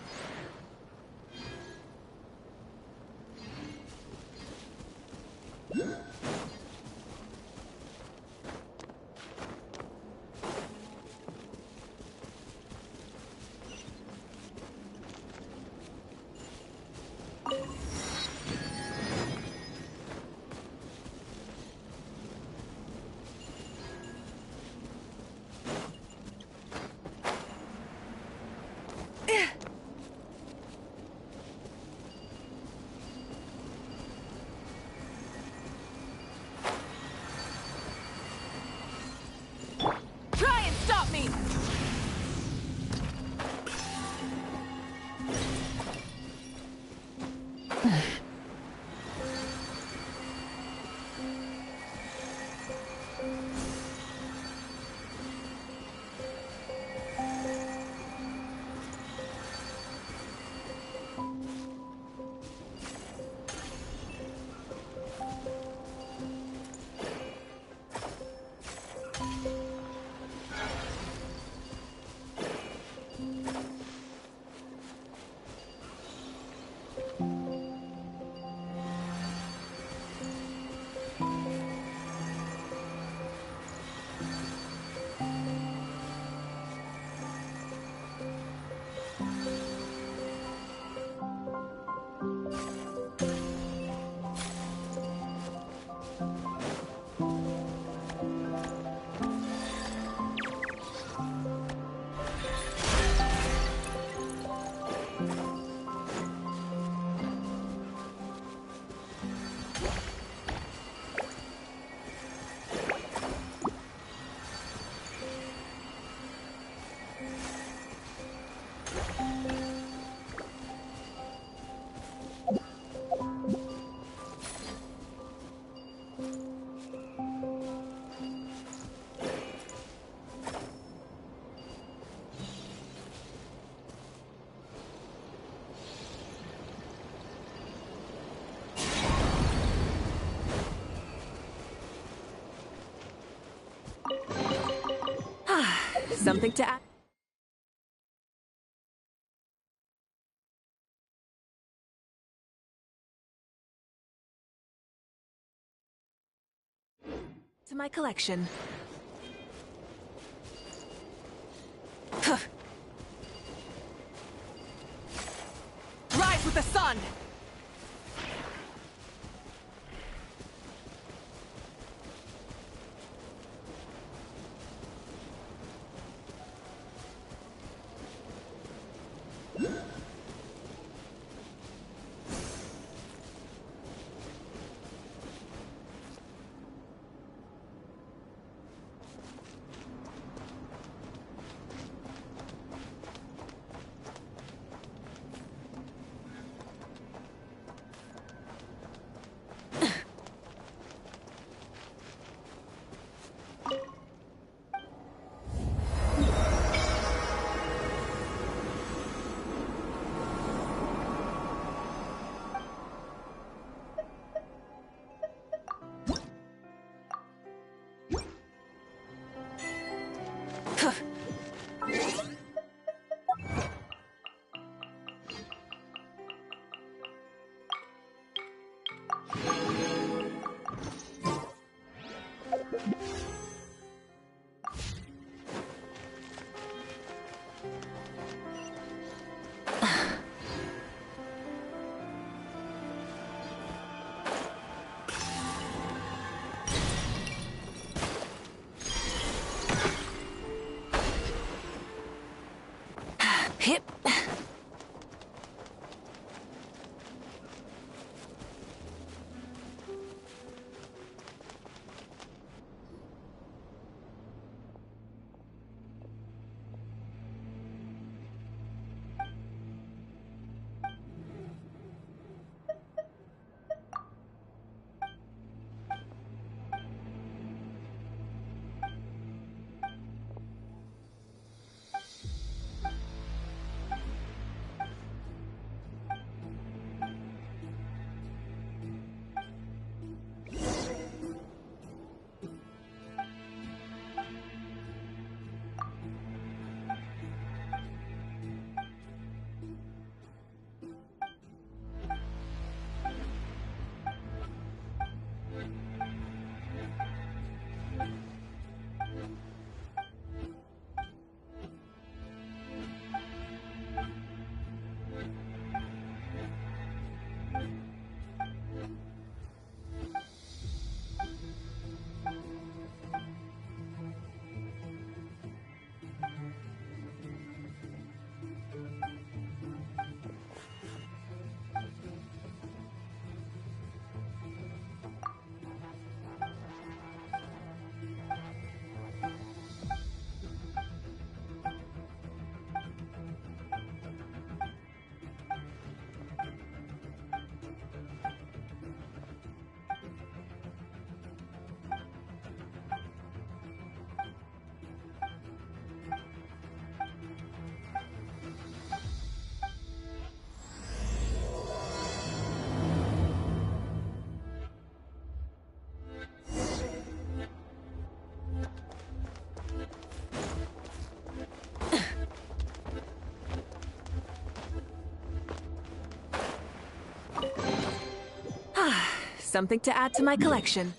Something to add? To my collection. Rise with the sun! Hip. Something to add to my collection.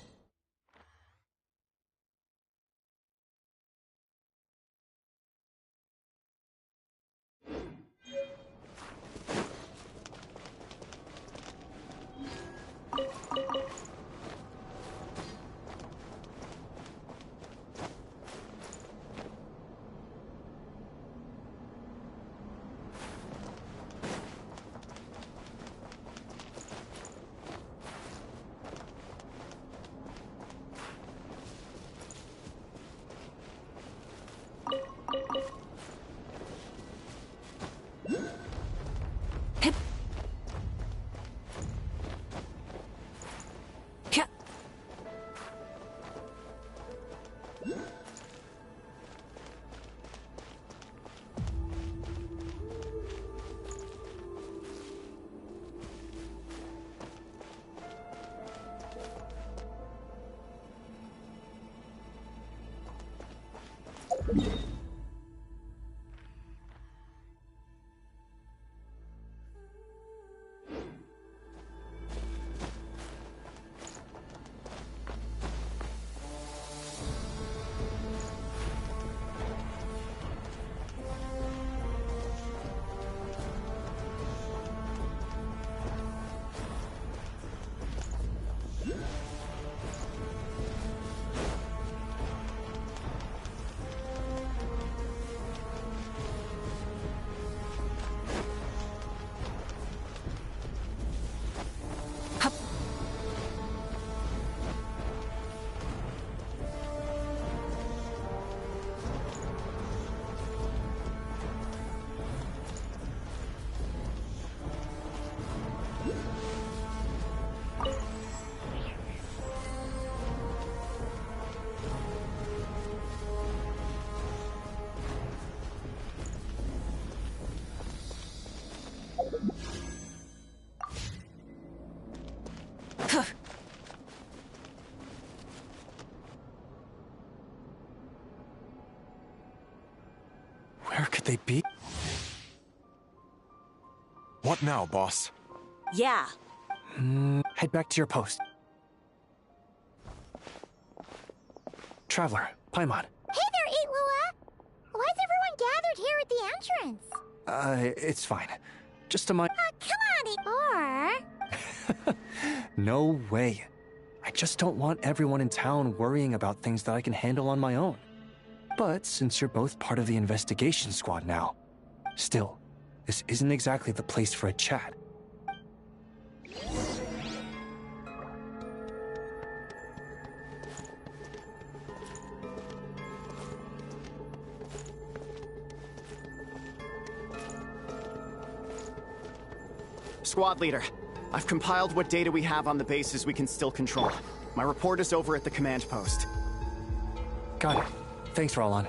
Where could they be? What now, boss? Yeah. Head back to your post. Traveler, Paimon. Hey there, Itlua! Why is everyone gathered here at the entrance? It's fine. Just a Come on, or... No way. I just don't want everyone in town worrying about things that I can handle on my own. But since you're both part of the investigation squad now, still, this isn't exactly the place for a chat. Squad leader, I've compiled what data we have on the bases we can still control. My report is over at the command post. Got it. Thanks, Roland.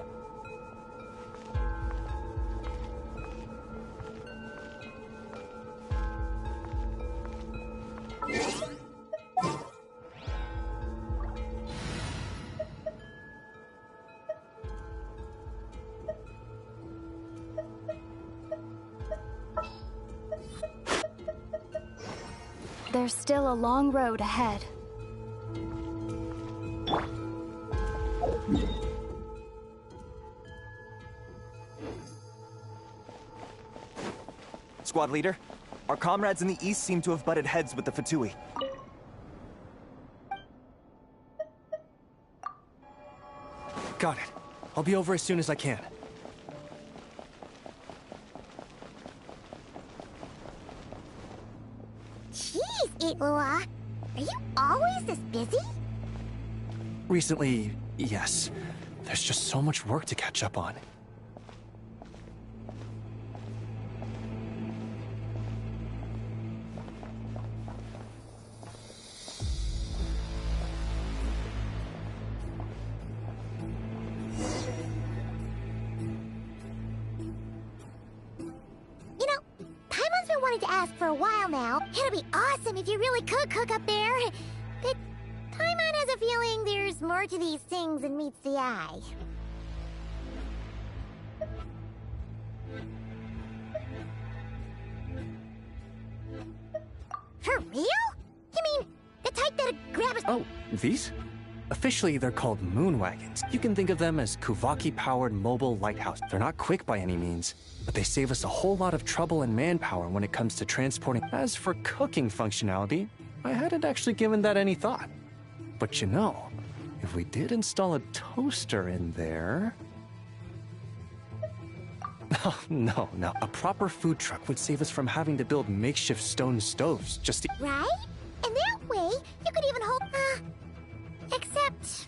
There's still a long road ahead. Squad leader, our comrades in the east seem to have butted heads with the Fatui. Got it. I'll be over as soon as I can. Jeez, Itlua! Are you always this busy? Recently, yes. There's just so much work to catch up on. You know, Paimon's been wanting to ask for a while now. It'd be awesome if you really could cook up there. But Paimon has a feeling there's more to these things than meets the eye. For real? You mean the type that'd grab us? Oh, these? Officially, they're called moon wagons. You can think of them as Kuvaki-powered mobile lighthouse. They're not quick by any means, but they save us a whole lot of trouble and manpower when it comes to transporting. As for cooking functionality, I hadn't actually given that any thought. But you know, if we did install a toaster in there... Oh, no. A proper food truck would save us from having to build makeshift stone stoves just to... Right? And that way, you could even hold... Except...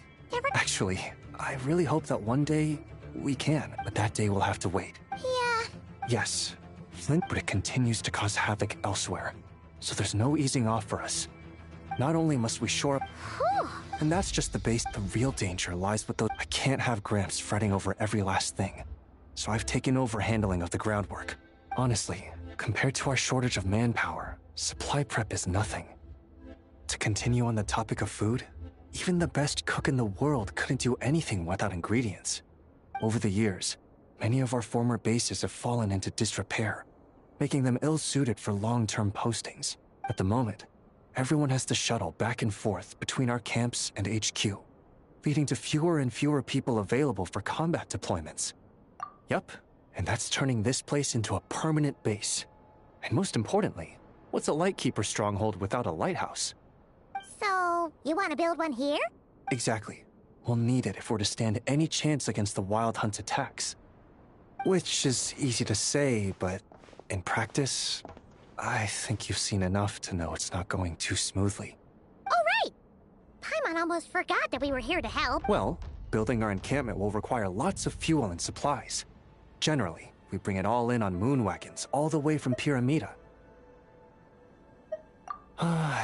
Actually, I really hope that one day we can, but that day will have to wait. Yeah. Yes, Flint, but it continues to cause havoc elsewhere. So there's no easing off for us. Not only must we shore up... And that's just the base. The real danger lies with those... I can't have Gramps fretting over every last thing. So I've taken over handling of the groundwork. Honestly, compared to our shortage of manpower, supply prep is nothing. To continue on the topic of food, even the best cook in the world couldn't do anything without ingredients. Over the years, many of our former bases have fallen into disrepair, making them ill-suited for long-term postings. At the moment, everyone has to shuttle back and forth between our camps and HQ, leading to fewer and fewer people available for combat deployments. Yup, and that's turning this place into a permanent base. And most importantly, what's a Lightkeeper stronghold without a lighthouse? So, You want to build one here? Exactly. We'll need it if we're to stand any chance against the Wild Hunt's attacks. Which is easy to say, but in practice, I think you've seen enough to know it's not going too smoothly. Oh, right! Paimon almost forgot that we were here to help. Well, building our encampment will require lots of fuel and supplies. Generally, we bring it all in on moon wagons, all the way from Pyramida.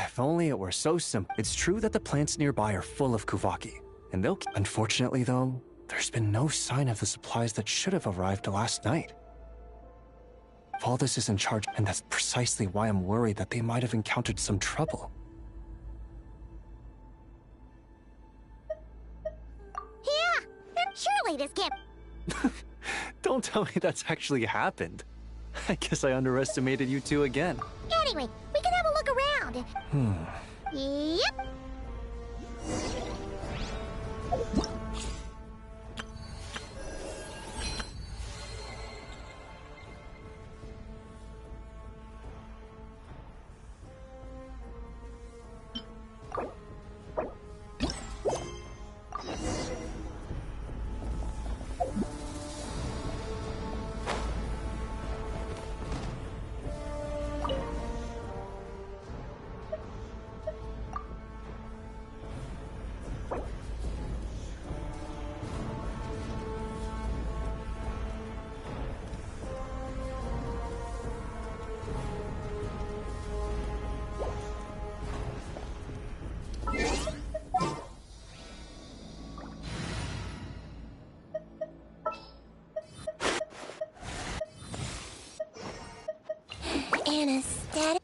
If only it were so simple. It's true that the plants nearby are full of Kuvaki, and they'll... Unfortunately, though, there's been no sign of the supplies that should have arrived last night. Valdis is in charge, and that's precisely why I'm worried that they might have encountered some trouble. Yeah, surely this can't... Don't tell me that's actually happened. I guess I underestimated you two again. Anyway, we can have a look around. Yep. Anesthetic.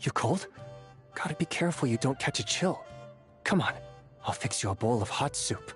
You cold? Gotta be careful you don't catch a chill. Come on, I'll fix you a bowl of hot soup.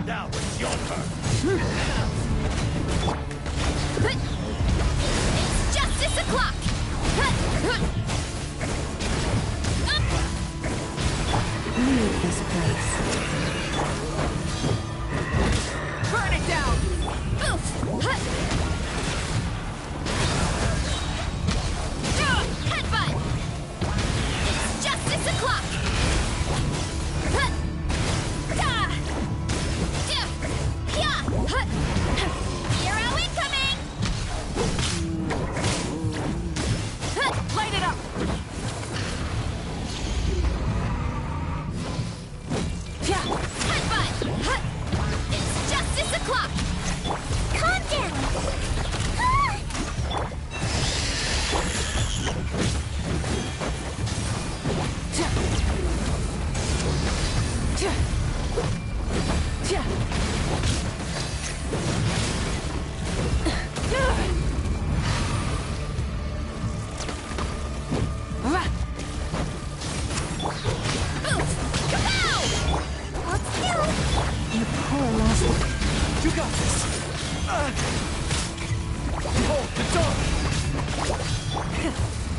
Now it's your turn. clock! Leave this place. Burn it down! Headbutt! It's justice o'clock! Hero incoming! Light it up! Headbutt! It's justice o'clock! Calm down! You poor lost. You got this! Behold, the dawn!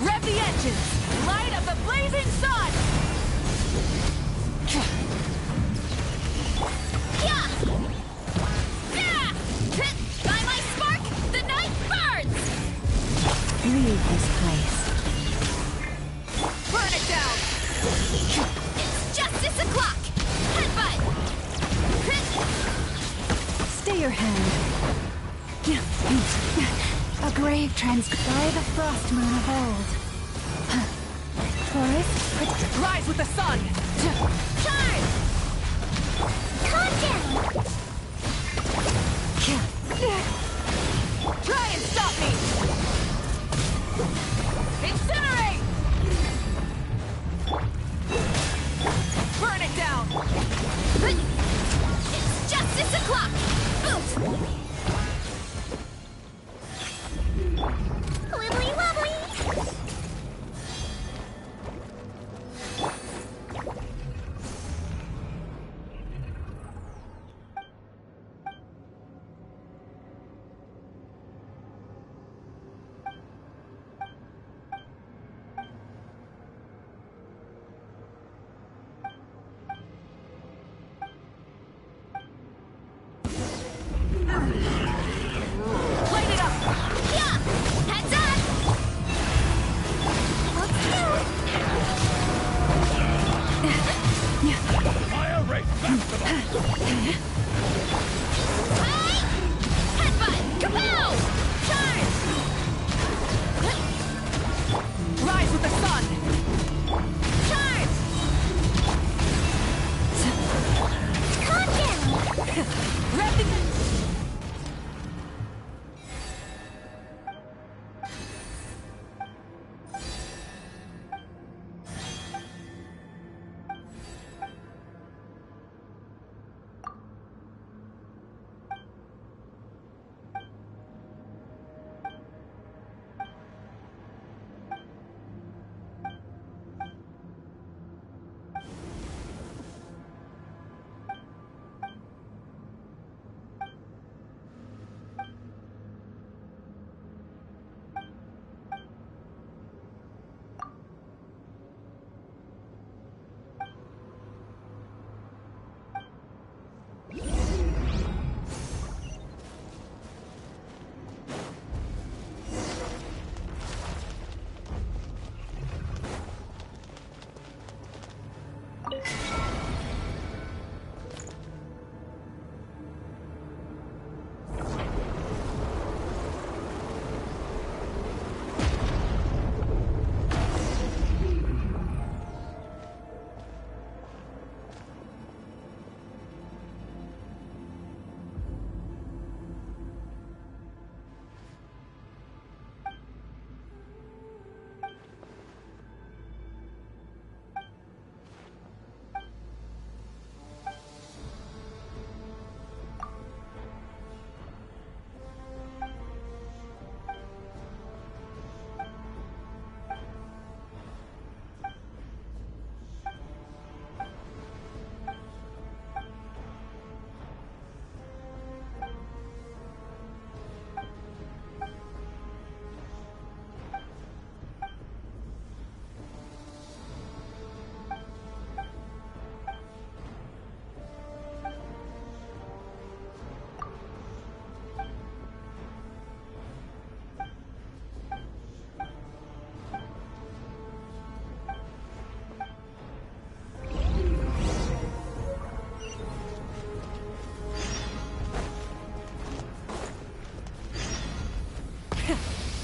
Rev the engines! Light of the blazing sun! By my spark, the night burns! Leave this place. Burn it down! It's justice o'clock! Headbutt! Stay your hand. A grave by the frost moon of old. Taurus, Rise with the sun! Charge! Calm down! Try and stop me! Incinerate! Burn it down! It's justice o'clock! Wibbly wobbly! Light it up! Yeah!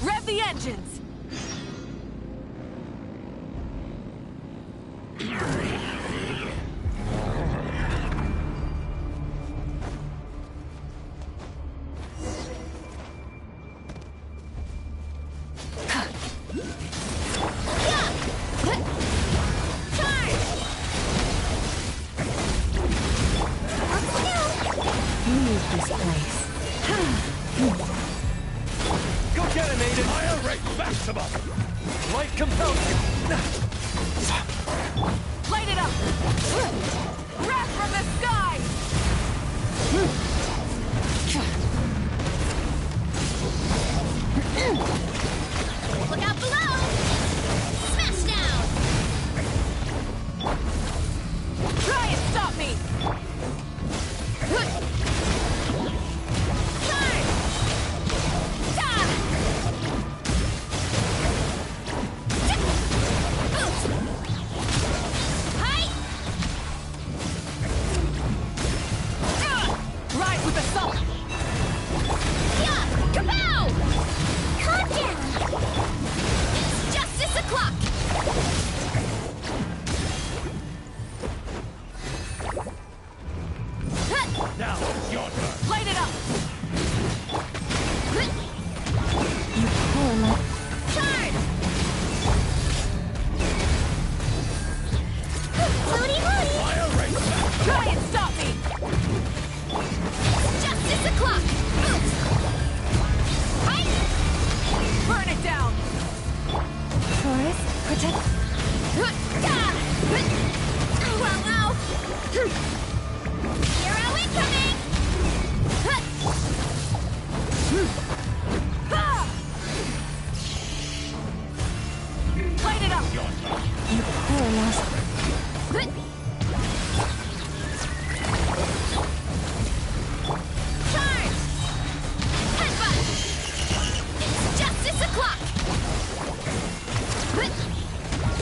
Rev the engines! Go get him, Aiden! Fire rate maximum! Light compels you! Light it up! Wrath from the sky! Look out below! Smash down! Try and stop me! Rise with the salt! Yeah! Kapow! Calm down! It's justice o'clock! Now it's your turn! Light it up! You poor little... Charge! Floaty moody! Fire rate maximum! Try and stop me! Justice o'clock! Burn it down! Taurus, protect... Wow! Hero incoming! Light it up! You poor lost... Charge! Headbutt! It's justice o'clock!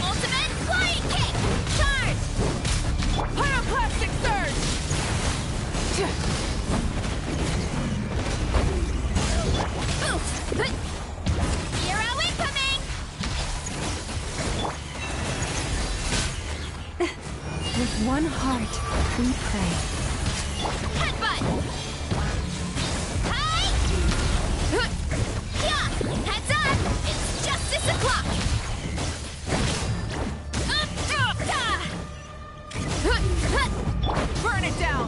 Ultimate flying kick! Charge! Pyroclastic surge! Hero incoming! With one heart, we pray. Headbutt! Hi! Yeah! Heads up! It's justice o'clock! Burn it down!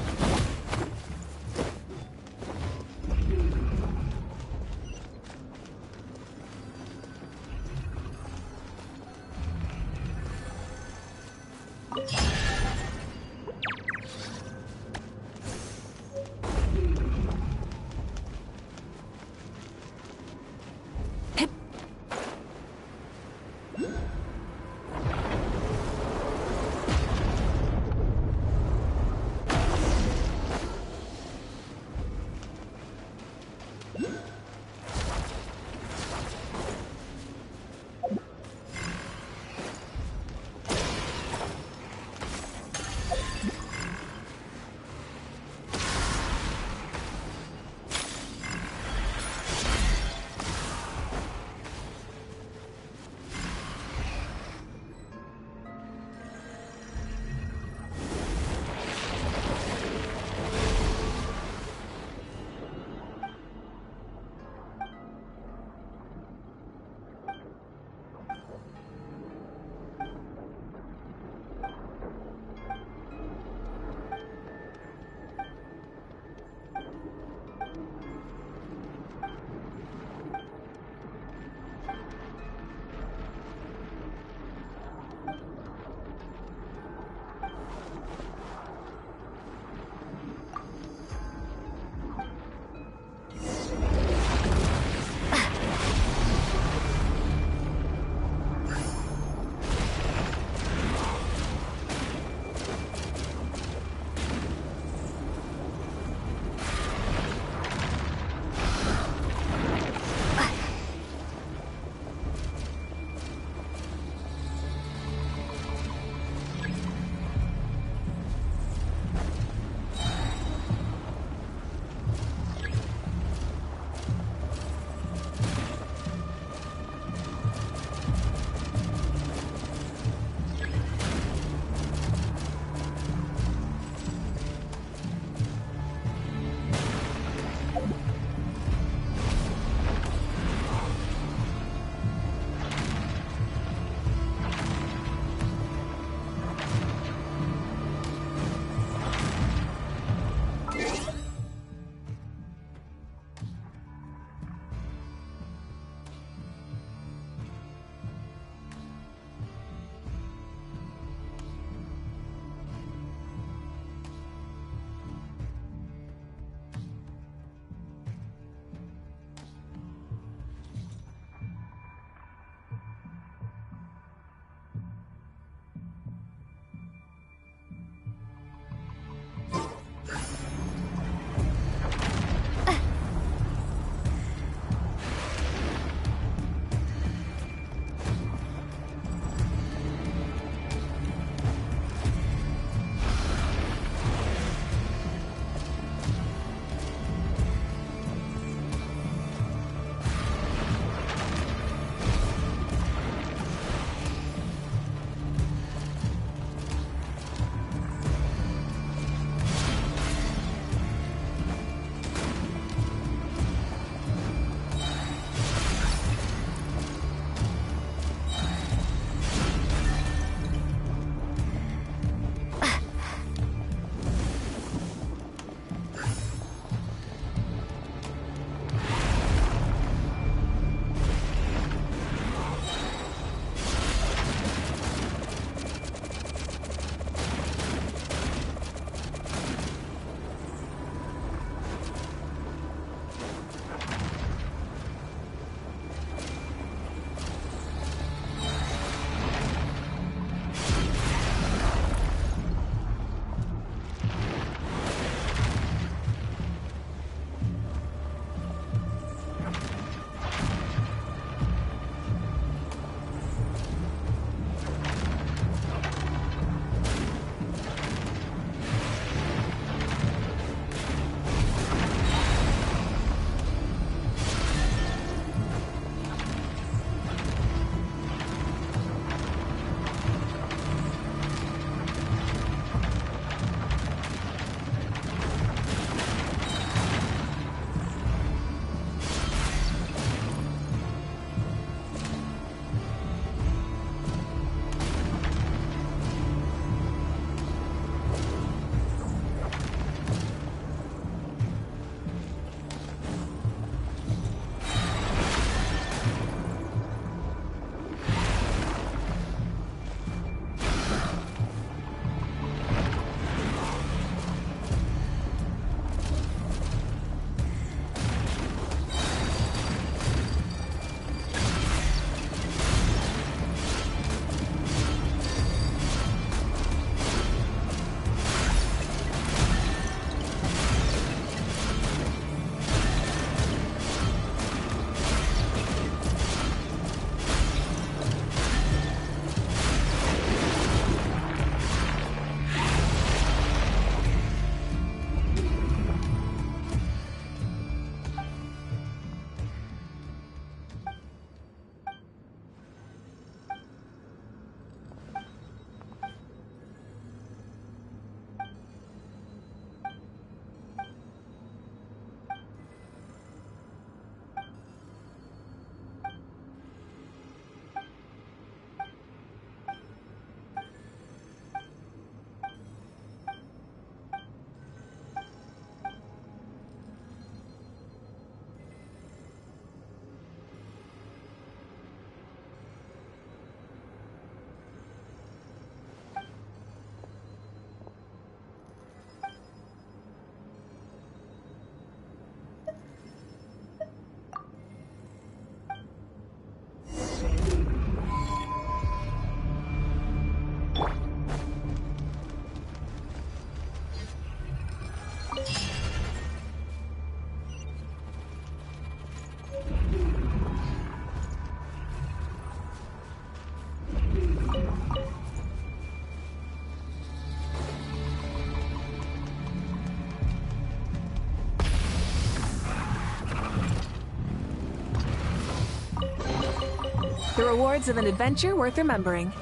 The rewards of an adventure worth remembering.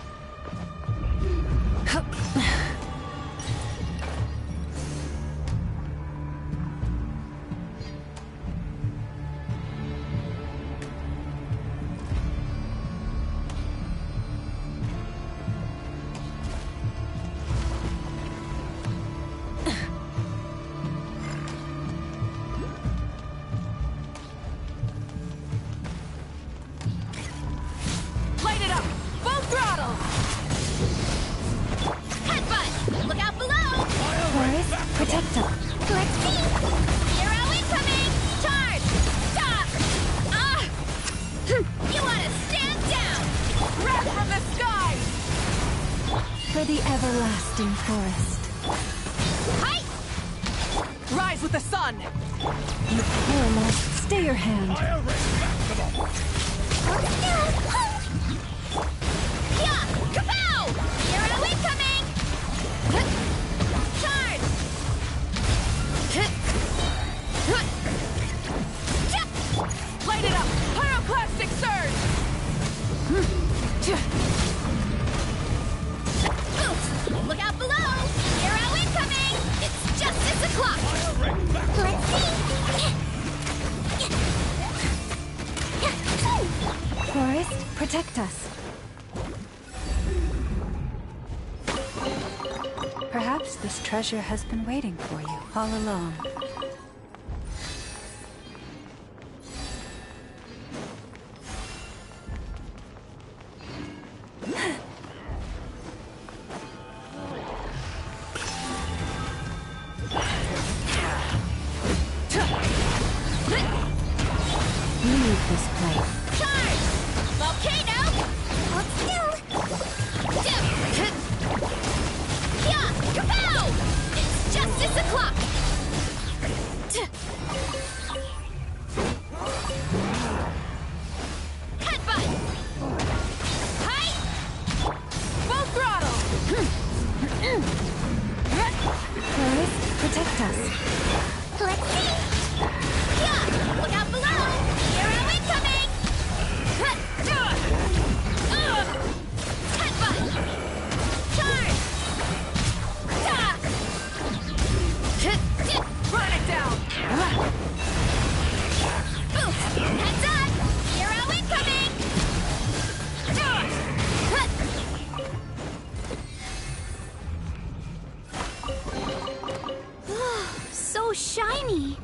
Light it up! Full throttle! Headbutt! Look out below! Forest, protect us. Let's see! Hero incoming! Charge! Stop! Ah! You wanna stand down! Wrath from the sky! For the everlasting forest. Hi! Rise with the sun! You poor lost. Stay your hand. Fire ring back to them! Yeah! Kapow! Hero incoming! Charge! Light it up! Pyroclastic surge! Oops! Look out below! Hero incoming! It's justice o'clock! Let's see. Forest, protect us. Perhaps this treasure has been waiting for you all along. Leave this place. Charge! Volcano! Hold still! Yeah! Kapow! It's justice o'clock! Headbutt! Hi! Full throttle! Forest, protect us. Let's see. Yeah! Look out below! Hero incoming! Headbutt! Charge! Run it down! Oops! Heads up! Hero incoming! So shiny!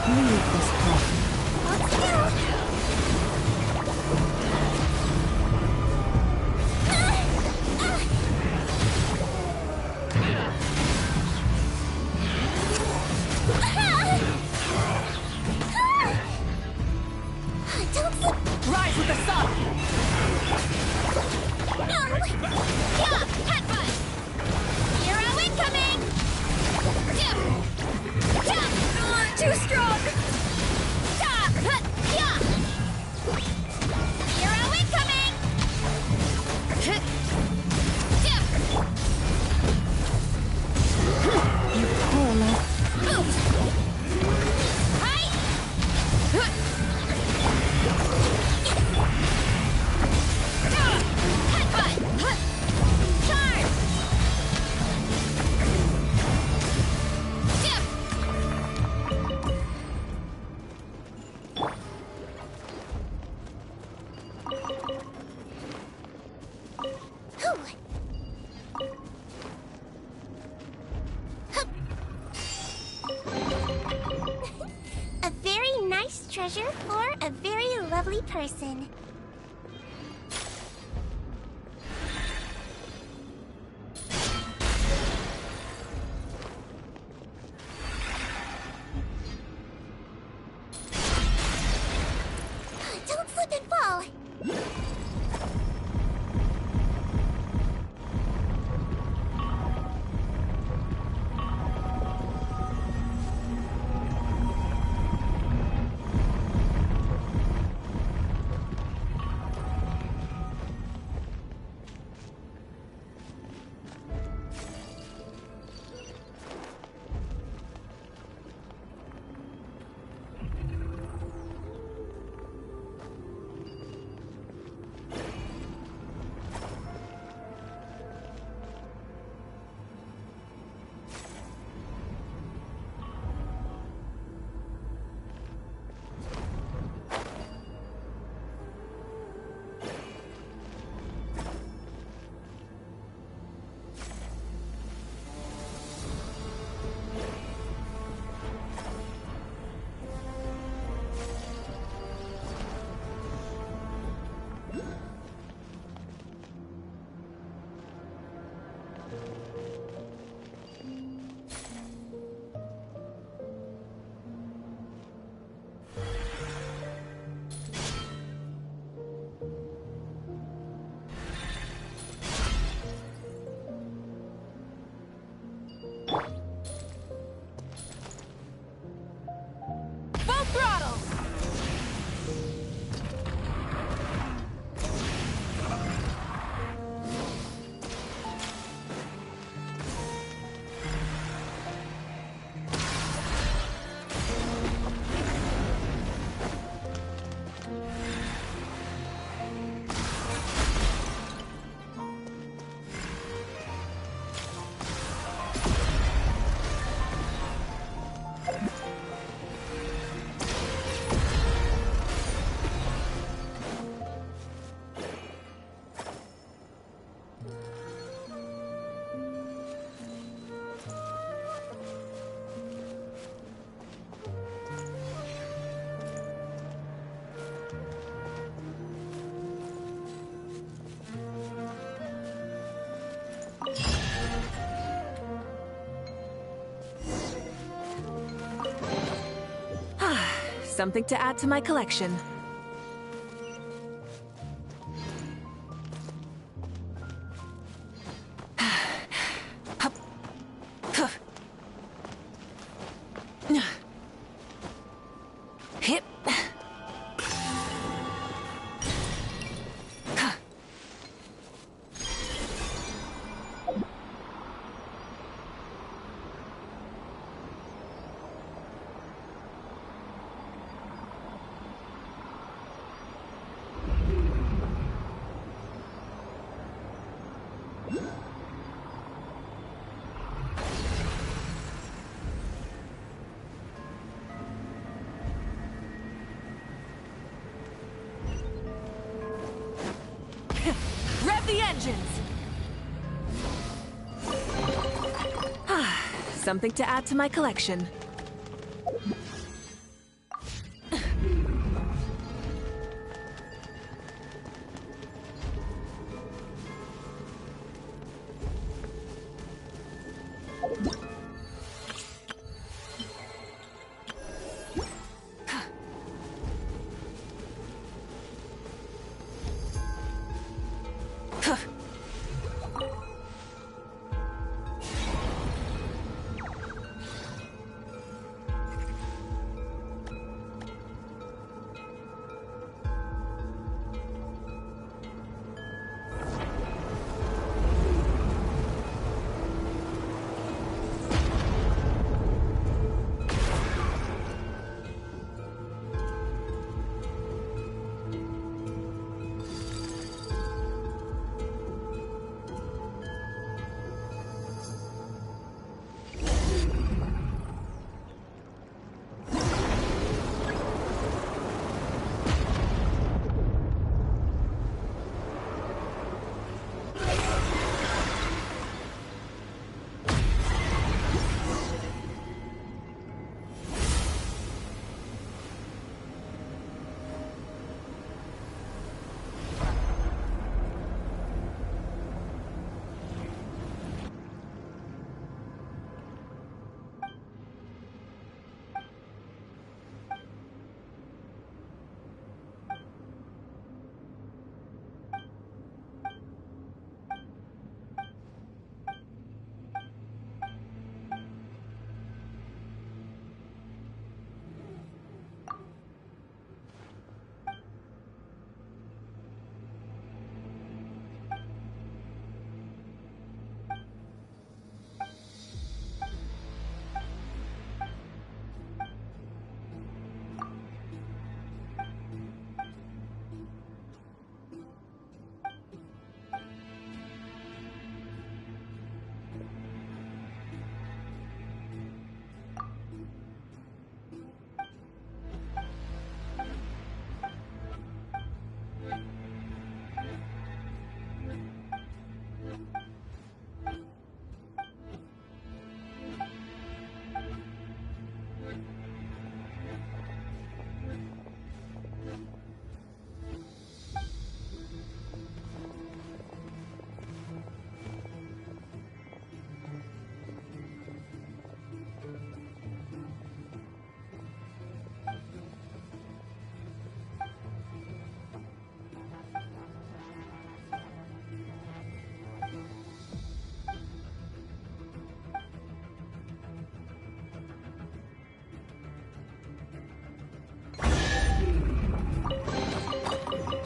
Leave this place. Hold still. Don't slip. Rise with the sun! No. Yeah! Headbutt! Hero incoming! Too strong! Yeah! Hero incoming! You poor lost. Oops! Hi! Headbutt! Charge! A very nice treasure for a very lovely person. Don't slip and fall. Full throttle! Something to add to my collection. Hip. Rev the engines! Something to add to my collection.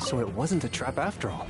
So it wasn't a trap after all.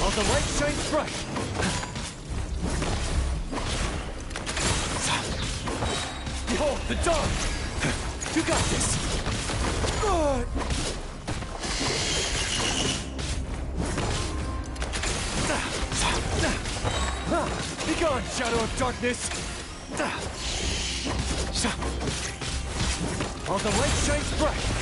While the light shines bright. Behold, the dawn! You got this! Be gone, shadow of darkness! While the light shines bright.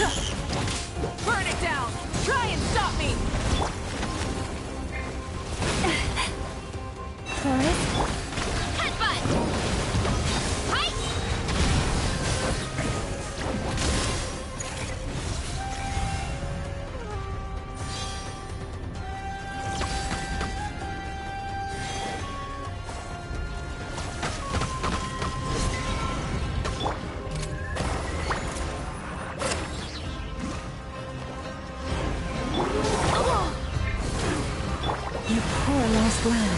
Burn it down! Try and stop me! Forest? Headbutt! Hi! You poor lost lamb.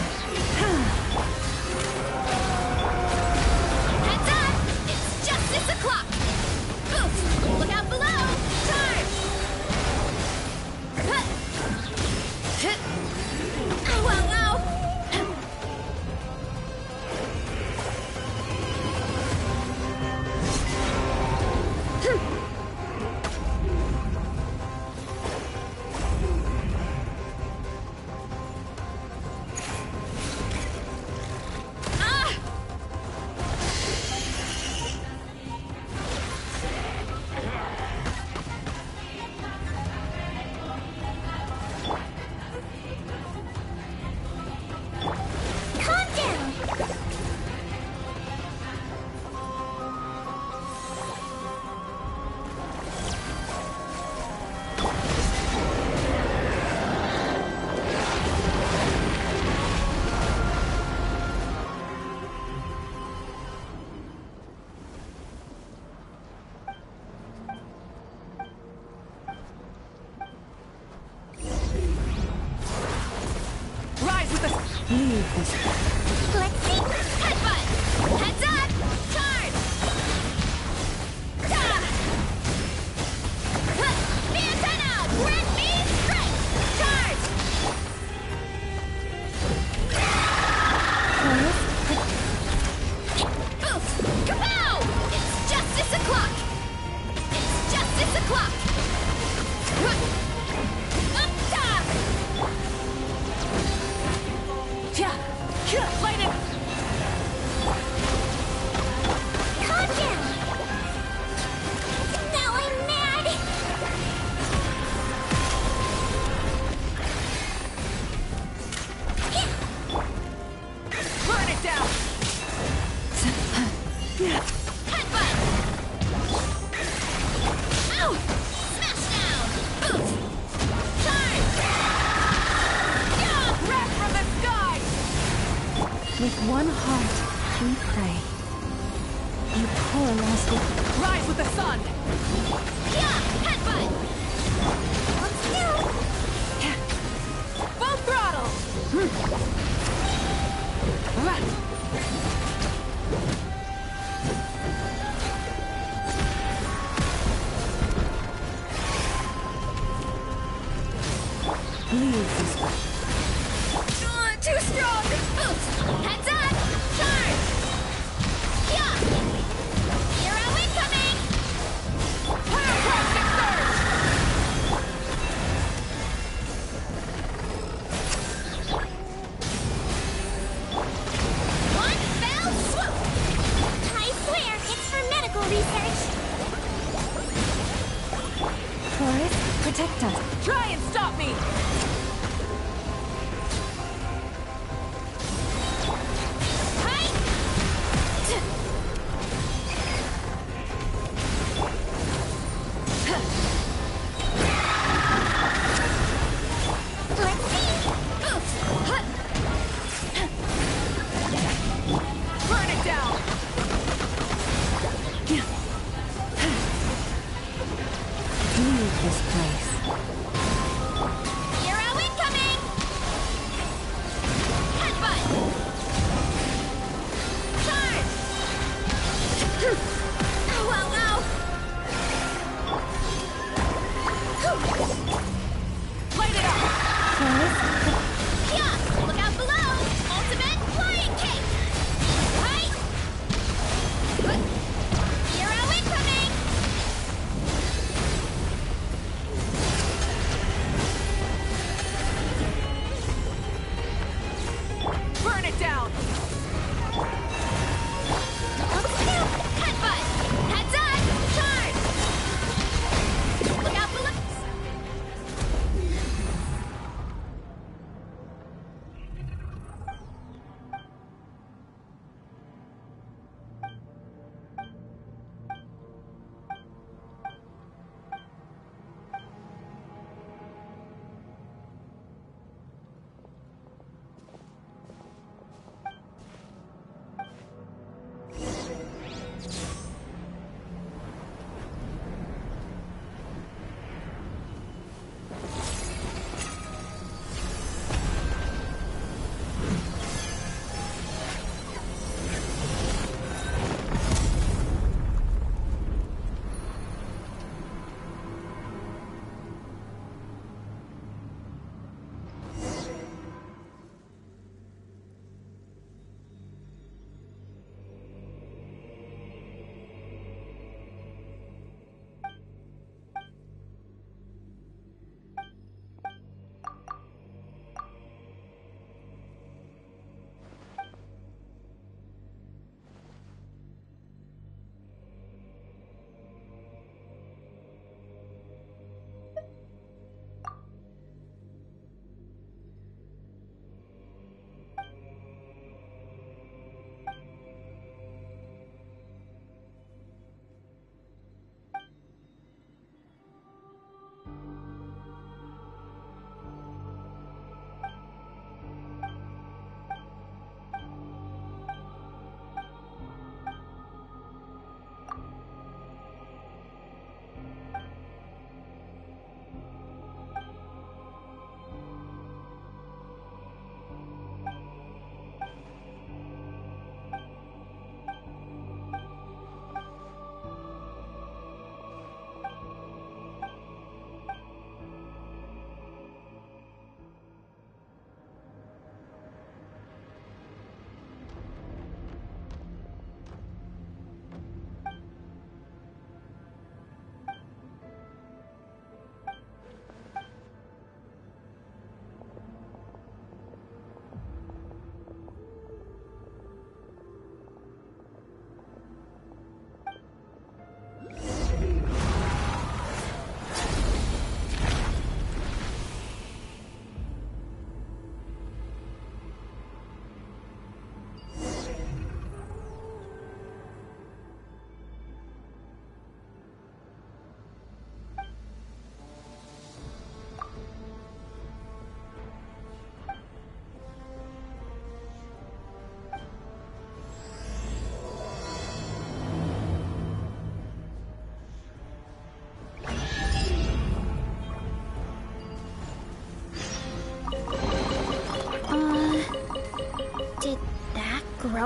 Heads up! It's justice o'clock! Oof! Look out below! Charge! Wow, wow! Calm down! Rise with the... Leave this. Let's see! Headbutt! Heads up! Charge! The antenna! Grant me strength! Charge! Oof! Kapow! It's justice o'clock! It's justice o'clock! Light it! Calm down! Now I'm mad! Burn it down! Headbutt! Ow! Smash down! Oof! Charge! Yeah! Wrath from the sky! With one heart, we pray. You poor lost lamb. Rise with the sun! Yeah! Headbutt! Full throttle! Leave this. Too strong! Oof! Heads up! Charge! Yeah! Hero incoming! Pyroclastic surge! One fell swoop! I swear, it's for medical research! Forest, protect us. Try and stop me! Let's see! Burn it down! Leave this place. Hero incoming! Headbutt! Charge! Wow, wow! Light it up! Forest, Yeah! Look out below! Ultimate flying kick! Right! Hero incoming!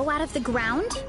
grow out of the ground?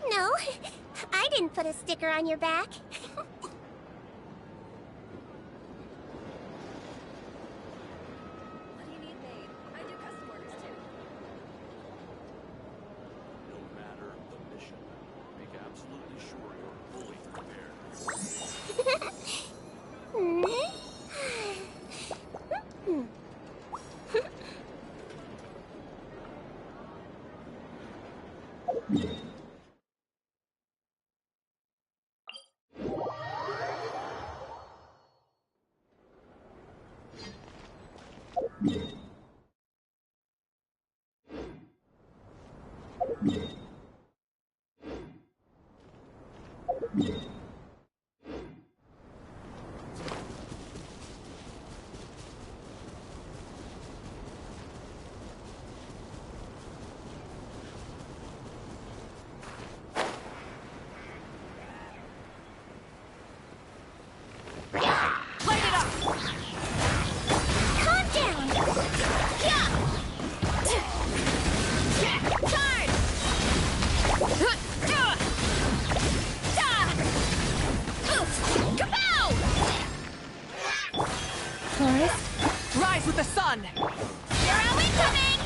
No, I didn't put a sticker on your back. Rise with the sun! Here are we coming!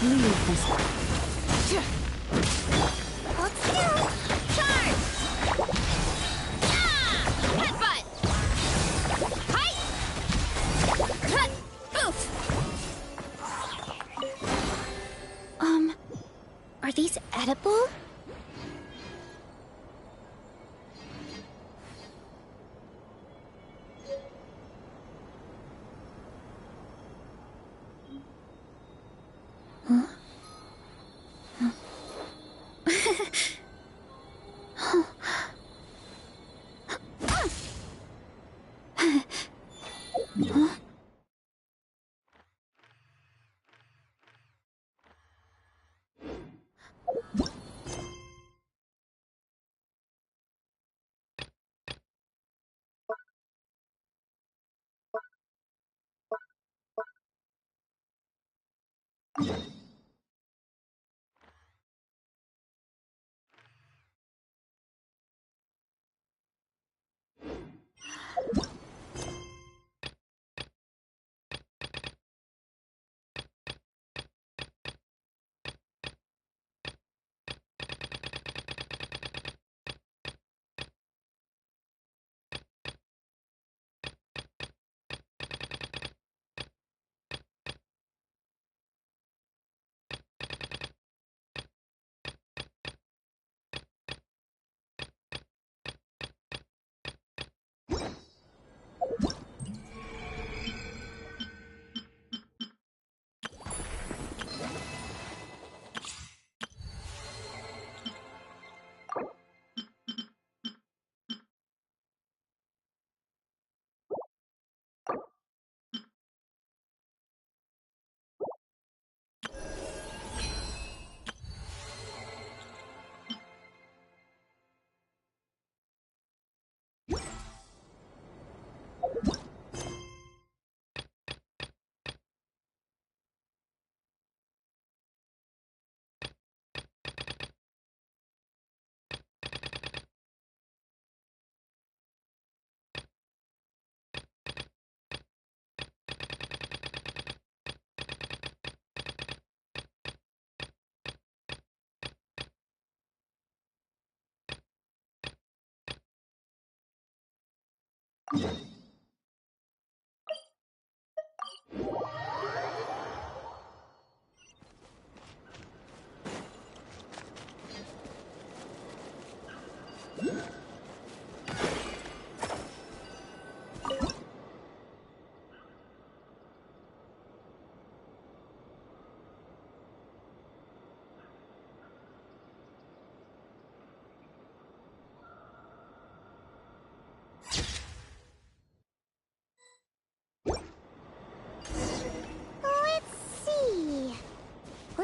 Leave this. Hold still! Charge! Headbutt! Hi! Oof! Are these edible?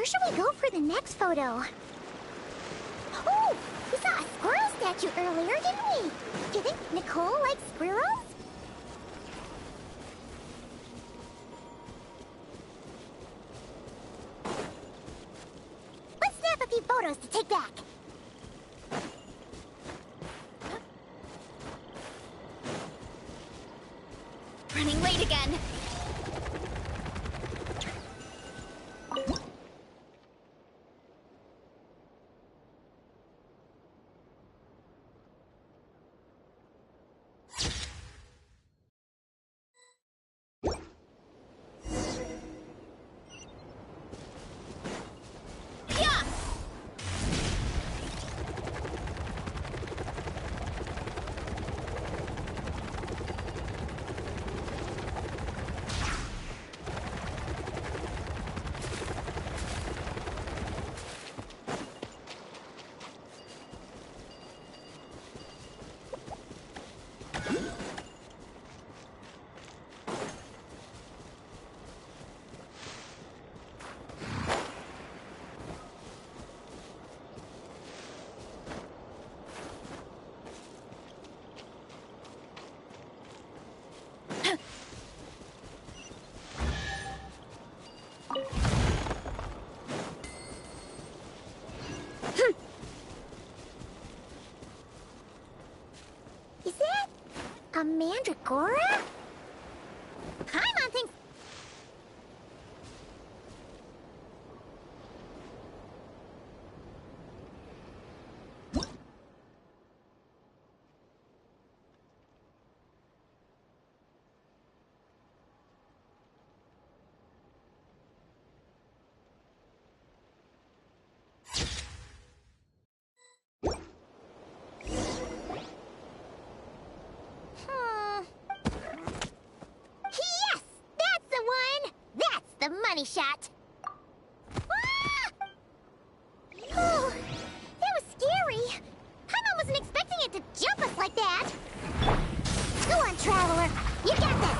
should we go for the next photo? Oh, we saw a squirrel statue earlier, didn't we? Do you think Nicole likes squirrels? Let's snap a few photos to take back. Running late again. Is that a mandragora? Paimon thinks... Yes! That's the one! That's the money shot! Ah! Oh, that was scary. Paimon wasn't expecting it to jump us like that. Go on, Traveler. You got this.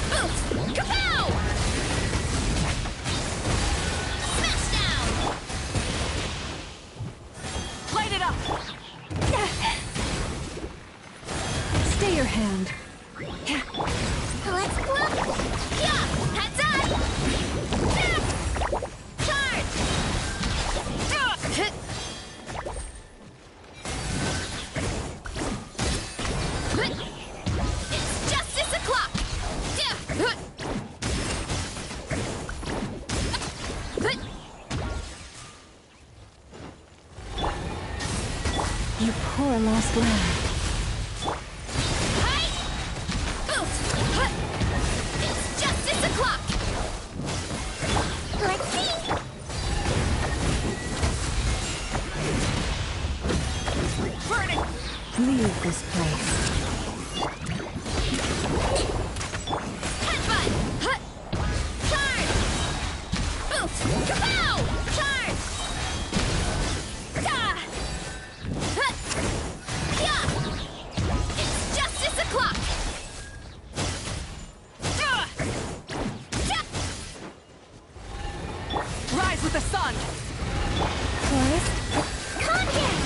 Boot! Kapow! Smash down! Light it up! Stay your hand. Let's club. Yeah! Heads up! Charge! It's justice o'clock! You poor lost lad. It's justice o'clock! Let's see. Burning! Leave this place. Headbutt! Charge! Boot! Kapow! Charge! It's justice o'clock! Rise with the sun! Calm down.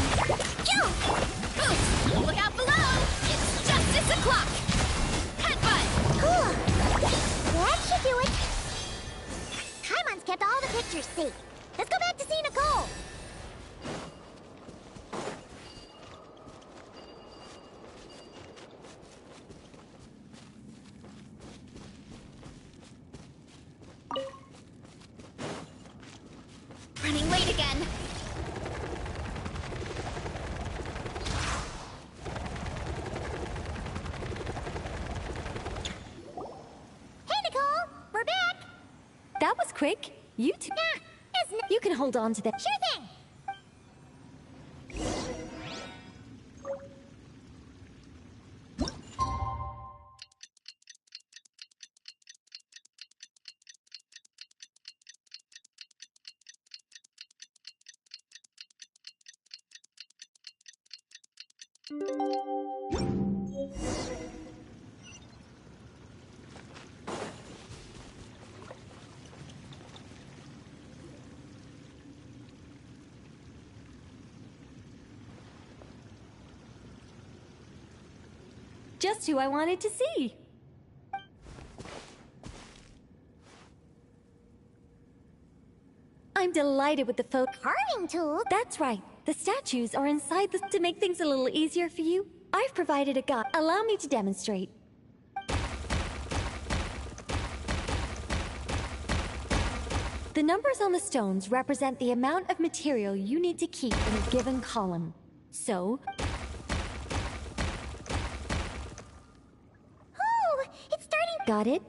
Jump. Boot! Look out below! It's justice o'clock! Headbutt! That should do it. Paimon's kept all the pictures safe. Let's go back to see Nicole. Running late again. Hey, Nicole. We're back. That was quick. You two. You can hold on to that. Sure thing. Just who I wanted to see. I'm delighted with the carving tool. That's right. The statues are inside to make things a little easier for you. I've provided a guide. Allow me to demonstrate. The numbers on the stones represent the amount of material you need to keep in a given column. So... Oh, it's starting... Got it?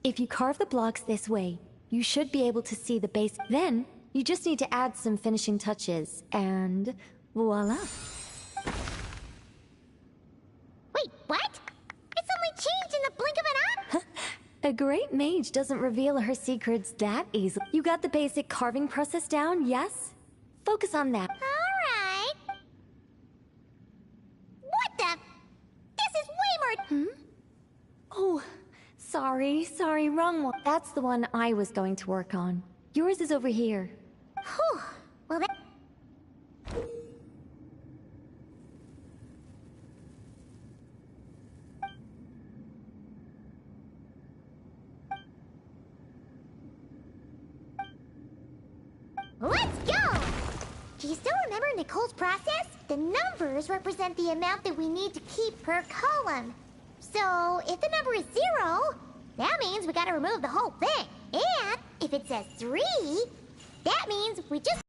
If you carve the blocks this way, you should be able to see the base. Then, you just need to add some finishing touches, and voila. Wait, what? It's only changed in the blink of an eye? A great mage doesn't reveal her secrets that easily. You got the basic carving process down, yes? Focus on that. Alright. What the? This is way more... Oh, sorry, wrong one. That's the one I was going to work on. Yours is over here. Whew. Well, that... Let's go! Do you still remember Nicole's process? The numbers represent the amount that we need to keep per column. So, if the number is 0, that means we gotta remove the whole thing. And if it says 3, that means we just...